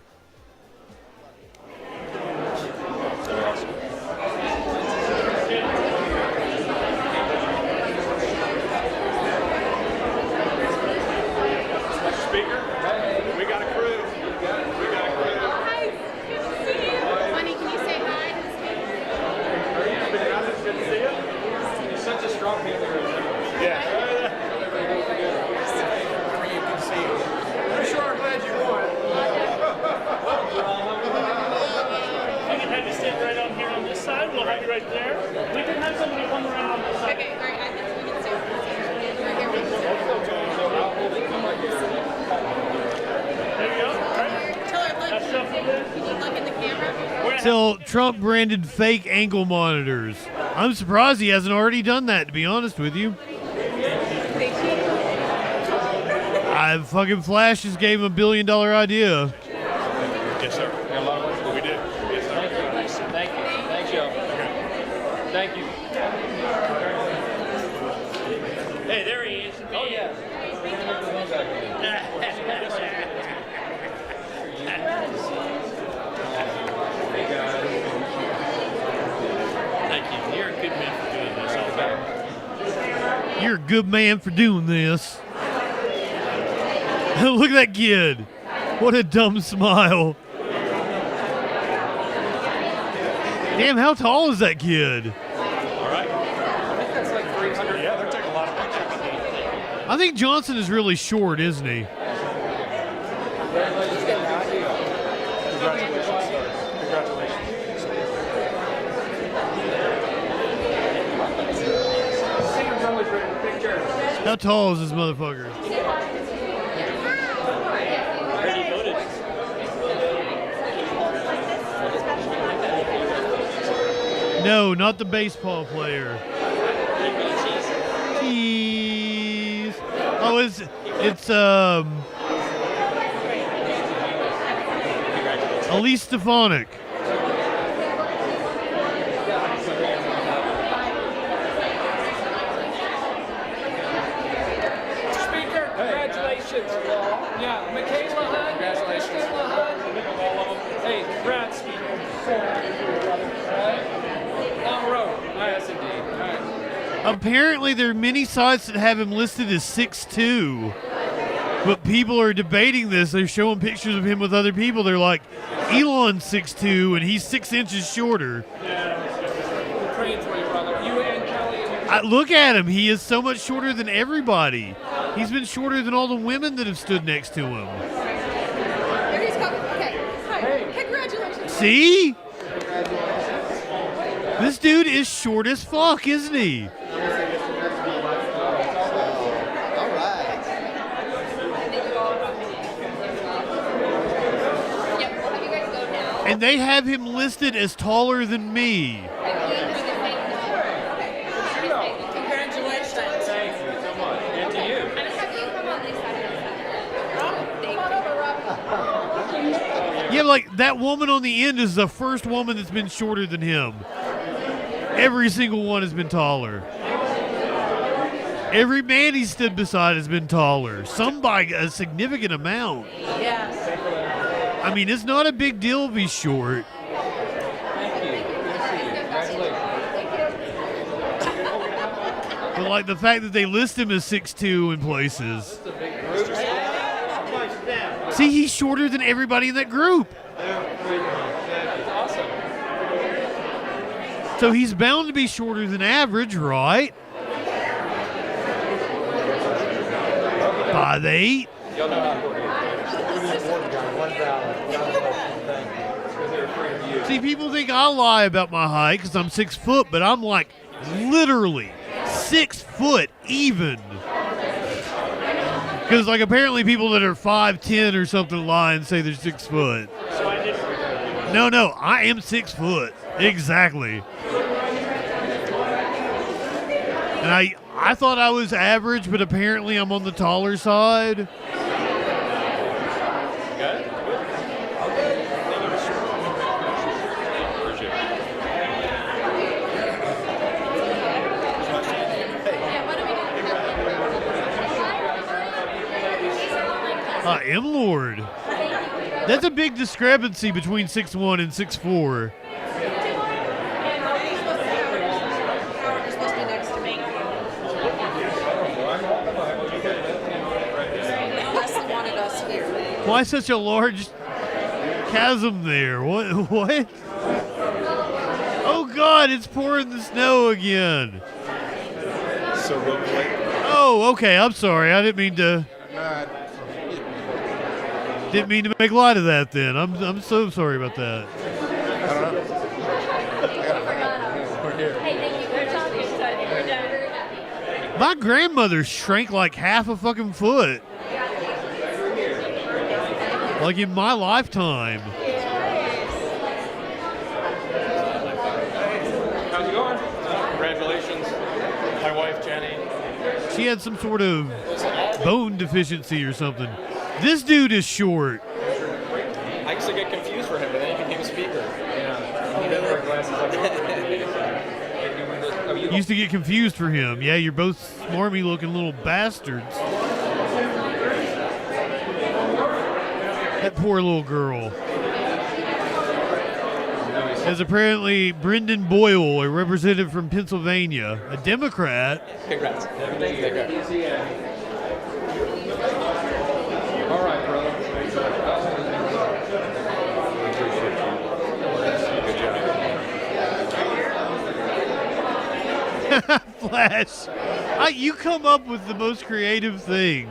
Till Trump branded fake ankle monitors. I'm surprised he hasn't already done that, to be honest with you. Fucking Flash just gave him $1 billion idea. Yes, sir. We got a lot of work. We did. Yes, sir. Thank you. Thanks, y'all. Thank you. Hey, there he is. Oh, yeah. Thank you. You're a good man for doing this all the time. You're a good man for doing this. Look at that kid. What a dumb smile. Damn, how tall is that kid? All right. I think that's like 300. Yeah, they're taking a lot of pictures. I think Johnson is really short, isn't he? How tall is this motherfucker? No, not the baseball player. Jeez. Oh, it's Elise Stefanik. Speaker, congratulations. Yeah, Michaela Hunt. Congratulations. Michaela Hunt. Hey, congrats, Speaker. Long road. Yes, indeed. All right. Apparently, there are many sites that have him listed as 6'2", but people are debating this. They're showing pictures of him with other people. They're like, Elon's 6'2", and he's 6 inches shorter. We're praying for you, brother. You and Kelly. Look at him. He is so much shorter than everybody. He's been shorter than all the women that have stood next to him. Here he's coming. Okay. Hi. Congratulations. See? This dude is short as fuck, isn't he? And they have him listed as taller than me. Congratulations. Thank you so much. And to you. And have you come on this side of the Yeah, like that woman on the end is the first woman that's been shorter than him. Every single one has been taller. Every man he stood beside has been taller. Some by a significant amount. Yes. I mean, it's not a big deal if he's short. But like the fact that they list him as 6'2" in places. See, he's shorter than everybody in that group. So he's bound to be shorter than average, right? 5'8". See, people think I lie about my height because I'm 6 foot, but I'm like literally 6 foot even. Because like apparently people that are 5'10" or something lie and say they're 6 foot. No, I am 6 foot. Exactly. And I thought I was average, but apparently I'm on the taller side. I am Lord. That's a big discrepancy between 6'1" and 6'4". Why such a large chasm there? What? Oh God, it's pouring the snow again. So real quick. Oh, okay, I'm sorry. I didn't mean to make light of that then. I'm so sorry about that. I don't know. We're here. Hey, thank you. We're talking, so I think we're done. My grandmother shrank like half a fucking foot. Like in my lifetime. How's it going? Congratulations. My wife, Jenny. She had some sort of bone deficiency or something. This dude is short. I used to get confused for him, but then he became speaker. Yeah. He didn't wear glasses. Used to get confused for him. Yeah, you're both smarmy looking little bastards. That poor little girl. As apparently Brendan Boyle, a representative from Pennsylvania, a Democrat. Congrats. Congrats. All right, brother. Flash, you come up with the most creative things.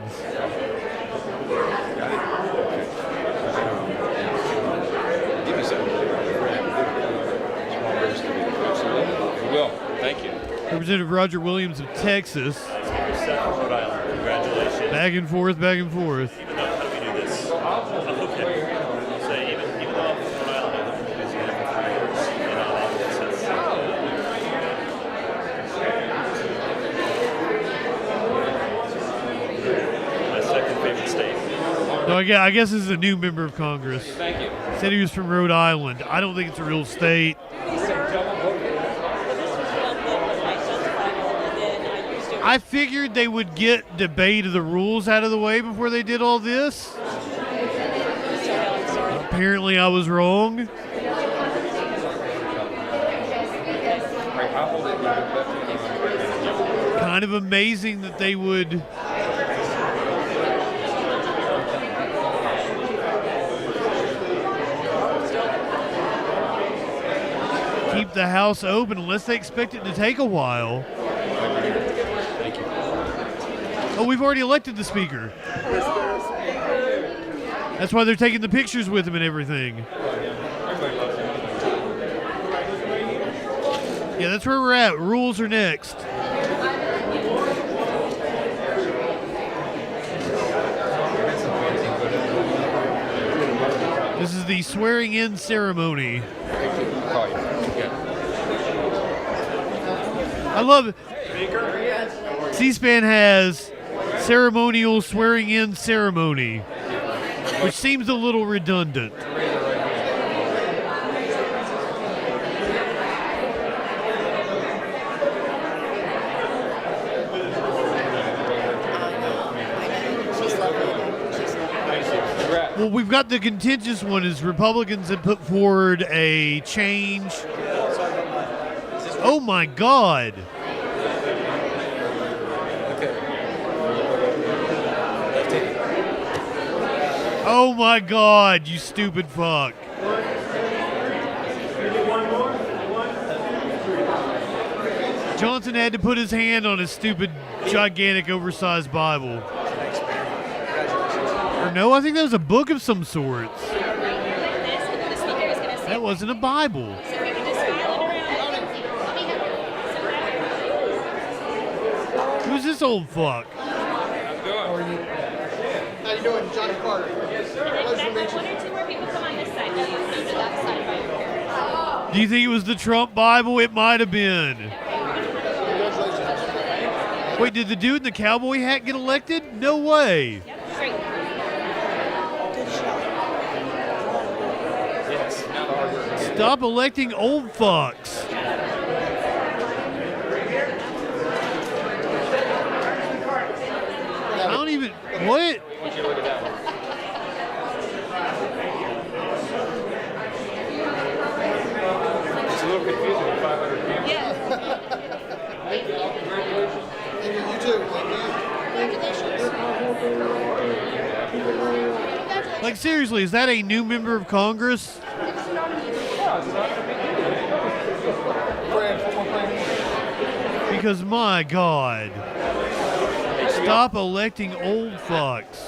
Will, thank you. Representative Roger Williams of Texas. Rhode Island. Congratulations. Back and forth, back and forth. Even though, how do we do this? Okay. So even though I'm from Rhode Island, I've been busy there for 3 years. My second favorite state. No, I guess this is a new member of Congress. Thank you. Said he was from Rhode Island. I don't think it's a real state. I figured they would get debate of the rules out of the way before they did all this. Apparently I was wrong. Kind of amazing that they would keep the House open unless they expect it to take a while. Thank you. Oh, we've already elected the speaker. That's why they're taking the pictures with him and everything. Yeah, that's where we're at. Rules are next. This is the swearing-in ceremony. I love it. C-SPAN has ceremonial swearing-in ceremony, which seems a little redundant. Well, we've got the contentious one is Republicans have put forward a change. Oh my God. Oh my God, you stupid fuck. Johnson had to put his hand on his stupid, gigantic, oversized Bible. Or no, I think that was a book of some sorts. That wasn't a Bible. Who's this old fuck? How you doing? Johnny Carter. One or two more people come on this side. No, to that side right Do you think it was the Trump Bible? It might have been. Wait, did the dude in the cowboy hat get elected? No way. Stop electing old fucks. I don't even, what? It's a little confusing with 500 people. Thank you. Congratulations. You too. Congratulations. Like, seriously, is that a new member of Congress? Because, my God. Stop electing old fucks.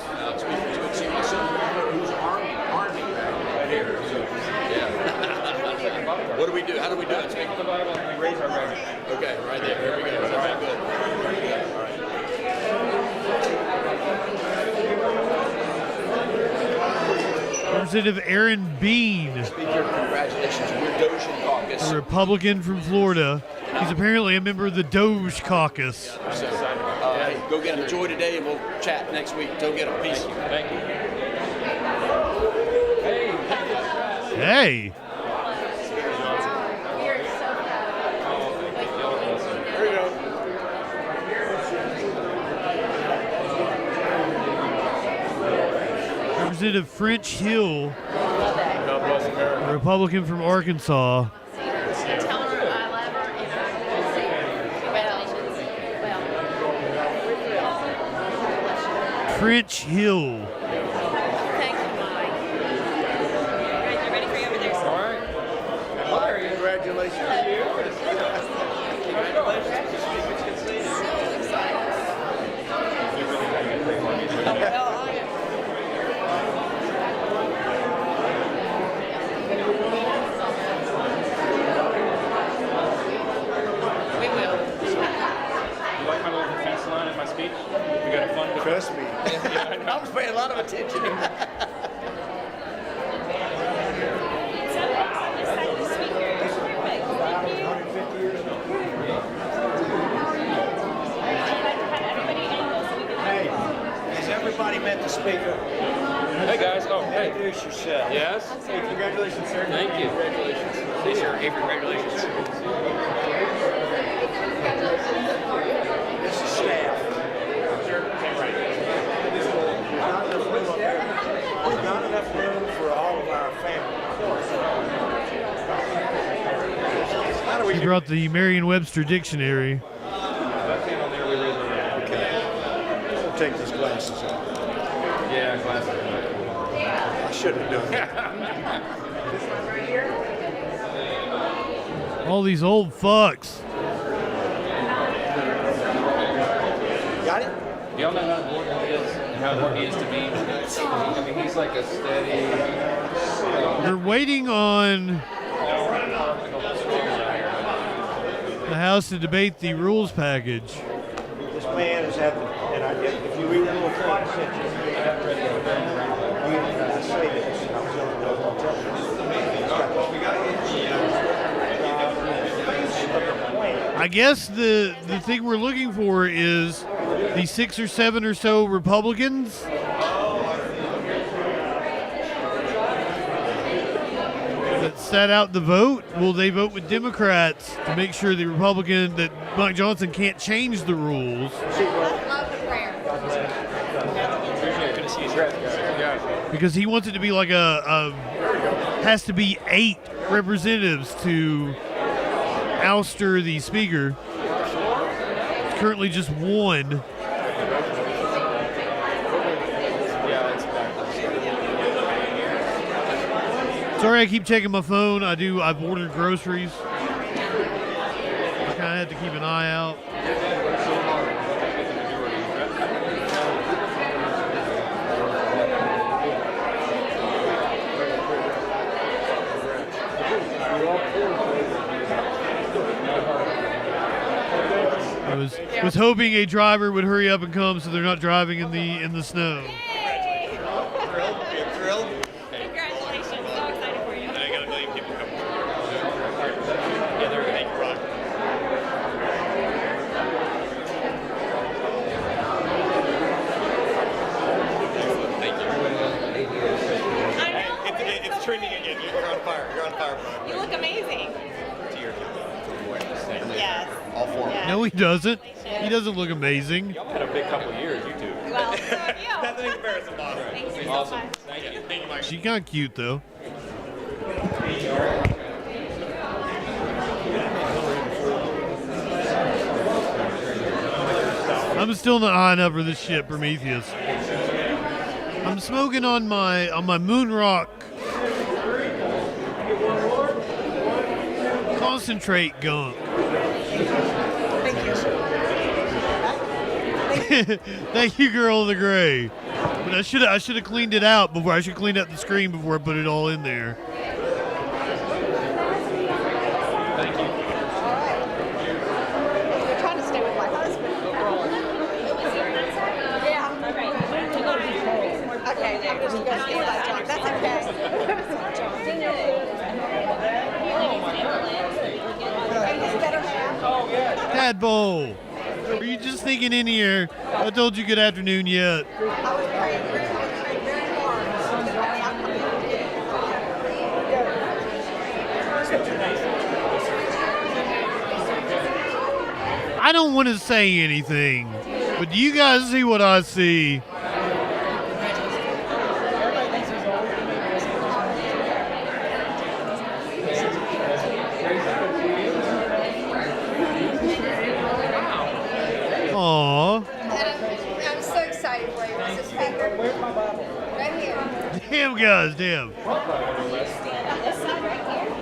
What do we do? How do we do it? Take the Bible and we raise our right hand. Okay, right there. Here we go. All right, good. Representative Aaron Bean, Speaker, congratulations on your Doge caucus. a Republican from Florida. He's apparently a member of the Doge caucus. So, hey, go get them. Enjoy today, and we'll chat next week. Go get them. Peace. Thank you. Hey. Representative French Hill, a Republican from Arkansas. French Hill. Trust me. I was paying a lot of attention. Hey, has everybody met the speaker? Hey guys. Oh, hey. Introduce yourself. Yes. Hey, congratulations, sir. Thank you. Congratulations. Hey, sir. Hey, congratulations. This is staff. There's not enough room for all of our family. He brought the Merriam-Webster dictionary. We'll take these glasses off. Yeah, glasses. I shouldn't have done that. All these old fucks. Got it? Y'all know how important he is and how important he is to me. I mean, he's like a steady. They're waiting on the House to debate the rules package. This man has had, and if you read the little thing, I sent you, I say this, and I was going to tell you this. I guess the thing we're looking for is the 6 or 7 or so Republicans that sat out the vote. Will they vote with Democrats to make sure the Republican that Mike Johnson can't change the rules? Because he wants it to be like has to be 8 representatives to ouster the speaker. It's currently just 1. Sorry, I keep checking my phone. I've ordered groceries. I kind of have to keep an eye out. I was hoping a driver would hurry up and come so they're not driving in the snow. Congratulations. So excited for you. I got a million people coming. trending again. You're on fire. You're on fire, Brian. You look amazing. To your Yes. All four. Yeah. No, he doesn't. He doesn't look amazing. Y'all had a big couple of years, you two. Well, so have you. Nothing in comparison, Bob. Thank you so Awesome. much. Thank you. Thank you, Mike. She kind of cute though. I'm still not high enough for this shit, Prometheus. I'm smoking on my Moon Rock concentrate gunk. Thank you, girl in the gray. But I should have cleaned it out before. I should clean up the screen before I put it all in there. Thank you. We're trying to stay with my husband. Yeah. Okay, I'm just going to stay with that John. That's okay. Tadpole, are you just sneaking in here? I told you good afternoon yet. I don't want to say anything, but do you guys see what I see? Aww. I'm so excited for you, Mr. Speaker. Where's my Bible? Right here. Damn, guys, damn. This side right here.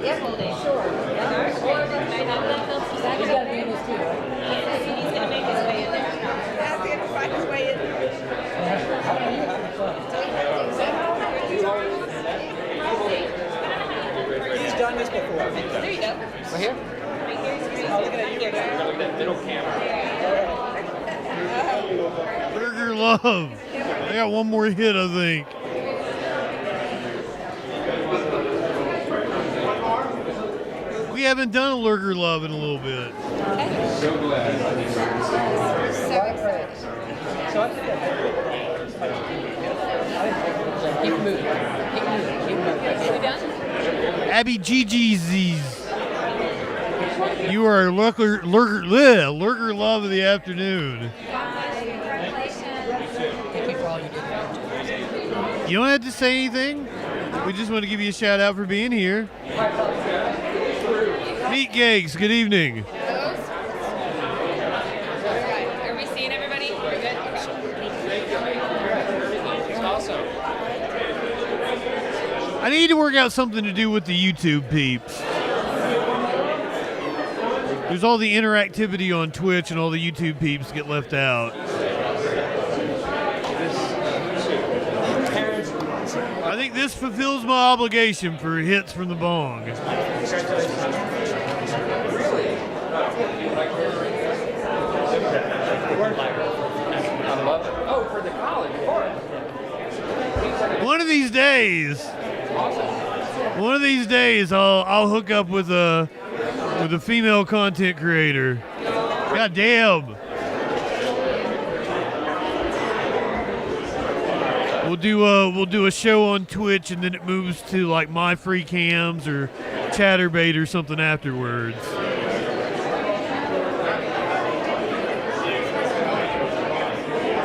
Yep, hold it. Sure. He's got to be in this too, right? He's going to make his way in there. He's going to find his way in there. He's done this before. There you go. Right here? Looking at you. We're looking at middle camera. Burger Love. I got one more hit, I think. We haven't done a Lurker Love in a little bit. So glad. So excited. Keep moving. Keep moving. Keep moving. Abby GGZ's. You are Lurker Love of the afternoon. You don't have to say anything. We just want to give you a shout out for being here. Meat Cakes, good evening. Are we seeing everybody? We're good? Awesome. I need to work out something to do with the YouTube peeps. There's all the interactivity on Twitch and all the YouTube peeps get left out. I think this fulfills my obligation for hits from the bong. Oh, for the college. One of these days, I'll hook up with a female content creator. God damn. We'll do a show on Twitch, and then it moves to like My Free Cams or Chatterbait or something afterwards.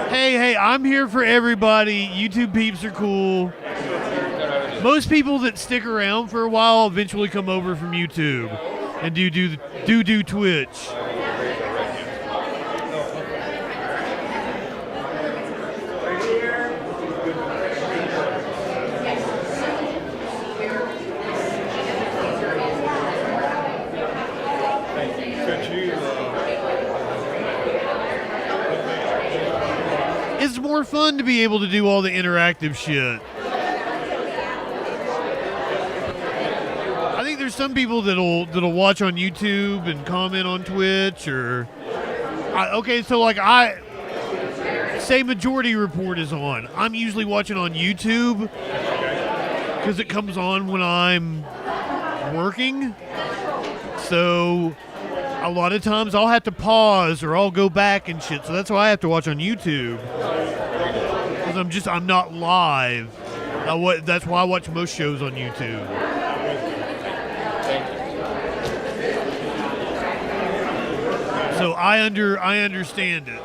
Hey, I'm here for everybody. YouTube peeps are cool. Most people that stick around for a while eventually come over from YouTube and do Twitch. It's more fun to be able to do all the interactive shit. I think there's some people that'll watch on YouTube and comment on Twitch or okay, so like say Majority Report is on. I'm usually watching on YouTube because it comes on when I'm working. So a lot of times I'll have to pause or I'll go back and shit. So that's why I have to watch on YouTube. Because I'm not live. That's why I watch most shows on YouTube. So I understand it.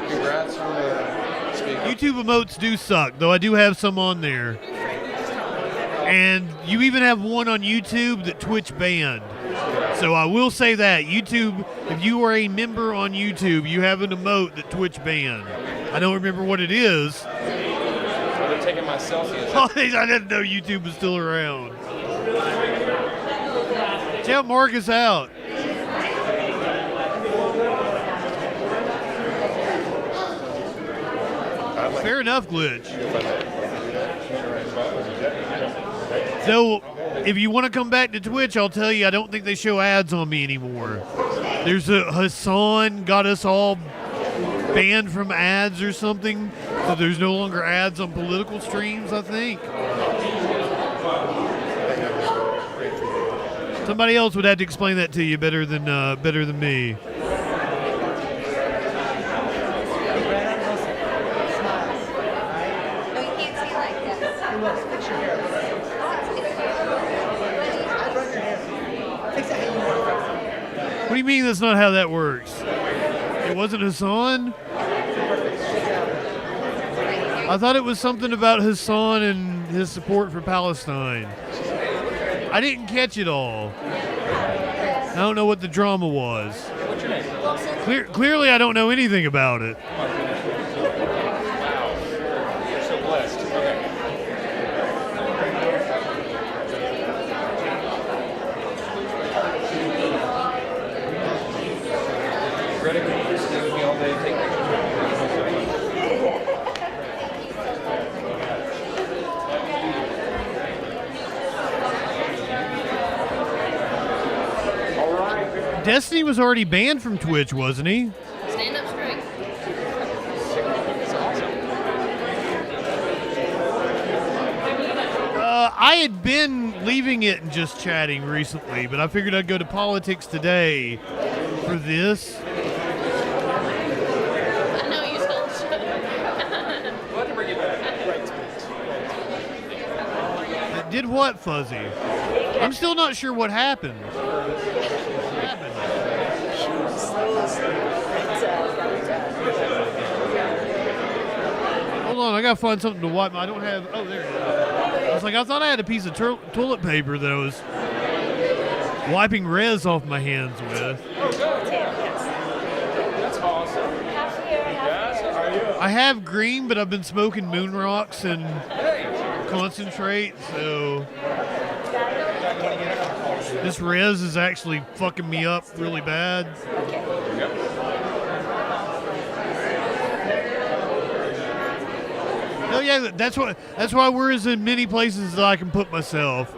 Congrats on the speaker. YouTube emotes do suck, though I do have some on there. And you even have one on YouTube that Twitch banned. So I will say that YouTube, if you are a member on YouTube, you have an emote that Twitch banned. I don't remember what it is. So they're taking my Celsius. Oh, I didn't know YouTube was still around. Check Marcus out. Fair enough, Glitch. So, if you want to come back to Twitch, I'll tell you, I don't think they show ads on me anymore. There's a Hassan got us all banned from ads or something, so there's no longer ads on political streams, I think. Somebody else would have to explain that to you better than me. What do you mean that's not how that works? It wasn't Hassan? I thought it was something about Hassan and his support for Palestine. I didn't catch it all. I don't know what the drama was. What's your name? Clearly, I don't know anything about it. Wow. You're so blessed. Okay. Greta, can you just stay with me all day? Take pictures. Destiny was already banned from Twitch, wasn't he? Stand up straight. I had been leaving it and just chatting recently, but I figured I'd go to politics today for this. I know you still should. We'll have to bring you back. It did what, Fuzzy? I'm still not sure what happened. Hold on, I gotta find something to wipe. I don't have. Oh, there it is. I was like, I thought I had a piece of toilet paper that I was wiping res off my hands with. Oh, good. That's awesome. Yes, how are you? I have green, but I've been smoking moon rocks and concentrate, so this res is actually fucking me up really bad. Oh yeah, that's why we're as in many places that I can put myself.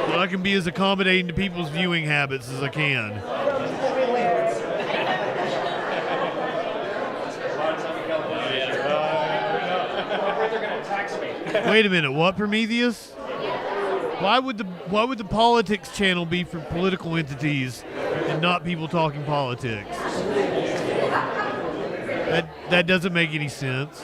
That I can be as accommodating to people's viewing habits as I can. Wait a minute, what, Prometheus? Why would the politics channel be for political entities and not people talking politics? That doesn't make any sense.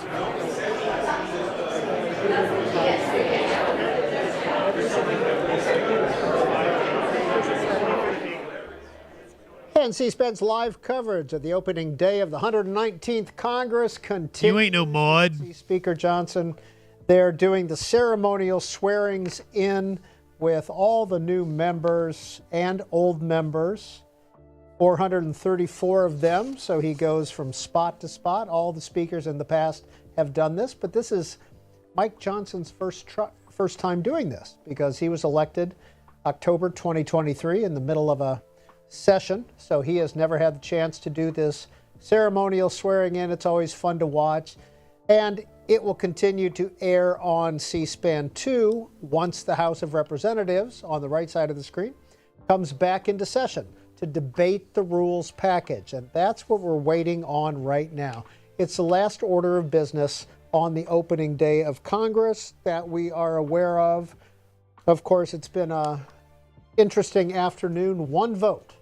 And C-SPAN's live coverage of the opening day of the 119th Congress continues. You ain't no mod. Speaker Johnson, they're doing the ceremonial swearings in with all the new members and old members. 434 of them, so he goes from spot to spot. All the speakers in the past have done this, but this is Mike Johnson's first time doing this because he was elected October 2023 in the middle of a session, so he has never had the chance to do this ceremonial swearing in. It's always fun to watch, and it will continue to air on C-SPAN 2 once the House of Representatives, on the right side of the screen, comes back into session to debate the rules package. And that's what we're waiting on right now. It's the last order of business on the opening day of Congress that we are aware of. Of course, it's been an interesting afternoon. One vote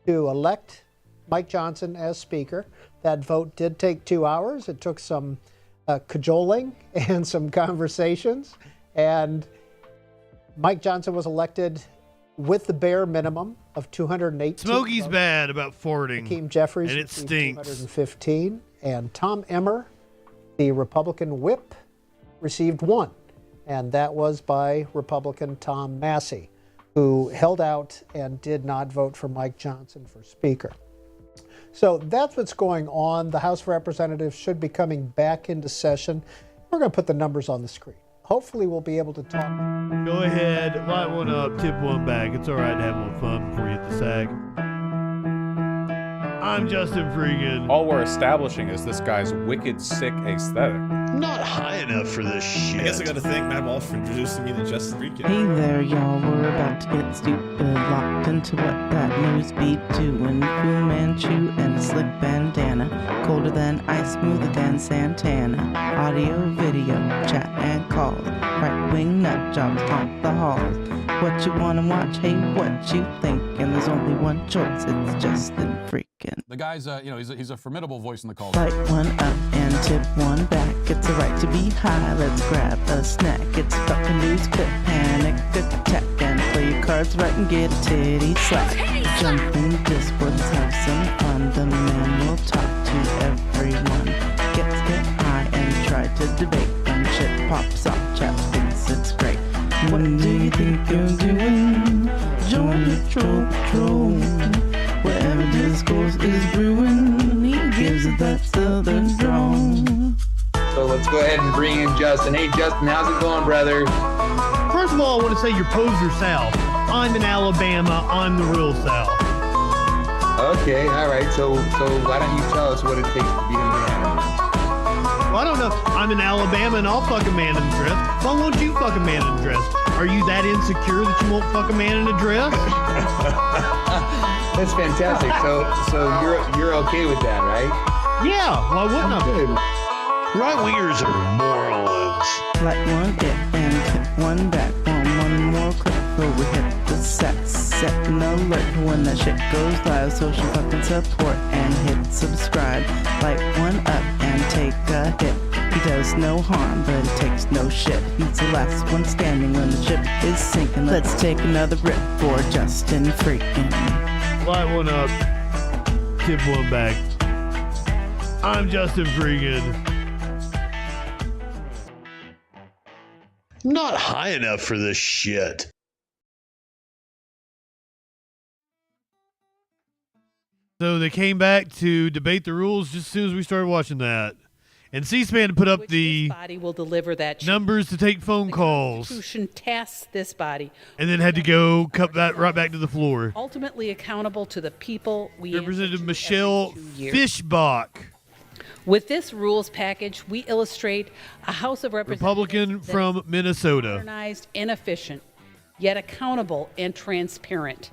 to elect Mike Johnson as Speaker. That vote did take 2 hours. It took some cajoling and some conversations. And Mike Johnson was elected with the bare minimum of 218 Smokey's votes. bad about farting. Hakeem Jeffries and it received stinks. 215. And Tom Emmer, the Republican whip, received 1. And that was by Republican Tom Massey, who held out and did not vote for Mike Johnson for Speaker. So that's what's going on. The House of Representatives should be coming back into session. We're going to put the numbers on the screen. Hopefully we'll be able to talk. Go ahead, light one up, tip one back. It's all right to have a little fun before you hit the sack. I'm Justin Freakin. All we're establishing is this guy's wicked, sick aesthetic. Not high enough for this shit. I guess I gotta thank Matt Walsh for introducing me to Justin Freakin. Hey there, y'all. We're about to get stupid, locked into what that news be doing. Fu Manchu and a slick bandana, colder than ice, smoother than Santana. Audio, video, chat and calls, right-wing nut jobs haunt the halls. What you wanna watch? Hey, what you think? And there's only one choice. It's Justin Freakin. The guy's, he's a formidable voice in the culture. Light one up and tip one back. It's a right to be high. Let's grab a snack. It's fucking news, quit panic, attack, and play your cards right and get a titty slap. Jump in discords, have some fun. The man will talk to everyone. Get high and try to debate. When shit pops off, chat thinks it's great. What do you think you're doing? Join the troll patrol. Wherever discourse is brewing, he gives it that southern drawl. So let's go ahead and bring in Justin. Hey, Justin, how's it going, brother? First of all, I want to say you're poser South. I'm in Alabama. I'm the real South. Okay, all right. So why don't you tell us what it takes to be a man? Well, I don't know. I'm in Alabama and I'll fuck a man in a dress. Why won't you fuck a man in a dress? Are you that insecure that you won't fuck a man in a dress? That's fantastic. So you're okay with that, right? Yeah. Why wouldn't I? Right-wingers are morons. Light one hit and hit one back. One more click before we hit the set an alert when that shit goes live. Social fucking support and hit subscribe. Light one up and take a hit. He does no harm, but he takes no shit. He's the last one standing when the ship is sinking. Let's take another rip for Justin Freakin. Light one up, tip one back. I'm Justin Freakin. Not high enough for this shit. So they came back to debate the rules just as soon as we started watching that. And C-SPAN put up the body will deliver that numbers to take phone calls. The Constitution tasks this body. And then had to go cut that right back to the floor. Ultimately accountable to the people we Representative Michelle Fischbach. With this rules package, we illustrate a House of Representatives Republican from Minnesota. Modernized and efficient, yet accountable and transparent.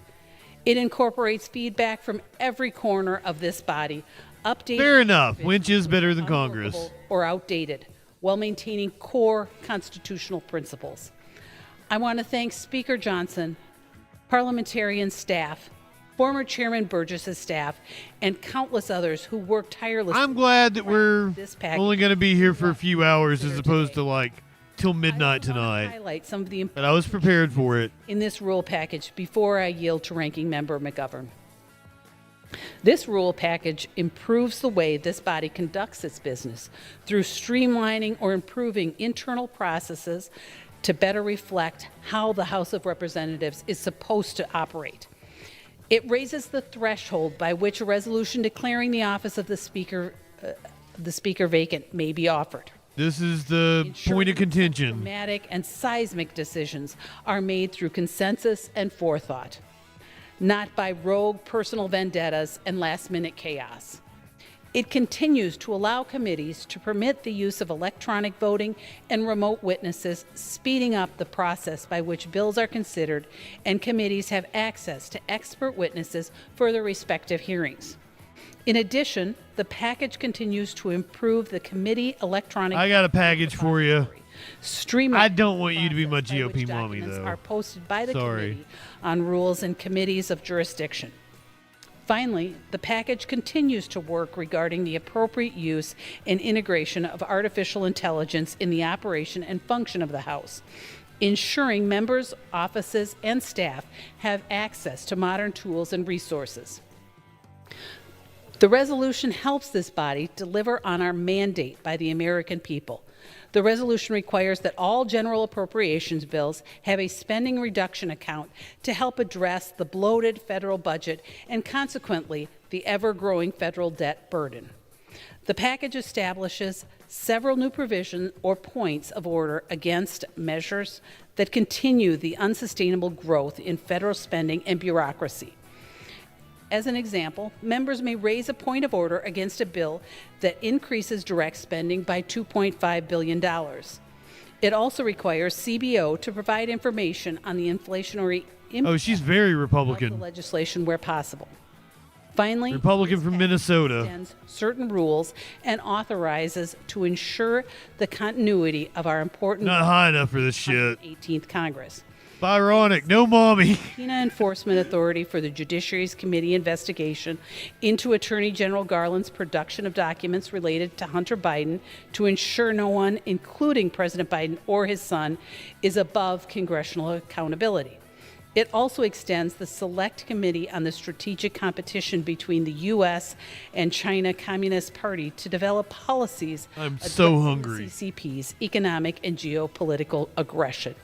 It incorporates feedback from every corner of this body, updated. Fair enough. Winch is better than Congress. Or outdated, while maintaining core constitutional principles. I want to thank Speaker Johnson, parliamentarian staff, former Chairman Burgess's staff, and countless others who worked tirelessly. I'm glad that we're only going to be here for a few hours as opposed to like till midnight tonight. Highlight some of the but I was prepared for it. In this rule package before I yield to Ranking Member McGovern. This rule package improves the way this body conducts its business through streamlining or improving internal processes to better reflect how the House of Representatives is supposed to operate. It raises the threshold by which a resolution declaring the office of the Speaker vacant may be offered. This is the point of contention. Dramatic and seismic decisions are made through consensus and forethought, not by rogue personal vendettas and last-minute chaos. It continues to allow committees to permit the use of electronic voting and remote witnesses, speeding up the process by which bills are considered, and committees have access to expert witnesses for their respective hearings. In addition, the package continues to improve the committee electronic. I got a package for you. Streamline. I don't want you to be my GOP mommy, though. Are posted by the Sorry. committee on rules and committees of jurisdiction. Finally, the package continues to work regarding the appropriate use and integration of artificial intelligence in the operation and function of the House, ensuring members, offices, and staff have access to modern tools and resources. The resolution helps this body deliver on our mandate by the American people. The resolution requires that all general appropriations bills have a spending reduction account to help address the bloated federal budget and consequently the ever-growing federal debt burden. The package establishes several new provisions or points of order against measures that continue the unsustainable growth in federal spending and bureaucracy. As an example, members may raise a point of order against a bill that increases direct spending by $2.5 billion. It also requires CBO to provide information on the inflationary impact Oh, she's very Republican. of the legislation where possible. Finally, Republican from Minnesota. extends certain rules and authorizes to ensure the continuity of our important Not high enough for this shit. 18th Congress. Byronic, no mommy. Subpoena enforcement authority for the Judiciary's committee investigation into Attorney General Garland's production of documents related to Hunter Biden to ensure no one, including President Biden or his son, is above congressional accountability. It also extends the Select Committee on the Strategic Competition between the U.S. and China Communist Party to develop policies I'm so hungry. CCP's economic and geopolitical aggression.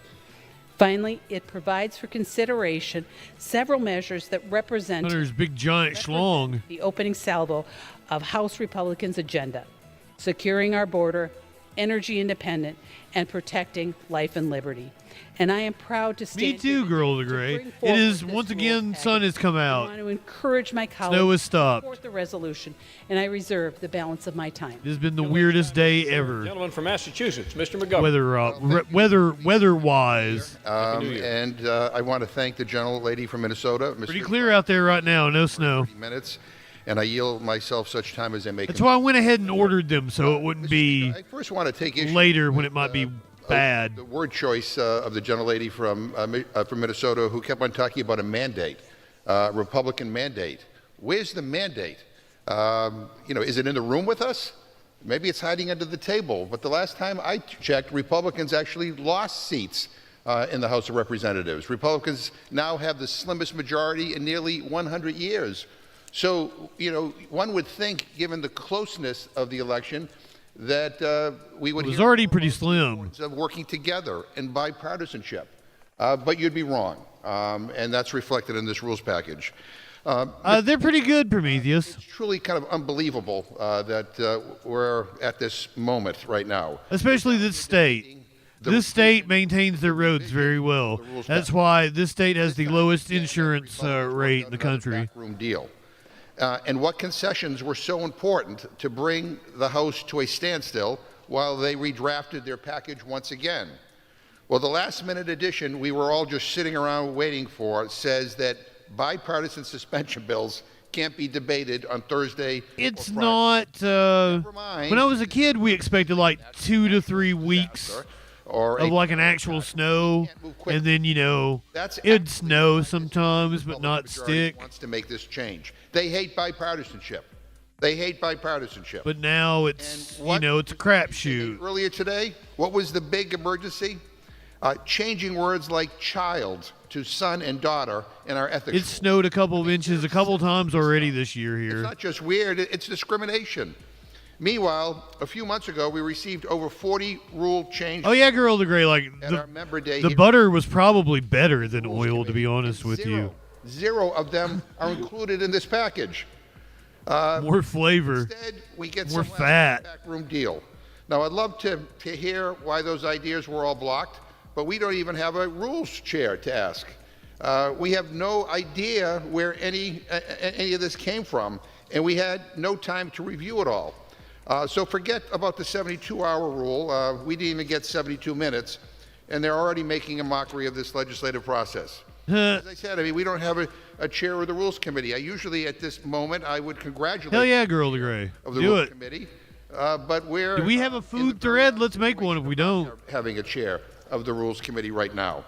Finally, it provides for consideration several measures that represent Hunter's big giant schlong. the opening salvo of House Republicans' agenda: securing our border, energy independence, and protecting life and liberty. And I am proud to stand Me too, girl the gray. It is, once again, sun has come I out. want to encourage my colleagues Snow has to stopped. support the resolution, and I reserve the balance of my time. It has been the weirdest day ever. Gentleman from Massachusetts, Mr. McGovern. Weather-wise. And I want to thank the gentlelady from Minnesota. Pretty clear out there right now, no snow. Minutes, and I yield myself such time as I may. That's why I went ahead and ordered them so it wouldn't be I first want to take issue later when it might be bad. the word choice of the gentlelady from Minnesota who kept on talking about a mandate, Republican mandate. Where's the mandate? Is it in the room with us? Maybe it's hiding under the table. But the last time I checked, Republicans actually lost seats in the House of Representatives. Republicans now have the slimmest majority in nearly 100 years. So, one would think, given the closeness of the election, that we would. It was already pretty slim. Of working together and bipartisanship, but you'd be wrong, and that's reflected in this rules package. They're pretty good, Prometheus. It's truly kind of unbelievable that we're at this moment right now. Especially this state. This state maintains their roads very well. That's why this state has the lowest insurance rate in the country. Backroom deal. And what concessions were so important to bring the House to a standstill while they redrafted their package once again? Well, the last-minute addition we were all just sitting around waiting for says that bipartisan suspension bills can't be debated on Thursday. It's not. When I was a kid, we expected like 2 to 3 weeks of like an actual snow, and then it'd snow sometimes, but not stick. Wants to make this change. They hate bipartisanship. They hate bipartisanship. But now it's it's a crapshoot. Earlier today, what was the big emergency? Changing words like child to son and daughter in our ethics. It snowed a couple of inches a couple times already this year here. It's not just weird, it's discrimination. Meanwhile, a few months ago, we received over 40 rule changes. Oh yeah, girl, the gray. Like the butter was probably better than oil, to be honest with you. Zero of them are included in this package. More flavor. Instead, we get more some fat. Backroom deal. Now, I'd love to hear why those ideas were all blocked, but we don't even have a rules chair to ask. We have no idea where any of this came from, and we had no time to review it all. So forget about the 72-hour rule. We didn't even get 72 minutes, and they're already making a mockery of this legislative process. As I said, we don't have a chair of the Rules Committee. I usually, at this moment, I would congratulate. Hell yeah, girl, the gray. Of the Do Rules it. Committee. But we're. Do we have a food thread? Let's make one if we don't. Having a chair of the Rules Committee right now.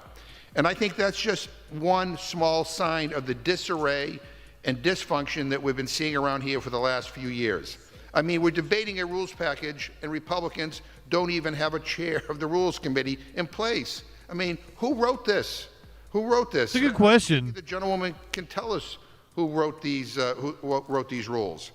And I think that's just one small sign of the disarray and dysfunction that we've been seeing around here for the last few years. I mean, we're debating a rules package, and Republicans don't even have a chair of the Rules Committee in place. I mean, who wrote this? Who wrote this? It's a good question. Maybe the gentlewoman can tell us who wrote these rules.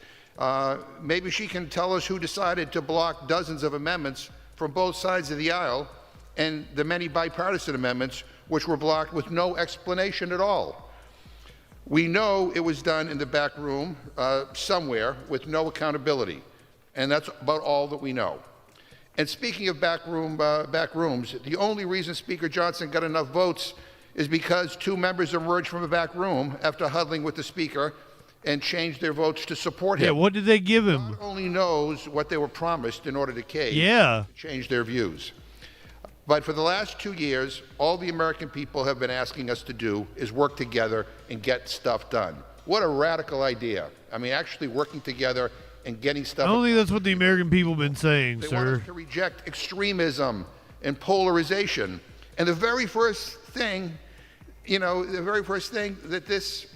Maybe she can tell us who decided to block dozens of amendments from both sides of the aisle and the many bipartisan amendments which were blocked with no explanation at all. We know it was done in the back room somewhere with no accountability, and that's about all that we know. And speaking of back rooms, the only reason Speaker Johnson got enough votes is because two members emerged from a back room after huddling with the Speaker and changed their votes to support him. Yeah, what did they give him? God only knows what they were promised in order to cave, to change their views. But for the last 2 years, all the American people have been asking us to do is work together and get stuff done. What a radical idea. I mean, actually working together and getting stuff I don't think that's what the American people have been saying, They want sir. us to reject extremism and polarization. And the very first thing, that this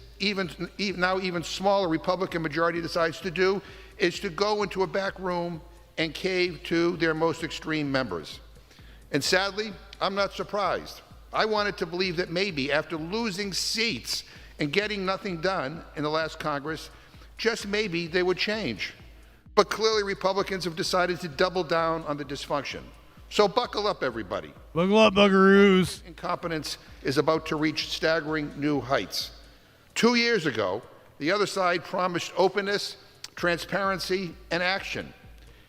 now even smaller Republican majority decides to do is to go into a back room and cave to their most extreme members. And sadly, I'm not surprised. I wanted to believe that maybe after losing seats and getting nothing done in the last Congress, just maybe they would change. But clearly Republicans have decided to double down on the dysfunction. So buckle up, everybody. Buckle up, buckaroos. Incompetence is about to reach staggering new heights. 2 years ago, the other side promised openness, transparency, and action.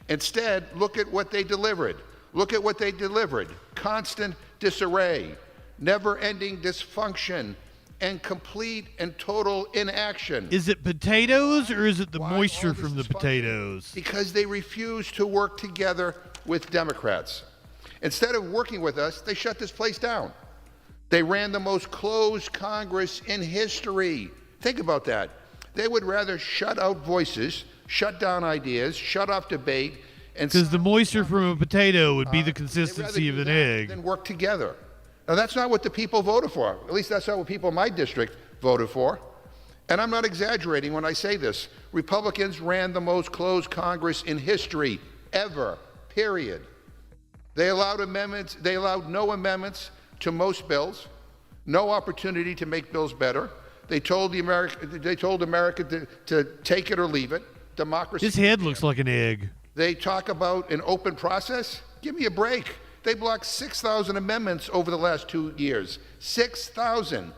Instead, look at what they delivered. Look at what they delivered. Constant disarray, never-ending dysfunction, and complete and total inaction. Is it potatoes or is it the moisture from the potatoes? Because they refuse to work together with Democrats. Instead of working with us, they shut this place down. They ran the most closed Congress in history. Think about that. They would rather shut out voices, shut down ideas, shut off debate, and because the moisture from a potato would be the consistency of an egg. Then work together. Now that's not what the people voted for. At least that's not what people in my district voted for. And I'm not exaggerating when I say this. Republicans ran the most closed Congress in history ever. Period. They allowed amendments. They allowed no amendments to most bills. No opportunity to make bills better. They told America to take it or leave it. Democracy. His head looks like an egg. They talk about an open process. Give me a break. They blocked 6,000 amendments over the last 2 years. 6,000.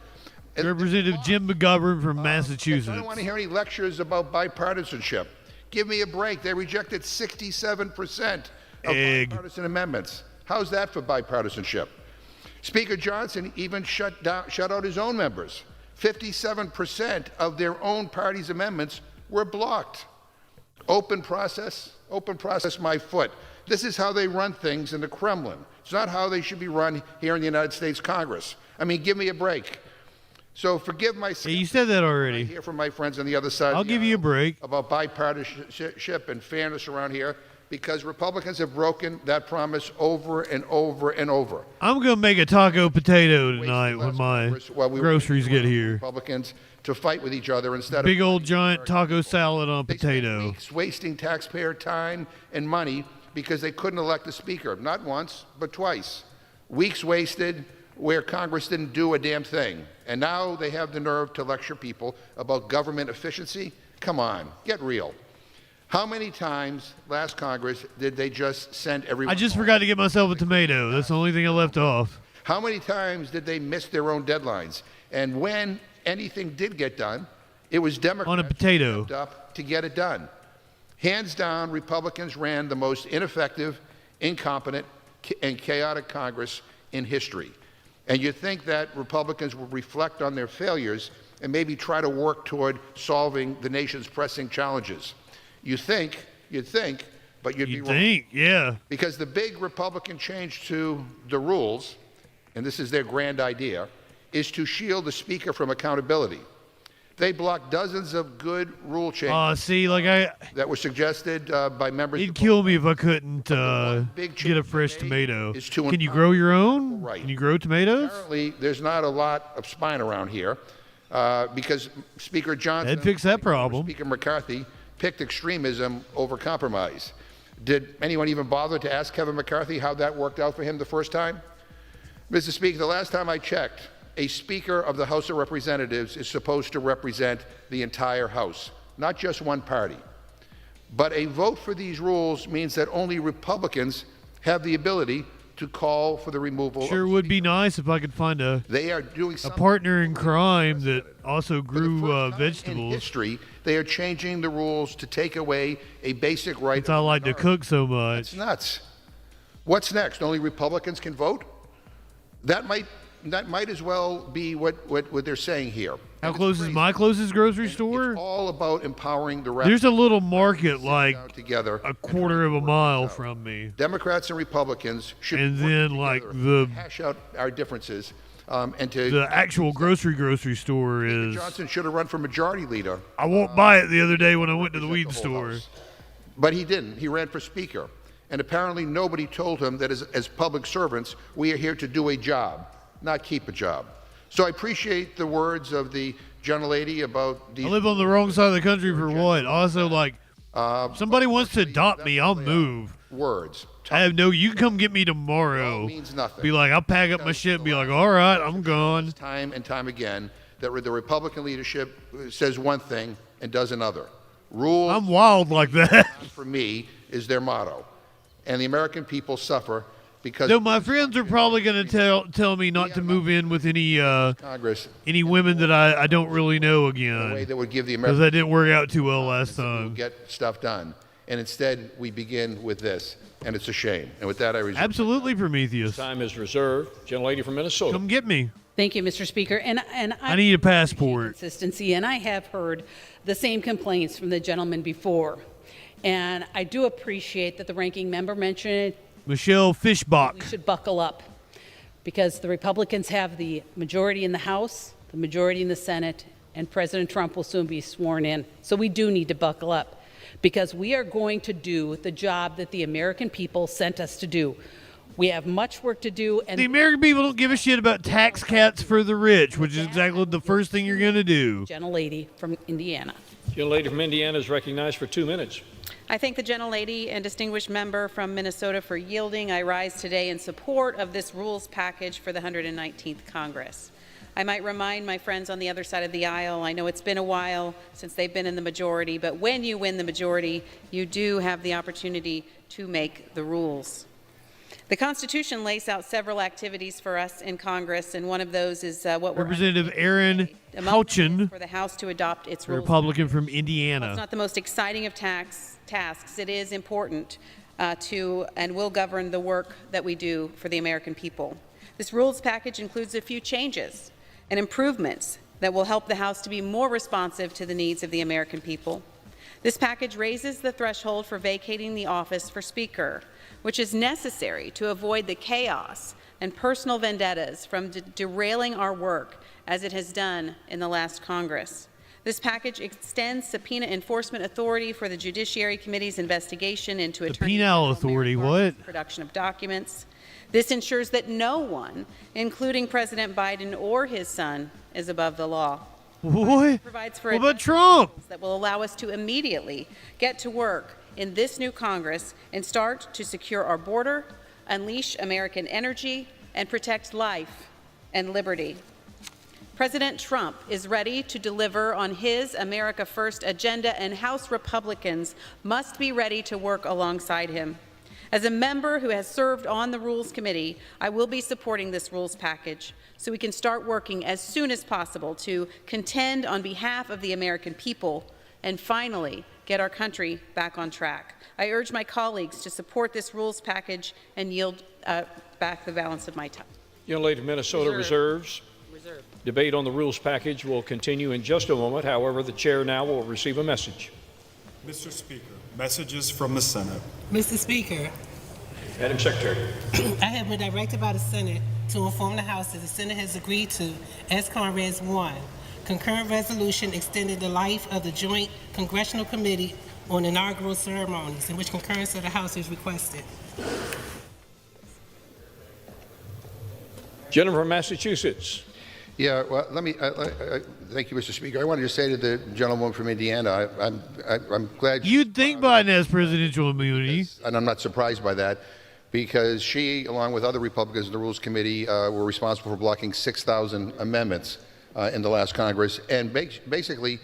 Representative Jim McGovern from Massachusetts. I don't want to hear any lectures about bipartisanship. Give me a break. They rejected 67% of bipartisan amendments. How's that for bipartisanship? Speaker Johnson even shut out his own members. 57% of their own party's amendments were blocked. Open process, my foot. This is how they run things in the Kremlin. It's not how they should be run here in the United States Congress. I mean, give me a break. So forgive my... Hey, you said that already. I hear from my friends on the other side. I'll give you a break. About bipartisanship and fairness around here, because Republicans have broken that promise over and over and over. I'm going to make a taco potato tonight when my groceries get here. Republicans to fight with each other instead of... Big old giant taco salad on a potato. Weeks wasting taxpayer time and money because they couldn't elect a speaker. Not once, but twice. Weeks wasted where Congress didn't do a damn thing. And now they have the nerve to lecture people about government efficiency? Come on, get real. How many times last Congress did they just send everyone... I just forgot to get myself a tomato. That's the only thing I left off. How many times did they miss their own deadlines? And when anything did get done, it was Democrats on a potato who stepped up to get it done. Hands down, Republicans ran the most ineffective, incompetent, and chaotic Congress in history. And you'd think that Republicans would reflect on their failures and maybe try to work toward solving the nation's pressing challenges. You'd think, but you'd be wrong. Yeah. Because the big Republican change to the rules, and this is their grand idea, is to shield the Speaker from accountability. They blocked dozens of good rule changes that were suggested by members. He'd kill me if I couldn't get a fresh tomato. Can you grow your own? Right. Can you grow tomatoes? Apparently, there's not a lot of spine around here. because Speaker Johnson That'd fix that problem. Speaker McCarthy picked extremism over compromise. Did anyone even bother to ask Kevin McCarthy how that worked out for him the first time? Mr. Speaker, the last time I checked, a Speaker of the House of Representatives is supposed to represent the entire House, not just one party. But a vote for these rules means that only Republicans have the ability to call for the removal. Sure would be nice if I could find a partner in crime that also grew vegetables. In history, they are changing the rules to take away a basic right. Since I like to cook so much. It's nuts. What's next? Only Republicans can vote? That might as well be what they're saying here. How close is my closest grocery store? It's all about empowering the rest. There's a little market like together a quarter of a mile from me. Democrats and Republicans should and then like the hash out our differences. And to the actual grocery store is. Johnson should have run for majority leader. I won't buy it the other day when I went to the weed store. But he didn't. He ran for speaker. And apparently nobody told him that as public servants, we are here to do a job, not keep a job. So I appreciate the words of the gentlelady about these. I live on the wrong side of the country for what? Also, like, somebody wants to adopt me, I'll move. Words. I have no. You can come get me tomorrow. Means nothing. Be like, I'll pack up my shit. And be like, all right, I'm gone. Time and time again, that the Republican leadership says one thing and does another. Rules. I'm wild like that. For me, is their motto, and the American people suffer. Because no, my friends are probably going to tell me not to move in with any Congress, any women that I don't really know again. A way that would give the because American that didn't work out too well last time. Get stuff done, and instead we begin with this, and it's a shame. And with that, I reserve. Absolutely, Prometheus. Time is reserved. Gentlelady from Minnesota. Come get me. Thank you, Mr. Speaker. And I need a passport. Consistency, and I have heard the same complaints from the gentleman before, and I do appreciate that the ranking member mentioned it. Michelle Fischbach. We should buckle up because the Republicans have the majority in the House, the majority in the Senate, and President Trump will soon be sworn in. So we do need to buckle up because we are going to do the job that the American people sent us to do. We have much work to do. And the American people don't give a shit about tax cuts for the rich, which is exactly the first thing you're going to do. Gentlelady from Indiana. Gentlelady from Indiana is recognized for 2 minutes. I thank the gentlelady and distinguished member from Minnesota for yielding. I rise today in support of this rules package for the 119th Congress. I might remind my friends on the other side of the aisle, I know it's been a while since they've been in the majority, but when you win the majority, you do have the opportunity to make the rules. The Constitution lays out several activities for us in Congress, and one of those is what we're Representative Aaron Houchin, for the House to adopt its rules. Republican from Indiana. It's not the most exciting of tasks. It is important to and will govern the work that we do for the American people. This rules package includes a few changes and improvements that will help the House to be more responsive to the needs of the American people. This package raises the threshold for vacating the office for Speaker, which is necessary to avoid the chaos and personal vendettas from derailing our work as it has done in the last Congress. This package extends subpoena enforcement authority for the Judiciary Committee's investigation into attorney penal authority, what? Production of documents. This ensures that no one, including President Biden or his son, is above the law. What? Provides for what about Trump? That will allow us to immediately get to work in this new Congress and start to secure our border, unleash American energy, and protect life and liberty. President Trump is ready to deliver on his America First agenda, and House Republicans must be ready to work alongside him. As a member who has served on the Rules Committee, I will be supporting this rules package so we can start working as soon as possible to contend on behalf of the American people and finally get our country back on track. I urge my colleagues to support this rules package and yield back the balance of my time. Young lady from Minnesota reserves. Debate on the rules package will continue in just a moment. However, the chair now will receive a message. Mr. Speaker, messages from the Senate. Mr. Speaker, Madam Secretary. I have been directed by the Senate to inform the House that the Senate has agreed to S-Con-Res 1, concurrent resolution extending the life of the Joint Congressional Committee on inaugural ceremonies, in which concurrence of the House is requested. Gentleman from Massachusetts. Yeah, well, let me, thank you, Mr. Speaker. I wanted to say to the gentleman from Indiana, I'm glad. You'd think Biden has presidential immunity. And I'm not surprised by that, because she, along with other Republicans in the Rules Committee, were responsible for blocking 6,000 amendments in the last Congress, and basically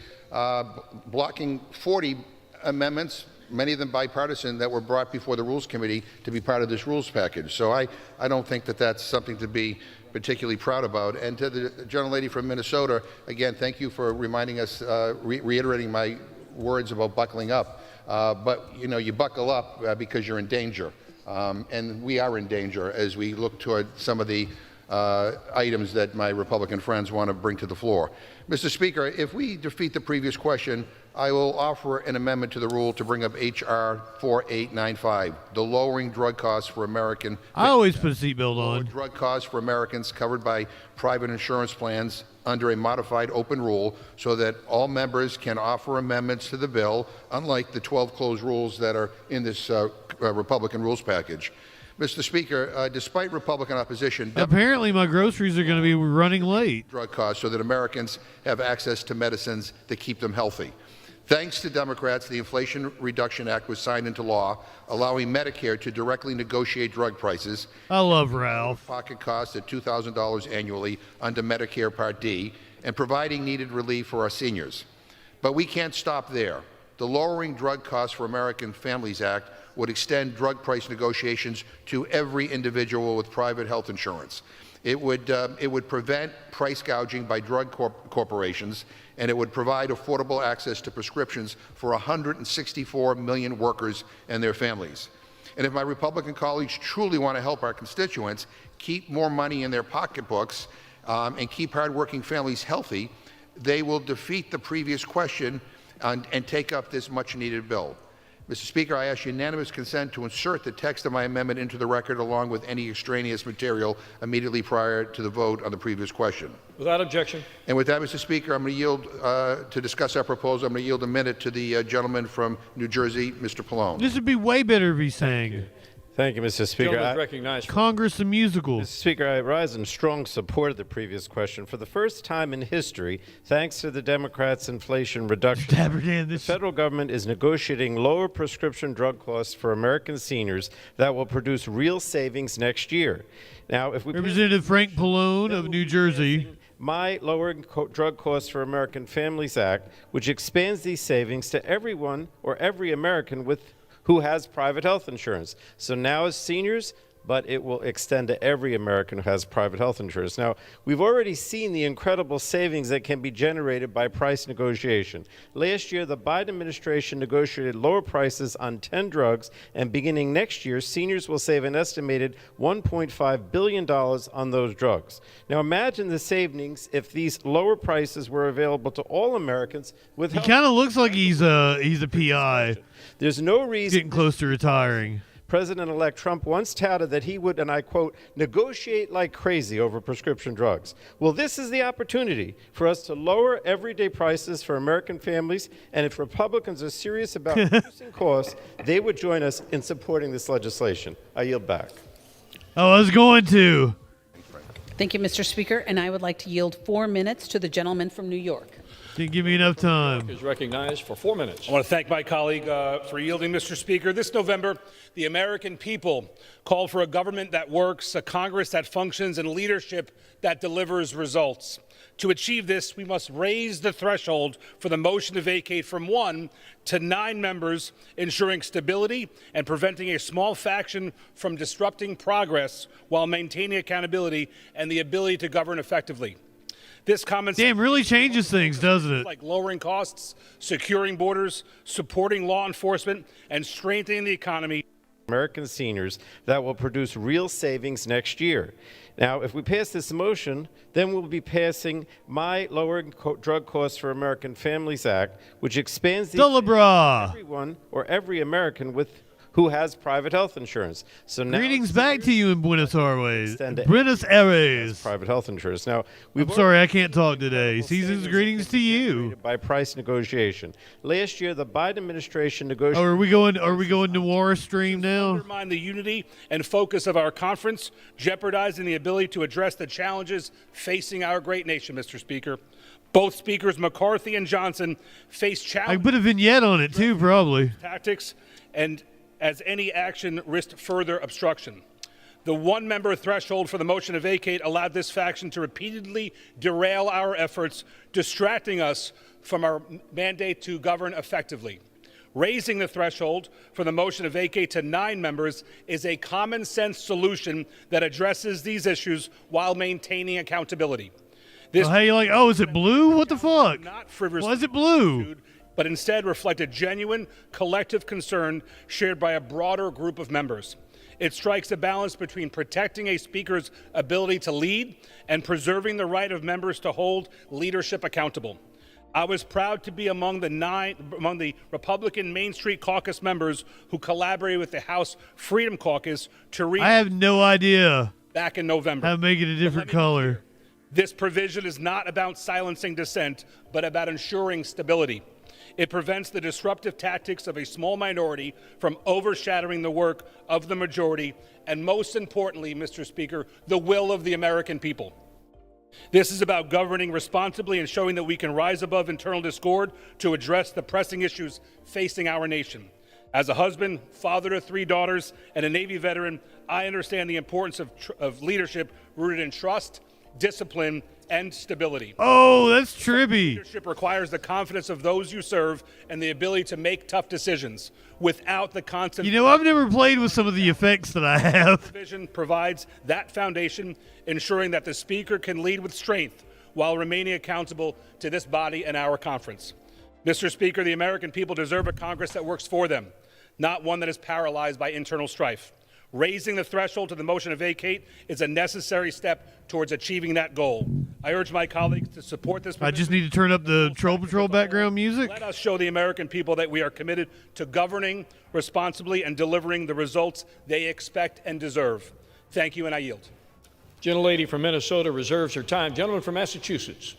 blocking 40 amendments, many of them bipartisan, that were brought before the Rules Committee to be part of this rules package. So I don't think that that's something to be particularly proud about. And to the gentlelady from Minnesota, again, thank you for reminding us, reiterating my words about buckling up. But, you know, you buckle up because you're in danger. And we are in danger as we look toward some of the items that my Republican friends want to bring to the floor. Mr. Speaker, if we defeat the previous question, I will offer an amendment to the rule to bring up H.R. 4895, the lowering drug costs for American. I always put a seatbelt on. Drug costs for Americans covered by private insurance plans under a modified open rule, so that all members can offer amendments to the bill, unlike the 12 closed rules that are in this Republican rules package. Mr. Speaker, despite Republican opposition, apparently my groceries are going to be running late. Drug costs so that Americans have access to medicines that keep them healthy. Thanks to Democrats, the Inflation Reduction Act was signed into law, allowing Medicare to directly negotiate drug prices. I love Ralph. Pocket costs at $2,000 annually under Medicare Part D, and providing needed relief for our seniors. But we can't stop there. The Lowering Drug Costs for American Families Act would extend drug price negotiations to every individual with private health insurance. It would prevent price gouging by drug corporations, and it would provide affordable access to prescriptions for 164 million workers and their families. And if my Republican colleagues truly want to help our constituents keep more money in their pocketbooks and keep hardworking families healthy, they will defeat the previous question and take up this much-needed bill. Mr. Speaker, I ask unanimous consent to insert the text of my amendment into the record along with any extraneous material immediately prior to the vote on the previous question. Without objection. And with that, Mr. Speaker, I'm going to yield to discuss our proposal. I'm going to yield a minute to the gentleman from New Jersey, Mr. Pallone. This would be way better if he sang. Thank you, Mr. Speaker. Recognized. Congress the musical. Mr. Speaker, I rise in strong support of the previous question. For the first time in history, thanks to the Democrats' Inflation Reduction Act, the federal government is negotiating lower prescription drug costs for American seniors that will produce real savings next year. Now, if we Representative Frank Pallone of New Jersey. My Lowering Drug Costs for American Families Act, which expands these savings to everyone or every American who has private health insurance. So now as seniors, but it will extend to every American who has private health insurance. Now, we've already seen the incredible savings that can be generated by price negotiation. Last year, the Biden administration negotiated lower prices on 10 drugs, and beginning next year, seniors will save an estimated $1.5 billion on those drugs. Now, imagine the savings if these lower prices were available to all Americans with health. He kind of looks like he's a PI. There's no reason getting close to retiring. President-elect Trump once touted that he would, and I quote, negotiate like crazy over prescription drugs. Well, this is the opportunity for us to lower everyday prices for American families, and if Republicans are serious about reducing costs, they would join us in supporting this legislation. I yield back. Oh, I was going to. Thank you, Mr. Speaker, and I would like to yield 4 minutes to the gentleman from New York. Didn't give me enough time. Is recognized for 4 minutes. I want to thank my colleague for yielding, Mr. Speaker. This November, the American people called for a government that works, a Congress that functions, and leadership that delivers results. To achieve this, we must raise the threshold for the motion to vacate from 1 to 9 members, ensuring stability and preventing a small faction from disrupting progress while maintaining accountability and the ability to govern effectively. This common sense really changes things, doesn't it? Like lowering costs, securing borders, supporting law enforcement, and strengthening the economy. American seniors that will produce real savings next year. Now, if we pass this motion, then we'll be passing my Lowering Drug Costs for American Families Act, which expands the everyone or every American who has private health insurance. So now Greetings back to you in Buenos Aires. Extend to Buenos Aires. private health insurance. Now, I'm sorry, I can't talk today. Season's greetings to you. by price negotiation. Last year, the Biden administration Oh, negotiated. are we going noir stream now? Undermine the unity and focus of our conference, jeopardizing the ability to address the challenges facing our great nation, Mr. Speaker. Both speakers, McCarthy and Johnson, face I challenges. put a vignette on it too, probably. Tactics, and as any action risked further obstruction. The one-member threshold for the motion to vacate allowed this faction to repeatedly derail our efforts, distracting us from our mandate to govern effectively. Raising the threshold for the motion to vacate to 9 members is a common-sense solution that addresses these issues while maintaining accountability. This Hey, you're like, oh, is it blue? What the fuck? not frivolously Why is it blue? but instead reflect a genuine collective concern shared by a broader group of members. It strikes a balance between protecting a speaker's ability to lead and preserving the right of members to hold leadership accountable. I was proud to be among the Republican Main Street Caucus members who collaborated with the House Freedom Caucus to reach I have no idea back in November. how to make it a different color. This provision is not about silencing dissent, but about ensuring stability. It prevents the disruptive tactics of a small minority from overshadowing the work of the majority, and most importantly, Mr. Speaker, the will of the American people. This is about governing responsibly and showing that we can rise above internal discord to address the pressing issues facing our nation. As a husband, father to 3 daughters, and a Navy veteran, I understand the importance of leadership rooted in trust, discipline, and stability. Oh, that's trippy. Leadership requires the confidence of those you serve and the ability to make tough decisions without the constant. You know, I've never played with some of the effects that I have. Vision provides that foundation, ensuring that the speaker can lead with strength while remaining accountable to this body and our conference. Mr. Speaker, the American people deserve a Congress that works for them, not one that is paralyzed by internal strife. Raising the threshold to the motion to vacate is a necessary step towards achieving that goal. I urge my colleagues to support this. I just need to turn up the Troll Patrol background music. Let us show the American people that we are committed to governing responsibly and delivering the results they expect and deserve. Thank you, and I yield. Gentlelady from Minnesota reserves her time. Gentleman from Massachusetts.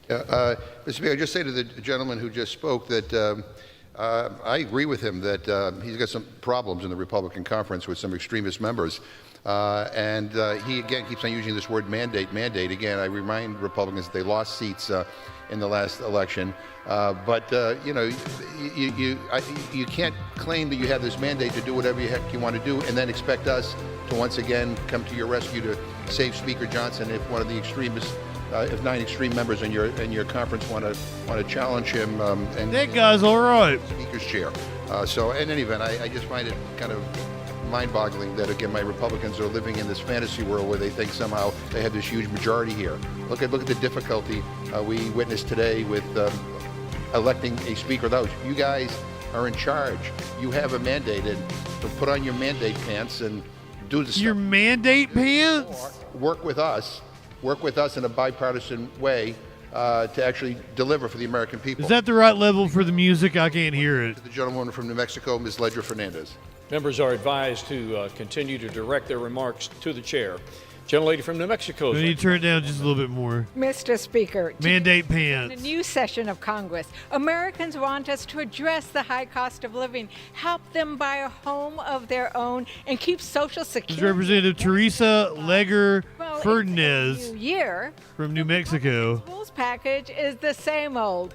Mr. Speaker, I just say to the gentleman who just spoke that I agree with him that he's got some problems in the Republican conference with some extremist members. And he, again, keeps on using this word mandate. Again, I remind Republicans that they lost seats in the last election. But you know, you can't claim that you have this mandate to do whatever the heck you want to do and then expect us to once again come to your rescue to save Speaker Johnson if one of the extremists, if 9 extreme members in your conference want to challenge him. And that guy's all right. Speaker's chair. So in any event, I just find it kind of mind-boggling that, again, my Republicans are living in this fantasy world where they think somehow they have this huge majority here. Look at the difficulty we witnessed today with electing a speaker. You guys are in charge. You have a mandate, and so put on your mandate pants and do the Your mandate pants? Work with us in a bipartisan way to actually deliver for the American people. Is that the right level for the music? I can't hear it. The gentlewoman from New Mexico, Ms. Ledger Fernandez. Members are advised to continue to direct their remarks to the chair. Gentlelady from New Mexico. We need to turn it down just a little bit more. Mr. Speaker, mandate in pants. a new session of Congress, Americans want us to address the high cost of living, help them buy a home of their own, and keep Social Security. This is Representative Teresa Leger Fernandez year, from New Mexico. Rules package is the same old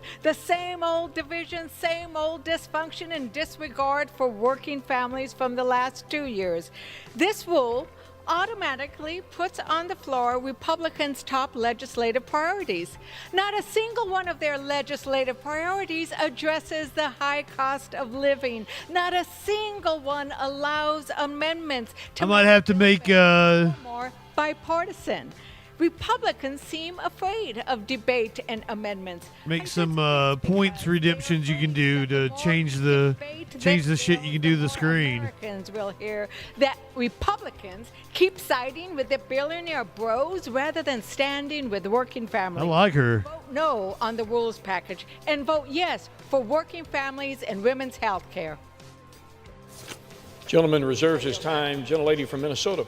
division, same old dysfunction and disregard for working families from the last 2 years. This rule automatically puts on the floor Republicans' top legislative priorities. Not a single one of their legislative priorities addresses the high cost of living. Not a single one allows amendments to I might have to make more bipartisan. Republicans seem afraid of debate and amendments. Make some points redemptions you can do to change the shit you can do to the screen. Americans will hear that Republicans keep siding with the billionaire bros rather than standing with working families. I like her. Vote no on the rules package and vote yes for working families and women's health care. Gentleman reserves his time. Gentlelady from Minnesota.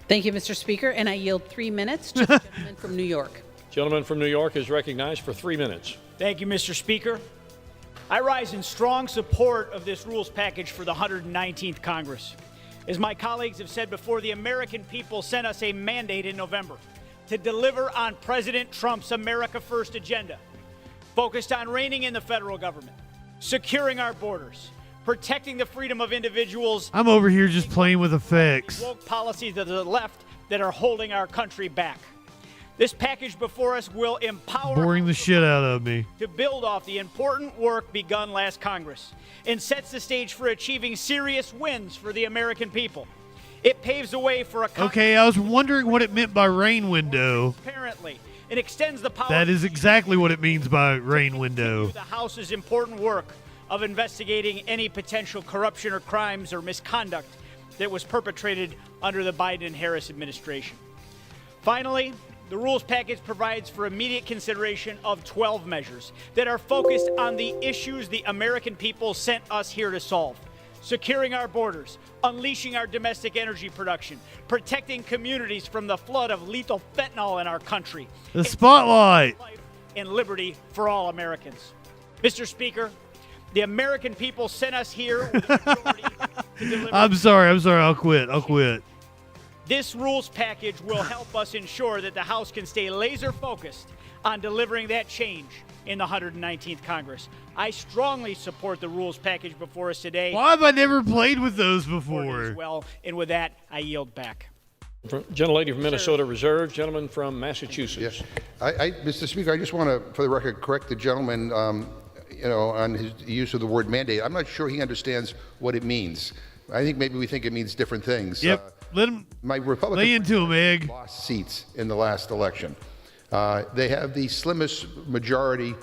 Thank you, Mr. Speaker, and I yield 3 minutes to the gentleman from New York. Gentleman from New York is recognized for 3 minutes. Thank you, Mr. Speaker. I rise in strong support of this rules package for the 119th Congress. As my colleagues have said before, the American people sent us a mandate in November to deliver on President Trump's America First agenda, focused on reining in the federal government, securing our borders, protecting the freedom of individuals. I'm over here just playing with effects. Woke policies of the left that are holding our country back. This package before us will empower Boring the shit out of me. to build off the important work begun last Congress and sets the stage for achieving serious wins for the American people. It paves the way for a Okay, I was wondering what it meant by rain window. apparently and extends the power That is exactly what it means by rain window. the House's important work of investigating any potential corruption or crimes or misconduct that was perpetrated under the Biden and Harris administration. Finally, the rules package provides for immediate consideration of 12 measures that are focused on the issues the American people sent us here to solve. Securing our borders, unleashing our domestic energy production, protecting communities from the flood of lethal fentanyl in our country. The spotlight. Life and liberty for all Americans. Mr. Speaker, the American people sent us here with the authority to deliver. I'm sorry. I'll quit. This rules package will help us ensure that the House can stay laser focused on delivering that change in the 119th Congress. I strongly support the rules package before us today. Why have I never played with those before? Well, and with that, I yield back. Gentlelady from Minnesota reserved. Gentleman from Massachusetts. Yes. Mr. Speaker, I just want to, for the record, correct the gentleman on his use of the word mandate. I'm not sure he understands what it means. I think maybe we think it means different things. Yep. Let him my Republican lay into him, Egg. Lost seats in the last election. They have the slimmest majority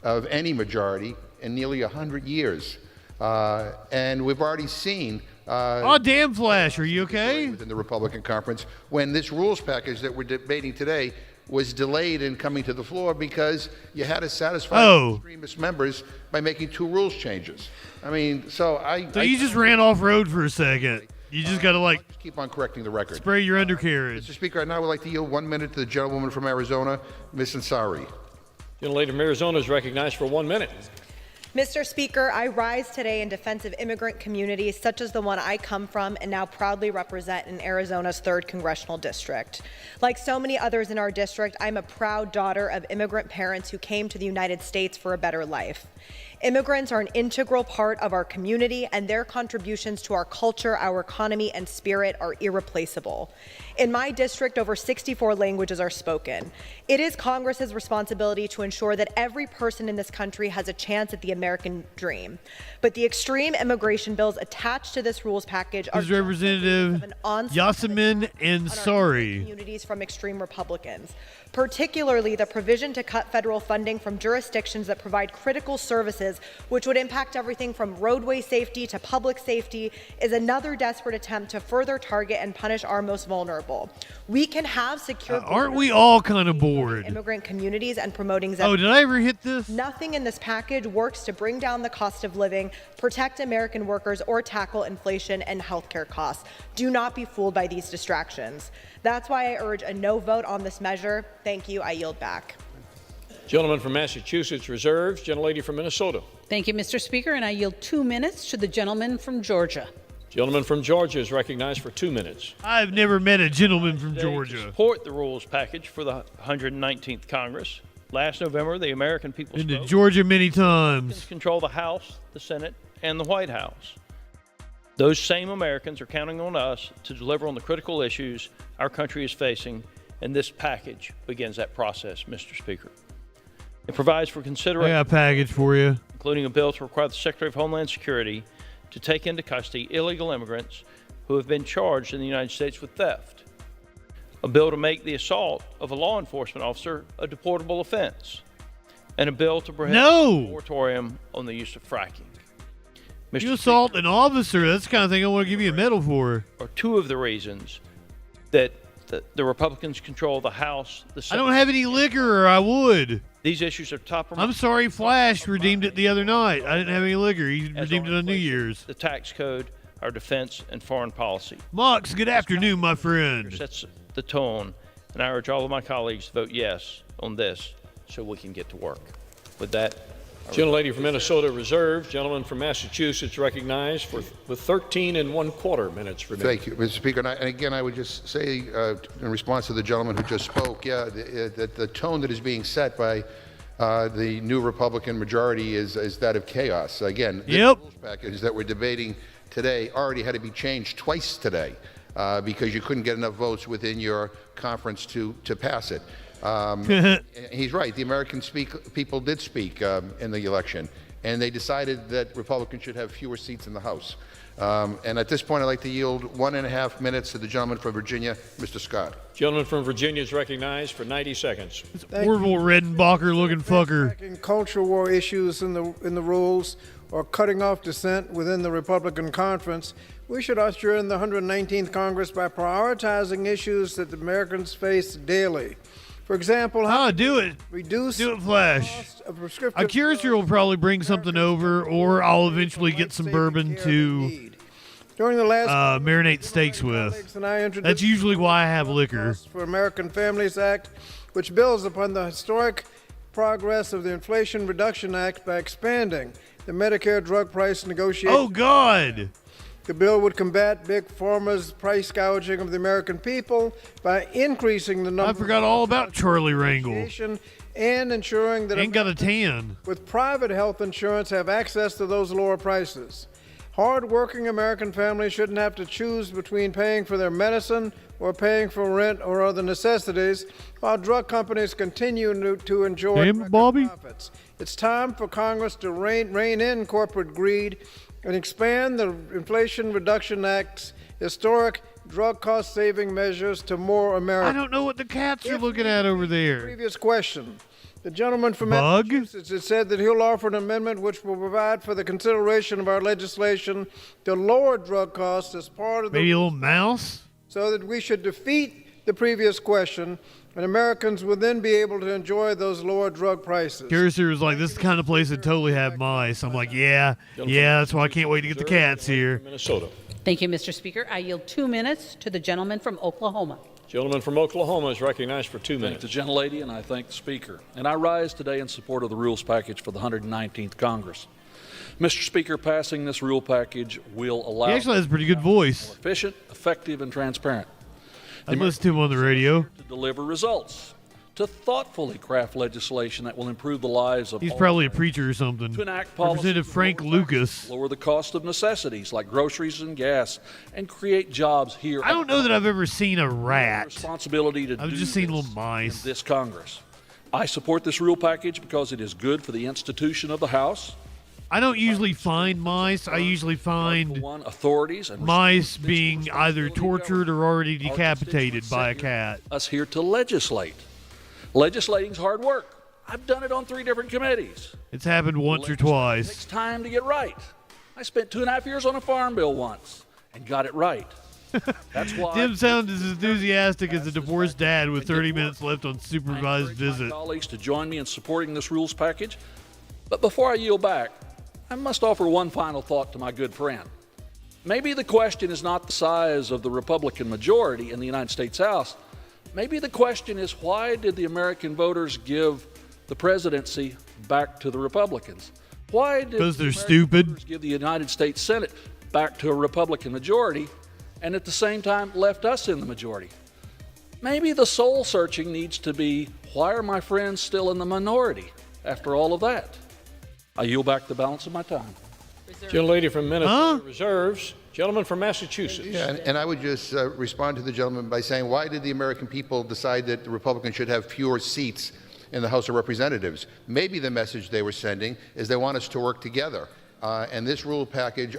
of any majority in nearly 100 years. And we've already seen oh, damn, Flash, are you okay? Within the Republican conference, when this rules package that we're debating today was delayed in coming to the floor because you had to satisfy extremist members by making 2 rules changes. I mean, so you just ran off road for a second. You just got to just keep on correcting the record. spray your undercarriage. Mr. Speaker, I now would like to yield 1 minute to the gentlewoman from Arizona, Ms. Ansari. Gentlelady from Arizona is recognized for 1 minute. Mr. Speaker, I rise today in defense of immigrant communities such as the one I come from and now proudly represent in Arizona's 3rd Congressional District. Like so many others in our district, I'm a proud daughter of immigrant parents who came to the United States for a better life. Immigrants are an integral part of our community, and their contributions to our culture, our economy, and spirit are irreplaceable. In my district, over 64 languages are spoken. It is Congress's responsibility to ensure that every person in this country has a chance at the American dream. But the extreme immigration bills attached to this rules package are Representative Yasemin Ansari. Communities from extreme Republicans, particularly the provision to cut federal funding from jurisdictions that provide critical services, which would impact everything from roadway safety to public safety, is another desperate attempt to further target and punish our most vulnerable. We can have secure aren't we all kind of bored? Immigrant communities and promoting Oh, did I ever hit this? Nothing in this package works to bring down the cost of living, protect American workers, or tackle inflation and healthcare costs. Do not be fooled by these distractions. That's why I urge a no vote on this measure. Thank you. I yield back. Gentleman from Massachusetts reserves. Gentlelady from Minnesota. Thank you, Mr. Speaker, and I yield 2 minutes to the gentleman from Georgia. Gentleman from Georgia is recognized for 2 minutes. I've never met a gentleman from Georgia. Support the rules package for the 119th Congress. Last November, the American people Been to spoke. Georgia many times. Control the House, the Senate, and the White House. Those same Americans are counting on us to deliver on the critical issues our country is facing, and this package begins that process, Mr. Speaker. It provides for consideration. I got a package for you. Including a bill to require the Secretary of Homeland Security to take into custody illegal immigrants who have been charged in the United States with theft. A bill to make the assault of a law enforcement officer a deportable offense. And a bill to prohibit a moratorium on the use of fracking. You assault an officer, that's the kind of thing I want to give you a medal for. Are 2 of the reasons that the Republicans control the House, the Senate. I don't have any liquor, or I would. These issues are top of I'm sorry, Flash redeemed it the other night. I didn't have any liquor. He redeemed it on New Year's. The tax code, our defense and foreign policy. Mox, good afternoon, my friend. Sets the tone, and I urge all of my colleagues to vote yes on this so we can get to work. With that, Gentlelady from Minnesota reserved. Gentleman from Massachusetts recognized with 13 1/4 minutes remaining. Thank you, Mr. Speaker. And again, I would just say, in response to the gentleman who just spoke, that the tone that is being set by the new Republican majority is that of chaos. Again, this rules package that we're debating today already had to be changed twice today because you couldn't get enough votes within your conference to pass it. He's right. The American people did speak in the election, and they decided that Republicans should have fewer seats in the House. And at this point, I'd like to yield 1.5 minutes to the gentleman from Virginia, Mr. Scott. Gentleman from Virginia is recognized for 90 seconds. Orville Redenbacher-looking fucker. Cultural war issues in the rules or cutting off dissent within the Republican conference, we should usher in the 119th Congress by prioritizing issues that the Americans face daily. For example, how do it. Reduce do it, Flash. I'm curious you'll probably bring something over, or I'll eventually get some bourbon to during the last marinate steaks with. That's usually why I have liquor. For American Families Act, which builds upon the historic progress of the Inflation Reduction Act by expanding the Medicare drug price negotiation. Oh, God! The bill would combat big pharma's price gouging of the American people by increasing the number. I forgot all about Charlie Rangel. And ensuring that ain't got a tan. With private health insurance have access to those lower prices. Hard-working American families shouldn't have to choose between paying for their medicine or paying for rent or other necessities, while drug companies continue to enjoy profits. It's time for Congress to rein in corporate greed and expand the Inflation Reduction Act's historic drug cost-saving measures to more Americans. I don't know what the cats are looking at over there. Previous question. The gentleman from Massachusetts has said that he'll offer an amendment which will provide for the consideration of our legislation to lower drug costs as part of the... Maybe a little mouse? So that we should defeat the previous question, and Americans will then be able to enjoy those lower drug prices. Curiouser was like, this is the kind of place that totally have mice. I'm like, yeah, that's why I can't wait to get the cats here. Minnesota. Thank you, Mr. Speaker. I yield 2 minutes to the gentleman from Oklahoma. Gentleman from Oklahoma is recognized for 2 minutes. Thank the gentlelady, and I thank the Speaker. And I rise today in support of the rules package for the 119th Congress. Mr. Speaker, passing this rule package will allow... He actually has a pretty good voice. More efficient, effective, and transparent. I listened to him on the radio. To deliver results, to thoughtfully craft legislation that will improve the lives of He's all probably a preacher or something. To enact policies Representative Frank Lucas. Lower the cost of necessities like groceries and gas, and create jobs here. I don't know that I've ever seen a rat. Responsibility to I've just seen little mice. In this Congress. I support this rule package because it is good for the institution of the House. I don't usually find mice. I usually find authorities and mice being either tortured or already decapitated by a cat. Us here to legislate. Legislating's hard work. I've done it on 3 different committees. It's happened once or twice. It takes time to get right. I spent 2.5 years on a farm bill once and got it right. That's why Tim sounds as enthusiastic as a divorced dad with 30 minutes left on supervised visit. Colleagues to join me in supporting this rules package. But before I yield back, I must offer one final thought to my good friend. Maybe the question is not the size of the Republican majority in the United States House. Maybe the question is, why did the American voters give the presidency back to the Republicans? Why did because they're the stupid. Voters give the United States Senate back to a Republican majority and at the same time left us in the majority? Maybe the soul searching needs to be, why are my friends still in the minority after all of that? I yield back the balance of my time. Gentlelady from Minnesota reserves. Gentleman from Massachusetts. Yeah, and I would just respond to the gentleman by saying, why did the American people decide that the Republicans should have fewer seats in the House of Representatives? Maybe the message they were sending is they want us to work together. And this rule package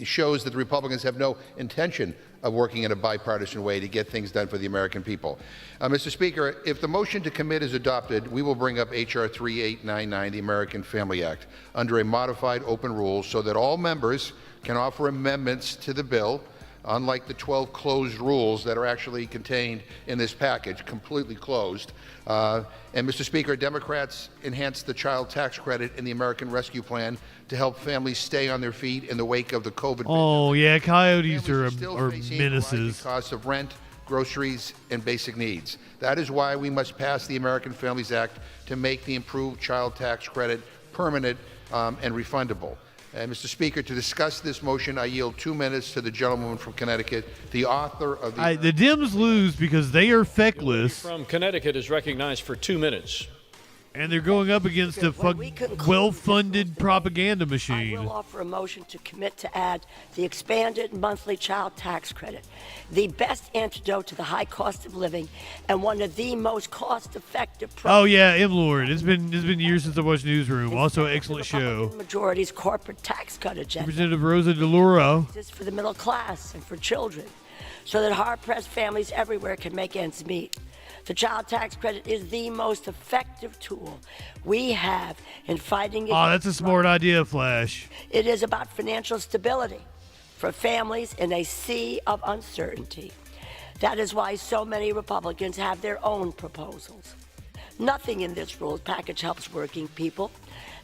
shows that the Republicans have no intention of working in a bipartisan way to get things done for the American people. Mr. Speaker, if the motion to commit is adopted, we will bring up H.R. 3899, the American Family Act, under a modified open rule so that all members can offer amendments to the bill unlike the 12 closed rules that are actually contained in this package, completely closed. And Mr. Speaker, Democrats enhanced the child tax credit in the American Rescue Plan to help families stay on their feet in the wake of the COVID. Oh yeah, coyotes are Facing menaces. rising costs of rent, groceries, and basic needs. That is why we must pass the American Families Act to make the improved child tax credit permanent and refundable. And Mr. Speaker, to discuss this motion, I yield 2 minutes to the gentleman from Connecticut, the author of the... The Dems lose because they are feckless. From Connecticut is recognized for 2 minutes. And they're going up against a well-funded propaganda machine. I will offer a motion to commit to add the expanded monthly child tax credit, the best antidote to the high cost of living and one of the most cost-effective. Oh yeah, M-Lord. It's been years since I watched Newsroom. Also, excellent show. Majority's corporate tax cut agenda. Representative Rosa DeLauro. This is for the middle class and for children, so that hard-pressed families everywhere can make ends meet. The child tax credit is the most effective tool we have in fighting against. Oh, that's a smart idea, Flash. It is about financial stability for families in a sea of uncertainty. That is why so many Republicans have their own proposals. Nothing in this rules package helps working people.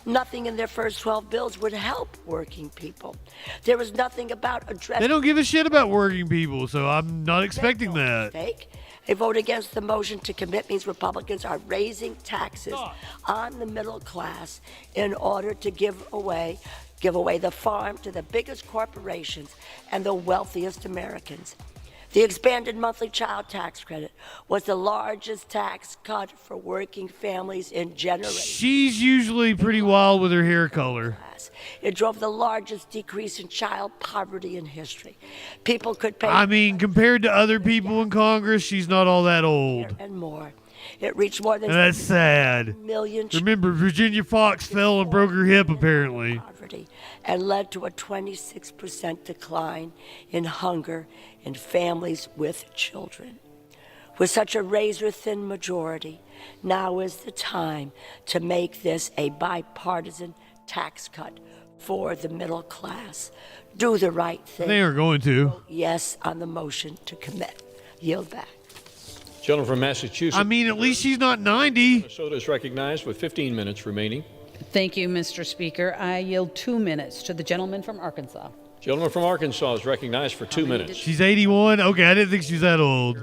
Nothing in their first 12 bills would help working people. There is nothing about addressing... They don't give a shit about working people, so I'm not expecting that. A vote against the motion to commit means Republicans are raising taxes on the middle class in order to give away the farm to the biggest corporations and the wealthiest Americans. The expanded monthly child tax credit was the largest tax cut for working families in generations. She's usually pretty wild with her hair color. It drove the largest decrease in child poverty in history. People could pay... I mean, compared to other people in Congress, she's not all that old. And more. It reached more than... And that's sad. ...million... Remember, Virginia Fox fell and broke her hip, apparently. ...poverty and led to a 26% decline in hunger in families with children. With such a razor-thin majority, now is the time to make this a bipartisan tax cut for the middle class. Do the right thing. They are going to. Vote yes on the motion to commit. Yield back. Gentleman from Massachusetts. I mean, at least she's not 90. Minnesota is recognized with 15 minutes remaining. Thank you, Mr. Speaker. I yield 2 minutes to the gentleman from Arkansas. Gentleman from Arkansas is recognized for 2 minutes. She's 81? Okay, I didn't think she was that old.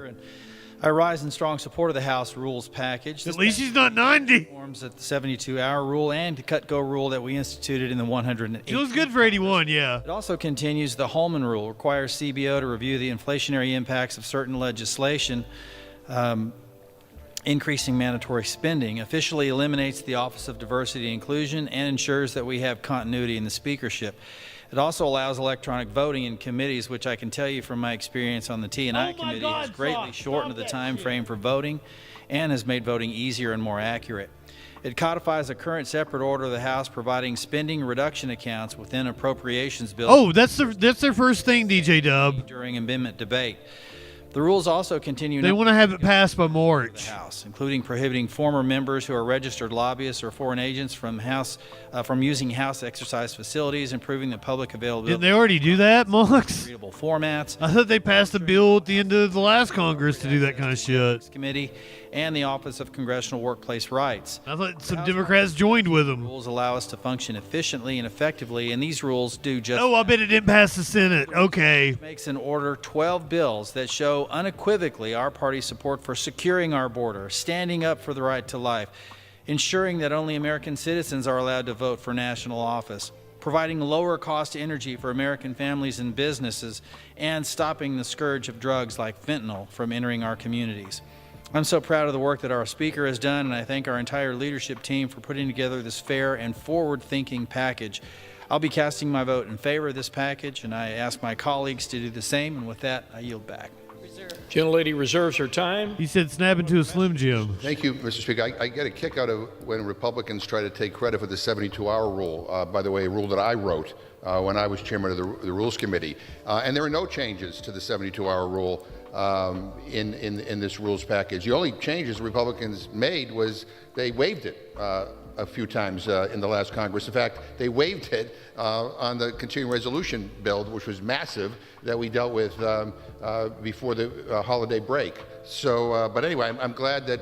I rise in strong support of the House rules package. At least she's not 90. Forms at the 72-hour rule and the cut-go rule that we instituted in the 108. She was good for 81, yeah. It also continues the Holman rule, requires CBO to review the inflationary impacts of certain legislation, increasing mandatory spending, officially eliminates the Office of Diversity and Inclusion, and ensures that we have continuity in the speakership. It also allows electronic voting in committees, which I can tell you from my experience on the T&I committee has greatly shortened the time frame for voting and has made voting easier and more accurate. It codifies a current separate order of the House providing spending reduction accounts within appropriations bills. Oh, that's their first thing, DJ Dub. During amendment debate. The rules also continue. They want to have it passed by March. The House, including prohibiting former members who are registered lobbyists or foreign agents from using House exercise facilities, improving the public availability. Didn't they already do that, Mox? Readable formats. I thought they passed a bill at the end of the last Congress to do that kind of shit. Committee and the Office of Congressional Workplace Rights. I thought some Democrats joined with them. Rules allow us to function efficiently and effectively, and these rules do just. Oh, I bet it didn't pass the Senate. Okay. Makes in order 12 bills that show unequivocally our party's support for securing our border, standing up for the right to life, ensuring that only American citizens are allowed to vote for national office, providing lower cost energy for American families and businesses, and stopping the scourge of drugs like fentanyl from entering our communities. I'm so proud of the work that our Speaker has done, and I thank our entire leadership team for putting together this fair and forward-thinking package. I'll be casting my vote in favor of this package, and I ask my colleagues to do the same, and with that, I yield back. Gentlelady reserves her time. He said snap into a Slim Jim. Thank you, Mr. Speaker. I get a kick out of when Republicans try to take credit for the 72-hour rule, by the way, a rule that I wrote when I was chairman of the Rules Committee. And there are no changes to the 72-hour rule in this rules package. The only changes Republicans made was they waived it. a few times in the last Congress. In fact, they waived it on the continuing resolution bill, which was massive, that we dealt with before the holiday break. So, but anyway, I'm glad that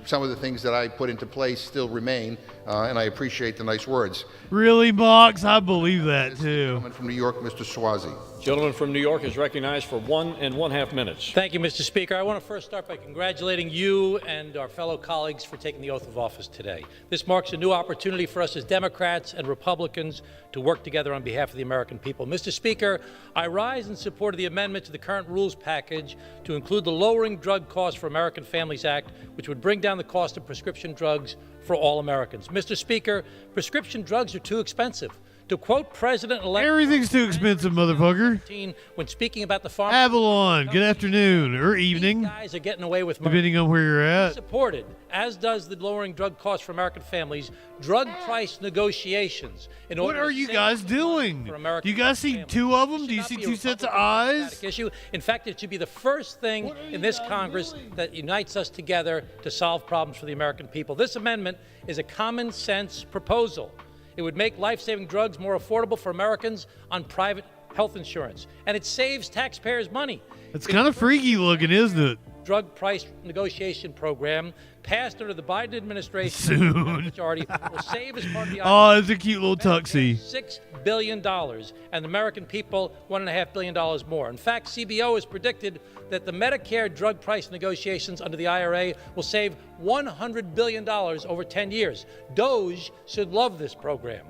some of the things that I put into place still remain, and I appreciate the nice words. Really, Mox? I believe that, too. Gentleman from New York, Mr. Swazi. Gentleman from New York is recognized for 1.5 minutes. Thank you, Mr. Speaker. I want to first start by congratulating you and our fellow colleagues for taking the oath of office today. This marks a new opportunity for us as Democrats and Republicans to work together on behalf of the American people. Mr. Speaker, I rise in support of the amendment to the current rules package to include the Lowering Drug Costs for American Families Act, which would bring down the cost of prescription drugs for all Americans. Mr. Speaker, prescription drugs are too expensive. To quote President-elect... Everything's too expensive, motherfucker. When speaking about the farm... Avalon, good afternoon or evening, guys are getting away with money. depending on where you're at. Supported, as does the lowering drug costs for American families, drug price negotiations. In order What are you guys doing? Do you guys see two of them? Do you see two sets of eyes? Issue. In fact, it should be the first thing in this Congress that unites us together to solve problems for the American people. This amendment is a common sense proposal. It would make life-saving drugs more affordable for Americans on private health insurance. And it saves taxpayers money. It's kind of freaky looking, isn't it? Drug price negotiation program passed under the Biden administration Soon. majority will save as part of the Oh, it's a cute little tuxie. $6 billion, and the American people $1.5 billion more. In fact, CBO has predicted that the Medicare drug price negotiations under the IRA will save $100 billion over 10 years. DOJ should love this program.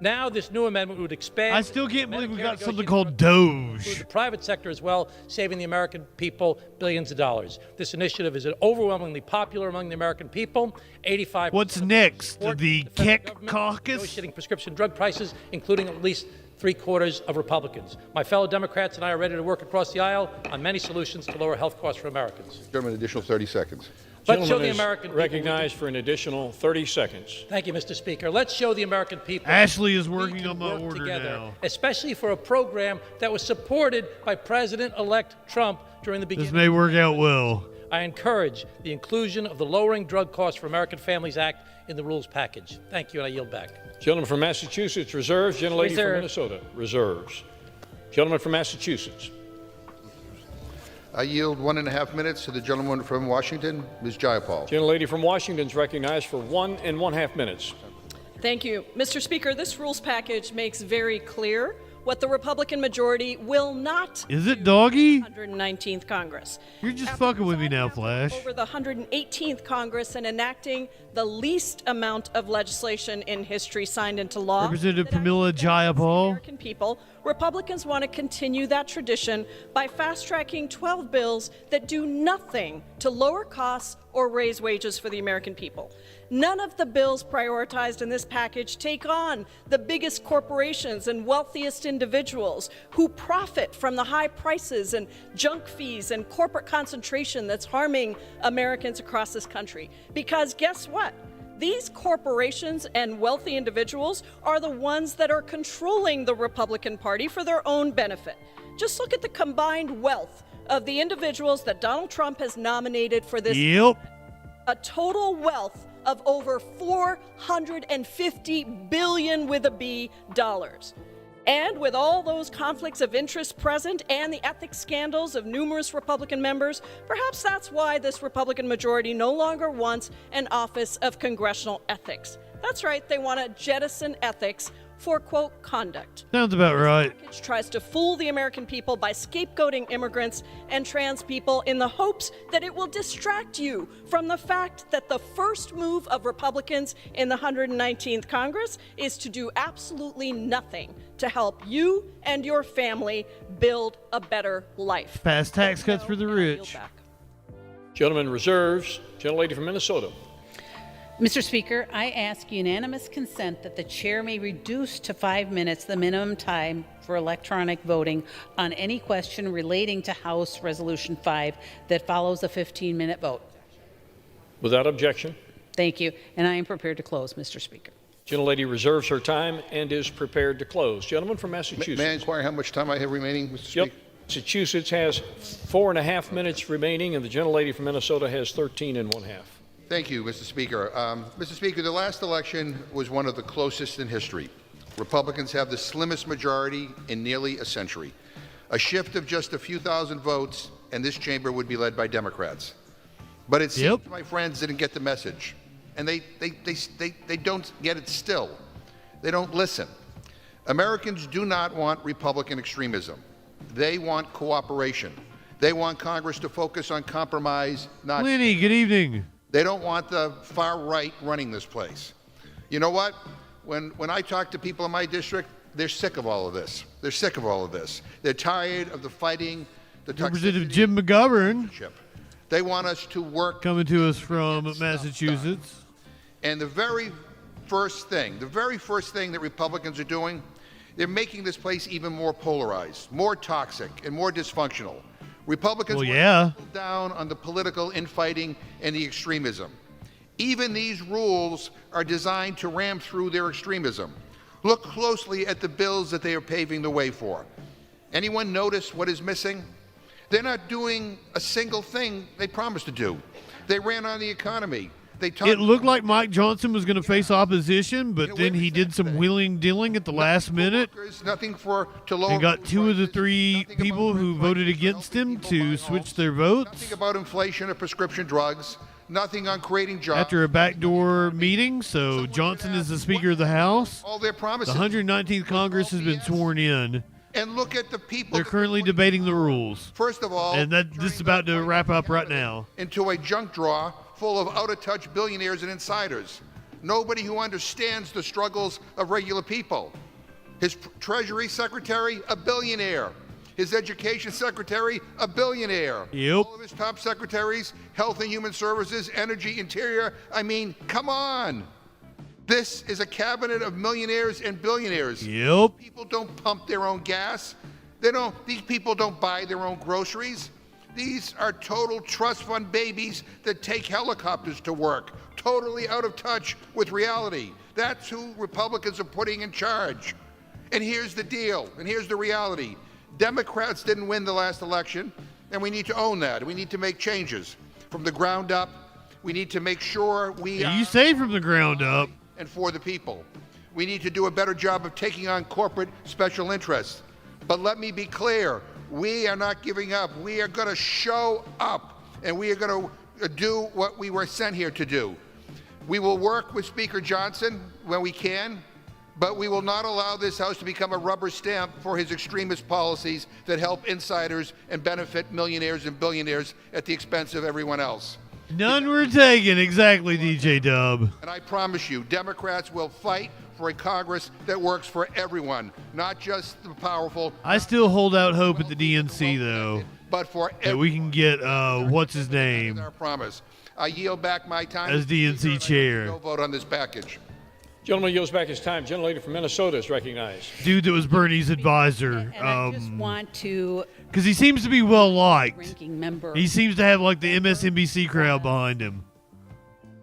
Now, this new amendment would expand. I still can't believe we got something called include Doge. the private sector as well, saving the American people billions of dollars. This initiative is overwhelmingly popular among the American people. 85%. What's next? The Keck government Caucus? negotiating prescription drug prices, including at least 3/4 of Republicans. My fellow Democrats and I are ready to work across the aisle on many solutions to lower health costs for Americans. Gentleman, additional 30 seconds. Let's show Gentleman the is American people. recognized for an additional 30 seconds. Thank you, Mr. Speaker. Let's show the American people. Ashley is we working can on my work order together, now. especially for a program that was supported by President-elect Trump during the beginning. This may work out well. I encourage the inclusion of the Lowering Drug Costs for American Families Act in the rules package. Thank you, and I yield back. Gentleman from Massachusetts reserves. Gentlelady from Reserve. Minnesota reserves. Gentleman from Massachusetts. I yield 1.5 minutes to the gentleman from Washington, Ms. Jayapal. Gentlelady from Washington is recognized for 1.5 minutes. Thank you. Mr. Speaker, this rules package makes very clear what the Republican majority will not Is it doggy? 119th Congress. You're just fucking with me now, Flash. Over the 118th Congress and enacting the least amount of legislation in history signed into law. Representative Pramila Jayapal. American people, Republicans want to continue that tradition by fast-tracking 12 bills that do nothing to lower costs or raise wages for the American people. None of the bills prioritized in this package take on the biggest corporations and wealthiest individuals who profit from the high prices and junk fees and corporate concentration that's harming Americans across this country. Because guess what? These corporations and wealthy individuals are the ones that are controlling the Republican Party for their own benefit. Just look at the combined wealth of the individuals that Donald Trump has nominated for this. Yep. A total wealth of over $450 billion with a B dollars. And with all those conflicts of interest present and the ethics scandals of numerous Republican members, perhaps that's why this Republican majority no longer wants an office of congressional ethics. That's right, they want to jettison ethics for, quote, conduct. Sounds about right. Package tries to fool the American people by scapegoating immigrants and trans people in the hopes that it will distract you from the fact that the first move of Republicans in the 119th Congress is to do absolutely nothing to help you and your family build a better life. Pass tax cuts for the rich. Gentleman reserves. Gentlelady from Minnesota. Mr. Speaker, I ask unanimous consent that the chair may reduce to 5 minutes the minimum time for electronic voting on any question relating to House Resolution 5 that follows a 15-minute vote. Without objection. Thank you, and I am prepared to close, Mr. Speaker. Gentlelady reserves her time and is prepared to close. Gentleman from Massachusetts. May I inquire how much time I have remaining, Mr. Speaker? Massachusetts has 4.5 minutes remaining, and the gentlelady from Minnesota has 13 1/2. Thank you, Mr. Speaker. Mr. Speaker, the last election was one of the closest in history. Republicans have the slimmest majority in nearly a century. A shift of just a few thousand votes, and this chamber would be led by Democrats. But it seems my friends didn't get the message, and they don't get it still. They don't listen. Americans do not want Republican extremism. They want cooperation. They want Congress to focus on compromise, not... Lenny, good evening. They don't want the far right running this place. You know what? When I talk to people in my district, they're sick of all of this. They're sick of all of this. They're tired of the fighting, the Representative Jim McGovern. They want us to work. Coming to us from Massachusetts. And the very first thing that Republicans are doing, they're making this place even more polarized, more toxic, and more dysfunctional. Republicans want to pull down on the political infighting and the extremism. Even these rules are designed to ram through their extremism. Look closely at the bills that they are paving the way for. Anyone notice what is missing? They're not doing a single thing they promised to do. They ran on the economy. It looked like Mike Johnson was going to face opposition, but then he did some wheeling-dealing at the last minute and got 2 of the 3 people who voted against him to switch their votes. Nothing about inflation or prescription drugs. Nothing on creating jobs. After a backdoor meeting, so Johnson is the Speaker of the House. All their promises. The 119th Congress has been sworn in. And look at the people. They're currently debating the rules. First of all, and this is about to wrap up right now. Into a junk drawer full of out-of-touch billionaires and insiders. Nobody who understands the struggles of regular people. His Treasury Secretary, a billionaire. His Education Secretary, a billionaire. Yep. All of his top secretaries, Health and Human Services, Energy, Interior. I mean, come on. This is a cabinet of millionaires and billionaires. Yep. People don't pump their own gas. These people don't buy their own groceries. These are total trust fund babies that take helicopters to work, totally out of touch with reality. That's who Republicans are putting in charge. And here's the deal, and here's the reality. Democrats didn't win the last election, and we need to own that. We need to make changes from the ground up. We need to make sure you say from the ground up. And for the people. We need to do a better job of taking on corporate special interests. But let me be clear, we are not giving up. We are going to show up, and we are going to do what we were sent here to do. We will work with Speaker Johnson when we can, but we will not allow this House to become a rubber stamp for his extremist policies that help insiders and benefit millionaires and billionaires at the expense of everyone else. None were taken, exactly, DJ Dub. And I promise you, Democrats will fight for a Congress that works for everyone, not just the powerful. I still hold out hope at the DNC, though, but for that we can get, what's his name? Our promise. I yield back my time as DNC chair. No vote on this package. Gentleman yields back his time. Gentlelady from Minnesota is recognized. Dude that was Bernie's advisor. And I just want to... Because he seems to be well-liked. Ranking member. He seems to have, like, the MSNBC crowd behind him.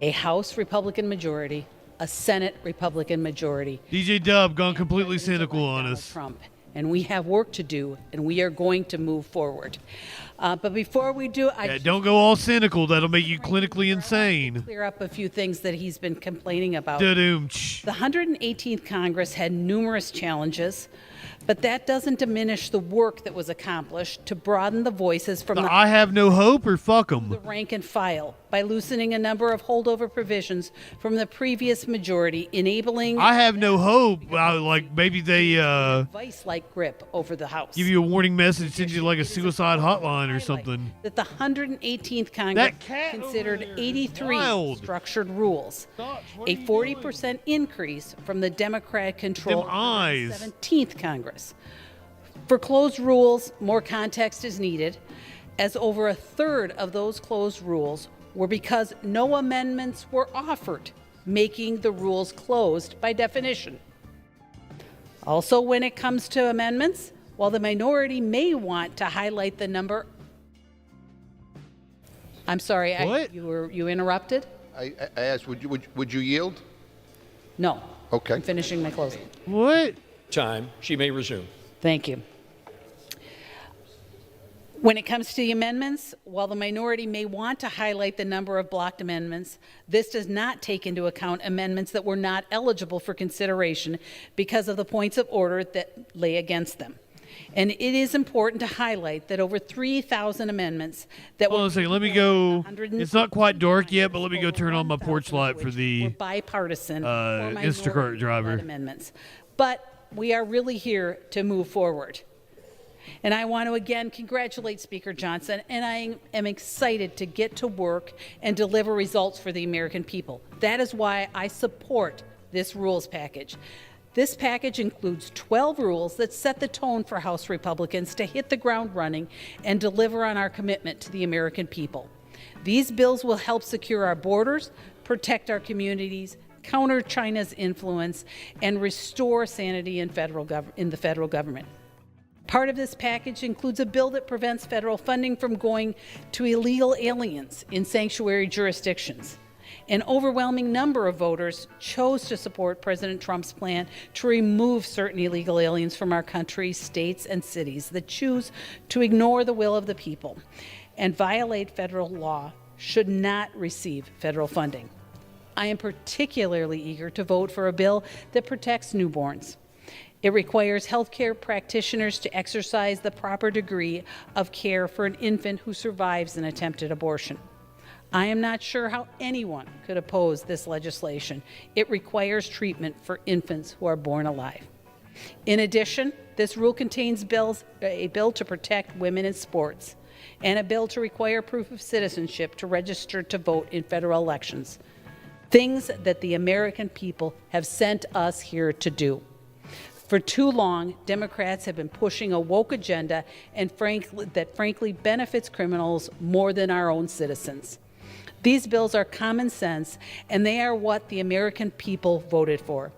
A House Republican majority, a Senate Republican majority. DJ Dub gone completely cynical on us. Trump. And we have work to do, and we are going to move forward. But before we do, don't go all cynical. That'll make you clinically insane. Clear up a few things that he's been complaining about. Da-doom-ch. The 118th Congress had numerous challenges, but that doesn't diminish the work that was accomplished to broaden the voices from I have no hope or fuck them. The rank and file by loosening a number of holdover provisions from the previous majority, enabling I have no hope. Like maybe they vice-like grip over the House. Give you a warning message, send you like a suicide hotline or something. That the 118th Congress considered 83 structured rules, a 40% increase from the Democrat-controlled 17th Congress. For closed rules, more context is needed, as over a third of those closed rules were because no amendments were offered, making the rules closed by definition. Also, when it comes to amendments, while the minority may want to highlight the number... I'm sorry, you interrupted? I asked, would you yield? No. Okay. I'm finishing my closing. What? Time. She may resume. Thank you. When it comes to the amendments, while the minority may want to highlight the number of blocked amendments, this does not take into account amendments that were not eligible for consideration because of the points of order that lay against them. And it is important to highlight that over 3,000 amendments that Hold on a second, let me go. It's not quite dark yet, but let me go turn on my porch light for the bipartisan or Instacart driver. amendments. But we are really here to move forward. And I want to again congratulate Speaker Johnson, and I am excited to get to work and deliver results for the American people. That is why I support this rules package. This package includes 12 rules that set the tone for House Republicans to hit the ground running and deliver on our commitment to the American people. These bills will help secure our borders, protect our communities, counter China's influence, and restore sanity in the federal government. Part of this package includes a bill that prevents federal funding from going to illegal aliens in sanctuary jurisdictions. An overwhelming number of voters chose to support President Trump's plan to remove certain illegal aliens from our country, states, and cities that choose to ignore the will of the people and violate federal law should not receive federal funding. I am particularly eager to vote for a bill that protects newborns. It requires healthcare practitioners to exercise the proper degree of care for an infant who survives an attempted abortion. I am not sure how anyone could oppose this legislation. It requires treatment for infants who are born alive. In addition, this rule contains a bill to protect women in sports and a bill to require proof of citizenship to register to vote in federal elections, things that the American people have sent us here to do. For too long, Democrats have been pushing a woke agenda and frankly benefits criminals more than our own citizens. These bills are common sense, and they are what the American people voted for.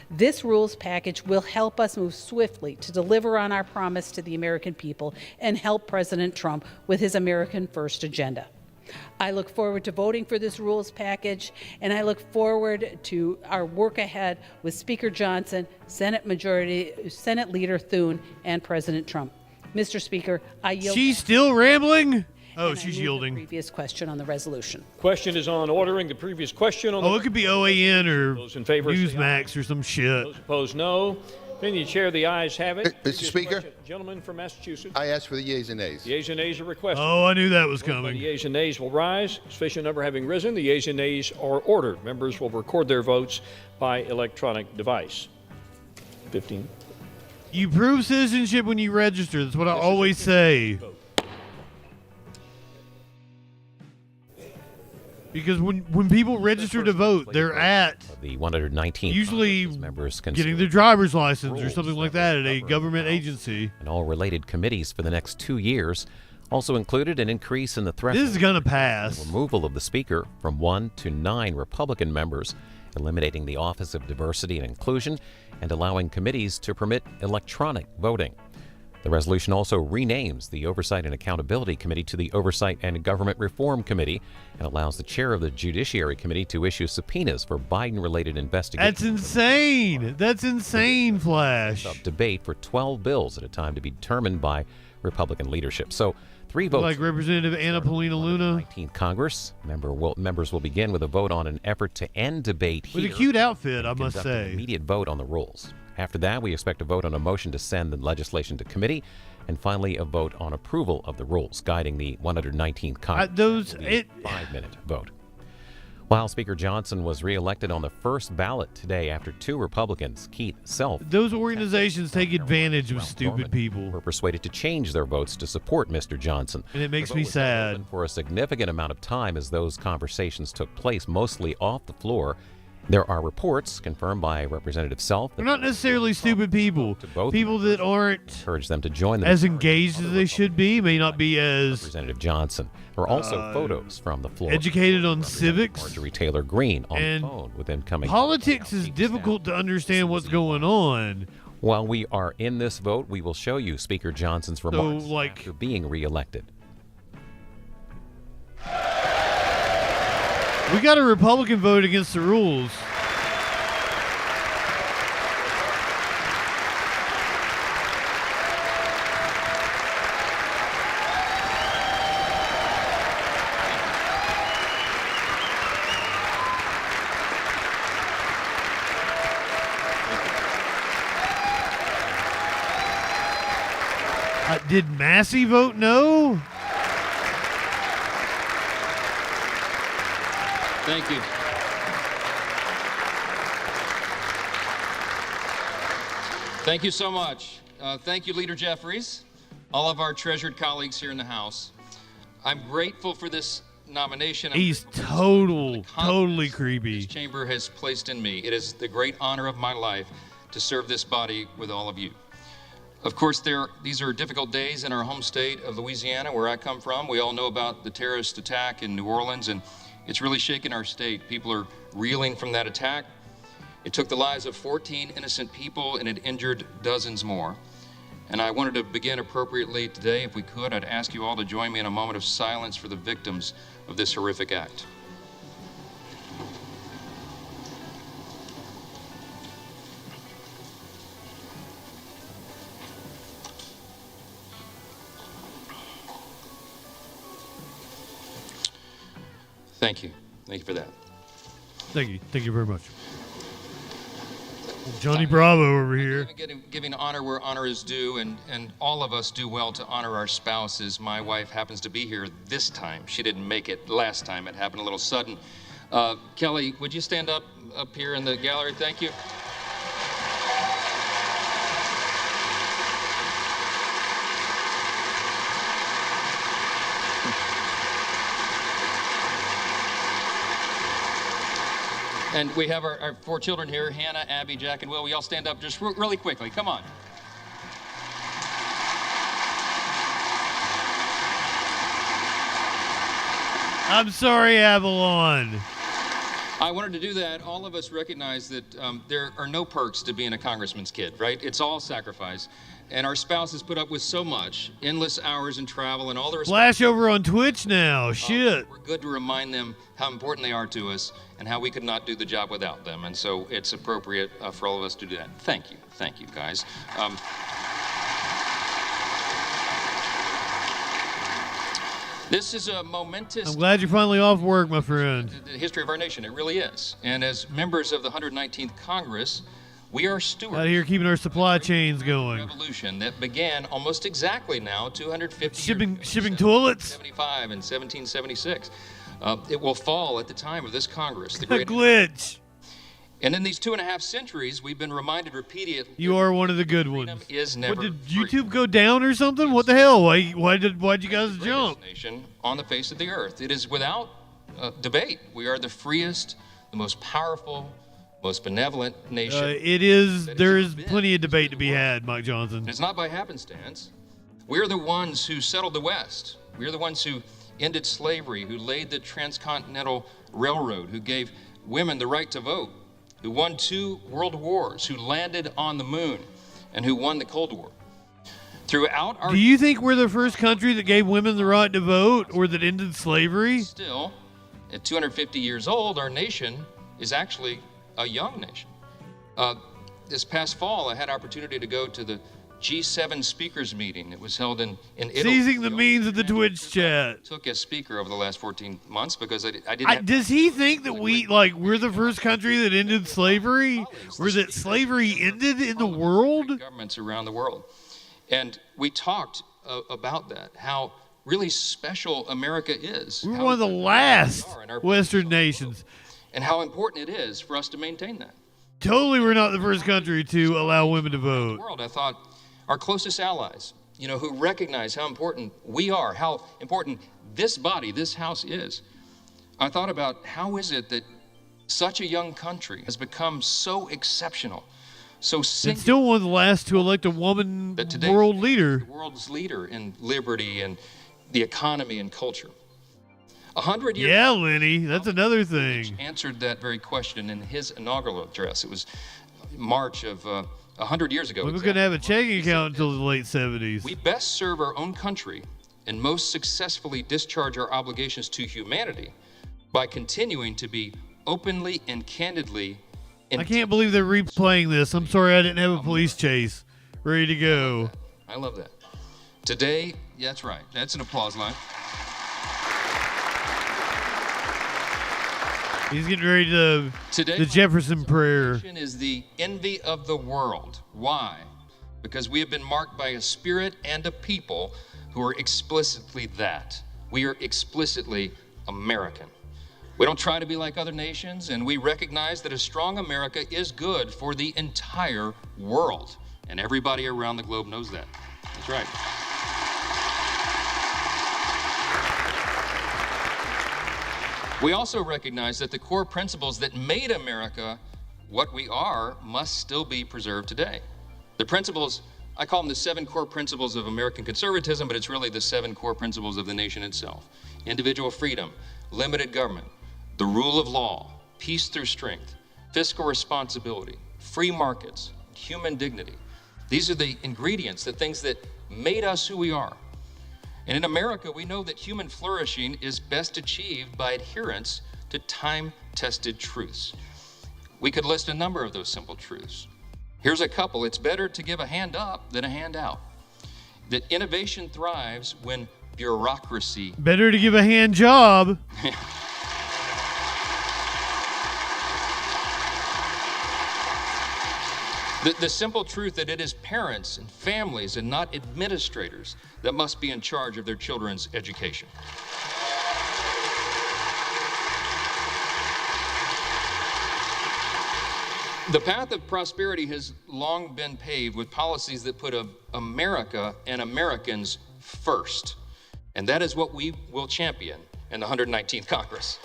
This rules package will help us move swiftly to deliver on our promise to the American people and help President Trump with his American First agenda. I look forward to voting for this rules package, and I look forward to our work ahead with Speaker Johnson, Senate Leader Thur, and President Trump. Mr. Speaker, I yield. She's still rambling? Oh, and she's I move yielding. The previous question on the resolution. Question is on ordering the previous question on Oh, it could be OAN or Those in favor, say Newsmax or some shit. Those opposed, no. Opinion Chair, the ayes have it. Mr. Speaker? Gentleman from Massachusetts. I ask for the yeas and nays. The yeas and nays are requested. Oh, I knew that was The coming. yeas and nays will rise. Sufficient number having risen, the yeas and nays are ordered. Members will record their votes by electronic device. 15. You prove citizenship when you register. That's what I always say. Because when people register to vote, they're at the 119th usually members getting their driver's license or something like that at a government agency. And all related committees for the next 2 years also included an increase in the threshold. This is going to pass. Removal of the Speaker from 1 to 9 Republican members, eliminating the Office of Diversity and Inclusion, and allowing committees to permit electronic voting. The resolution also renames the Oversight and Accountability Committee to the Oversight and Government Reform Committee and allows the chair of the Judiciary Committee to issue subpoenas for Biden-related investigations. That's insane. That's insane, Flash. Debate for 12 bills at a time to be determined by Republican leadership. So 3 votes. Like Representative Anna Paulina Luna. 19th Congress. Members will begin with a vote on an effort to end debate here. With a cute outfit, I must Conduct say. an immediate vote on the rules. After that, we expect a vote on a motion to send the legislation to committee, and finally a vote on approval of the rules guiding the 119th Congress. 5-minute vote. While Speaker Johnson was reelected on the first ballot today after 2 Republicans, Keith Self, Those organizations take advantage of stupid people. were persuaded to change their votes to support Mr. Johnson. And it makes The vote me was sad. open for a significant amount of time as those conversations took place, mostly off the floor. There are reports confirmed by Representative Self They're not necessarily stupid people. People that aren't encourage them to join as engaged as they should be, may not be as Representative Johnson. There are also photos from the floor. educated on civics. Marjorie Taylor Greene on And the phone with incoming. Politics is difficult to understand what's going on. While we are in this vote, we will show you Speaker Johnson's remarks after being reelected. We got a Republican vote against the rules. Did Massey vote no? Thank you. Thank you so much. Thank you, Leader Jeffries, all of our treasured colleagues here in the House. I'm grateful for this nomination. He's totally creepy. This chamber has placed in me. It is the great honor of my life to serve this body with all of you. Of course, these are difficult days in our home state of Louisiana, where I come from. We all know about the terrorist attack in New Orleans, and it's really shaken our state. People are reeling from that attack. It took the lives of 14 innocent people, and it injured dozens more. And I wanted to begin appropriately today. If we could, I'd ask you all to join me in a moment of silence for the victims of this horrific act. Thank you. Thank you for that. Thank you. Thank you very much. Johnny Bravo over here. Giving honor where honor is due, and all of us do well to honor our spouses. My wife happens to be here this time. She didn't make it last time. It happened a little sudden. Kelly, would you stand up here in the gallery? Thank you. And we have our 4 children here, Hannah, Abby, Jack, and Will. We all stand up just really quickly. Come on. I'm sorry, Avalon. I wanted to do that. All of us recognize that there are no perks to being a congressman's kid, right? It's all sacrifice. And our spouses put up with so much, endless hours in travel and all the Flash over on Twitch now. Shit. We're good to remind them how important they are to us and how we could not do the job without them. And so it's appropriate for all of us to do that. Thank you. Thank you, guys. This is a momentous... I'm glad you're finally off work, my friend. The history of our nation. It really is. And as members of the 119th Congress, we are stewards out here keeping our supply chains going. Revolution that began almost exactly now 250 shipping toilets. 75 and 1776. It will fall at the time of this Congress. The A great glitch. And in these 2.5 centuries, we've been reminded repeatedly. You are one of the good ones. Is never what, did YouTube go down or something? What the hell? Why'd you guys jump? Nation on the face of the earth. It is without debate. We are the freest, the most powerful, most benevolent nation. There is plenty of debate to be had, Mike Johnson. It's not by happenstance. We're the ones who settled the West. We're the ones who ended slavery, who laid the transcontinental railroad, who gave women the right to vote, who won 2 world wars, who landed on the moon, and who won the Cold War. Throughout our... Do you think we're the first country that gave women the right to vote or that ended slavery? Still, at 250 years old, our nation is actually a young nation. This past fall, I had opportunity to go to the G7 speakers meeting. It was held in Italy. Seizing the means of the Twitch chat. Took as speaker over the last 14 months because I didn't have... Does he think that we're the first country that ended slavery? Or that slavery ended in the world? Governments around the world. And we talked about that, how really special America is. We're one of the last Western nations. And how important it is for us to maintain that. Totally, we're not the first country to allow women to vote. World, I thought our closest allies, who recognize how important we are, how important this body, this House is. I thought about how is it that such a young country has become so exceptional, so singular. It's still one of the last to elect a woman world leader. The world's leader in liberty and the economy and culture. 100 years Yeah, Lenny, that's another thing. Answered that very question in his inaugural address. It was March of 100 years ago. We couldn't have a checking account until the late 70s. We best serve our own country and most successfully discharge our obligations to humanity by continuing to be openly and candidly. I can't believe they're replaying this. I'm sorry I didn't have a police chase ready to go. I love that. Today, yeah, that's right. That's an applause line. He's getting ready to the Jefferson prayer. Is the envy of the world. Why? because we have been marked by a spirit and a people who are explicitly that. We are explicitly American. We don't try to be like other nations, and we recognize that a strong America is good for the entire world. And everybody around the globe knows that. That's right. We also recognize that the core principles that made America what we are must still be preserved today. The principles, I call them the 7 core principles of American conservatism, but it's really the 7 core principles of the nation itself. Individual freedom, limited government, the rule of law, peace through strength, fiscal responsibility, free markets, human dignity. These are the ingredients, the things that made us who we are. And in America, we know that human flourishing is best achieved by adherence to time-tested truths. We could list a number of those simple truths. Here's a couple. It's better to give a hand up than a hand out. That innovation thrives when bureaucracy... Better to give a hand job. The simple truth that it is parents and families and not administrators that must be in charge of their children's education. The path of prosperity has long been paved with policies that put America and Americans first. And that is what we will champion in the 119th Congress.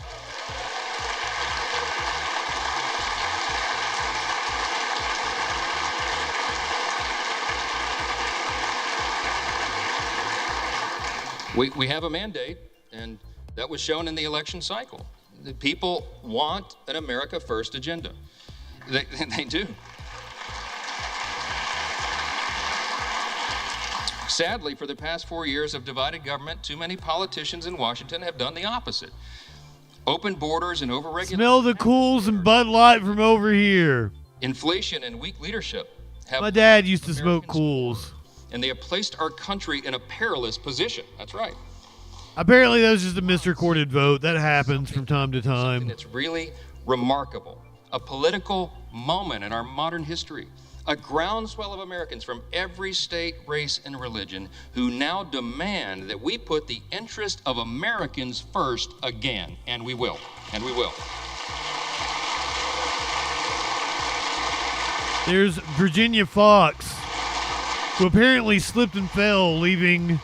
We have a mandate, and that was shown in the election cycle. The people want an America First agenda. They do. Sadly, for the past 4 years of divided government, too many politicians in Washington have done the opposite. Open borders and overregulation. Smell the Cools and Bud Light from over here. Inflation and weak leadership have... My dad used to smoke Cools. And they have placed our country in a perilous position. That's right. Apparently that was just a misrecorded vote. That happens from time to time. It's really remarkable. A political moment in our modern history. A groundswell of Americans from every state, race, and religion who now demand that we put the interest of Americans first again. And we will. And we will. There's Virginia Fox, who apparently slipped and fell, leaving...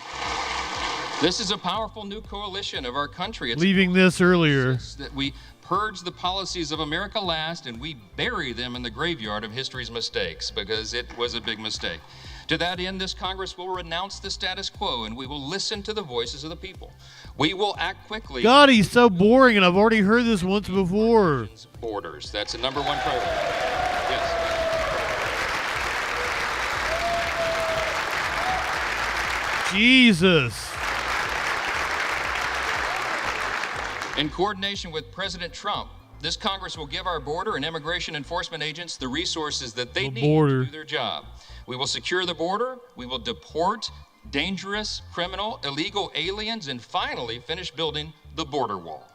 This is a powerful new coalition of our country. It's leaving this earlier. That we purge the policies of America last and we bury them in the graveyard of history's mistakes, because it was a big mistake. To that end, this Congress will renounce the status quo and we will listen to the voices of the people. We will act quickly. God, he's so boring, and I've already heard this once before. Borders. That's the #1 priority. Yes. Jesus. In coordination with President Trump, this Congress will give our border and immigration enforcement agents the resources that they need to do their job. We will secure the border, we will deport dangerous, criminal, illegal aliens, and finally finish building the border wall.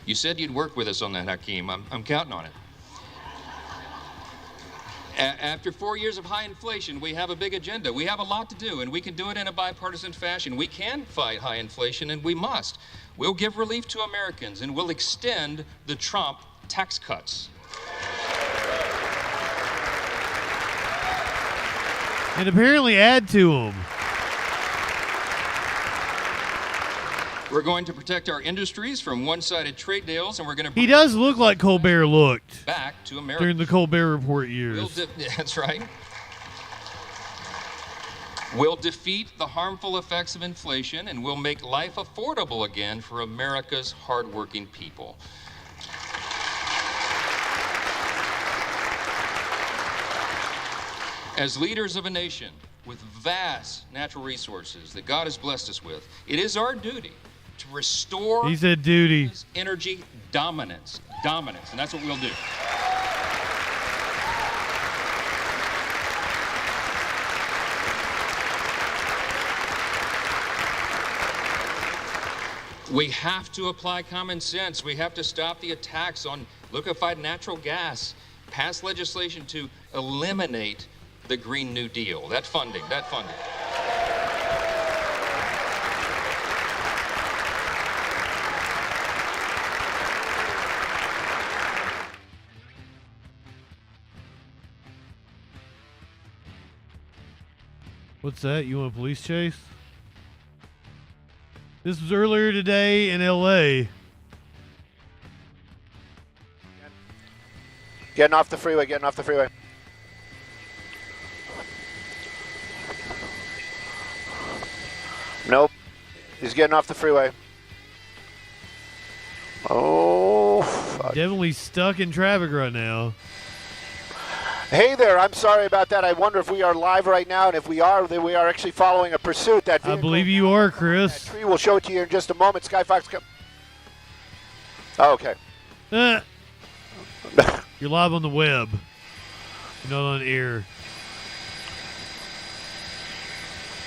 You said you'd work with us on that, Hakeem. I'm counting on it. After 4 years of high inflation, we have a big agenda. We have a lot to do, and we can do it in a bipartisan fashion. We can fight high inflation, and we must. We'll give relief to Americans, and we'll extend the Trump tax cuts. And apparently add to them. We're going to protect our industries from one-sided trade deals, and we're going to... He does look like Colbert looked back to America during the Colbert Report years. That's right. We'll defeat the harmful effects of inflation, and we'll make life affordable again for America's hardworking people. As leaders of a nation with vast natural resources that God has blessed us with, it is our duty to restore He said duty. energy dominance, and that's what we'll do. We have to apply common sense. We have to stop the attacks on liquefied natural gas, pass legislation to eliminate the Green New Deal, that funding. What's that? You want a police chase? This was earlier today in L.A. Getting off the freeway. Nope. He's getting off the freeway. Oh, fuck. Definitely stuck in traffic right now. Hey there, I'm sorry about that. I wonder if we are live right now, and if we are, then we are actually following a pursuit. That I believe you are, Chris. tree, we'll show it to you in just a moment. Skyfox, come. Oh, okay. You're live on the web. You're not on air.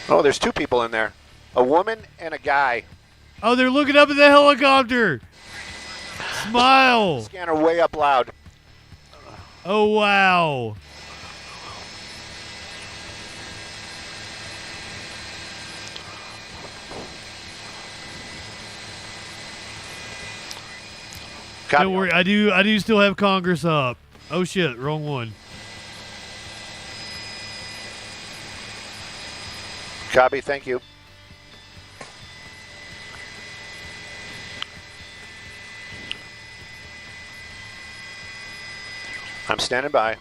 Oh, there's two people in there. A woman and a guy. Oh, they're looking up at the helicopter. Smile. Scanner way up loud. Oh, wow. Don't worry, I do still have Congress up. Oh shit, wrong one. Copy, thank you. I'm standing by.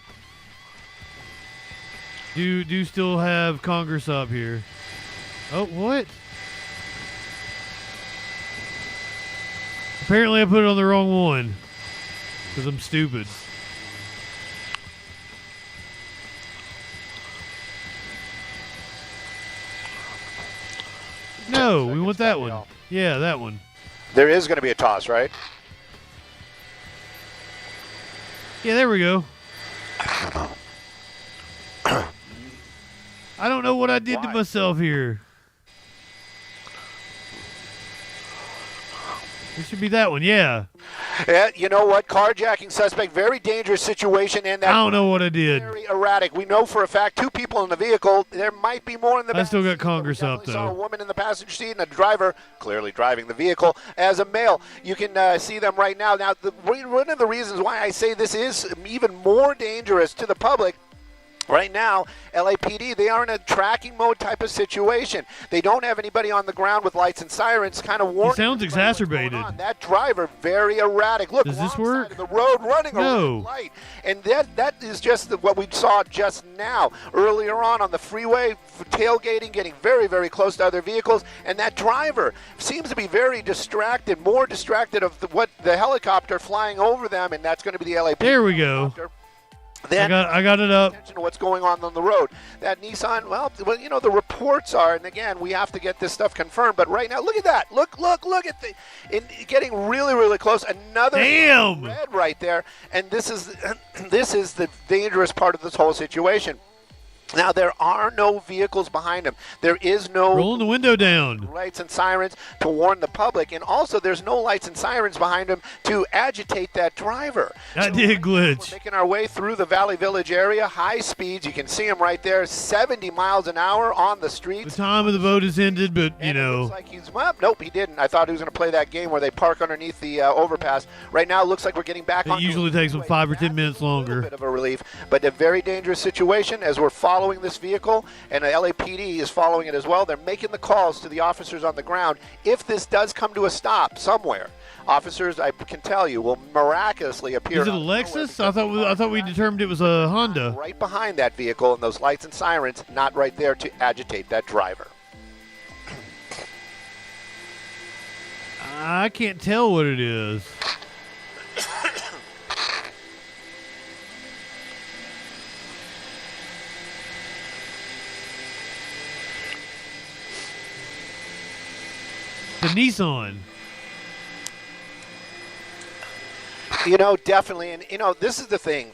Do still have Congress up here. Oh, what? Apparently I put it on the wrong one. Because I'm stupid. No, we want that one. Yeah, that one. There is going to be a toss, right? Yeah, there we go. I don't know what I did to myself here. It should be that one, yeah. Yeah, you know what? Carjacking suspect, very dangerous situation. And that I don't know what I did. Very erratic. We know for a fact 2 people in the vehicle. There might be more in the back. I still got Congress up, though. Saw a woman in the passenger seat and a driver clearly driving the vehicle as a male. You can see them right now. Now, one of the reasons why I say this is even more dangerous to the public. Right now, LAPD, they are in a tracking mode type of situation. They don't have anybody on the ground with lights and sirens kind of warning. He sounds exacerbated. That driver, very erratic. Look, does this work? Side of the road running a red light. And that is just what we saw just now. Earlier on the freeway, tailgating, getting very, very close to other vehicles. And that driver seems to be very distracted, more distracted of what the helicopter flying over them. And that's going to be the LAPD. There we go. Then I got it up. Attention to what's going on the road. That Nissan, well, you know, the reports are, and again, we have to get this stuff confirmed. But right now, look at that. Look at getting really, really close. Another red right there. And this is the dangerous part of this whole situation. Now, there are no vehicles behind him. There is no rolling the window down, lights and sirens to warn the public, and also there's no lights and sirens behind him to agitate that driver. That did glitch. We're making our way through the Valley Village area, high speeds. You can see him right there, 70 miles an hour on the streets. The time of the vote has ended, but you know. It looks like he's, well, nope, he didn't. I thought he was going to play that game where they park underneath the overpass. Right now, it looks like we're getting back on. It usually takes them 5 or 10 minutes longer. A bit of a relief, but a very dangerous situation as we're following this vehicle, and the LAPD is following it as well. They're making the calls to the officers on the ground. If this does come to a stop somewhere, officers, I can tell you, will miraculously appear. Is it a Lexus? I thought we determined it was a Honda. Right behind that vehicle, and those lights and sirens not right there to agitate that driver. I can't tell what it is. The Nissan. You know, definitely. And, you know, this is the thing.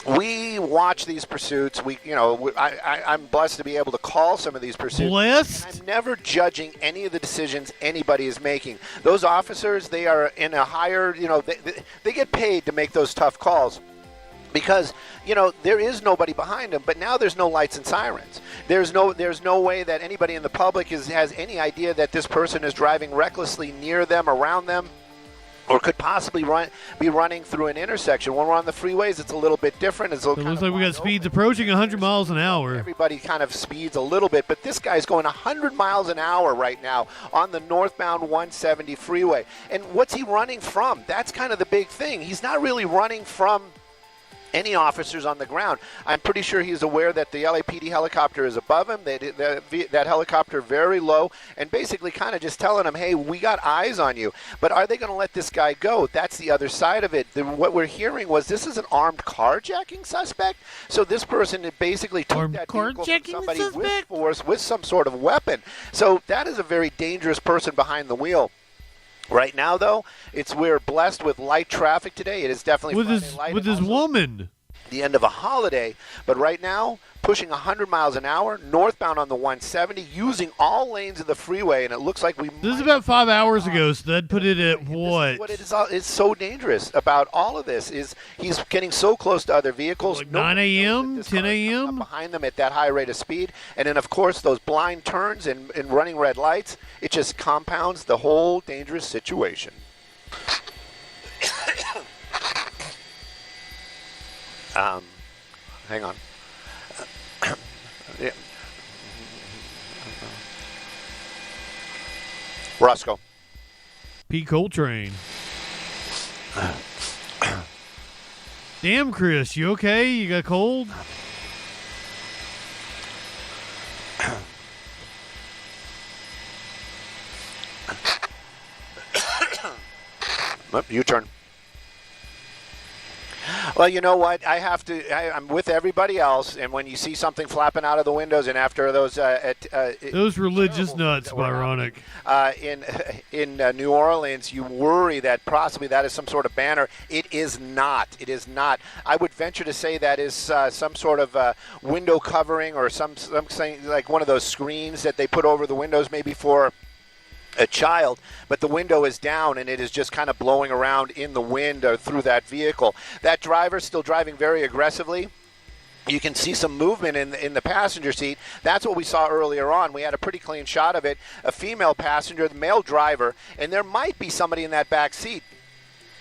we watch these pursuits. I'm blessed to be able to call some of these pursuits. Blessed? And I'm never judging any of the decisions anybody is making. Those officers, they are in a higher, they get paid to make those tough calls. Because, there is nobody behind them, but now there's no lights and sirens. There's no way that anybody in the public has any idea that this person is driving recklessly near them, around them, or could possibly be running through an intersection. When we're on the freeways, it's a little bit different. It looks like we got speeds approaching 100 miles an hour. Everybody kind of speeds a little bit, but this guy's going 100 miles an hour right now on the northbound 170 freeway. And what's he running from? That's kind of the big thing. He's not really running from any officers on the ground. I'm pretty sure he's aware that the LAPD helicopter is above him, that helicopter very low, and basically kind of just telling him, hey, we got eyes on you. But are they going to let this guy go? That's the other side of it. What we're hearing was this is an armed carjacking suspect. So this person basically took that vehicle from somebody with force, with some sort of weapon. So that is a very dangerous person behind the wheel. Right now, though, we're blessed with light traffic today. It is definitely with his woman. The end of a holiday, but right now, pushing 100 miles an hour, northbound on the 170, using all lanes of the freeway, and it looks like This is about 5 hours ago, so that put it at what? What is so dangerous about all of this is he's getting so close to other vehicles. Like 9 a.m., 10 a.m.? Behind them at that high rate of speed. And then, of course, those blind turns and running red lights, it just compounds the whole dangerous situation. Hang on. Yeah. Roscoe. Pete Coltrane. Damn, Chris, you okay? You got cold? You turn. Well, you know what? I'm with everybody else, and when you see something flapping out of the windows, and after those religious nuts, ironic. In New Orleans, you worry that possibly that is some sort of banner. It is not. It is not. I would venture to say that is some sort of window covering or something like one of those screens that they put over the windows, maybe for a child, but the window is down and it is just kind of blowing around in the wind or through that vehicle. That driver still driving very aggressively. You can see some movement in the passenger seat. That's what we saw earlier on. We had a pretty clean shot of it. A female passenger, the male driver, and there might be somebody in that back seat.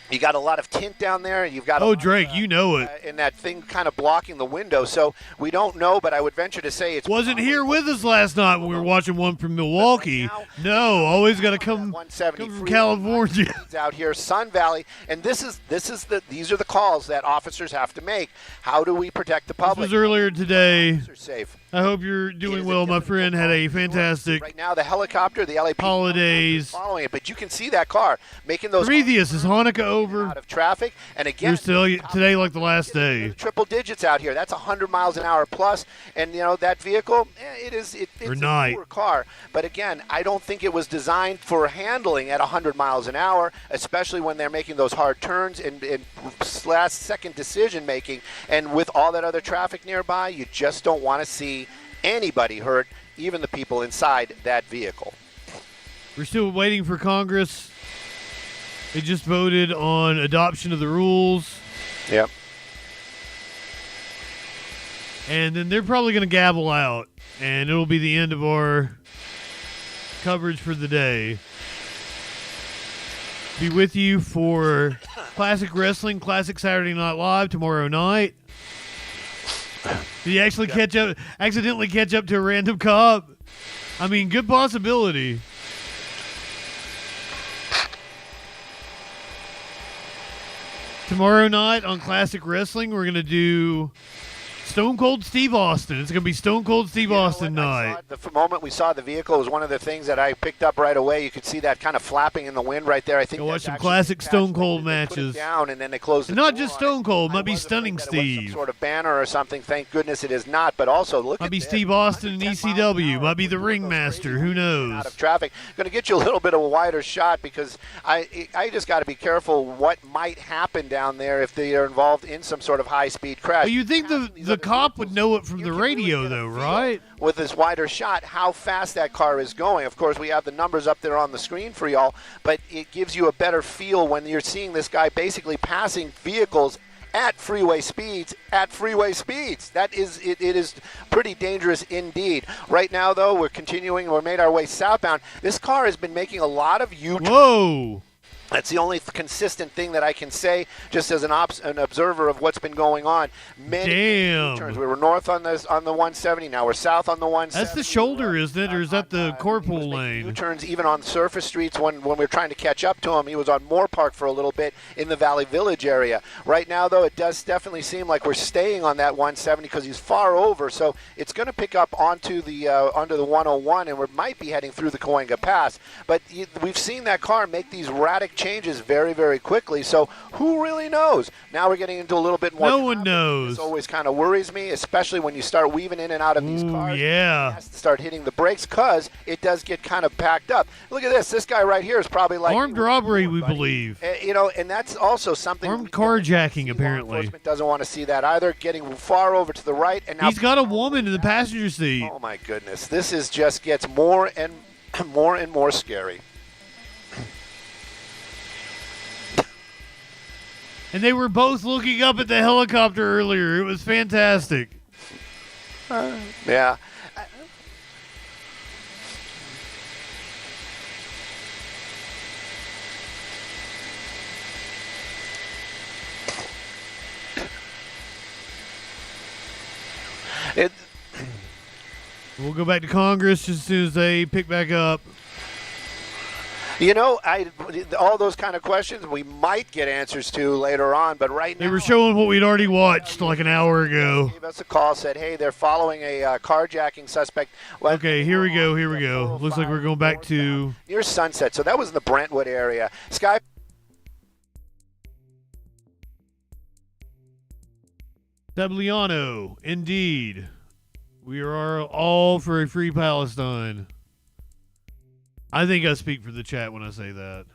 You got a lot of tint down there. You've got Drake, you know it. And that thing kind of blocking the window. So we don't know, but I would venture to say it's wasn't here with us last night when we were watching one from Milwaukee. No, always got to come from California. Out here, Sun Valley, and these are the calls that officers have to make. How do we protect the public? This was earlier today. Safe. I hope you're doing well. My friend had a fantastic right now. The helicopter, the LAPD holidays following it, but you can see that car making those. Previous is Hanukkah over. Out of traffic, and again, you're still today like the last day. Triple digits out here. That's 100 miles an hour plus, and that vehicle, it's a newer car. But again, I don't think it was designed for handling at 100 miles an hour, especially when they're making those hard turns and last-second decision making. And with all that other traffic nearby, you just don't want to see anybody hurt, even the people inside that vehicle. We're still waiting for Congress. They just voted on adoption of the rules. Yep. And then they're probably going to gavel out, and it'll be the end of our coverage for the day. Be with you for Classic Wrestling, Classic Saturday Night Live tomorrow night. Did you actually accidentally catch up to a random cop? I mean, good possibility. Tomorrow night on Classic Wrestling, we're going to do Stone Cold Steve Austin. It's going to be Stone Cold Steve Austin night. The moment we saw the vehicle was one of the things that I picked up right away. You could see that kind of flapping in the wind right there. I think Go watch some classic Stone Cold matches. Down and then they closed. And not just Stone Cold. Might be Stunning Steve. Some sort of banner or something. Thank goodness it is not. But also look might at be this. Steve Austin in ECW. Might be the Ringmaster. Who knows? Out of traffic. Going to get you a little bit of a wider shot because I just got to be careful what might happen down there if they are involved in some sort of high-speed crash. Well, you'd think the cop would know it from the radio, though, right? With this wider shot, how fast that car is going. Of course, we have the numbers up there on the screen for y'all, but it gives you a better feel when you're seeing this guy basically passing vehicles at freeway speeds. That is, it is pretty dangerous indeed. Right now, though, we're continuing. We're made our way southbound. This car has been making a lot of U-turns. Whoa! That's the only consistent thing that I can say, just as an observer of what's been going on. Many U-turns. We were north on the 170. Now we're south on the 170. That's the shoulder, isn't it, or is that the carpool lane? U-turns even on surface streets when we were trying to catch up to him. He was on Moore Park for a little bit in the Valley Village area. Right now, though, it does definitely seem like we're staying on that 170 because he's far over. So it's going to pick up onto the 101, and we might be heading through the Cahuenga Pass. But we've seen that car make these radical changes very, very quickly. So who really knows? Now we're getting into a little bit more. No one knows. This always kind of worries me, especially when you start weaving in and out of these cars. Yeah. He has to start hitting the brakes because it does get kind of packed up. Look at this. This guy right here is probably like armed robbery, we believe. And that's also something. Armed carjacking, apparently. Law enforcement doesn't want to see that either. Getting far over to the right, and now he's got a woman in the passenger seat. Oh my goodness! This is just gets more and more scary. And they were both looking up at the helicopter earlier. It was fantastic. Yeah. We'll go back to Congress as soon as they pick back up. You know, all those kind of questions we might get answers to later on, but right now they were showing what we'd already watched like an hour ago. Gave us a call, said, "Hey, they're following a carjacking suspect." Okay, here we go. Looks like we're going back to near Sunset. So that was in the Brentwood area. Sky. Sabliano, indeed. We are all for a free Palestine. I think I speak for the chat when I say that.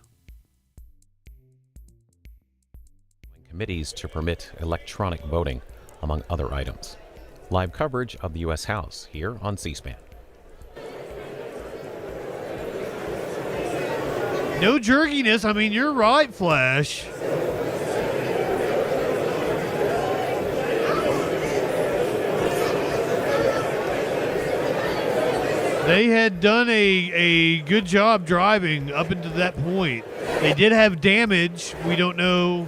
Committees to permit electronic voting, among other items. Live coverage of the U.S. House here on C-SPAN. No jerkiness. I mean, you're right, Flash. They had done a good job driving up into that point. They did have damage. We don't know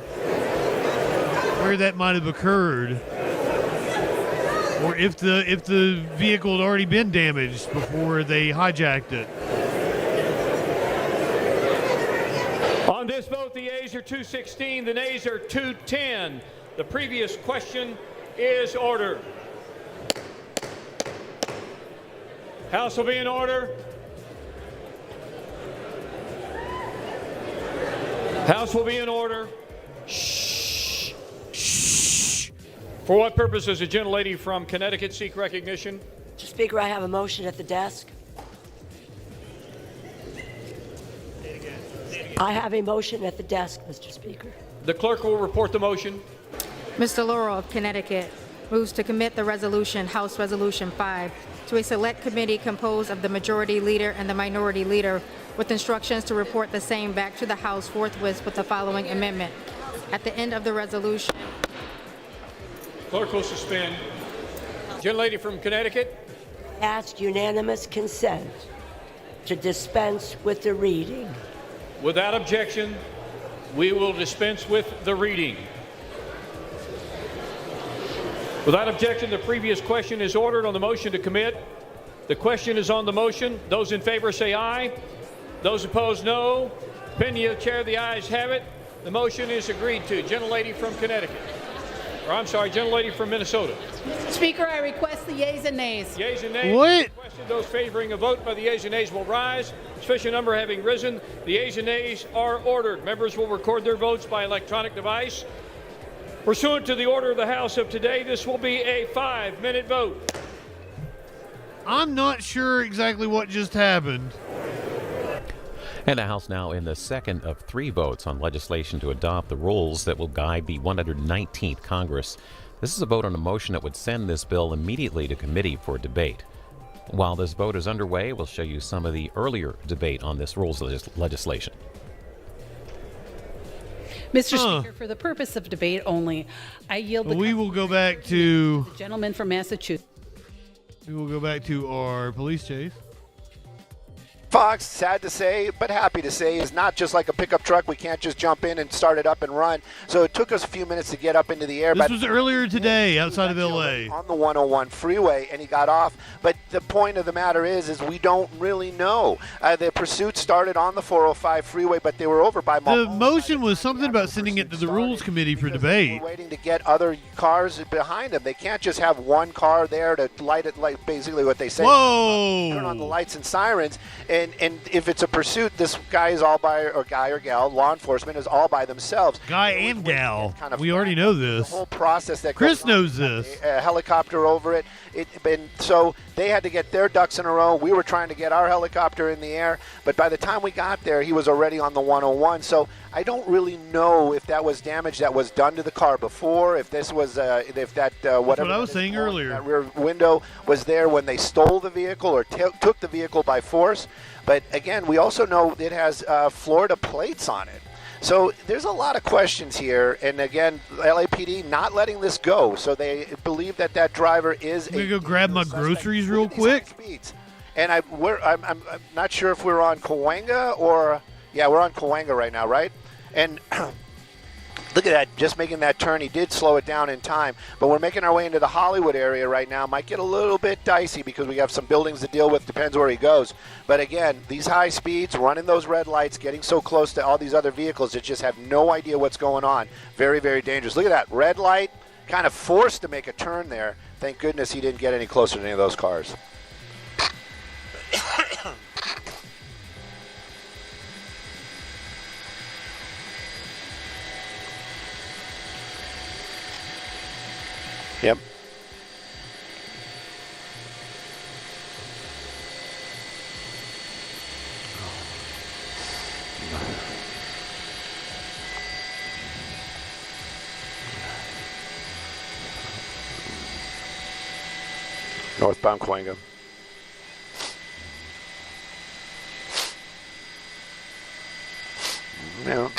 where that might have occurred, or if the vehicle had already been damaged before they hijacked it. On this vote, the yeas are 216, the nays are 210. The previous question is ordered. House will be in order. House will be in order. Shh. Shh. For what purpose does the gentlelady from Connecticut seek recognition? Mr. Speaker, I have a motion at the desk. I have a motion at the desk, Mr. Speaker. The clerk will report the motion. Mr. Laurel of Connecticut moves to commit the resolution, House Resolution 5, to a select committee composed of the majority leader and the minority leader, with instructions to report the same back to the House forthwith with the following amendment. At the end of the resolution, Clerk will suspend. Gentlelady from Connecticut. Ask unanimous consent to dispense with the reading. Without objection, we will dispense with the reading. Without objection, the previous question is ordered on the motion to commit. The question is on the motion. Those in favor say aye. Those opposed, no. Opinion of the chair, the ayes have it. The motion is agreed to. Gentlelady from Connecticut. gentlelady from Minnesota. Speaker, I request the yeas and nays. Yeas and nays. What? Requested. Those favoring a vote by the yeas and nays will rise. Sufficient number having risen, the yeas and nays are ordered. Members will record their votes by electronic device. Pursuant to the order of the House of today, this will be a 5-minute vote. I'm not sure exactly what just happened. And the House now in the second of 3 votes on legislation to adopt the rules that will guide the 119th Congress. This is a vote on a motion that would send this bill immediately to committee for debate. While this vote is underway, we'll show you some of the earlier debate on this rules legislation. Mr. Speaker, for the purpose of debate only, I yield the We will go back to the gentleman from Massachusetts. We will go back to our police chase. Fox, sad to say, but happy to say, is not just like a pickup truck. We can't just jump in and start it up and run. So it took us a few minutes to get up into the air. This was earlier today outside of L.A. On the 101 freeway, and he got off. But the point of the matter is we don't really know. The pursuit started on the 405 freeway, but they were over by The motion was something about sending it to the Rules Committee for debate. waiting to get other cars behind them. They can't just have one car there to light it, like basically what they say. Whoa! Turn on the lights and sirens. And if it's a pursuit, this guy is all by, or guy or gal, law enforcement is all by themselves. Guy and gal. We already know this. The whole process that Chris goes on, knows this. a helicopter over it. And so they had to get their ducks in a row. We were trying to get our helicopter in the air. But by the time we got there, he was already on the 101. So I don't really know if that was damage that was done to the car before, if this was, if that, whatever. That's what I was saying earlier. That rear window was there when they stole the vehicle or took the vehicle by force. But again, we also know it has Florida plates on it. So there's a lot of questions here. And again, LAPD not letting this go. So they believe that that driver is I'm going to go grab my groceries real quick. And I'm not sure if we're on Cahuenga or, yeah, we're on Cahuenga right now, right? And look at that, just making that turn. He did slow it down in time. But we're making our way into the Hollywood area right now. Might get a little bit dicey because we have some buildings to deal with. Depends where he goes. But again, these high speeds, running those red lights, getting so close to all these other vehicles that just have no idea what's going on. Very, very dangerous. Look at that, red light, kind of forced to make a turn there. Thank goodness he didn't get any closer to any of those cars. Yep. Northbound Cahuenga. Yeah.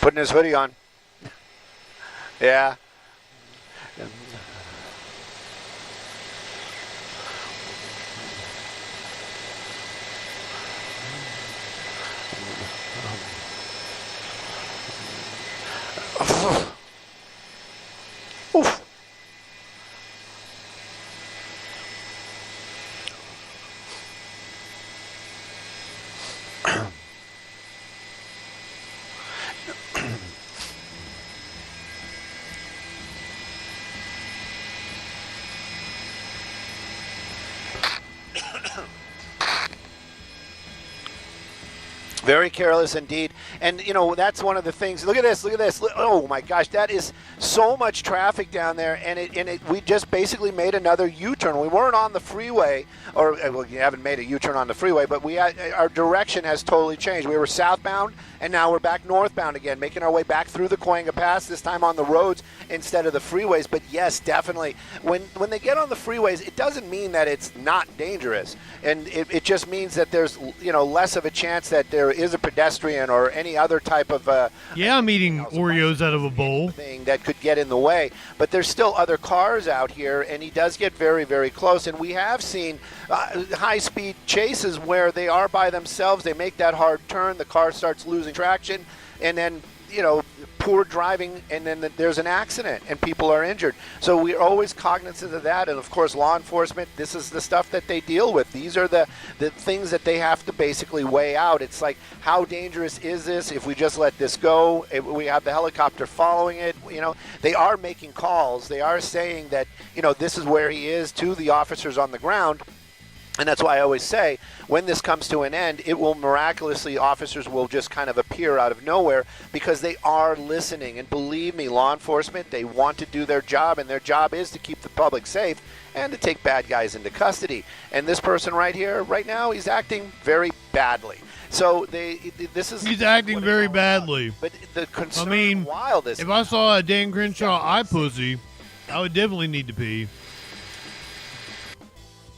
Putting his hoodie on. Yeah. Oof. Very careless indeed. And, you know, that's one of the things. Look at this. Look at this. Oh, my gosh. That is so much traffic down there. And we just basically made another U-turn. We weren't on the freeway. Or, well, you haven't made a U-turn on the freeway. But our direction has totally changed. We were southbound, and now we're back northbound again, making our way back through the Cahuenga Pass, this time on the roads instead of the freeways. But, yes, definitely. When they get on the freeways, it doesn't mean that it's not dangerous. And it just means that there's, you know, less of a chance that there is a pedestrian or any other type of Yeah, I'm eating Oreos out of a bowl. thing that could get in the way. But there's still other cars out here, and he does get very, very close. And we have seen high-speed chases where they are by themselves. They make that hard turn. The car starts losing traction, and then, poor driving, and then there's an accident and people are injured. So we're always cognizant of that. And of course, law enforcement, this is the stuff that they deal with. These are the things that they have to basically weigh out. It's like, how dangerous is this if we just let this go? If we have the helicopter following it. They are making calls. They are saying that, this is where he is to the officers on the ground. And that's why I always say, when this comes to an end, it will miraculously, officers will just kind of appear out of nowhere because they are listening. And believe me, law enforcement, they want to do their job, and their job is to keep the public safe and to take bad guys into custody. And this person right here, right now, he's acting very badly. So he's acting very badly. But the concern, if I saw a Dan Crenshaw eye pussy, I would definitely need to pee.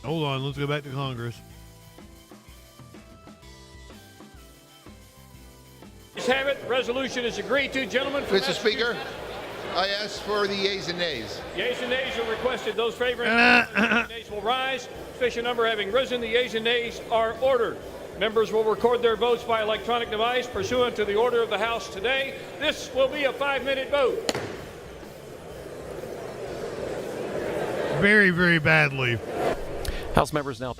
Hold on, let's go back to Congress. Please have it. Resolution is agreed to. Gentlemen, Mr. Speaker, I ask for the yeas and nays. Yeas and nays are requested. Those favoring the nays will rise. Sufficient number having risen, the yeas and nays are ordered. Members will record their votes by electronic device pursuant to the order of the House today. This will be a 5-minute vote. Very, very badly. House members now.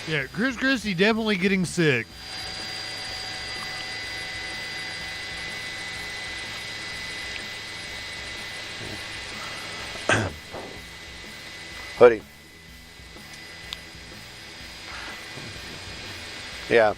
Yeah, Chris Christie definitely getting sick. Hoodie. Yeah.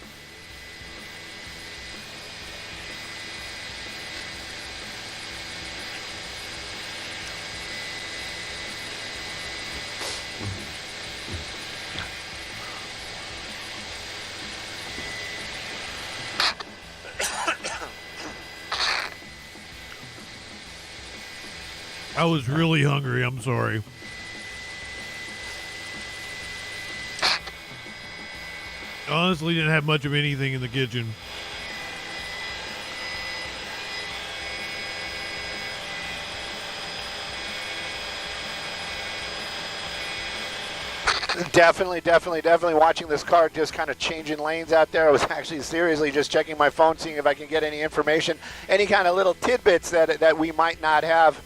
I was really hungry. I'm sorry. Honestly, didn't have much of anything in the kitchen. Definitely watching this car just kind of changing lanes out there. I was actually seriously just checking my phone, seeing if I can get any information, any kind of little tidbits that we might not have.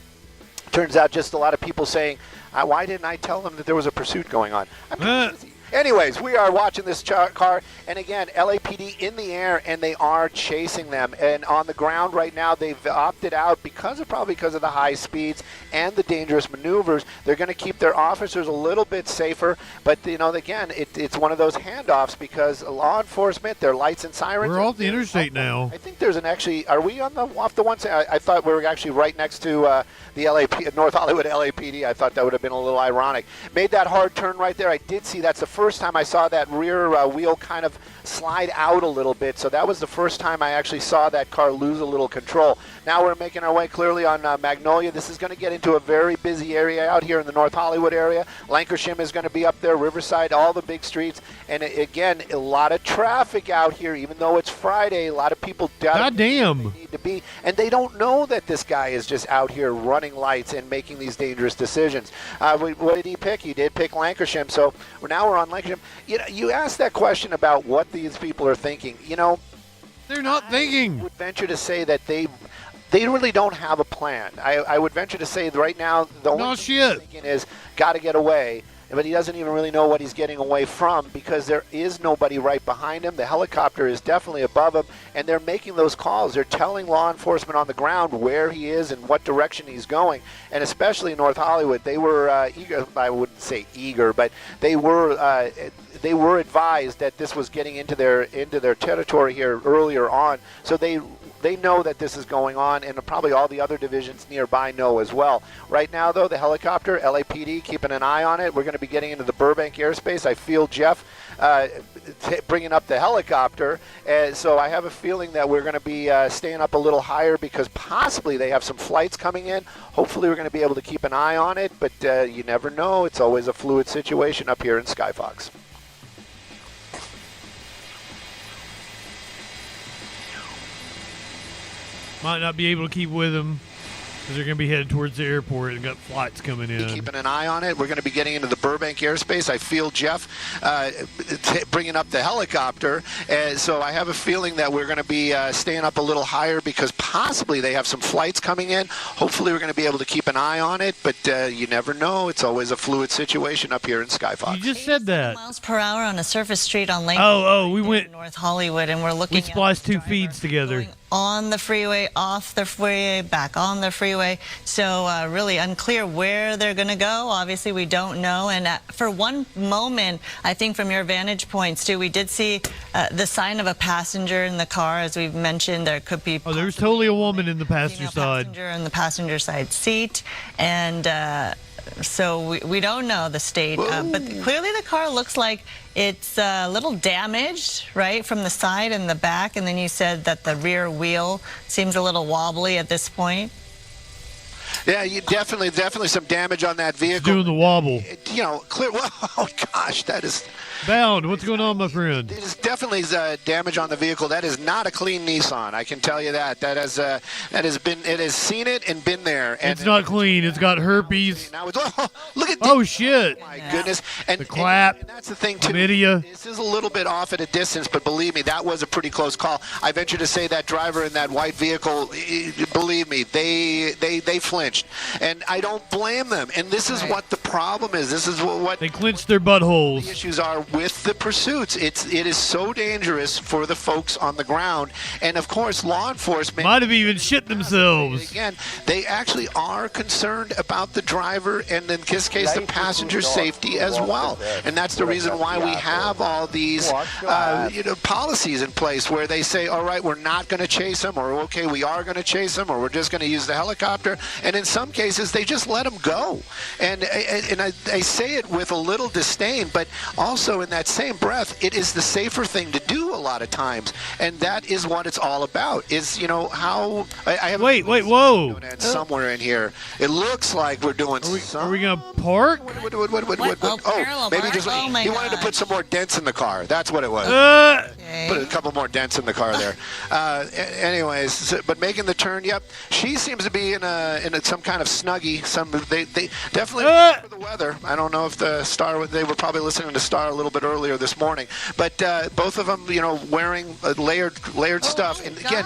Turns out just a lot of people saying, why didn't I tell them that there was a pursuit going on? I'm busy. Anyways, we are watching this car, and again, LAPD in the air, and they are chasing them. And on the ground right now, they've opted out probably because of the high speeds and the dangerous maneuvers. They're going to keep their officers a little bit safer, but again, it's one of those handoffs because law enforcement, their lights and sirens. We're off the interstate now. I think there's are we off the one side? I thought we were actually right next to the North Hollywood LAPD. I thought that would have been a little ironic. Made that hard turn right there. I did see that's the first time I saw that rear wheel kind of slide out a little bit. So that was the first time I actually saw that car lose a little control. Now we're making our way clearly on Magnolia. This is going to get into a very busy area out here in the North Hollywood area. Lancashire is going to be up there, Riverside, all the big streets. And again, a lot of traffic out here, even though it's Friday. A lot of people goddamn need to be, and they don't know that this guy is just out here running lights and making these dangerous decisions. What did he pick? He did pick Lancashire. So now we're on Lancashire. You asked that question about what these people are thinking. They're not thinking. I would venture to say that they really don't have a plan. I would venture to say right now the only thing he's thinking is got to get away. But he doesn't even really know what he's getting away from because there is nobody right behind him. The helicopter is definitely above him, and they're making those calls. They're telling law enforcement on the ground where he is and what direction he's going. And especially in North Hollywood, they were eager. I wouldn't say eager, but they were advised that this was getting into their territory here earlier on. So they They know that this is going on, and probably all the other divisions nearby know as well. Right now, though, the helicopter, LAPD, keeping an eye on it. We're going to be getting into the Burbank airspace. I feel Jeff bringing up the helicopter, so I have a feeling that we're going to be staying up a little higher because possibly they have some flights coming in. Hopefully we're going to be able to keep an eye on it, but you never know. It's always a fluid situation up here in Skyfox. Might not be able to keep with them because they're going to be headed towards the airport and got flights coming in. Keeping an eye on it. We're going to be getting into the Burbank airspace. I feel Jeff bringing up the helicopter, so I have a feeling that we're going to be staying up a little higher because possibly they have some flights coming in. Hopefully we're going to be able to keep an eye on it, but you never know. It's always a fluid situation up here in Skyfox. You just said that. Miles per hour on a surface street on Lake. We went in North Hollywood, and we're looking. We spliced two feeds together. On the freeway, off the freeway, back on the freeway. So really unclear where they're going to go. Obviously, we don't know. And for one moment, I think from your vantage point, Stu, we did see the sign of a passenger in the car. As we've mentioned, there could be. Oh, there's totally a woman in the passenger side. Passenger in the passenger side seat. And so we don't know the state. But clearly the car looks like it's a little damaged, right, from the side and the back. And then you said that the rear wheel seems a little wobbly at this point. Yeah, you definitely some damage on that vehicle. Doing the wobble. You know, clear. Oh gosh, that is. Bound, what's going on, my friend? There's definitely damage on the vehicle. That is not a clean Nissan. I can tell you that. That has been. It has seen it and been there. And it's not clean. It's got herpes. Now it's, look at. Oh shit! My goodness! And the clap. And that's the thing too. Chlamydia. This is a little bit off at a distance, but believe me, that was a pretty close call. I venture to say that driver in that white vehicle. Believe me, they flinched, and I don't blame them. And this is what the problem is. This is what they clenched their buttholes. The issues are with the pursuits. It is so dangerous for the folks on the ground, and of course law enforcement might have even shit themselves. Again, they actually are concerned about the driver and in this case the passenger's safety as well, and that's the reason why we have all these policies in place where they say, all right, we're not going to chase them, or okay, we are going to chase them, or we're just going to use the helicopter, and in some cases they just let them go. And I say it with a little disdain, but also in that same breath, it is the safer thing to do a lot of times, and that is what it's all about. Is how I have whoa somewhere in here. It looks like we're doing. Are we gonna park? What? Oh, maybe just he wanted to put some more dents in the car. That's what it was. Put a couple more dents in the car there. Anyways, but making the turn. Yep, she seems to be in some kind of Snuggie. They definitely for the weather. I don't know if the Star. They were probably listening to Star a little bit earlier this morning, but both of them, wearing layered stuff. And again,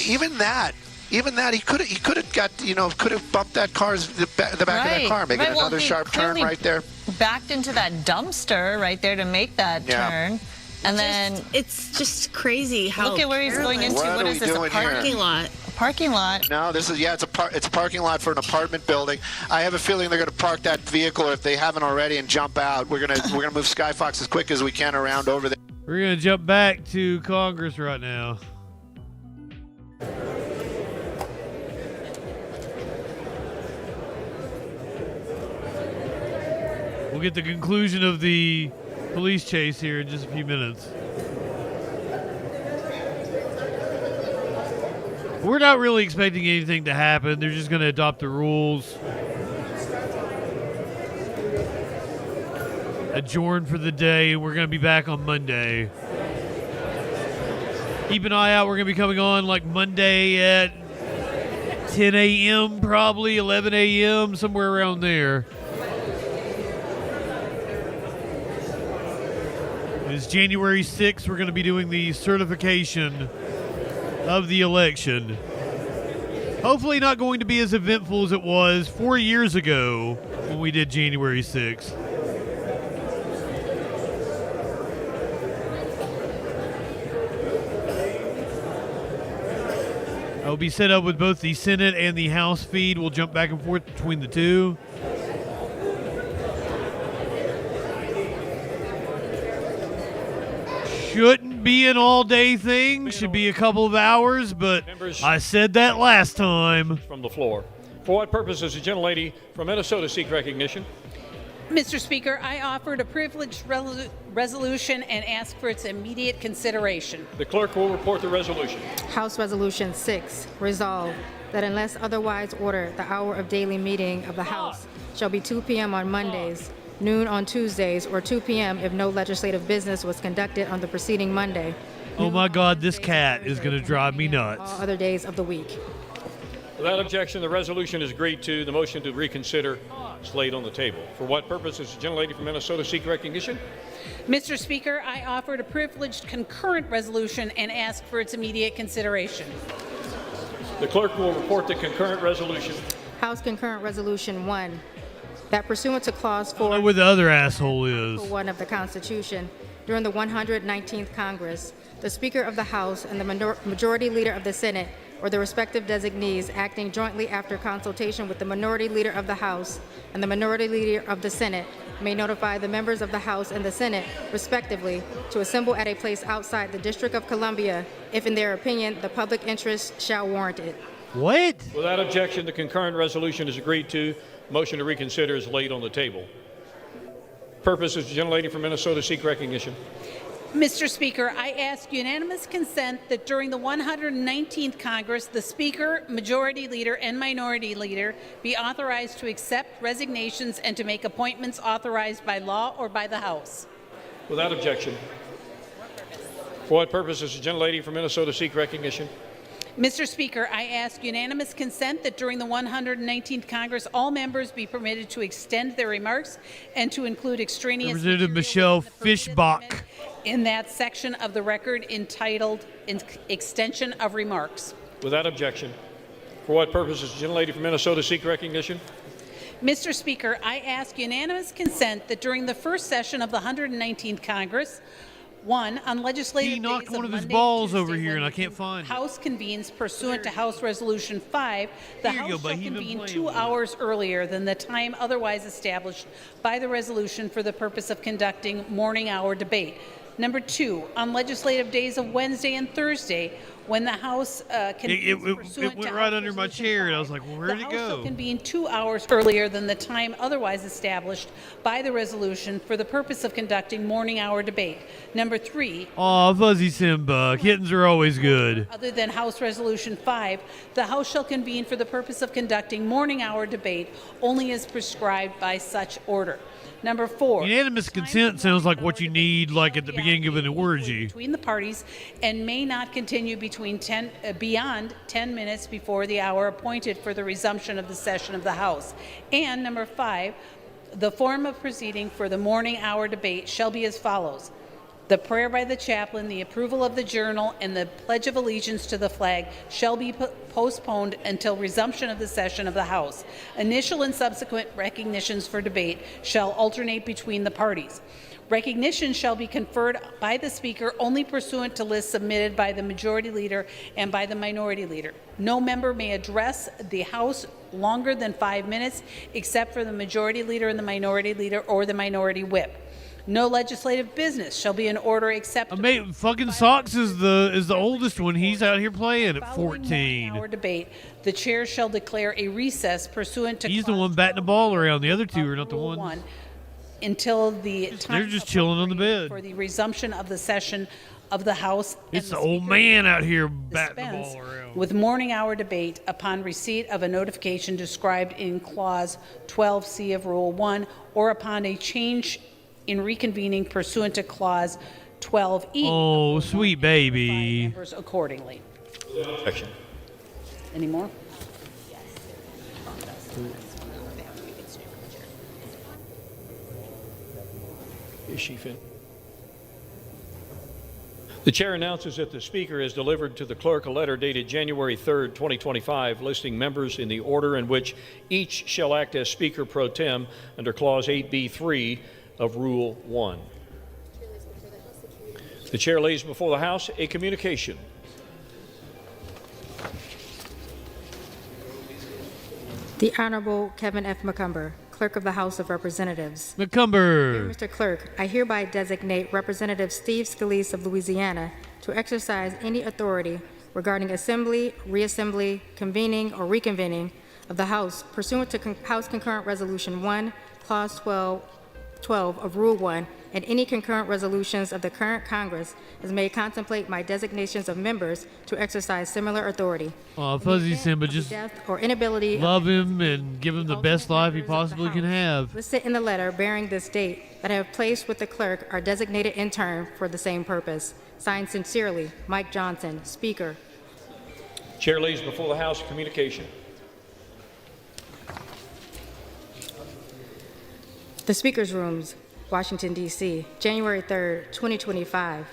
even that he could have got could have bumped that car's the back of that car, making another sharp turn right there. Backed into that dumpster right there to make that turn. And then it's just crazy how. Look at where he's going into. What is this? A parking lot. Parking lot. No, this is it's a parking lot for an apartment building. I have a feeling they're going to park that vehicle if they haven't already and jump out. We're gonna move Skyfox as quick as we can around over there. We're gonna jump back to Congress right now. We'll get the conclusion of the police chase here in just a few minutes. We're not really expecting anything to happen. They're just going to adopt the rules. Adjourn for the day. We're going to be back on Monday. Keep an eye out. We're going to be coming on like Monday at 10 a.m. probably, 11 a.m., somewhere around there. It's January 6th. We're going to be doing the certification of the election. Hopefully not going to be as eventful as it was 4 years ago when we did January 6th. I'll be set up with both the Senate and the House feed. We'll jump back and forth between the two. Shouldn't be an all-day thing. Should be a couple of hours, but I said that last time. From the floor. For what purpose does the gentlelady from Minnesota seek recognition? Mr. Speaker, I offered a privileged resolution and ask for its immediate consideration. The clerk will report the resolution. House Resolution 6, resolved that unless otherwise ordered, the hour of daily meeting of the House shall be 2 p.m. on Mondays, noon on Tuesdays, or 2 p.m. if no legislative business was conducted on the preceding Monday. Oh my God, this cat is going to drive me nuts. All other days of the week. Without objection, the resolution is agreed to. The motion to reconsider is laid on the table. For what purpose does the gentlelady from Minnesota seek recognition? Mr. Speaker, I offered a privileged concurrent resolution and ask for its immediate consideration. The clerk will report the concurrent resolution. House Concurrent Resolution 1, that pursuant to Clause 4 I don't know where the other asshole is. 1 of the Constitution, during the 119th Congress, the Speaker of the House and the Majority Leader of the Senate, or the respective designees, acting jointly after consultation with the Minority Leader of the House and the Minority Leader of the Senate, may notify the members of the House and the Senate, respectively, to assemble at a place outside the District of Columbia if, in their opinion, the public interest shall warrant it. What? Without objection, the concurrent resolution is agreed to. Motion to reconsider is laid on the table. Purpose is the gentlelady from Minnesota seek recognition. Mr. Speaker, I ask unanimous consent that during the 119th Congress, the Speaker, Majority Leader, and Minority Leader be authorized to accept resignations and to make appointments authorized by law or by the House. Without objection. For what purpose does the gentlelady from Minnesota seek recognition? Mr. Speaker, I ask unanimous consent that during the 119th Congress, all members be permitted to extend their remarks and to include extraneous Representative Michelle Fischbach. in that section of the record entitled Extension of Remarks. Without objection. For what purpose does the gentlelady from Minnesota seek recognition? Mr. Speaker, I ask unanimous consent that during the first session of the 119th Congress, 1. On legislative He knocked days one of his Monday, balls Tuesday, over here, and I Wednesday, can't find it. House convenes pursuant to House Resolution 5. The Here you House go, shall bud. He's been convene playing 2 with it. hours earlier than the time otherwise established by the resolution for the purpose of conducting morning hour debate. Number 2, on legislative days of Wednesday and Thursday, when the House convenes pursuant It went to right House under my Resolution chair, and I 5, was like, well, where'd the it House go? shall convene 2 hours earlier than the time otherwise established by the resolution for the purpose of conducting morning hour debate. Number 3, Aw, Fuzzy Simba. Kittens are always good. other than House Resolution 5, the House shall convene for the purpose of conducting morning hour debate only as prescribed by such order. Number 4, Unanimous consent sounds like what you need, like at the beginning of an orgy. between the parties and may not continue beyond 10 minutes before the hour appointed for the resumption of the session of the House. And number 5, the form of proceeding for the morning hour debate shall be as follows. The prayer by the chaplain, the approval of the journal, and the pledge of allegiance to the flag shall be postponed until resumption of the session of the House. Initial and subsequent recognitions for debate shall alternate between the parties. Recognition shall be conferred by the Speaker only pursuant to lists submitted by the Majority Leader and by the Minority Leader. No member may address the House longer than 5 minutes, except for the Majority Leader and the Minority Leader or the Minority Whip. No legislative business shall be in order except Fucking Socks is the oldest one. He's out here playing at 14. hour debate. The chair shall declare a recess pursuant to He's the one batting the ball around. The other two are not the Rule ones. 1 until the time They're just chilling on the bed. for the resumption of the session of the House. It's and the old Speaker man out here batting the dispense ball around. with morning hour debate upon receipt of a notification described in Clause 12C of Rule 1 or upon a change in reconvening pursuant to Clause 12E. Oh, sweet baby. Members accordingly. Objection. Any more? Is she finished? The chair announces that the Speaker has delivered to the clerk a letter dated January 3rd, 2025, listing members in the order in which each shall act as Speaker pro tem under Clause 8B3 of Rule 1. The chair lays before the House a communication. The Honorable Kevin F. McCumber, Clerk of the House of Representatives. McCumber. Mr. Clerk, I hereby designate Representative Steve Scalise of Louisiana to exercise any authority regarding assembly, reassembly, convening, or reconvening of the House pursuant to House Concurrent Resolution 1, Clause 12 of Rule 1, and any concurrent resolutions of the current Congress as may contemplate my designations of members to exercise similar authority. Oh, Fuzzy Simba, just Death or inability love him and give him the best life he possibly can have. listed in the letter bearing this date that I have placed with the clerk are designated in turn for the same purpose. Signed sincerely, Mike Johnson, Speaker. Chair lays before the House communication. The Speaker's Rooms, Washington, D.C., January 3rd, 2025.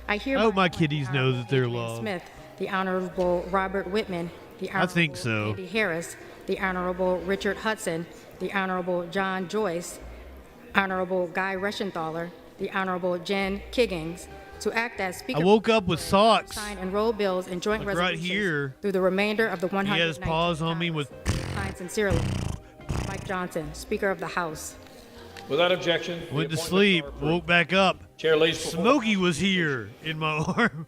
I hereby I hope my kiddies know that they're Adrian loved. Smith, the Honorable Robert Whitman, the I think Honorable so. Andy Harris, the Honorable Richard Hudson, the Honorable John Joyce, Honorable Guy Reschenthaler, the Honorable Jen Kiggins, to act as Speaker. I woke up with socks. Sign and roll bills and joint Like right resolutions here. through the remainder of the He had his 119 paws on me with. Signed sincerely, Mike Johnson, Speaker of the House. Without objection. the Went to appointments sleep, are approved. woke back up. Chair lays before Smokey was here in my arm.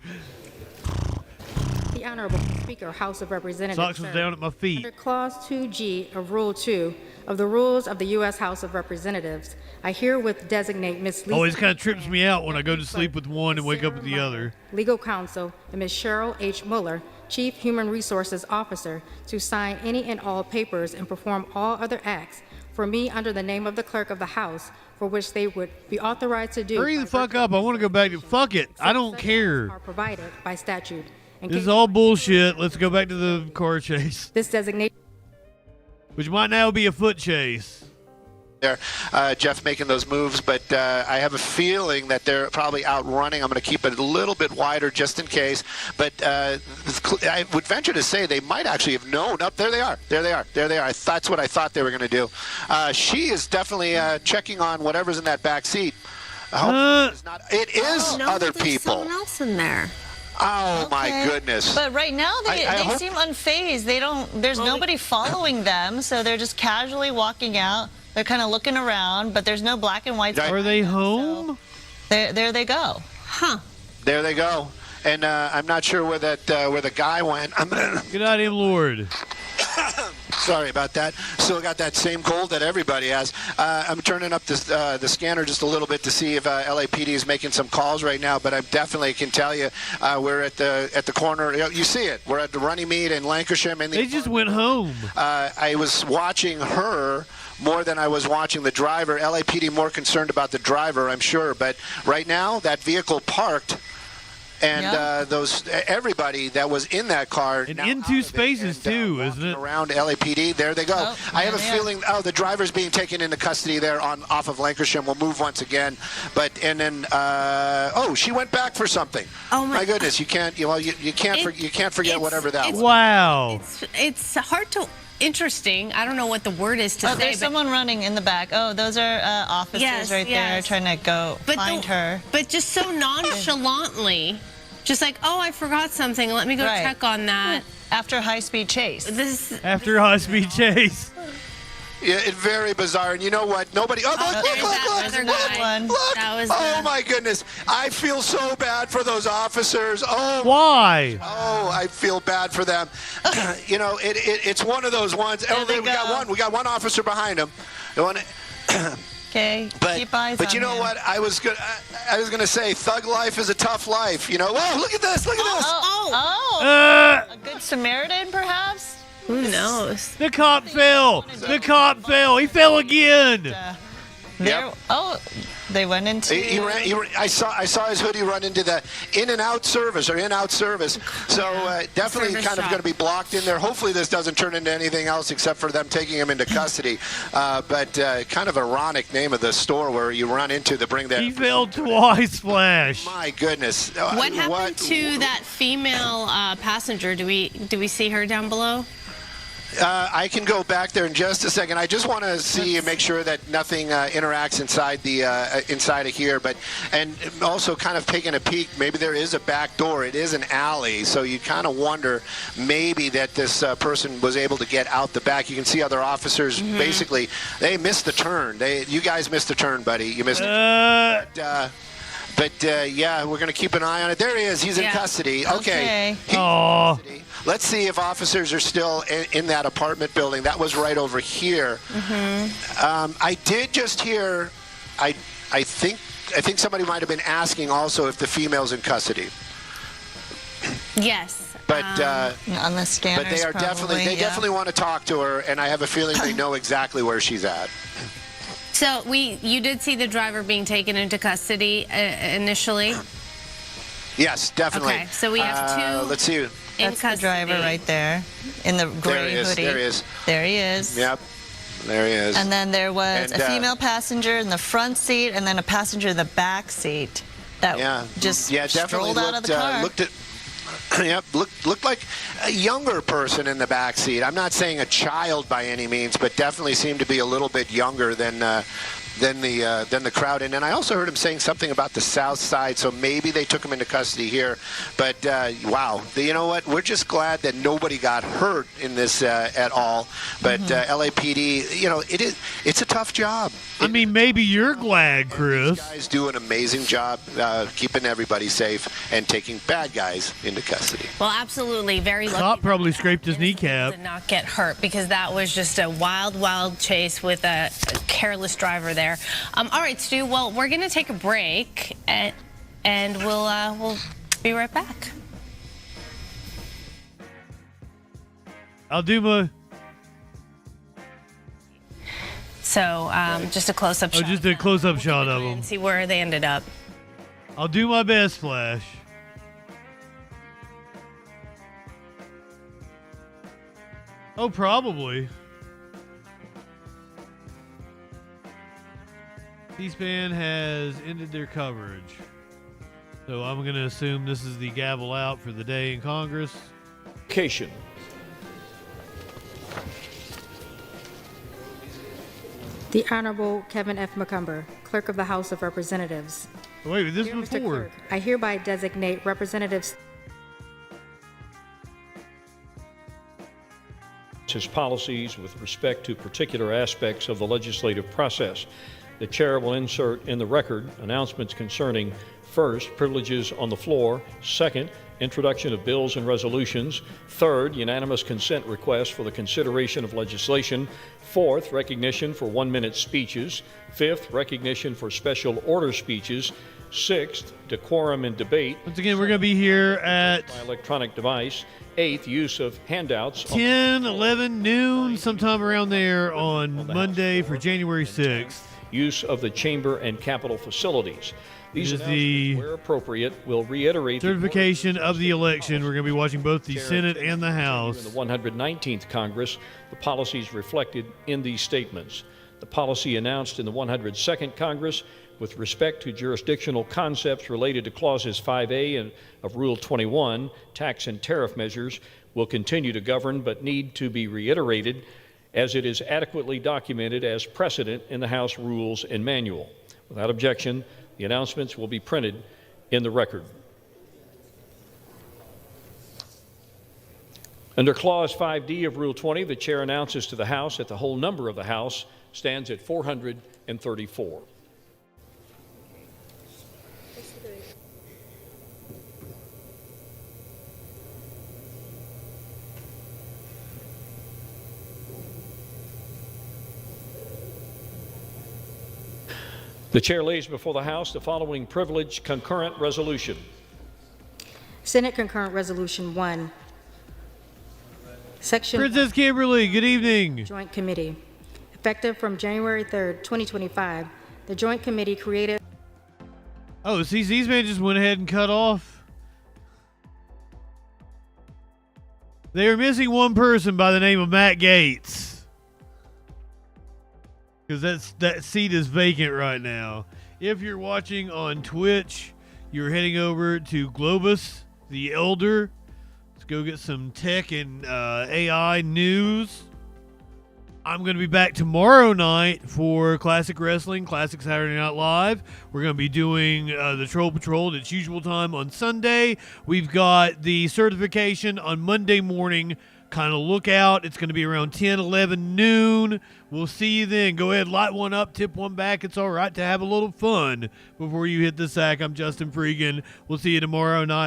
The Honorable Speaker, House of Representatives. Socks was sir. down at my feet. Under Clause 2G of Rule 2 of the Rules of the U.S. House of Representatives, I herewith designate Ms. Lisa Always kind of trips me out when I go to sleep with one and wake up with the other. Legal Counsel, and Ms. Cheryl H. Mueller, Chief Human Resources Officer, to sign any and all papers and perform all other acts for me under the name of the Clerk of the House, for which they would be authorized to do. Hurry by the fuck virtue up. I want to go back to. Fuck it. I don't such care. Are provided by statute. In This case is all bullshit. Let's go back to the car chase, this designation. which might now be a foot chase. There, Jeff making those moves, but I have a feeling that they're probably outrunning. I'm going to keep it a little bit wider just in case. But I would venture to say they might actually have known. Up there they are. There they are. There they are. That's what I thought they were going to do. She is definitely checking on whatever's in that back seat. It is other people. Someone else in there. Oh my goodness! But right now they hope- seem unfazed. They don't. There's nobody following them, so they're just casually walking out. They're kind of looking around, but there's no black and white. Are they home? So there they go. Huh. There they go. And I'm not sure where the guy went. Good night, him, Lord. Sorry about that. Still got that same cold that everybody has. I'm turning up the scanner just a little bit to see if LAPD is making some calls right now. But I definitely can tell you we're at the corner. You see it. We're at the Runnymede in Lancashire. They just went home. I was watching her more than I was watching the driver. LAPD more concerned about the driver, I'm sure. But right now, that vehicle parked. And everybody that was in that car and in two spaces too, isn't it? Around LAPD, there they go. I have a feeling. Oh, the driver's being taken into custody there off of Lancashire. We'll move once again, and then she went back for something. Oh my goodness! You can't forget whatever that was. Wow. It's hard to. Interesting. I don't know what the word is to say. There's someone running in the back. Oh, those are officers right there trying to go find her. But just so nonchalantly, just like, oh, I forgot something. Let me go check on that. After a high-speed chase. After a high-speed chase. Yeah, it's very bizarre. And you know what? Nobody. Oh, look! Oh my goodness! I feel so bad for those officers. Oh. Why? Oh, I feel bad for them. It's one of those ones. We got one officer behind him. Okay. Keep eyes but on you know him. what? I was gonna say, thug life is a tough life. You know. Whoa! Look at this! Look at this! A good Samaritan, perhaps. Who knows? The cop fell. The cop fell. He fell again. They went into. I saw his hoodie run into the in-out service. So definitely kind of going to be blocked in there. Hopefully this doesn't turn into anything else except for them taking him into custody. But kind of ironic name of the store where you run into to bring that. He fell twice, Flash. My goodness. What happened to that female passenger? Do we see her down below? I can go back there in just a second. I just want to see and make sure that nothing interacts inside the inside of here. And also kind of taking a peek. Maybe there is a back door. It is an alley, so you kind of wonder maybe that this person was able to get out the back. You can see other officers. Basically, they missed the turn. You guys missed the turn, buddy. You missed it. But yeah, we're going to keep an eye on it. There he is. He's in custody. Okay. Let's see if officers are still in that apartment building. That was right over here. I did just hear, I think somebody might have been asking also if the female's in custody. Yes. But on the scanners, but they are definitely want to talk to her, and I have a feeling they know exactly where she's at. So you did see the driver being taken into custody initially? Yes, definitely. Okay, so we have two. Let's see. That's the driver right there in the gray hoodie. There he is. There he is. Yep. There he is. And then there was a female passenger in the front seat, and then a passenger in the back seat that just strolled out of the car. Looked like a younger person in the back seat. I'm not saying a child by any means, but definitely seemed to be a little bit younger than the crowd. And then I also heard him saying something about the South Side, so maybe they took him into custody here. But wow, you know what? We're just glad that nobody got hurt in this at all. But LAPD, you know, it's a tough job. I mean, maybe you're glad, Chris. These guys do an amazing job keeping everybody safe and taking bad guys into custody. Well, absolutely. Very lucky. Cop probably scraped his kneecap. Did not get hurt because that was just a wild chase with a careless driver there. All right, Stu. Well, we're going to take a break, and we'll be right back. I'll do my. So, just a close-up shot. Oh, just a close-up shot of them. See where they ended up. I'll do my best, Flash. Oh, probably. C-SPAN has ended their coverage. So I'm going to assume this is the gavel out for the day in Congress. Vacation. The Honorable Kevin F. McCumber, Clerk of the House of Representatives. Oh, wait, this Dear was Mr. before. Clerk, I hereby designate Representatives. His policies with respect to particular aspects of the legislative process. The chair will insert in the record announcements concerning, first, privileges on the floor, second, introduction of bills and resolutions, third, unanimous consent request for the consideration of legislation, fourth, recognition for 1-minute speeches, fifth, recognition for special order speeches, sixth, decorum in debate. Once again, we're going to be here at by electronic device. Eighth, use of handouts. 10, 11, noon, sometime around there on Monday for January 6th. Use of the chamber and Capitol facilities. These announcements, where appropriate, will reiterate certification of the election. We're going to be watching both the Senate and the House. In the 119th Congress, the policies reflected in these statements. The policy announced in the 102nd Congress with respect to jurisdictional concepts related to Clauses 5A of Rule 21, tax and tariff measures, will continue to govern but need to be reiterated as it is adequately documented as precedent in the House Rules and Manual. Without objection, the announcements will be printed in the record. Under Clause 5D of Rule 20, the chair announces to the House that the whole number of the House stands at 434. The chair lays before the House the following privileged concurrent resolution. Senate Concurrent Resolution 1. Section Princess Kimberly, good evening. Joint Committee. Effective from January 3rd, 2025, the Joint Committee created. Oh, see, C-SPAN just went ahead and cut off. They are missing one person by the name of Matt Gaetz. Because that seat is vacant right now. If you're watching on Twitch, you're heading over to Globus, the Elder, Let's go get some tech and AI news. I'm going to be back tomorrow night for Classic Wrestling, Classic Saturday Night Live. We're going to be doing the Troll Patrol at its usual time on Sunday. We've got the certification on Monday morning. Kind of look out. It's going to be around 10, 11 noon. We'll see you then. Go ahead, light one up, tip one back. It's all right to have a little fun before you hit the sack. I'm Justin Freakin. We'll see you tomorrow night.